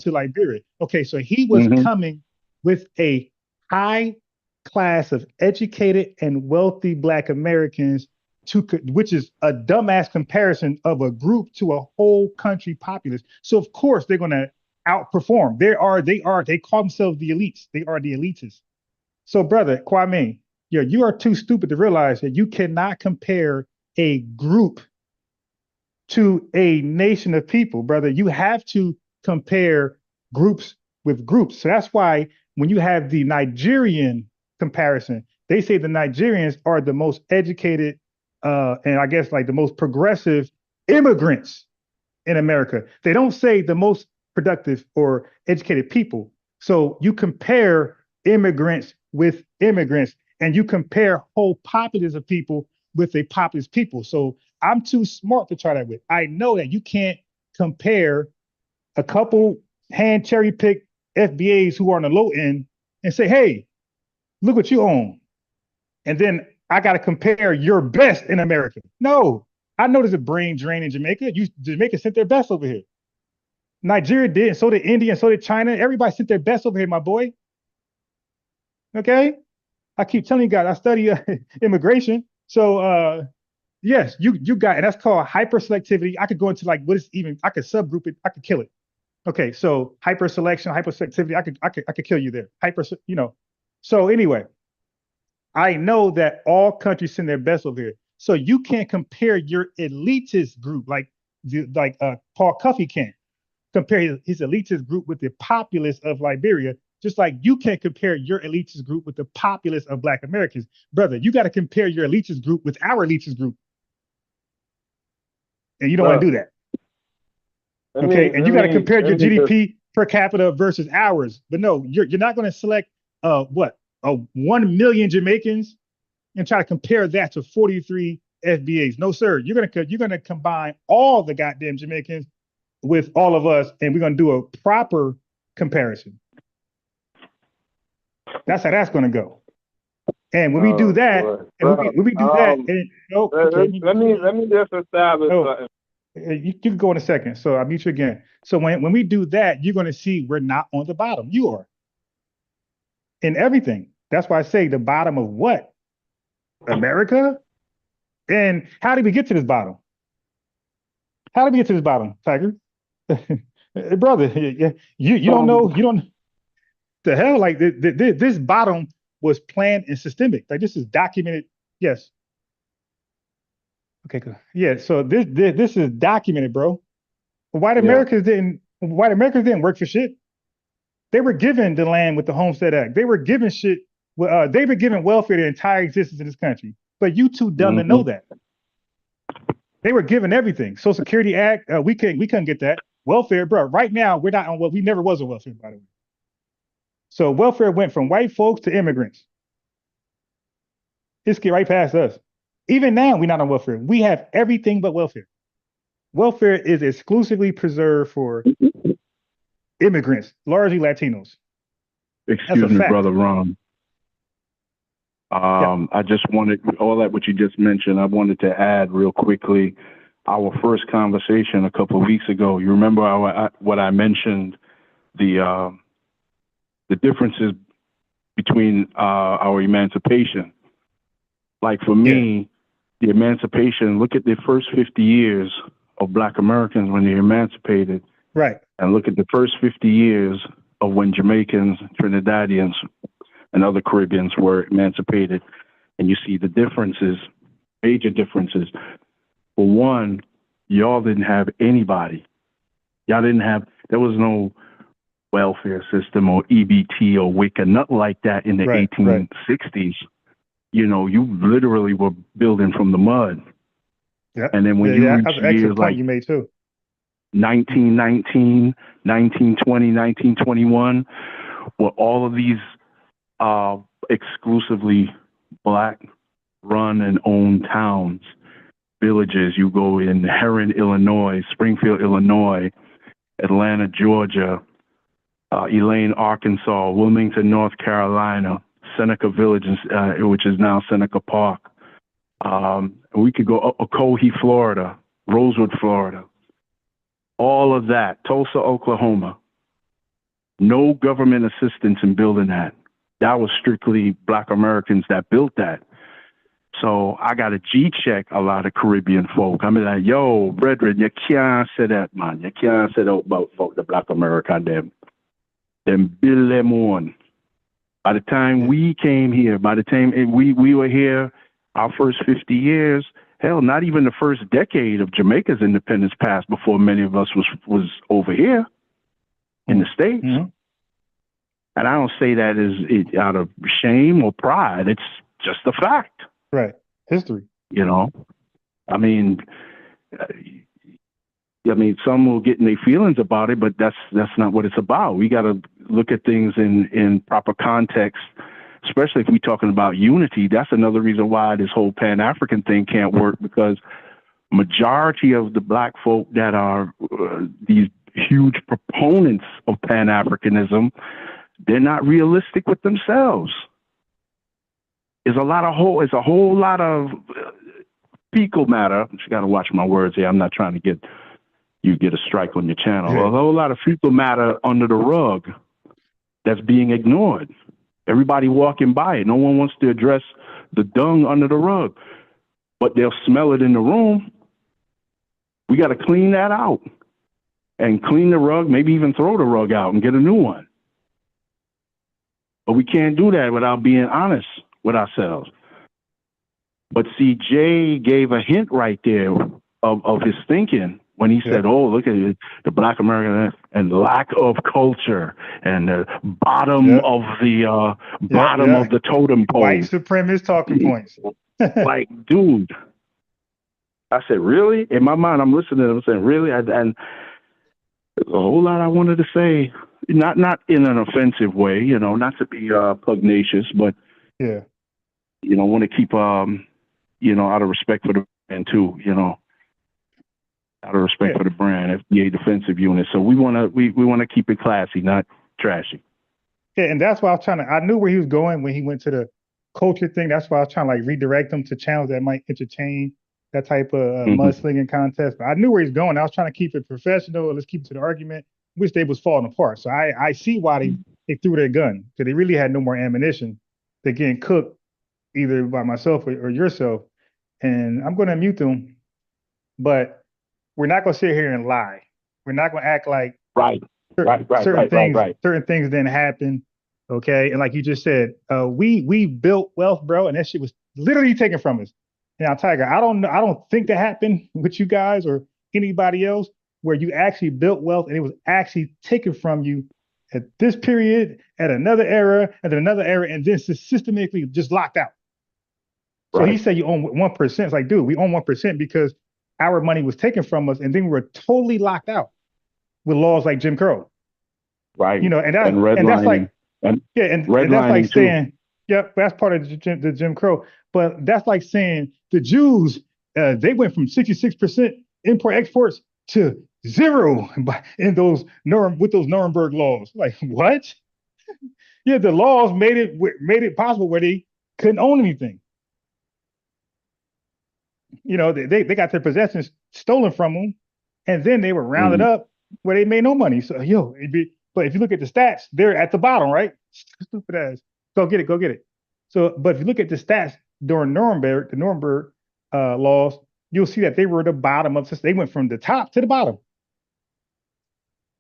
to Liberia. Okay, so he was coming with a high class of educated and wealthy Black Americans, which is a dumbass comparison of a group to a whole country populace. So of course they're going to outperform. They call themselves the elites. They are the elitists. So brother Kwame, you are too stupid to realize that you cannot compare a group to a nation of people, brother. You have to compare groups with groups. So that's why when you have the Nigerian comparison, they say the Nigerians are the most educated and I guess like the most progressive immigrants in America. They don't say the most productive or educated people. So you compare immigrants with immigrants, and you compare whole populace of people with a populous people. So I'm too smart to try that with. I know that you can't compare a couple hand cherry pick FBAs who are on the low end and say, hey, look what you own. And then I got to compare your best in America. No, I know there's a brain drain in Jamaica. Jamaica sent their best over here. Nigeria did, and so did India, and so did China. Everybody sent their best over here, my boy. Okay? I keep telling you guys, I study immigration. So yes, you got it. That's called hyperselectivity. I could go into like what is even, I could subgroup it, I could kill it. Okay, so hyperselection, hyperselectivity, I could kill you there. So anyway, I know that all countries send their best over here. So you can't compare your elitist group like Paul Cuffey can compare his elitist group with the populace of Liberia, just like you can't compare your elitist group with the populace of Black Americans. Brother, you got to compare your elitist group with our elitist group. And you don't want to do that. And you got to compare your GDP per capita versus ours. But no, you're not going to select 1 million Jamaicans and try to compare that to 43 FBAs. No, sir. You're gonna combine all the goddamn Jamaicans with all of us, and we're gonna do a proper comparison. That's how that's gonna go. And when we do that, let me just establish something. You can go in a second. So I'll mute you again. So when we do that, you're gonna see we're not on the bottom. You are. In everything. That's why I say the bottom of what? America? And how did we get to this bottom? How did we get to this bottom, Tiger? Brother, you don't know, the hell, like this bottom was planned and systemic. Like this is documented. Yes. Okay, good. Yeah, so this is documented, bro. White Americans didn't work for shit. They were given the land with the Homestead Act. They were given shit. They were given welfare their entire existence in this country. But you too dumb to know that. They were given everything. Social Security Act, we couldn't get that. Welfare, bro. Right now, we're not on we never was on welfare, by the way. So welfare went from white folks to immigrants. It skipped right past us. Even now, we're not on welfare. We have everything but welfare. Welfare is exclusively preserved for immigrants, largely Latinos. Excuse me, Brother Ron. I just wanted, all that what you just mentioned, I wanted to add real quickly, our first conversation a couple of weeks ago, you remember what I mentioned, the differences between our emancipation. Like for me, the emancipation, look at the first 50 years of Black Americans when they emancipated, Right. And look at the first 50 years of when Jamaicans, Trinidadians, and other Caribbeans were emancipated, and you see the differences, major differences. For one, y'all didn't have anybody. Y'all didn't have, there was no welfare system or EBT or WIC or nothing like that in the 1860s. You know, you literally were building from the mud. Yeah. And then when you reach that's an excellent years point like you made too. 1919, 1920, 1921, where all of these exclusively black run and owned towns, villages. You go in Heron, Illinois, Springfield, Illinois, Atlanta, Georgia, Elaine, Arkansas, Wilmington, North Carolina, Seneca Village, which is now Seneca Park. We could go Ocoee, Florida, Rosewood, Florida. All of that, Tulsa, Oklahoma. No government assistance in building that. That was strictly Black Americans that built that. So I got to G-check a lot of Caribbean folk. I mean, like, yo, brethren, you can't say that, man. You can't say that about the Black American, them build them on. By the time we came here, by the time we were here, our first 50 years, hell, not even the first decade of Jamaica's independence passed before many of us was over here in the States. Mm-hmm. And I don't say that as out of shame or pride. It's just a fact. Right. History. You know, I mean, some will get in their feelings about it, but that's not what it's about. We got to look at things in proper context, especially if we're talking about unity. That's another reason why this whole Pan-African thing can't work, because majority of the black folk that are these huge proponents of Pan-Africanism, they're not realistic with themselves. It's a whole lot of fecal matter. You got to watch my words here. I'm not trying to get a strike on your channel. Yeah. A whole lot of fecal matter under the rug that's being ignored. Everybody walking by it. No one wants to address the dung under the rug, but they'll smell it in the room. We got to clean that out and clean the rug, maybe even throw the rug out and get a new one. But we can't do that without being honest with ourselves. But see, Jay gave a hint right there of his thinking when he said, oh, look at it, the Black American and lack of culture and the bottom of the of the totem pole. White supremacist talking points. Like, dude, I said, really? In my mind, I'm listening. I'm saying, really? And there's a whole lot I wanted to say, not in an offensive way, you know, not to be pugnacious, but you know, want to keep you know, out of respect for the brand too, you know. Out of respect for the brand, FBA defensive unit. So we want to keep it classy, not trashy. Yeah, and that's why I was I knew where he was going when he went to the culture thing. That's why I was trying to like redirect him to channels that might entertain that type of mudslinging contest. But I knew where he's going. I was trying to keep it professional. Let's keep it to the argument, which they was falling apart. So I see why they threw their gun, because they really had no more ammunition. They're getting cooked either by myself or yourself. And I'm going to mute them, but we're not going to sit here and lie. We're not going to act like certain things didn't happen. Okay. And like you just said, we built wealth, bro. And that shit was literally taken from us. Now, Tiger, I don't think that happened with you guys or anybody else, where you actually built wealth and it was actually taken from you at this period, at another era, and then another era, and then systematically just locked out. So he said you own 1%. It's like, dude, we own 1% because our money was taken from us, and then we were totally locked out with laws like Jim Crow. Right. You know, and that's like, and that's like saying, yep, that's part of the Jim Crow. But that's like saying the Jews, they went from 66% import exports to 0 in those Nuremberg laws. Like, what? Yeah, the laws made it possible where they couldn't own anything. You know, they got their possessions stolen from them, and then they were rounded up where they made no money. So, but if you look at the stats, they're at the bottom, right? Stupid ass. Go get it. So, but if you look at the stats during the Nuremberg laws, you'll see that they were the bottom of this. They went from the top to the bottom.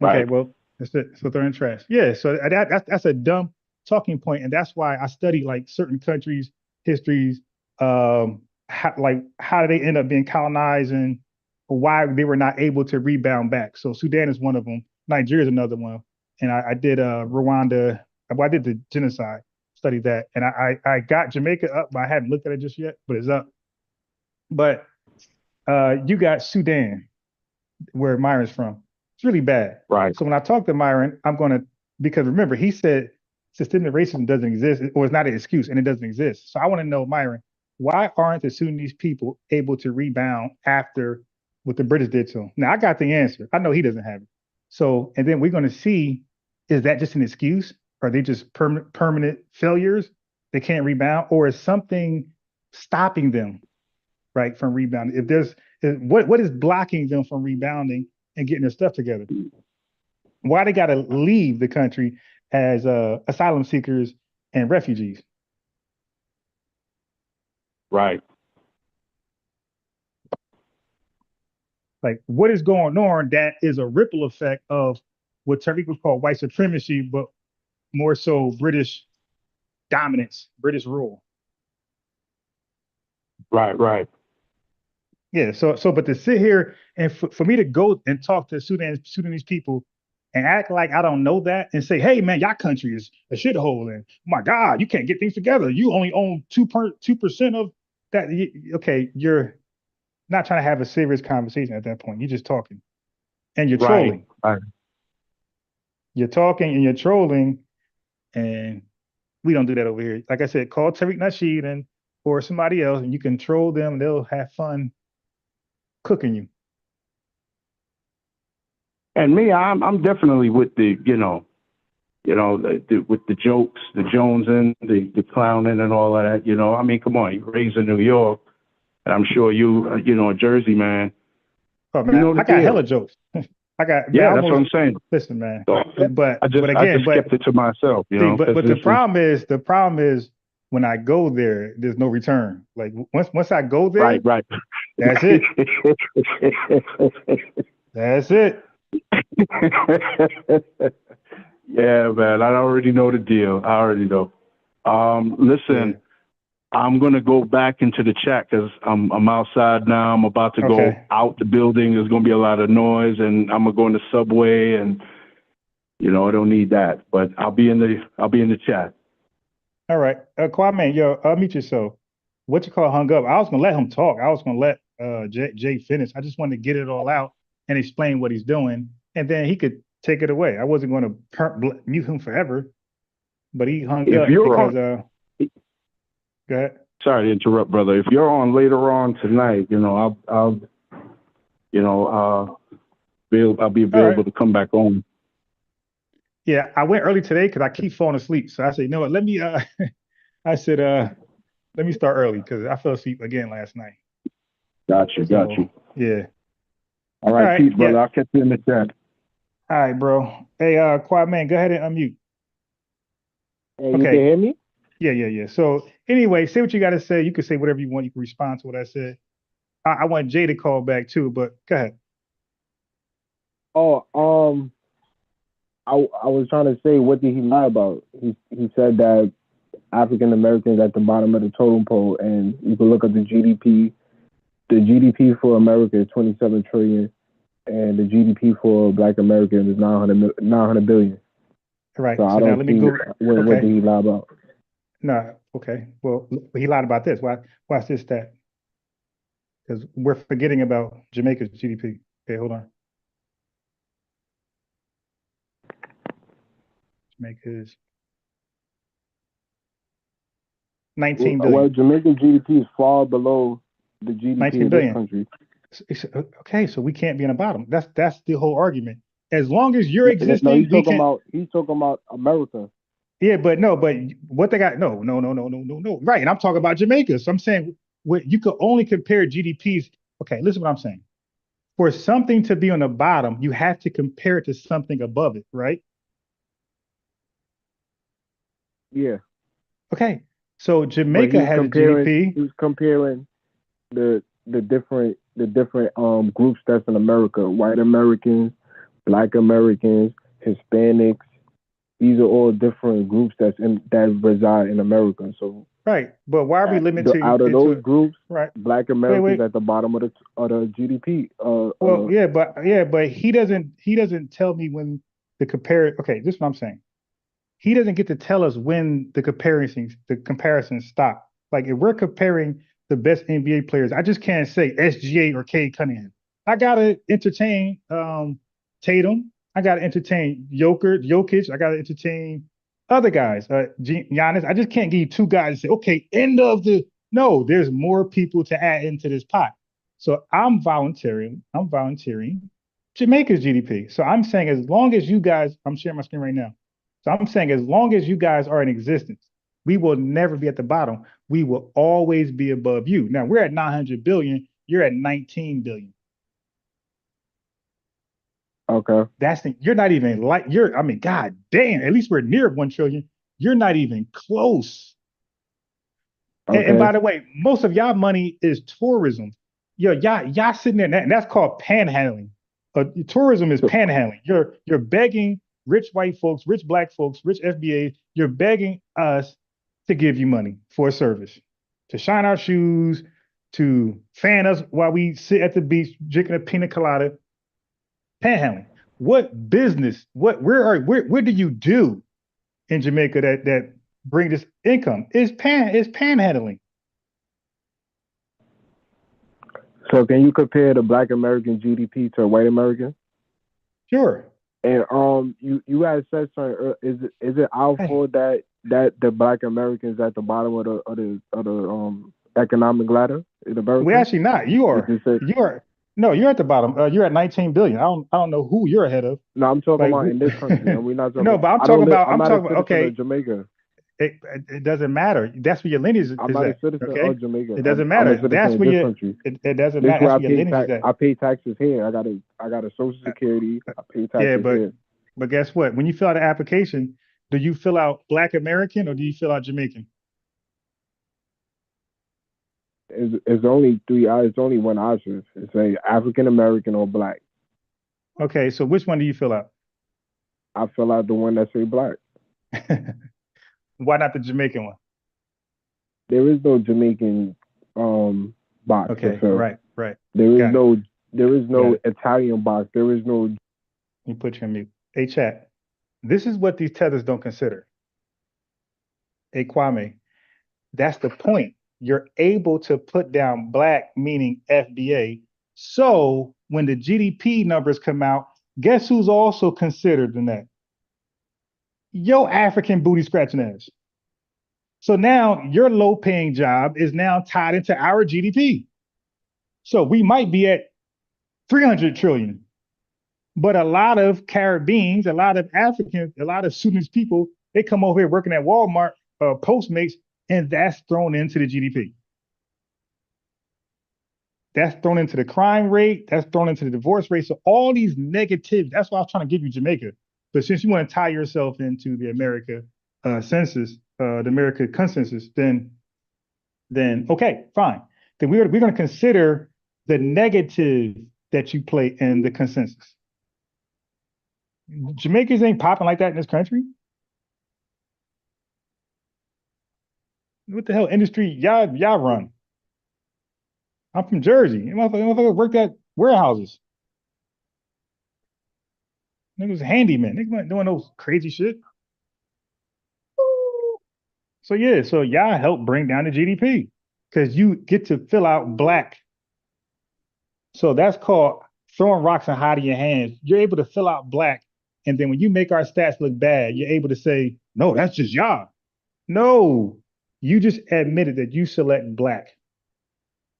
Okay, well, that's it. So they're in trash. Yeah, so that's a dumb talking point, and that's why I study like certain countries' histories, how they end up being colonized and why they were not able to rebound back. So Sudan is one of them. Nigeria is another one, and I did Rwanda. Well, I did the genocide, studied that, and I got Jamaica up, but I haven't looked at it just yet, but it's up. But you got Sudan, where Myron's from. It's really bad. Right. So when I talk to Myron, I'm going to, because remember, he said systemic racism doesn't exist, or it's not an excuse, and it doesn't exist. So I want to know, Myron, why aren't the Sudanese people able to rebound after what the British did to them? Now, I got the answer. I know he doesn't have it. So, and then we're going to see, is that just an excuse? Are they just permanent failures? They can't rebound? Or is something stopping them, right, from rebounding? If there's, what is blocking them from rebounding and getting their stuff together? Why they got to leave the country as asylum seekers and refugees? Right. Like, what is going on that is a ripple effect of what Tariq would call white supremacy, but more so British dominance, British rule. Right, right. Yeah, but to sit here and for me to go and talk to Sudanese people and act like I don't know that and say, hey man, your country is a shithole and oh my God, you can't get things together. You only own 2% of that. Okay, you're not trying to have a serious conversation at that point. You're just talking and you're trolling. Right. You're talking and you're trolling, and we don't do that over here. Like I said, call Tariq Nasheed or somebody else, and you can troll them. They'll have fun cooking you. And me, I'm definitely with the, with the jokes, the jonesing, the clowning and all of that, I mean, come on, you're raised in New York, and I'm sure you, a Jersey man. Oh man, I got hella jokes. Yeah, that's what I'm saying. Listen, man, so, but I just kept it to myself, But the problem is when I go there, there's no return. Like once I go there, right. That's it. That's it. Yeah, man. I already know the deal. I already know. Listen, I'm gonna go back into the chat because I'm outside now. I'm about to go out the building. There's gonna be a lot of noise, and I'm gonna go in the subway, and I don't need that. But I'll be in the chat. All right, Kwame, yo, mute yourself. What you call hung up? I was gonna let him talk. I was gonna let Jay finish. I just wanted to get it all out and explain what he's doing, and then he could take it away. I wasn't going to mute him forever, but he hung up because. Go ahead. Sorry to interrupt, brother. If you're on later on tonight, I'll be available to come back on. Yeah, I went early today because I keep falling asleep. So I said, you know what? Let me. I said, let me start early because I fell asleep again last night. Got you. Yeah. All right, peace, brother. I'll catch you in the chat. All right, bro. Hey, Quiet Man, go ahead and unmute. Hey, you can hear me? Yeah. So anyway, say what you got to say. You can say whatever you want. You can respond to what I said. I want Jay to call back too, but go ahead. Oh, I was trying to say, what did he lie about? He said that African Americans at the bottom of the totem pole, and you can look at the GDP. The GDP for America is 27 trillion, and the GDP for Black Americans is 900 billion. Right. So I don't let me see go. What did he lie about? No. Okay. Well, he lied about this. Why's this stat? Because we're forgetting about Jamaica's GDP. Okay, hold on. Jamaica's 19 billion. Well, Jamaica's GDP is far below the GDP of this country. Okay, so we can't be in the bottom. That's the whole argument. As long as you're existing, no, he's talking about America. Yeah, but what they got? No. Right, and I'm talking about Jamaica. So I'm saying you could only compare GDPs. Okay, listen to what I'm saying. For something to be on the bottom, you have to compare it to something above it, right? Yeah. Okay. So Jamaica has GDP. He's comparing the different groups that's in America: white Americans, Black Americans, Hispanics. These are all different groups that reside in America. So right, but why are we limited out of those groups? Right, Black Americans at the bottom of the GDP. But he doesn't tell me when the compare. Okay, this is what I'm saying. He doesn't get to tell us when the comparisons stop. Like if we're comparing the best NBA players, I just can't say SGA or Cade Cunningham. I gotta entertain Tatum. I gotta entertain Jokic. I gotta entertain other guys. Giannis. I just can't give you two guys and say, okay, end of the. No, there's more people to add into this pot. So I'm volunteering Jamaica's GDP. So I'm saying as long as you guys, I'm sharing my screen right now. So I'm saying as long as you guys are in existence, we will never be at the bottom. We will always be above you. Now we're at 900 billion. You're at 19 billion. Okay. You're not even God damn, at least we're near 1 trillion. You're not even close. Okay. And by the way, most of y'all money is tourism. Y'all sitting there, and that's called panhandling. Tourism is panhandling. You're begging rich white folks, rich black folks, rich FBA, you're begging us to give you money for a service, to shine our shoes, to fan us while we sit at the beach drinking a pina colada. Panhandling. What business? Where do you do in Jamaica that bring this income? It's panhandling. So can you compare the Black American GDP to a white American? Sure. And you guys said something. Is it our fault that the Black Americans at the bottom of the economic ladder in America? We actually not. You are. No, you're at the bottom. You're at 19 billion. I don't know who you're ahead of. No, I'm talking about in this country. And we're not talking no, but I'm talking about. Okay. Jamaica. It doesn't matter. That's where your lineage is. I'm not a citizen of Jamaica. It doesn't matter. That's where your. It doesn't matter. That's where your lineage is at. I pay taxes here. I got a Social Security. I pay taxes here. But guess what? When you fill out an application, do you fill out Black American or do you fill out Jamaican? It's only three. It's only one option. It's a African American or Black. Okay, so which one do you fill out? I fill out the one that say Black. Why not the Jamaican one? There is no Jamaican box. Okay, right. There is no Italian box. There is no. You put you on mute. Hey, chat. This is what these tethers don't consider. Hey, Kwame, that's the point. You're able to put down Black, meaning FBA. So when the GDP numbers come out, guess who's also considered in that? Yo, African booty scratching ass. So now your low paying job is now tied into our GDP. So we might be at 300 trillion, but a lot of Caribbeans, a lot of Africans, a lot of Sudanese people, they come over here working at Walmart, Postmates, and that's thrown into the GDP. That's thrown into the crime rate. That's thrown into the divorce rate. So all these negatives, that's why I was trying to give you Jamaica. But since you want to tie yourself into the America census, the America consensus, then okay, fine. Then we're going to consider the negative that you play in the consensus. Jamaicans ain't popping like that in this country. What the hell industry y'all run? I'm from Jersey. Motherfucker worked at warehouses. Niggas handyman. Niggas weren't doing those crazy shit. So yeah, so y'all help bring down the GDP because you get to fill out Black. So that's called throwing rocks and hiding your hands. You're able to fill out Black, and then when you make our stats look bad, you're able to say, no, that's just y'all. No, you just admitted that you select Black.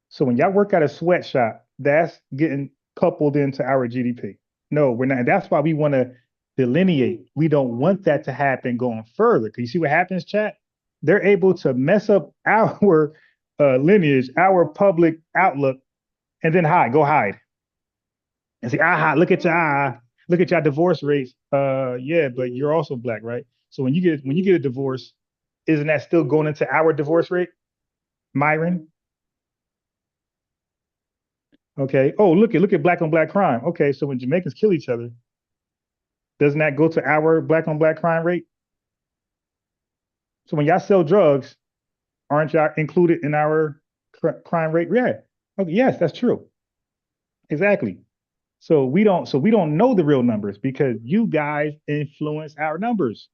So when y'all work at a sweatshop, that's getting coupled into our GDP. No, we're not. And that's why we want to delineate. We don't want that to happen going further. Because you see what happens, chat? They're able to mess up our lineage, our public outlook, and then go hide. And say, look at your divorce rates. Yeah, but you're also Black, right? So when you get a divorce, isn't that still going into our divorce rate, Myron? Okay. Oh, look at Black on Black crime. Okay, so when Jamaicans kill each other, Doesn't that go to our black on black crime rate? So when y'all sell drugs, aren't y'all included in our crime rate? Yeah. Okay, yes, that's true. Exactly. So we don't know the real numbers because you guys influence our numbers.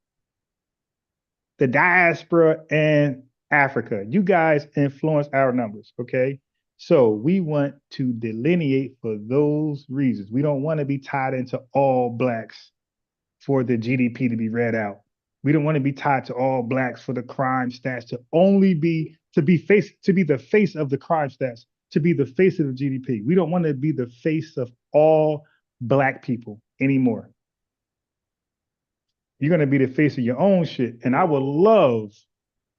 The diaspora and Africa, you guys influence our numbers, okay? So we want to delineate for those reasons. We don't want to be tied into all blacks for the GDP to be read out. We don't want to be tied to all blacks for the crime stats to be the face of the crime stats, to be the face of the GDP. We don't want to be the face of all black people anymore. You're going to be the face of your own shit. And I would love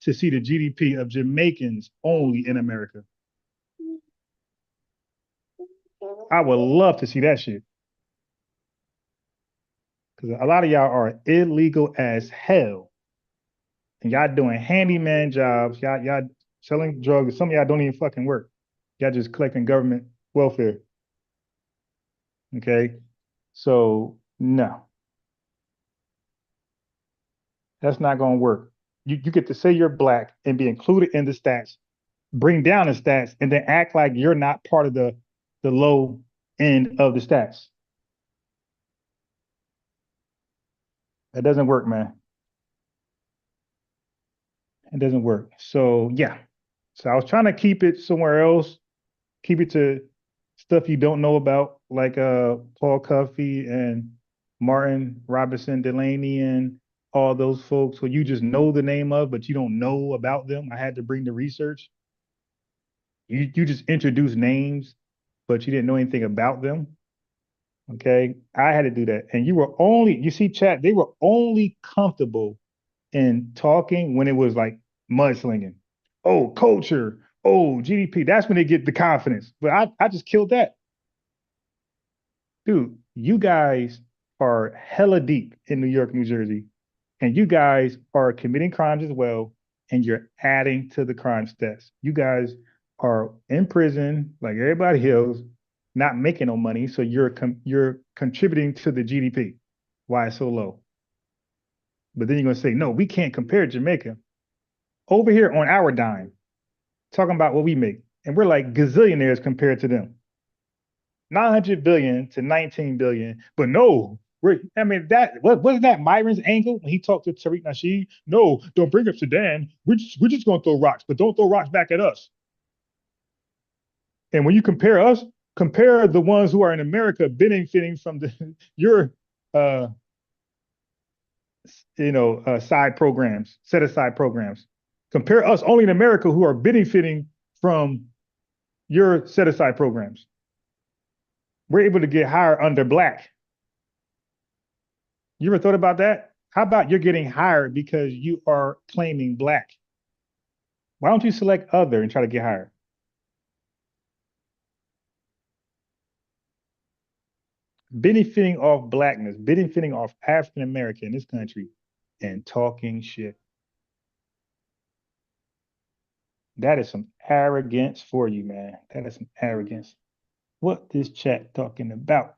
to see the GDP of Jamaicans only in America. I would love to see that shit. Because a lot of y'all are illegal as hell. And y'all doing handyman jobs. Y'all selling drugs. Some of y'all don't even fucking work. Y'all just collecting government welfare. Okay? So, no. That's not going to work. You get to say you're black and be included in the stats, bring down the stats, and then act like you're not part of the low end of the stats. That doesn't work, man. It doesn't work. So, yeah. So I was trying to keep it somewhere else, keep it to stuff you don't know about, like Paul Cuffey and Martin Robinson Delaney and all those folks who you just know the name of, but you don't know about them. I had to bring the research. You just introduced names, but you didn't know anything about them. Okay, I had to do that. And you see, chat, they were only comfortable in talking when it was like mudslinging. Oh, culture. Oh, GDP. That's when they get the confidence. But I just killed that. Dude, you guys are hella deep in New York, New Jersey, and you guys are committing crimes as well, and you're adding to the crime stats. You guys are in prison like everybody else, not making no money, so you're contributing to the GDP. Why it's so low? But then you're gonna say, no, we can't compare Jamaica over here on our dime, talking about what we make, and we're like gazillionaires compared to them. 900 billion to 19 billion, but no, wasn't that Myron's angle when he talked to Tariq Nasheed? No, don't bring up Sudan. We're just gonna throw rocks, but don't throw rocks back at us. And when you compare us, compare the ones who are in America benefiting from your side programs, set aside programs. Compare us only in America who are benefiting from your set aside programs. We're able to get hired under black. You ever thought about that? How about you're getting hired because you are claiming black? Why don't you select other and try to get hired? Benefiting off blackness, benefiting off African American in this country, and talking shit. That is some arrogance for you, man. That is some arrogance. What this chat talking about?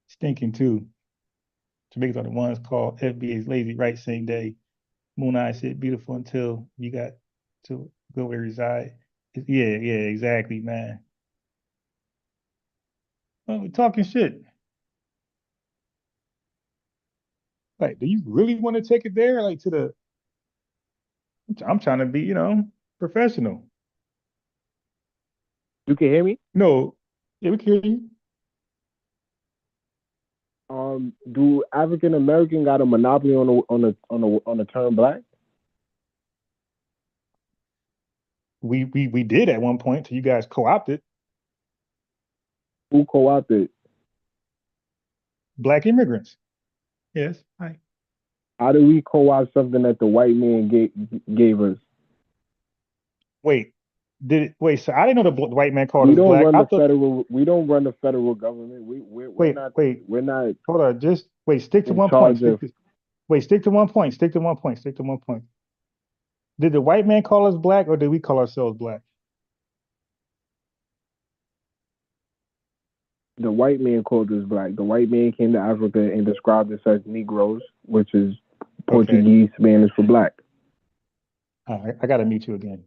Stinking too. Jamaicans are the ones called FBA's lazy, right? Same day. Moon Eye said beautiful until you got to go where reside. Yeah, exactly, man. Oh, we're talking shit. Like, do you really want to take it there? Like I'm trying to be, professional. You can hear me? No. Yeah, we can hear you. Do African American got a monopoly on the term black? We did at one point till you guys co-opted. Who co-opted? Black immigrants. Yes. Hi. How do we co-opt something that the white man gave us? Wait. So I didn't know the white man called us black. We don't run the federal government. We're not. Hold on. Just wait. Stick to one point. Stick to one point. Stick to one point. Did the white man call us black, or did we call ourselves black? the white man called us black. The white man came to Africa and described us as Negroes, which is Portuguese, Spanish for black. All right, I got to meet you again.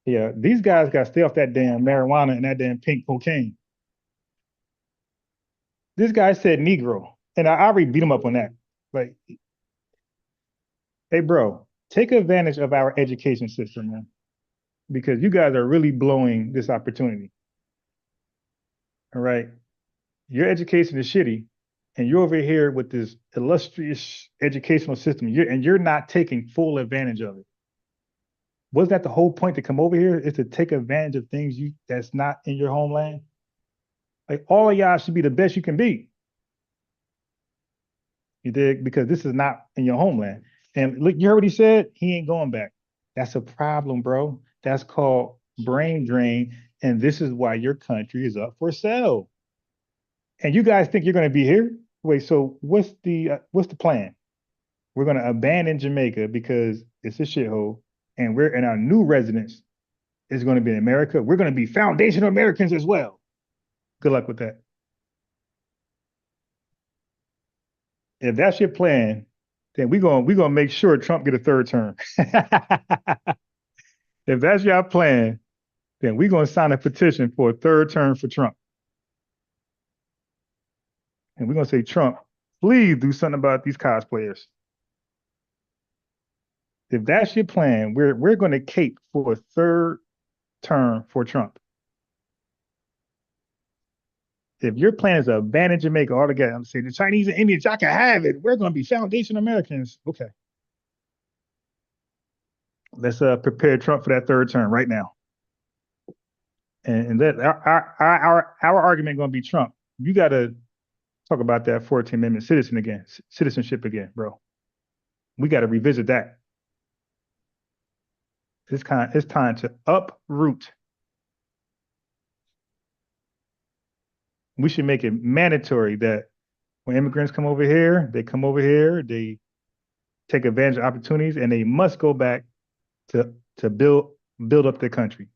Yeah, these guys got to stay off that damn marijuana and that damn pink cocaine. This guy said Negro, and I already beat him up on that. Like, hey, bro, take advantage of our education system, man, because you guys are really blowing this opportunity. All right, your education is shitty, and you're over here with this illustrious educational system, and you're not taking full advantage of it. Wasn't that the whole point to come over here, is to take advantage of things that's not in your homeland? Like, all of y'all should be the best you can be. You dig? Because this is not in your homeland. And look, you heard what he said? He ain't going back. That's a problem, bro. That's called brain drain. And this is why your country is up for sale. And you guys think you're going to be here? Wait, so what's the plan? We're going to abandon Jamaica because it's a shithole, and our new residence is going to be in America. We're going to be foundational Americans as well. Good luck with that. If that's your plan, then we're gonna make sure Trump get a third term. If that's your plan, then we're gonna sign a petition for a third term for Trump. And we're gonna say, Trump, please do something about these cosplayers. If that's your plan, we're gonna cape for a third term for Trump. If your plan is to abandon Jamaica altogether, I'm saying the Chinese and Indians, y'all can have it. We're going to be foundation Americans. Okay. Let's prepare Trump for that third term right now. And that our argument going to be Trump. You got to talk about that 14th Amendment citizenship again, bro. We got to revisit that. It's time to uproot. We should make it mandatory that when immigrants come over here, they take advantage of opportunities, and they must go back to build up their country.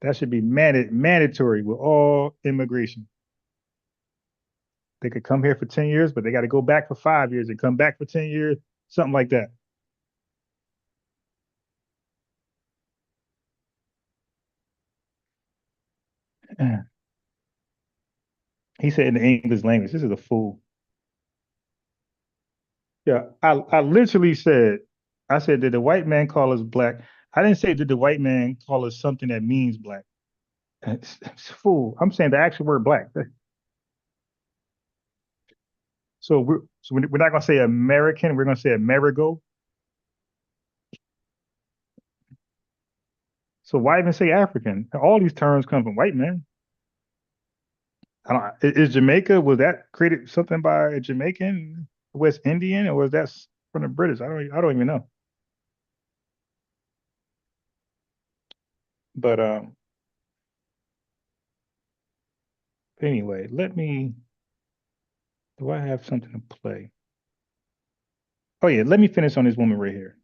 That should be mandatory with all immigration. They could come here for 10 years, but they got to go back for 5 years and come back for 10 years, something like that. He said in the English language, this is a fool. Yeah, I literally said, did the white man call us black? I didn't say, did the white man call us something that means black? It's fool. I'm saying the actual word black. So we're not going to say American, we're going to say Amerigo. So why even say African? All these terms come from white men. Is Jamaica, was that created something by a Jamaican, West Indian, or was that from the British? I don't even know. But anyway, do I have something to play? Oh yeah, let me finish on this woman right here.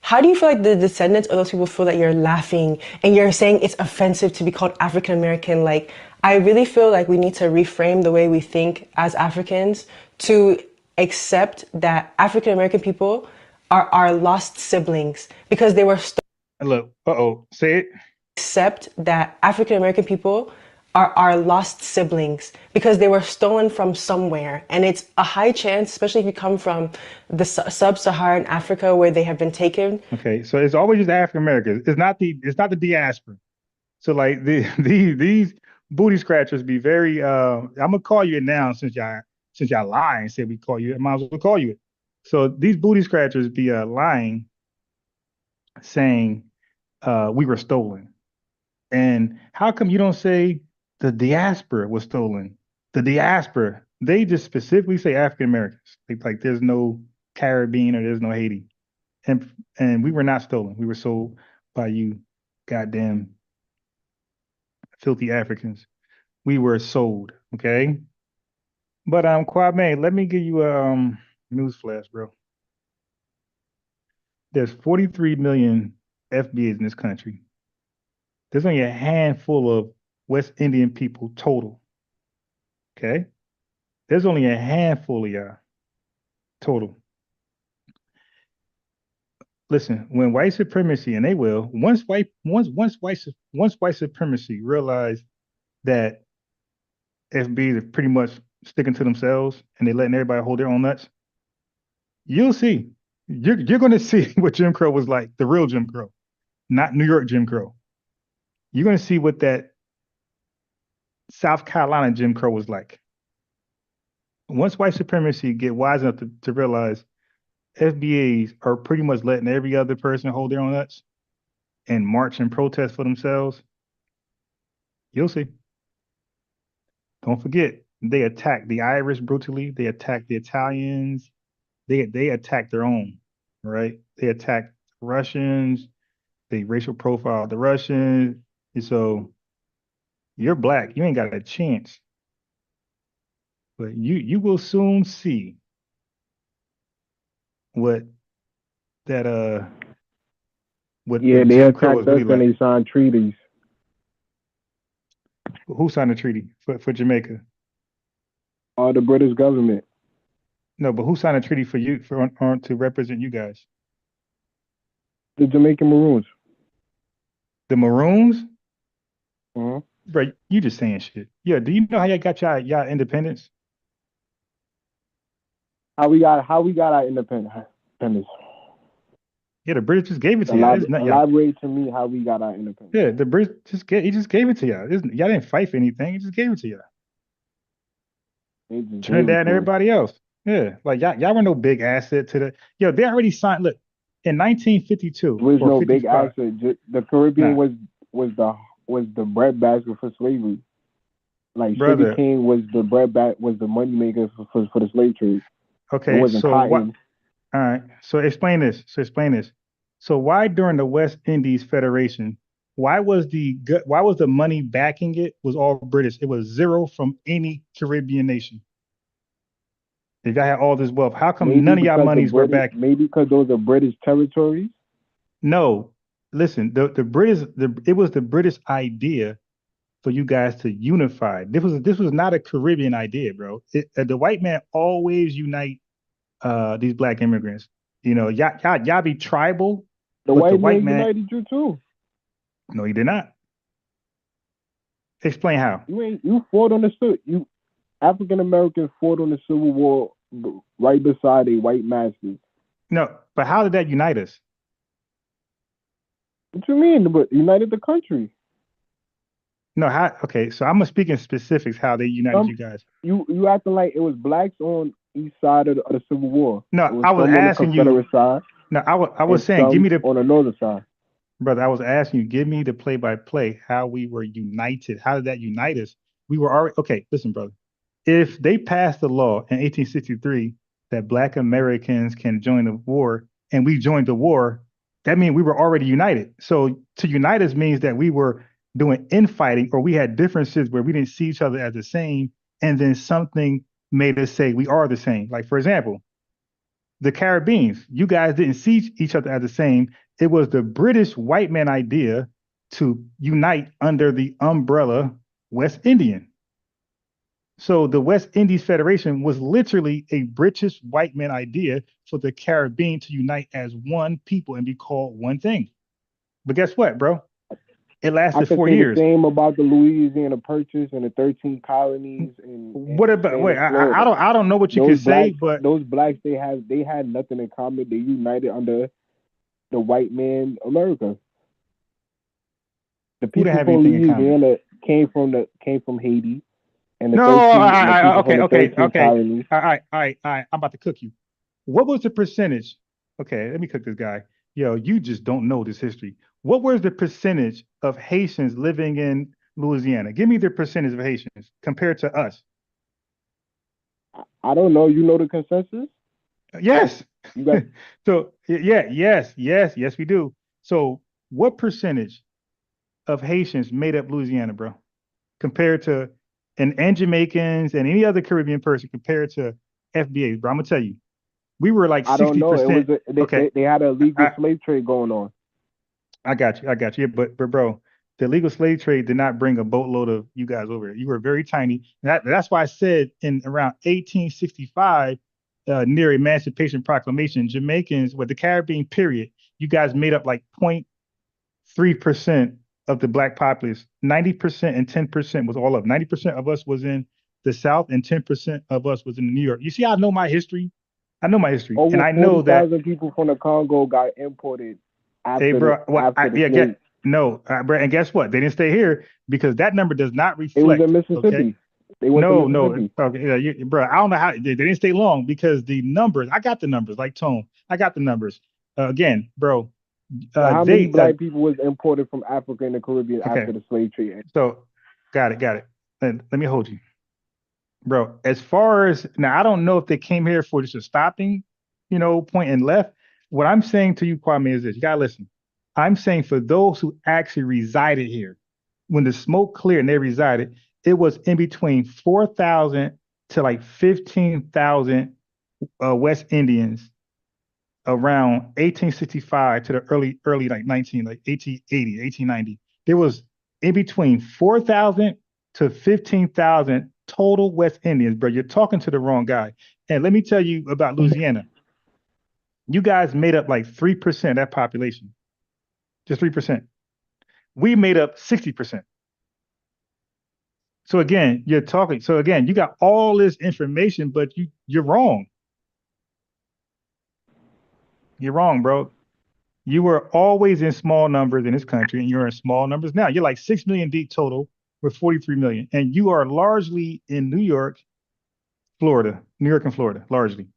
How do you feel like the descendants of those people feel that you're laughing and you're saying it's offensive to be called African American? Like, I really feel like we need to reframe the way we think as Africans to accept that African American people are our lost siblings because they were say it. Accept that African American people are our lost siblings because they were stolen from somewhere. And it's a high chance, especially if you come from the sub-Saharan Africa where they have been taken. Okay, so it's always just African Americans. It's not the diaspora. So like these booty scratchers be very I'm gonna call you it now since y'all lying, said we call you it, I might as well call you it. So these booty scratchers be lying, saying we were stolen. And how come you don't say the diaspora was stolen? The diaspora, they just specifically say African Americans. Like there's no Caribbean or there's no Haiti. And we were not stolen. We were sold by you goddamn filthy Africans. We were sold, okay? But Kwame, let me give you a news flash, bro. There's 43 million FBAs in this country. There's only a handful of West Indian people total. Okay? There's only a handful of y'all total. Listen, when white supremacy, and they will, once white supremacy realize that FBs are pretty much sticking to themselves and they're letting everybody hold their own nuts, you'll see. You're going to see what Jim Crow was like, the real Jim Crow, not New York Jim Crow. You're going to see what that South Carolina Jim Crow was like. Once white supremacy get wise enough to realize FBAs are pretty much letting every other person hold their own nuts and march and protest for themselves, you'll see. Don't forget, they attacked the Irish brutally. They attacked the Italians. They attacked their own, right? They attacked Russians. They racial profiled the Russians. And so you're black. You ain't got a chance. But you will soon see what that what Yeah, what they Jim Crow is attacked us really and like. they signed treaties. Who signed the treaty for Jamaica? The British government. No, but who signed a treaty for you to represent you guys? The Jamaican Maroons. The Maroons? Uh-huh. Bro, you just saying shit. Yeah, do you know how y'all got y'all independence? How we got our independence? Yeah, the British just gave it to y'all. Elaborate to me how we got our independence. Yeah, the British just gave it to y'all. Y'all didn't fight for anything. He just gave it to y'all. Trinidad and everybody else. Yeah, like y'all were no big asset to the. Yo, they already signed. Look, in 1952 There was or no 55, big asset. The Caribbean was the breadbasket for slavery. Like sugar cane was the was the money maker for the slave trade. Okay, it wasn't cotton. All right. So explain this. So why during the West Indies Federation, why was the money backing it was all British? It was zero from any Caribbean nation. If y'all had all this wealth, how come none of y'all monies were back? Maybe because those are British territories. No, listen. The British. It was the British idea for you guys to unify. This was not a Caribbean idea, bro. The white man always unite these black immigrants. You know, y'all be tribal. The white man united you too. No, he did not. Explain how. You fought on the African Americans fought on the Civil War right beside a white masters. No, but how did that unite us? What you mean? But united the country. No, how? Okay, so I'm gonna speak in specifics how they united you guys. You acting like it was blacks on east side of the Civil War. No, I was asking you. Side, no, I was saying, give me the on the northern side. Brother, I was asking you, give me the play-by-play, how we were united. How did that unite us? We were already, okay, listen, brother. If they passed the law in 1863 that black Americans can join the war, and we joined the war, that means we were already united. So to unite us means that we were doing infighting, or we had differences where we didn't see each other as the same, and then something made us say we are the same. Like, for example, the Caribbeans, you guys didn't see each other as the same. It was the British white man idea to unite under the umbrella West Indian. So the West Indies Federation was literally a British white man idea for the Caribbean to unite as one people and be called one thing. But guess what, bro? It lasted 4 years. The same about the Louisiana Purchase and the 13 colonies. What about? Wait, I don't know what you can say, but those blacks they had nothing in common. They united under the white man America. The people from Louisiana came from Haiti. And the okay. Colonies. All right. I'm about to cook you. What was the percentage? Okay, let me cook this guy. Yo, you just don't know this history. What was the percentage of Haitians living in Louisiana? Give me the percentage of Haitians compared to us. I don't know. You know the consensus? Yes. So yes, we do. So what percentage of Haitians made up Louisiana, bro? Compared to and Jamaicans and any other Caribbean person compared to FBA, bro. I'm gonna tell you, we were like 60%. I don't know. They had a legal slave trade going on. I got you. Yeah, but bro, the illegal slave trade did not bring a boatload of you guys over here. You were very tiny. That's why I said in around 1865, near Emancipation Proclamation, Jamaicans, with the Caribbean period, you guys made up like 0.3% of the black populace. 90% and 10% was all up. 90% of us was in the South and 10% of us was in New York. You see, I know my history. I know my history. Over and I know that 40,000 people from the Congo got imported after hey, bro, the bro, and guess what? They didn't stay here because that number does not reflect. It was in Mississippi. Okay? They went to Mississippi. Okay, bro, I don't know how they didn't stay long because the numbers. I got the numbers, like Tone. I got the numbers. Again, bro. How many black people was imported from Africa and the Caribbean after the slave trade ended? So, got it. Let me hold you, bro. As far as now, I don't know if they came here for just a stopping, point and left. What I'm saying to you, Kwame, is this: you gotta listen. I'm saying for those who actually resided here, when the smoke cleared and they resided, it was in between 4,000 to like 15,000 West Indians around 1865 to the early like 1880, 1890. There was in between 4,000 to 15,000 total West Indians, bro. You're talking to the wrong guy. And let me tell you about Louisiana. You guys made up like 3% of that population. Just 3%. We made up 60%. So again, you got all this information, but you're wrong. You're wrong, bro. You were always in small numbers in this country, and you're in small numbers now. You're like 6 million deep total with 43 million. And you are largely in New York and Florida, largely.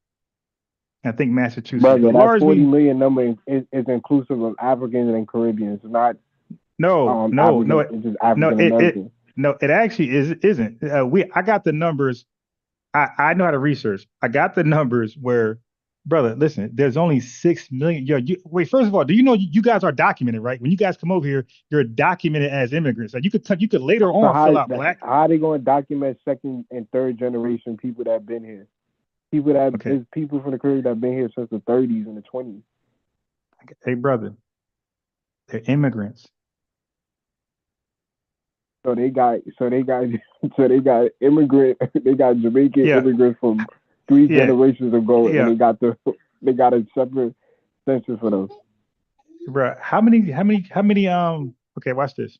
I think Massachusetts. Brother, that 40 million number is inclusive of Africans and Caribbeans, not it's just African Americans. It actually isn't. I got the numbers. I know how to research. I got the numbers where, brother, listen, there's only 6 million. Wait, first of all, do you know you guys are documented, right? When you guys come over here, you're documented as immigrants. Like you could later on fill out black. How are they going to document second and third generation people that have been here? There's people from the Caribbean that have been here since the 30s and the 20s. Hey, brother, they're immigrants. So they got immigrant. They got Jamaican immigrants from 3 generations ago, and they got a separate census for those. Bro, how many? Okay, watch this.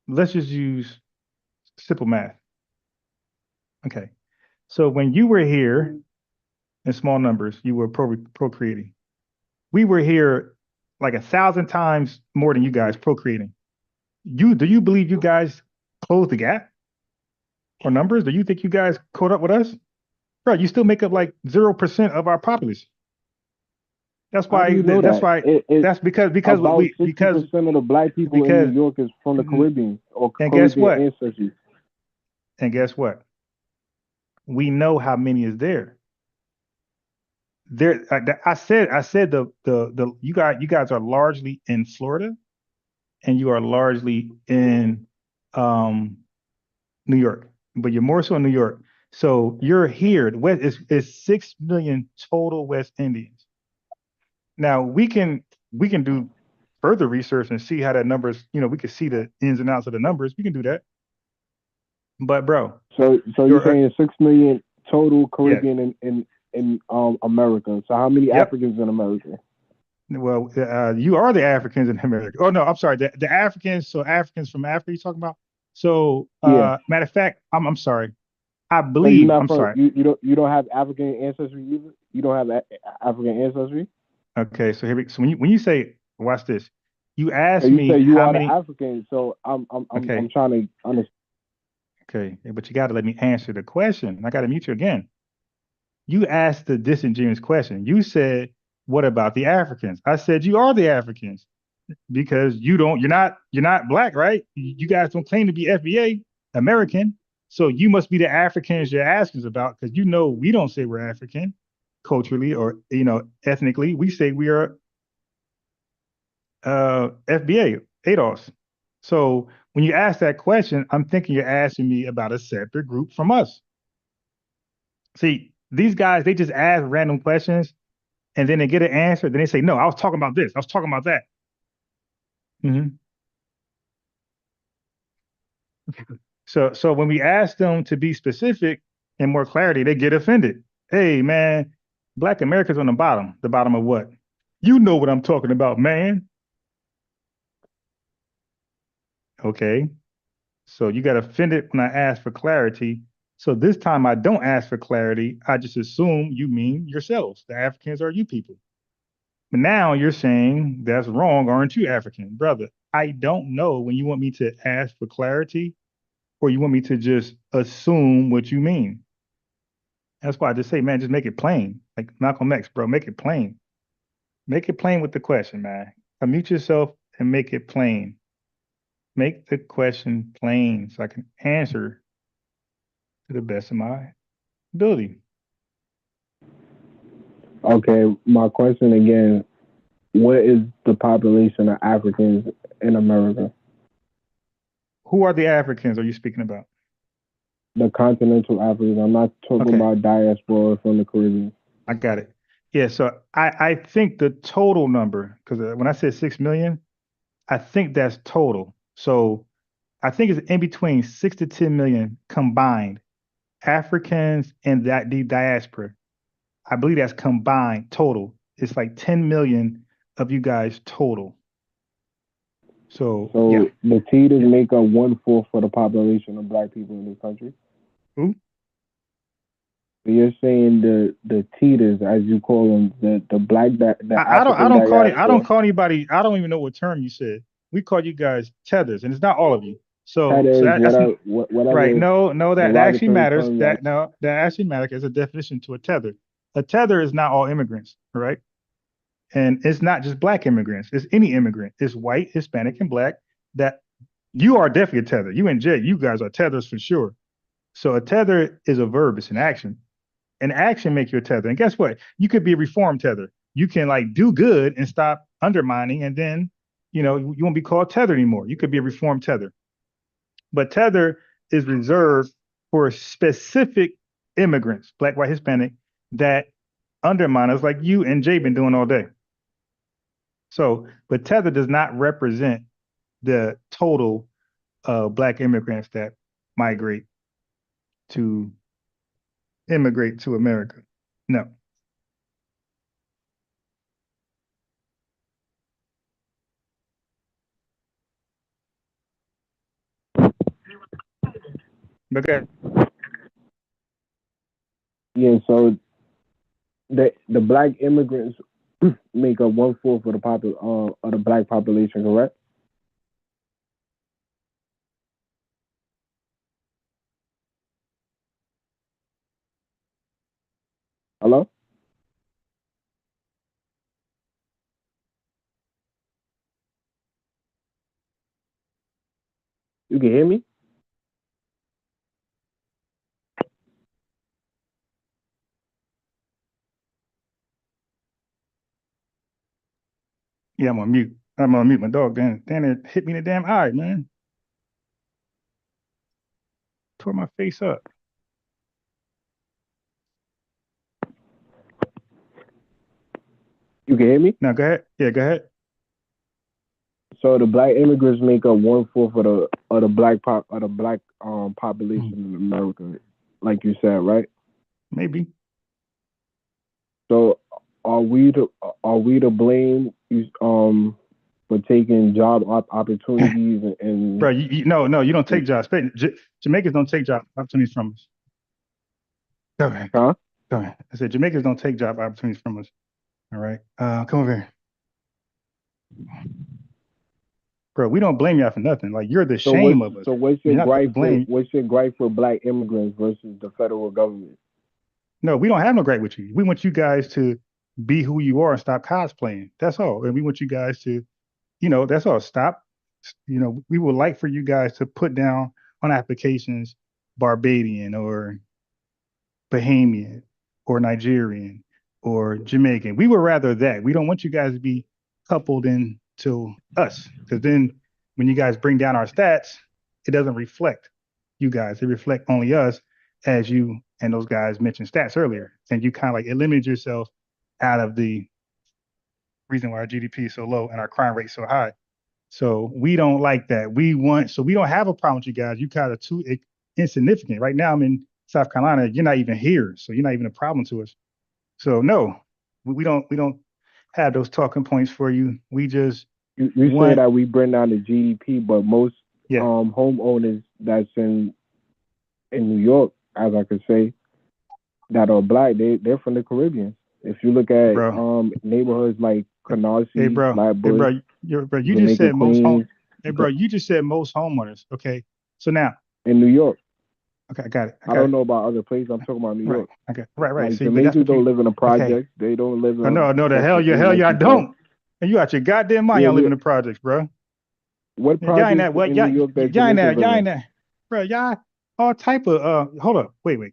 Let's just use simple math. Okay, so when you were here in small numbers, you were procreating. We were here like 1,000 times more than you guys procreating. Do you believe you guys closed the gap or numbers? Do you think you guys caught up with us? Bro, you still make up like 0% of our populace. That's why. That's because about 60% of the black people in New York is from the Caribbean or Caribbean ancestry. And guess what? We know how many is there. I said you guys are largely in Florida, and you are largely in New York, but you're more so in New York. So you're here. It's 6 million total West Indians. Now we can do further research and see how that numbers. We can see the ins and outs of the numbers. We can do that. But bro, so you're saying 6 million total Caribbean in America. So how many Africans in America? Well, you are the Africans in America. Oh no, I'm sorry. The Africans. So Africans from Africa, you talking about? So matter of fact, I'm sorry. I believe. I'm sorry. You don't have African ancestry either. You don't have African ancestry. Okay, so when you say, watch this. You asked me say you how are many African. So I'm trying to understand. Okay, but you got to let me answer the question. I got to mute you again. You asked the disingenuous question. You said, "What about the Africans?" I said, "You are the Africans because you're not black, right? You guys don't claim to be FBA American, so you must be the Africans you're asking about because we don't say we're African culturally or ethnically. We say we are FBA ADOS. So when you ask that question, I'm thinking you're asking me about a separate group from us. See, these guys, they just ask random questions and then they get an answer. Then they say, no, I was talking about this. I was talking about that. Mm-hmm. So when we ask them to be specific and more clarity, they get offended. Hey, man, Black Americans on the bottom. The bottom of what? You know what I'm talking about, man. Okay. So you got offended when I asked for clarity. So this time I don't ask for clarity. I just assume you mean yourselves. The Africans are you people. But now you're saying that's wrong. Aren't you African? Brother, I don't know when you want me to ask for clarity or you want me to just assume what you mean. That's why I just say, man, just make it plain. Like Malcolm X, bro, make it plain. Make it plain with the question, man. Unmute yourself and make it plain. Make the question plain so I can answer to the best of my ability. Okay, my question again, what is the population of Africans in America? Who are the Africans are you speaking about? The continental Africans. I'm not talking about diaspora from the Caribbean. I got it. Yeah, so I think the total number, because when I said 6 million, I think that's total. So I think it's in between 6 to 10 million combined Africans and that the diaspora. I believe that's combined total. It's like 10 million of you guys total. So yeah. The Tether make up 1/4 for the population of Black people in this country. Who? So you're saying the Tethers, as you call them, the black I don't call anybody. I don't even know what term you said. We call you guys tethers, and it's not all of you. Whatever, right? No, that actually matters. That actually matters as a definition to a tether. A tether is not all immigrants, right? And it's not just Black immigrants. It's any immigrant. It's white, Hispanic, and Black. That you are definitely a tether. You and Jay, you guys are tethers for sure. So a tether is a verb. It's an action. And action make you a tether. And guess what? You could be a reformed tether. You can like do good and stop undermining, and then you won't be called tether anymore. You could be a reformed tether. But tether is reserved for specific immigrants, Black, white, Hispanic, that undermine us like you and Jay been doing all day. So, but tether does not represent the total Black immigrants that immigrate to America. No. Okay. Yeah, so the Black immigrants make up 1/4 of the Black population, correct? Hello? You can hear me? Yeah, I'm on mute. I'm on mute. My dog, Dan it hit me in the damn eye, man. Tore my face up. You can hear me? No, go ahead. Yeah, go ahead. So the Black immigrants make up 1/4 of the Black population in America, like you said, right? Maybe. So are we to blame for taking job opportunities and bro? No, you don't take jobs. Jamaicans don't take job opportunities from us. Go ahead. Huh? Go ahead. I said Jamaicans don't take job opportunities from us. All right. Come over here. Bro, we don't blame y'all for nothing. Like you're the shame of us. So what's your gripe for Black immigrants versus the federal government? No, we don't have no gripe with you. We want you guys to be who you are and stop cosplaying. That's all. And we want you guys to, that's all. Stop. We would like for you guys to put down on applications Barbadian or Bahamian or Nigerian or Jamaican. We would rather that. We don't want you guys to be coupled into us, because then when you guys bring down our stats, it doesn't reflect you guys. It reflects only us, as you and those guys mentioned stats earlier. And you kind of like eliminate yourself out of the reason why our GDP is so low and our crime rate so high. So we don't like that. We don't have a problem with you guys. You kind of too insignificant. Right now I'm in South Carolina. You're not even here. So you're not even a problem to us. So no, we don't have those talking points for you. We just you say that we bring down the GDP, but most homeowners that's in New York, as I could say, that are black, they're from the Caribbean. If you look at neighborhoods like Canarsie, Flatbush, you just said most home. Hey, bro, you just said most homeowners. Okay, so now in New York. Okay, I got it. I don't know about other places. I'm talking about New York. Okay, right. Like, See, Jamaicans don't live in a project. They don't live in. No, the hell yeah, I don't. And you out your goddamn mind. Y'all live in the projects, bro. What projects in New York that y'all ain't that, bro. Y'all all type of. Hold up, wait.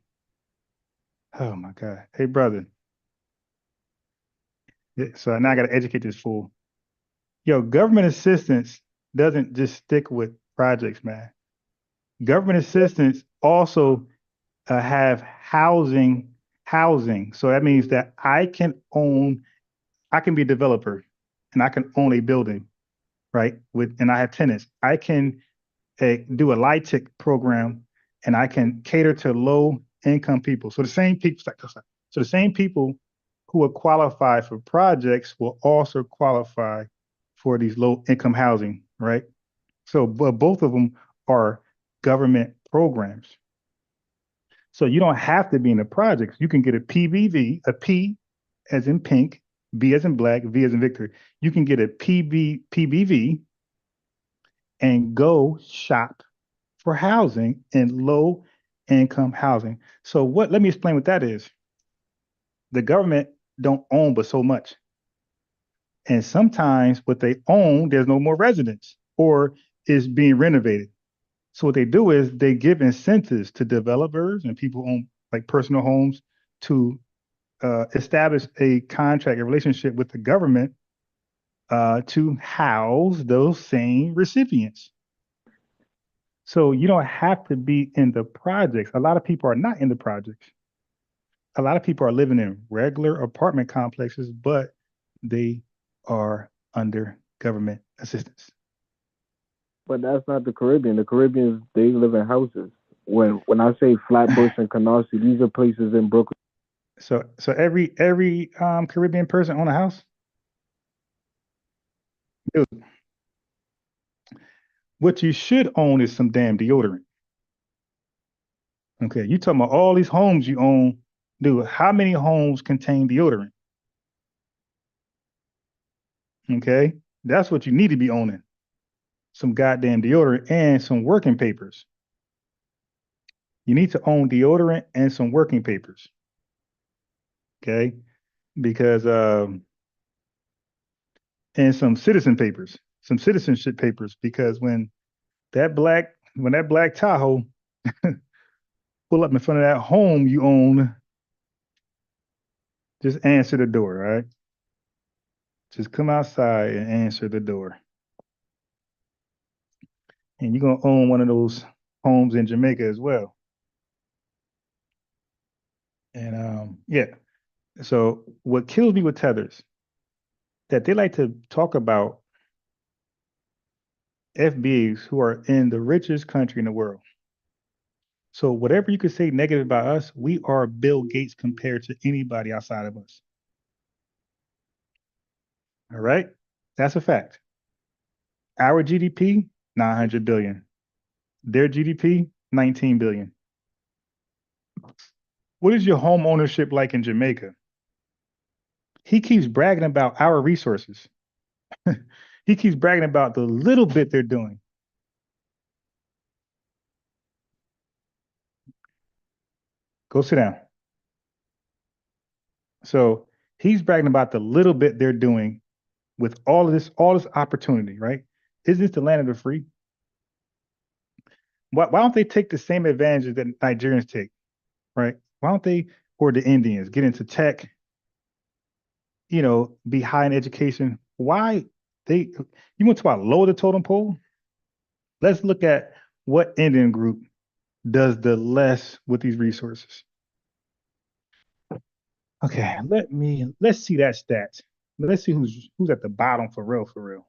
Oh my god, hey brother. So now I got to educate this fool. Yo, government assistance doesn't just stick with projects, man. Government assistance also have housing. So that means that I can be a developer and I can own a building, right? And I have tenants. I can do a LIHTC program and I can cater to low income people. So the same people who will qualify for projects will also qualify for these low income housing, right? So, but both of them are government programs. So you don't have to be in the projects. You can get a PBV, a P as in pink, B as in black, V as in Victor. You can get a PBV and go shop for housing in low income housing. So let me explain what that is. The government don't own but so much. And sometimes what they own, there's no more residents or is being renovated. So what they do is they give incentives to developers and people who own like personal homes to establish a contract, a relationship with the government to house those same recipients. So you don't have to be in the projects. A lot of people are not in the projects. A lot of people are living in regular apartment complexes, but they are under government assistance. But that's not the Caribbean. The Caribbeans, they live in houses. When I say Flatbush and Canarsie, these are places in Brooklyn. So every Caribbean person own a house? Dude, what you should own is some damn deodorant. Okay, you talking about all these homes you own. Dude, how many homes contain deodorant? Okay, that's what you need to be owning. Some goddamn deodorant and some working papers. You need to own deodorant and some working papers. Okay, because and some citizen papers, some citizenship papers, because when that black Tahoe pull up in front of that home you own, just answer the door, all right? Just come outside and answer the door. And you're gonna own one of those homes in Jamaica as well. And yeah. So what kills me with Tethers, that they like to talk about FBAs who are in the richest country in the world. So whatever you could say negative about us, we are Bill Gates compared to anybody outside of us. All right? That's a fact. Our GDP, 900 billion. Their GDP, 19 billion. What is your home ownership like in Jamaica? He keeps bragging about our resources. He keeps bragging about the little bit they're doing. Go sit down. So he's bragging about the little bit they're doing with all this opportunity, right? Isn't this the land of the free? Why don't they take the same advantages that Nigerians take, right? Why don't they, or the Indians, get into tech, be high in education? Why you want to talk about lower the totem pole? Let's look at what Indian group does the less with these resources. Okay, let's see that stats. Let's see who's at the bottom for real.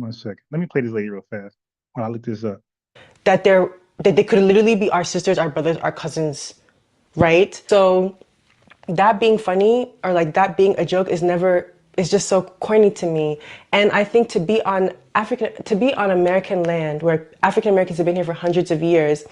1 second. Let me play this lady real fast while I look this up. That they could literally be our sisters, our brothers, our cousins, right? So that being funny or like that being a joke is just so corny to me. And I think to be on American land where African Americans have been here for hundreds of years,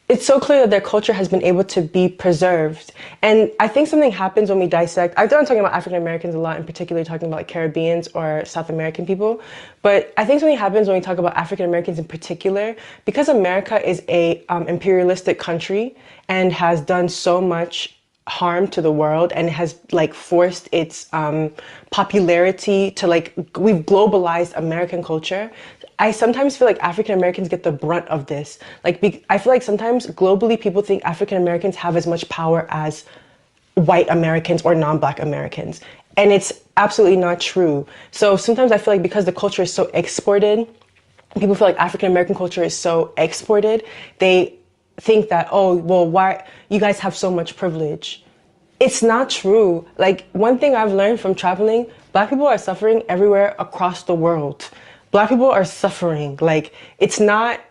it's so clear that their culture has been able to be preserved. And I think something happens when we dissect. I've done talking about African Americans a lot, in particular talking about like Caribbeans or South American people. But I think something happens when we talk about African Americans in particular, because America is a imperialistic country and has done so much harm to the world and has like forced its popularity to like, we've globalized American culture. I sometimes feel like African Americans get the brunt of this. Like, I feel like sometimes globally people think African Americans have as much power as white Americans or non-Black Americans. And it's absolutely not true. So sometimes I feel like because the culture is so exported, people feel like African American culture is so exported, they think that, oh, well, why you guys have so much privilege. It's not true. Like, one thing I've learned from traveling, Black people are suffering everywhere across the world. Black people are suffering. Like, it's not,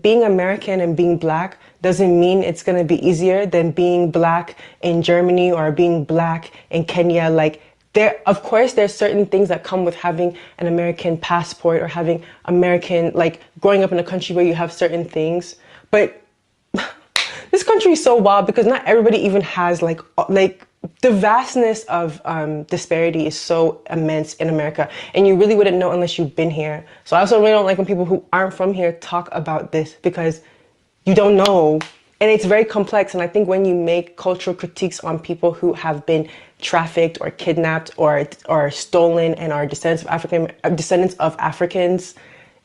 being American and being Black doesn't mean it's gonna be easier than being Black in Germany or being Black in Kenya. Like, of course, there's certain things that come with having an American passport or having American, like growing up in a country where you have certain things. But this country is so wild because not everybody even has like the vastness of disparity is so immense in America, and you really wouldn't know unless you've been here. So I also really don't like when people who aren't from here talk about this because you don't know. And it's very complex. And I think when you make cultural critiques on people who have been trafficked or kidnapped or stolen and are descendants of Africans,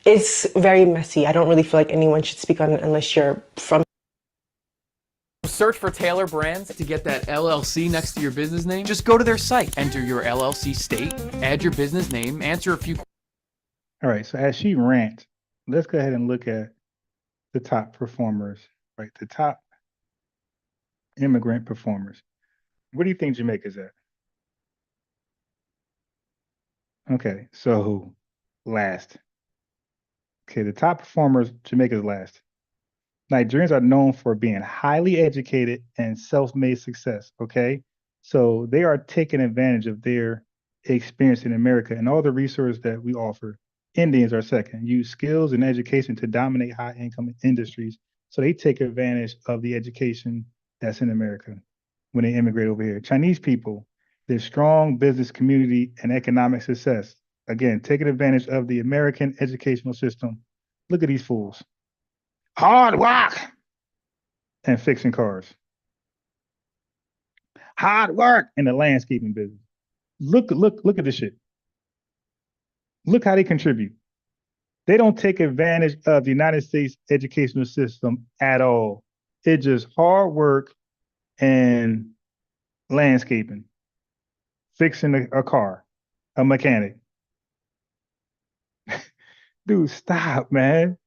it's very messy. I don't really feel like anyone should speak on it unless you're from. Search for Taylor Brands to get that LLC next to your business name. Just go to their site, enter your LLC state, add your business name, answer a few. All right, so as she rants, let's go ahead and look at the top performers, right? The top immigrant performers. What do you think Jamaica's at? Okay, so last. Okay, the top performers, Jamaica's last. Nigerians are known for being highly educated and self-made success, okay? So they are taking advantage of their experience in America and all the resources that we offer. Indians are second, use skills and education to dominate high-income industries. So they take advantage of the education that's in America when they immigrate over here. Chinese people, their strong business community and economic success. Again, taking advantage of the American educational system. Look at these fools. Hard work and fixing cars. Hard work in the landscaping business. Look at this shit. Look how they contribute. They don't take advantage of the United States educational system at all. It's just hard work and landscaping, fixing a car, a mechanic. Dude, stop, man.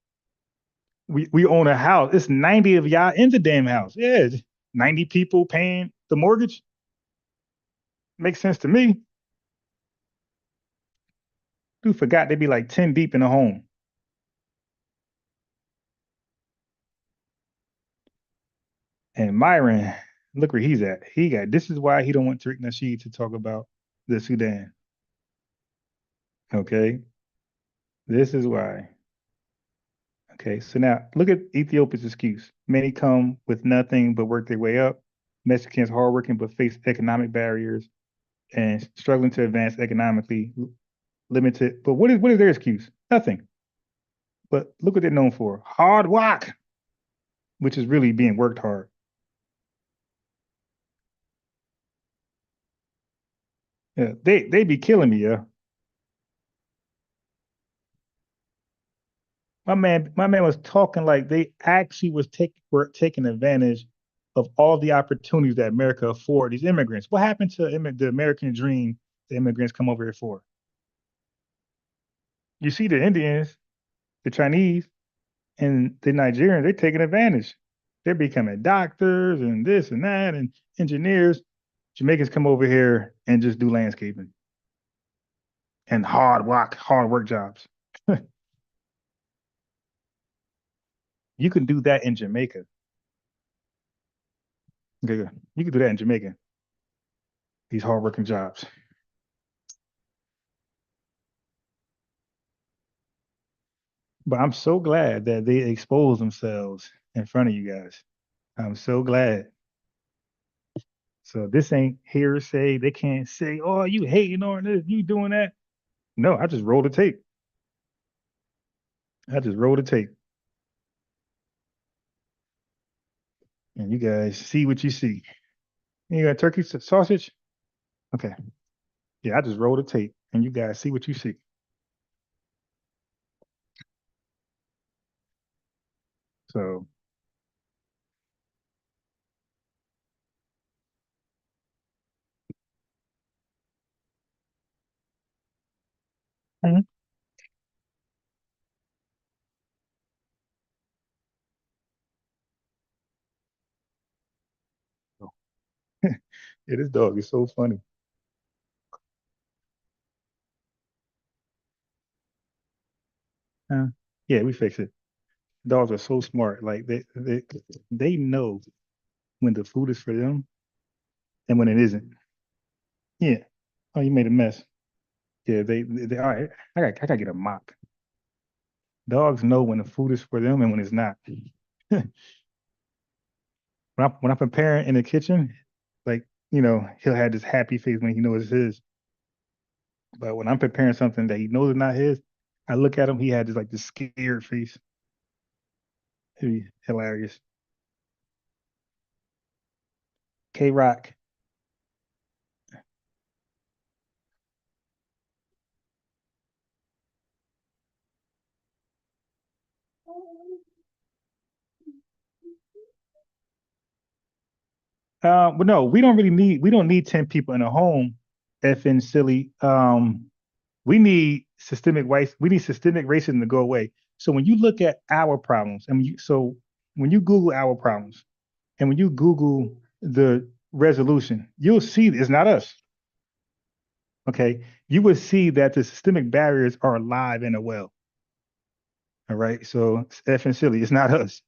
We own a house. It's 90 of y'all in the damn house. Yeah, 90 people paying the mortgage. Makes sense to me. Dude forgot they'd be like 10 deep in a home. And Myron, look where he's at. This is why he don't want Tariq Nasheed to talk about the Sudan. Okay. This is why. Okay, so now look at Ethiopia's excuse. Many come with nothing but work their way up. Mexicans hardworking but face economic barriers and struggling to advance economically, limited. But what is their excuse? Nothing. But look what they're known for. Hard work, which is really being worked hard. Yeah, they be killing me, yeah. My man was talking like they actually were taking advantage of all the opportunities that America afford these immigrants. What happened to the American dream the immigrants come over here for? You see the Indians, the Chinese, and the Nigerians, they're taking advantage. They're becoming doctors and this and that and engineers. Jamaicans come over here and just do landscaping and hard work jobs. You can do that in Jamaica. Okay, good. You can do that in Jamaica. These hardworking jobs. But I'm so glad that they expose themselves in front of you guys. I'm so glad. So this ain't hearsay. They can't say, "Oh, you hating on this, you doing that." No, I just rolled the tape. I just rolled the tape. And you guys see what you see. You got turkey sausage? Okay. Yeah, I just rolled the tape and you guys see what you see. So yeah, this dog is so funny. Yeah, we fix it. Dogs are so smart. Like they know when the food is for them and when it isn't. Yeah. Oh, you made a mess. Yeah, they all right. I gotta get a mop. Dogs know when the food is for them and when it's not. When I'm preparing in the kitchen, like, he'll have this happy face when he knows it's his. But when I'm preparing something that he knows is not his, I look at him, he had this scared face. It'd be hilarious. K-Rock. But no, we don't need 10 people in a home, effing silly. We need systemic racism to go away. So when you look at our problems, so when you Google our problems and when you Google the resolution, you'll see it's not us. Okay. You will see that the systemic barriers are alive and well. All right. So it's effing silly. It's not us.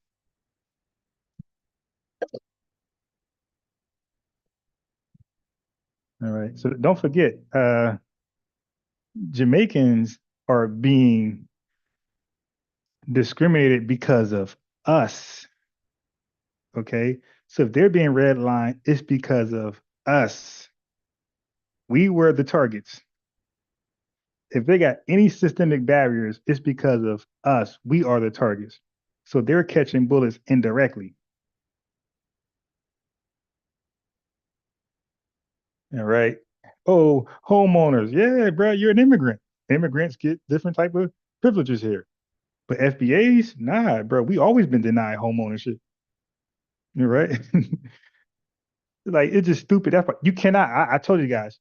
All right. So don't forget, Jamaicans are being discriminated because of us. Okay. So if they're being redlined, it's because of us. We were the targets. If they got any systemic barriers, it's because of us. We are the targets. So they're catching bullets indirectly. All right. Oh, homeowners. Yeah, bro, you're an immigrant. Immigrants get different type of privileges here. But FBAs, nah, bro, we always been denied home ownership. You're right. Like, it's just stupid. That's why you cannot. I told you guys,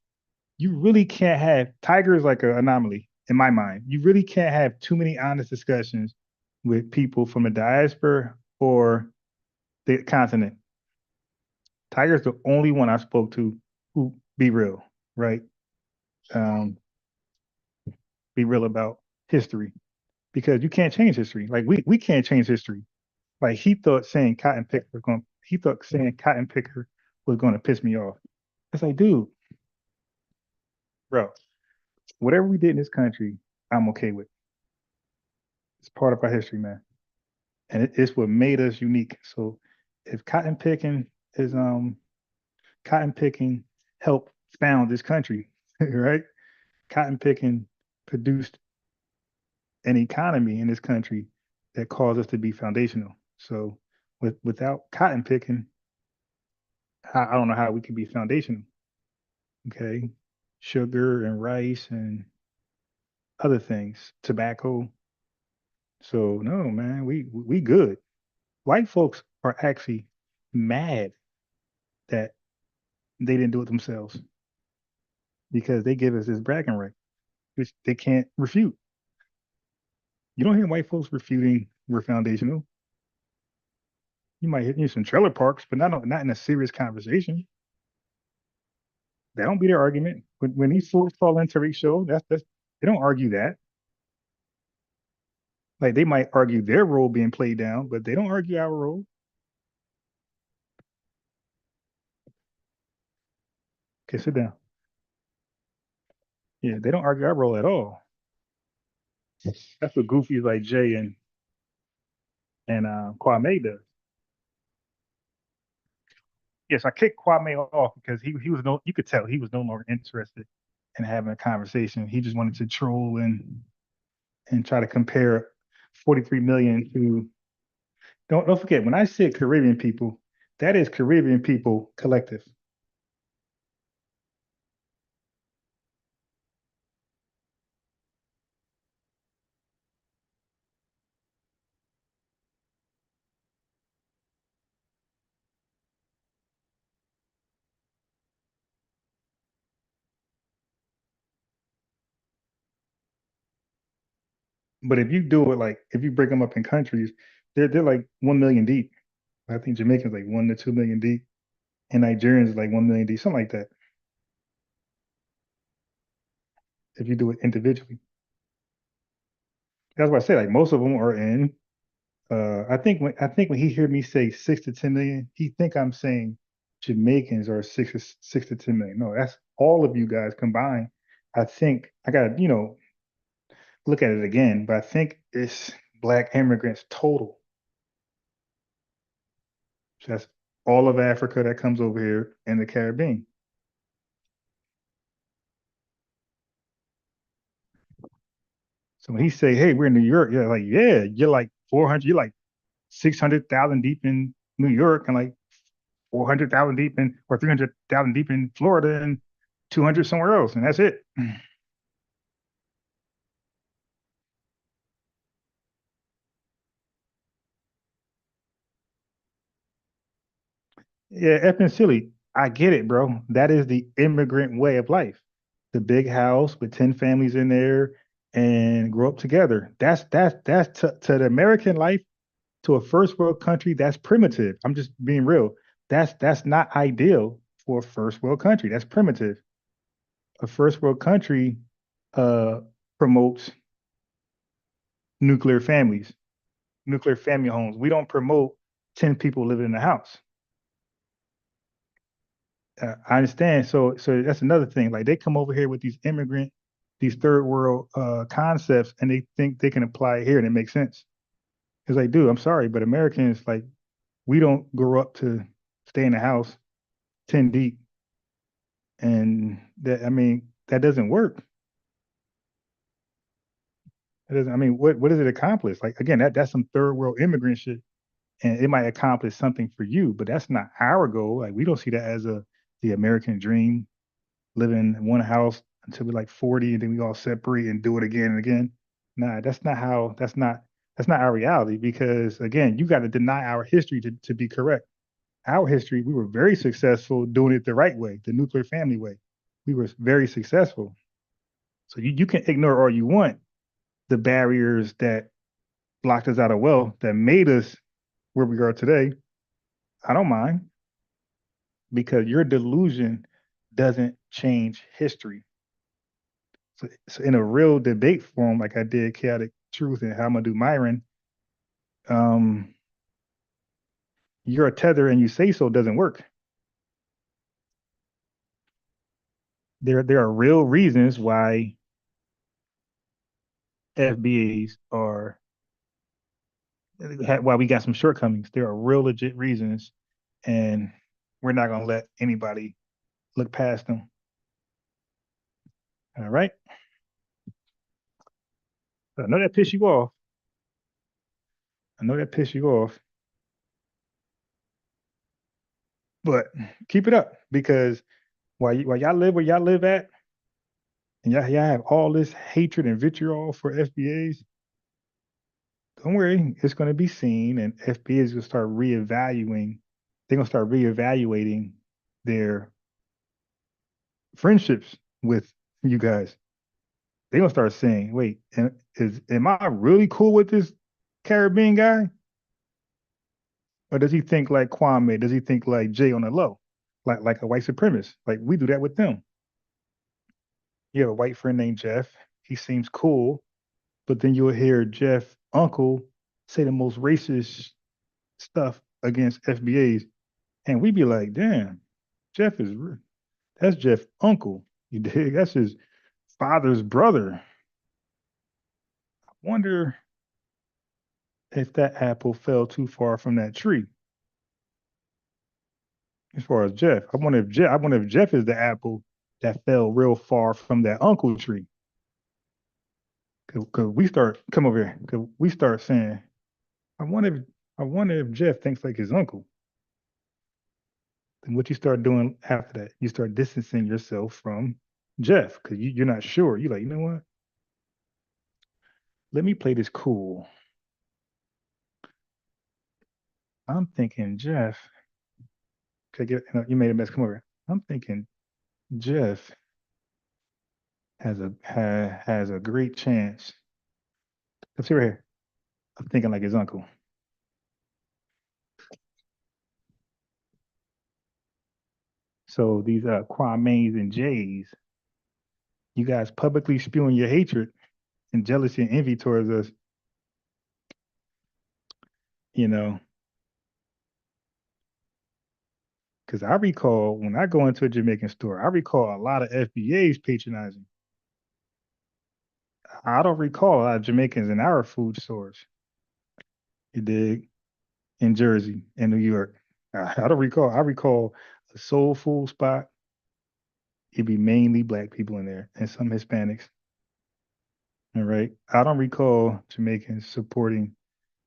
you really can't have Tiger's like an anomaly in my mind. You really can't have too many honest discussions with people from the diaspora or the continent. Tiger's the only one I spoke to who be real, right? Be real about history because you can't change history. Like we can't change history. Like he thought saying cotton picker was going to piss me off. It's like, dude, bro, whatever we did in this country, I'm okay with. It's part of our history, man, and it's what made us unique. So if cotton picking helped found this country, right? Cotton picking produced an economy in this country that caused us to be foundational. So without cotton picking, I don't know how we could be foundational. Okay. Sugar and rice and other things, tobacco. So no, man, we good. White folks are actually mad that they didn't do it themselves because they give us this bragging right, which they can't refute. You don't hear white folks refuting we're foundational. You might hear some trailer parks, but not in a serious conversation. That don't be their argument. When these fools call in Tariq show, that's they don't argue that. Like they might argue their role being played down, but they don't argue our role. Okay, sit down. Yeah, they don't argue our role at all. That's what goofies like Jay and Kwame does. Yes, I kicked Kwame off because he was no, you could tell he was no longer interested in having a conversation. He just wanted to troll and try to compare 43 million to, don't forget, when I said Caribbean people, that is Caribbean people collective. But if you do it like, if you break them up in countries, they're like 1 million deep. I think Jamaicans like 1 to 2 million deep, and Nigerians like 1 million deep, something like that. If you do it individually, that's why I say like most of them are in. I think when he heard me say 6 to 10 million, he think I'm saying Jamaicans are 6 to 10 million. No, that's all of you guys combined. I think I got to look at it again, but I think it's Black immigrants total. So that's all of Africa that comes over here and the Caribbean. So when he say, "Hey, we're in New York," you're like, "Yeah, you're like 400, you're like 600,000 deep in New York, and like 400,000 deep in, or 300,000 deep in Florida, and 200 somewhere else, and that's it." Yeah, effing silly. I get it, bro. That is the immigrant way of life. The big house with 10 families in there and grow up together. That's to the American life, to a first world country, that's primitive. I'm just being real. That's not ideal for a first world country. That's primitive. A first world country promotes nuclear families, nuclear family homes. We don't promote 10 people living in a house. I understand. So that's another thing. Like they come over here with these third world concepts, and they think they can apply it here and it makes sense. It's like, dude, I'm sorry, but Americans, like, we don't grow up to stay in the house 10 deep. And that, I mean, that doesn't work. It doesn't, I mean, what does it accomplish? Like, again, that's some third world immigrant shit. And it might accomplish something for you, but that's not our goal. Like, we don't see that as the American dream, live in one house until we're like 40 and then we all separate and do it again and again. Nah, that's not our reality, because again, you got to deny our history to be correct. Our history, we were very successful doing it the right way, the nuclear family way. We were very successful. So you can ignore all you want the barriers that blocked us out of wealth, that made us where we are today. I don't mind, because your delusion doesn't change history. So in a real debate forum, like I did Chaotic Truth and Hamadou Myron, you're a tether and you say so doesn't work. There are real reasons why FBAs are, why we got some shortcomings. There are real legit reasons, and we're not gonna let anybody look past them. All right. I know that pissed you off. But keep it up, because while y'all live where y'all live at, and y'all have all this hatred and vitriol for FBAs, don't worry, it's going to be seen, and FBA is going to start reevaluating. They're going to start reevaluating their friendships with you guys. They're going to start saying, "Wait, am I really cool with this Caribbean guy, or does he think like Kwame? Does he think like Jay on the low, like a white supremacist? Like we do that with them." You have a white friend named Jeff. He seems cool, but then you'll hear Jeff uncle say the most racist stuff against FBAs, and we be like, damn, that's Jeff uncle. You dig? That's his father's brother. I wonder if that apple fell too far from that tree. As far as Jeff, I wonder if Jeff is the apple that fell real far from that uncle tree. Cause we start come over here. Cause we start saying, I wonder if Jeff thinks like his uncle. Then what you start doing after that, you start distancing yourself from Jeff because you're not sure. You're like, you know what? Let me play this cool. I'm thinking Jeff. Okay, you made a mess. Come over. I'm thinking Jeff has a great chance. Let's see right here. I'm thinking like his uncle. So these Kwame's and J's, you guys publicly spewing your hatred and jealousy and envy towards us. You know, because I recall when I go into a Jamaican store, I recall a lot of FBAs patronizing. I don't recall a lot of Jamaicans in our food stores. You dig? In Jersey, in New York. I don't recall. I recall a soul food spot. It'd be mainly black people in there and some Hispanics. All right. I don't recall Jamaicans supporting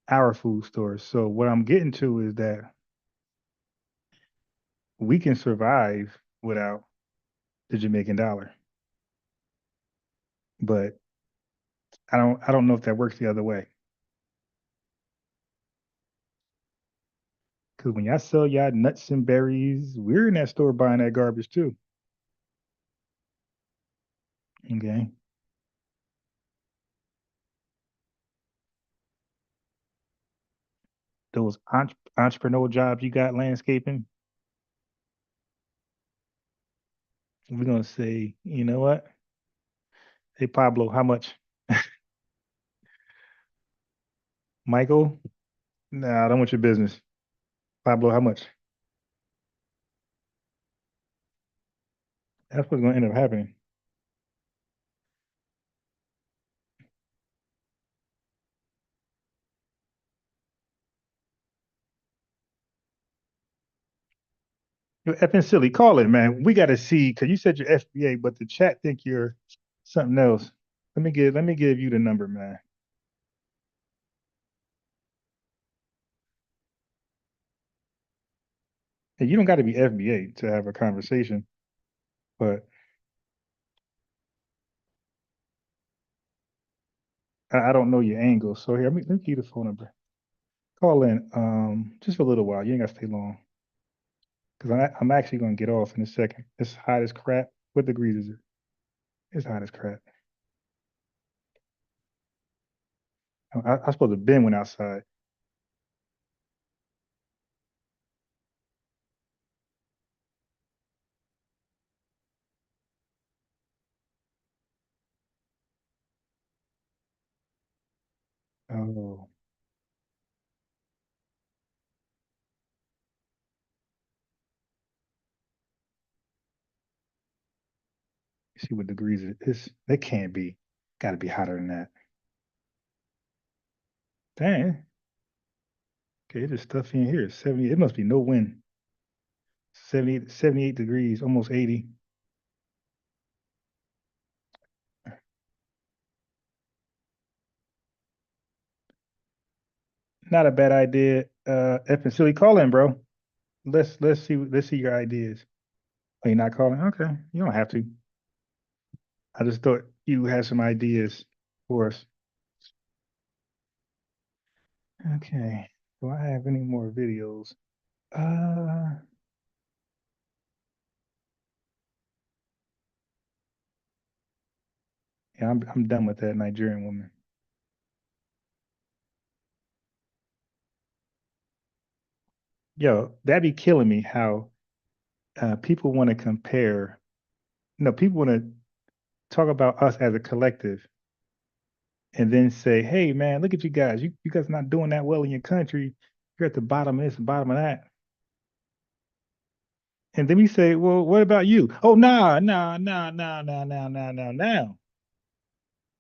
our food stores. So what I'm getting to is that we can survive without the Jamaican dollar. But I don't know if that works the other way. Because when y'all sell y'all nuts and berries, we're in that store buying that garbage too. Okay. Those entrepreneurial jobs you got landscaping, we're gonna say, you know what? Hey Pablo, how much? Michael? Nah, I don't want your business. Pablo, how much? That's what's gonna end up happening. You're effing silly. Call it, man. We gotta see, because you said you're FBA, but the chat think you're something else. Let me give you the number, man. Hey, you don't got to be FBA to have a conversation, but I don't know your angle. So here, let me give you the phone number. Call in, just for a little while. You ain't gotta stay long, because I'm actually gonna get off in a second. It's hot as crap. What degrees is it? It's hot as crap. I supposed to been went outside. Oh, see what degrees it is. It can't be. Got to be hotter than that. Dang. Okay, there's stuff in here. 70. It must be no wind. 78 degrees, almost 80. Not a bad idea. F and silly, call in, bro. Let's see your ideas. Oh, you're not calling? Okay, you don't have to. I just thought you had some ideas for us. Okay. Do I have any more videos? Yeah, I'm done with that Nigerian woman. Yo, that'd be killing me how people want to compare, people want to talk about us as a collective and then say, hey man, look at you guys. You guys not doing that well in your country. You're at the bottom of this and bottom of that. And then we say, well, what about you? Oh, nah.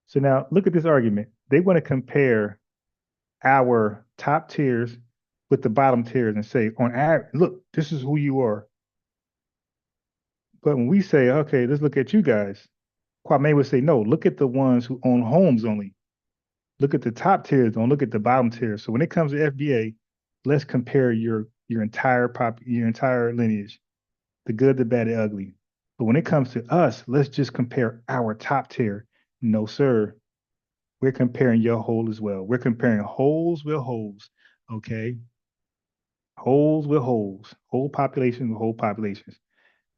So now look at this argument. They want to compare our top tiers with the bottom tiers and say, on average, look, this is who you are. But when we say, okay, let's look at you guys, Kwame would say, no, look at the ones who own homes only. Look at the top tiers, don't look at the bottom tiers. So when it comes to FBA, let's compare your entire lineage, the good, the bad, the ugly. But when it comes to us, let's just compare our top tier. No, sir. We're comparing your whole as well. We're comparing holes with holes, okay? Holes with holes, whole populations with whole populations.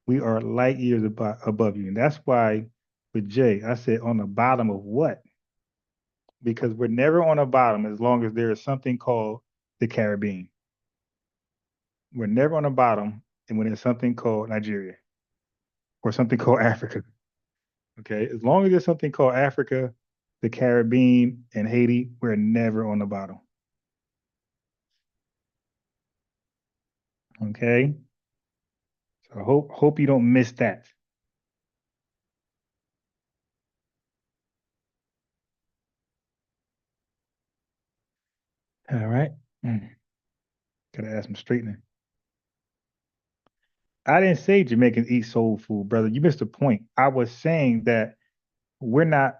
We are light years above you. And that's why with Jay, I said on the bottom of what? Because we're never on the bottom as long as there is something called the Caribbean. We're never on the bottom and when there's something called Nigeria or something called Africa. Okay, as long as there's something called Africa, the Caribbean, and Haiti, we're never on the bottom. Okay, so hope you don't miss that. All right, gotta add some straightening. I didn't say Jamaicans eat soul food, brother. You missed the point. I was saying that we're not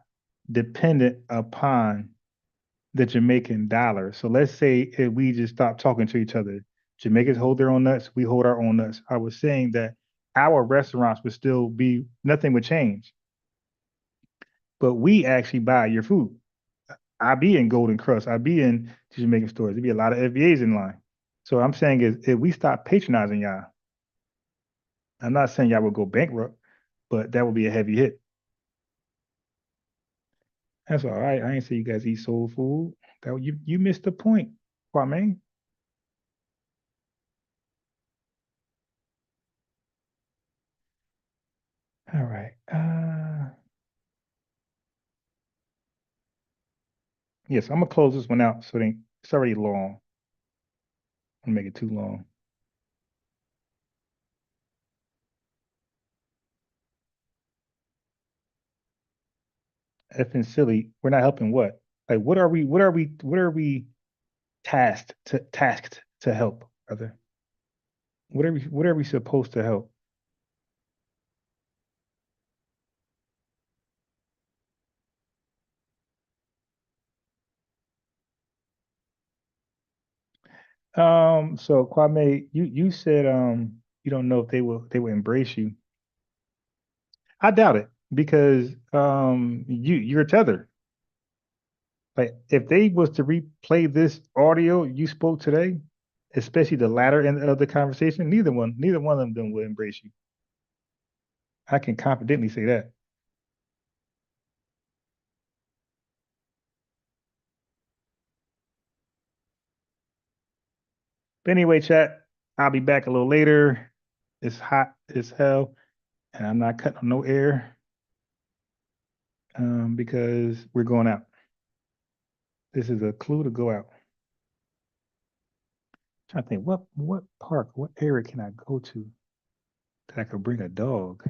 dependent upon the Jamaican dollar. So let's say if we just stop talking to each other, Jamaicans hold their own nuts, we hold our own nuts. I was saying that our restaurants would still be, nothing would change. But we actually buy your food. I be in Golden Crust, I be in Jamaican stores. There'd be a lot of FBAs in line. So I'm saying is if we stop patronizing y'all, I'm not saying y'all will go bankrupt, but that would be a heavy hit. That's all right. I ain't say you guys eat soul food. That you missed the point, Kwame. All right. Yes, I'm gonna close this one out so it's already long. I'm gonna make it too long. Effing silly. We're not helping what? Like what are we tasked to help, brother? What are we supposed to help? So Kwame, you said you don't know if they will embrace you. I doubt it because you're Tether. Like if they was to replay this audio you spoke today, especially the latter end of the conversation, neither one of them will embrace you. I can confidently say that. But anyway, chat, I'll be back a little later. It's hot as hell, and I'm not cutting on no air because we're going out. This is a clue to go out. I'm trying to think what park, what area can I go to that I could bring a dog?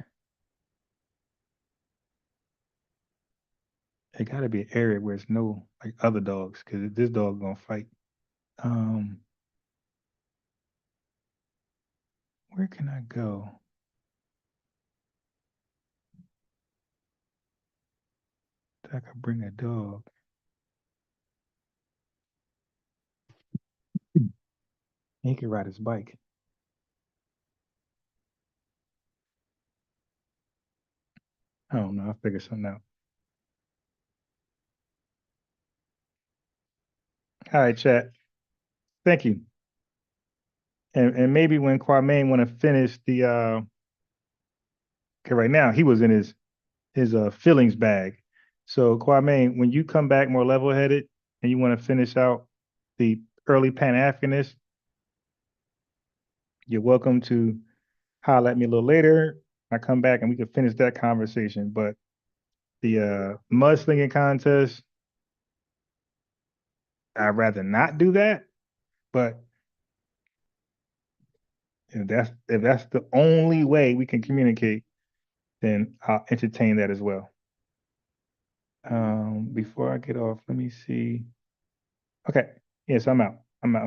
It got to be an area where it's no like other dogs because this dog's gonna fight. Where can I go? That I could bring a dog. He could ride his bike. I don't know. I'll figure something out. All right, chat. Thank you. And maybe when Kwame want to finish the okay, right now he was in his feelings bag. So Kwame, when you come back more level-headed and you want to finish out the early pan-Africanists, you're welcome to holler at me a little later. I come back and we can finish that conversation. But the mudslinging contest, I'd rather not do that, but if that's the only way we can communicate, then I'll entertain that as well. Before I get off, let me see. Okay, yes, I'm out. I'm out.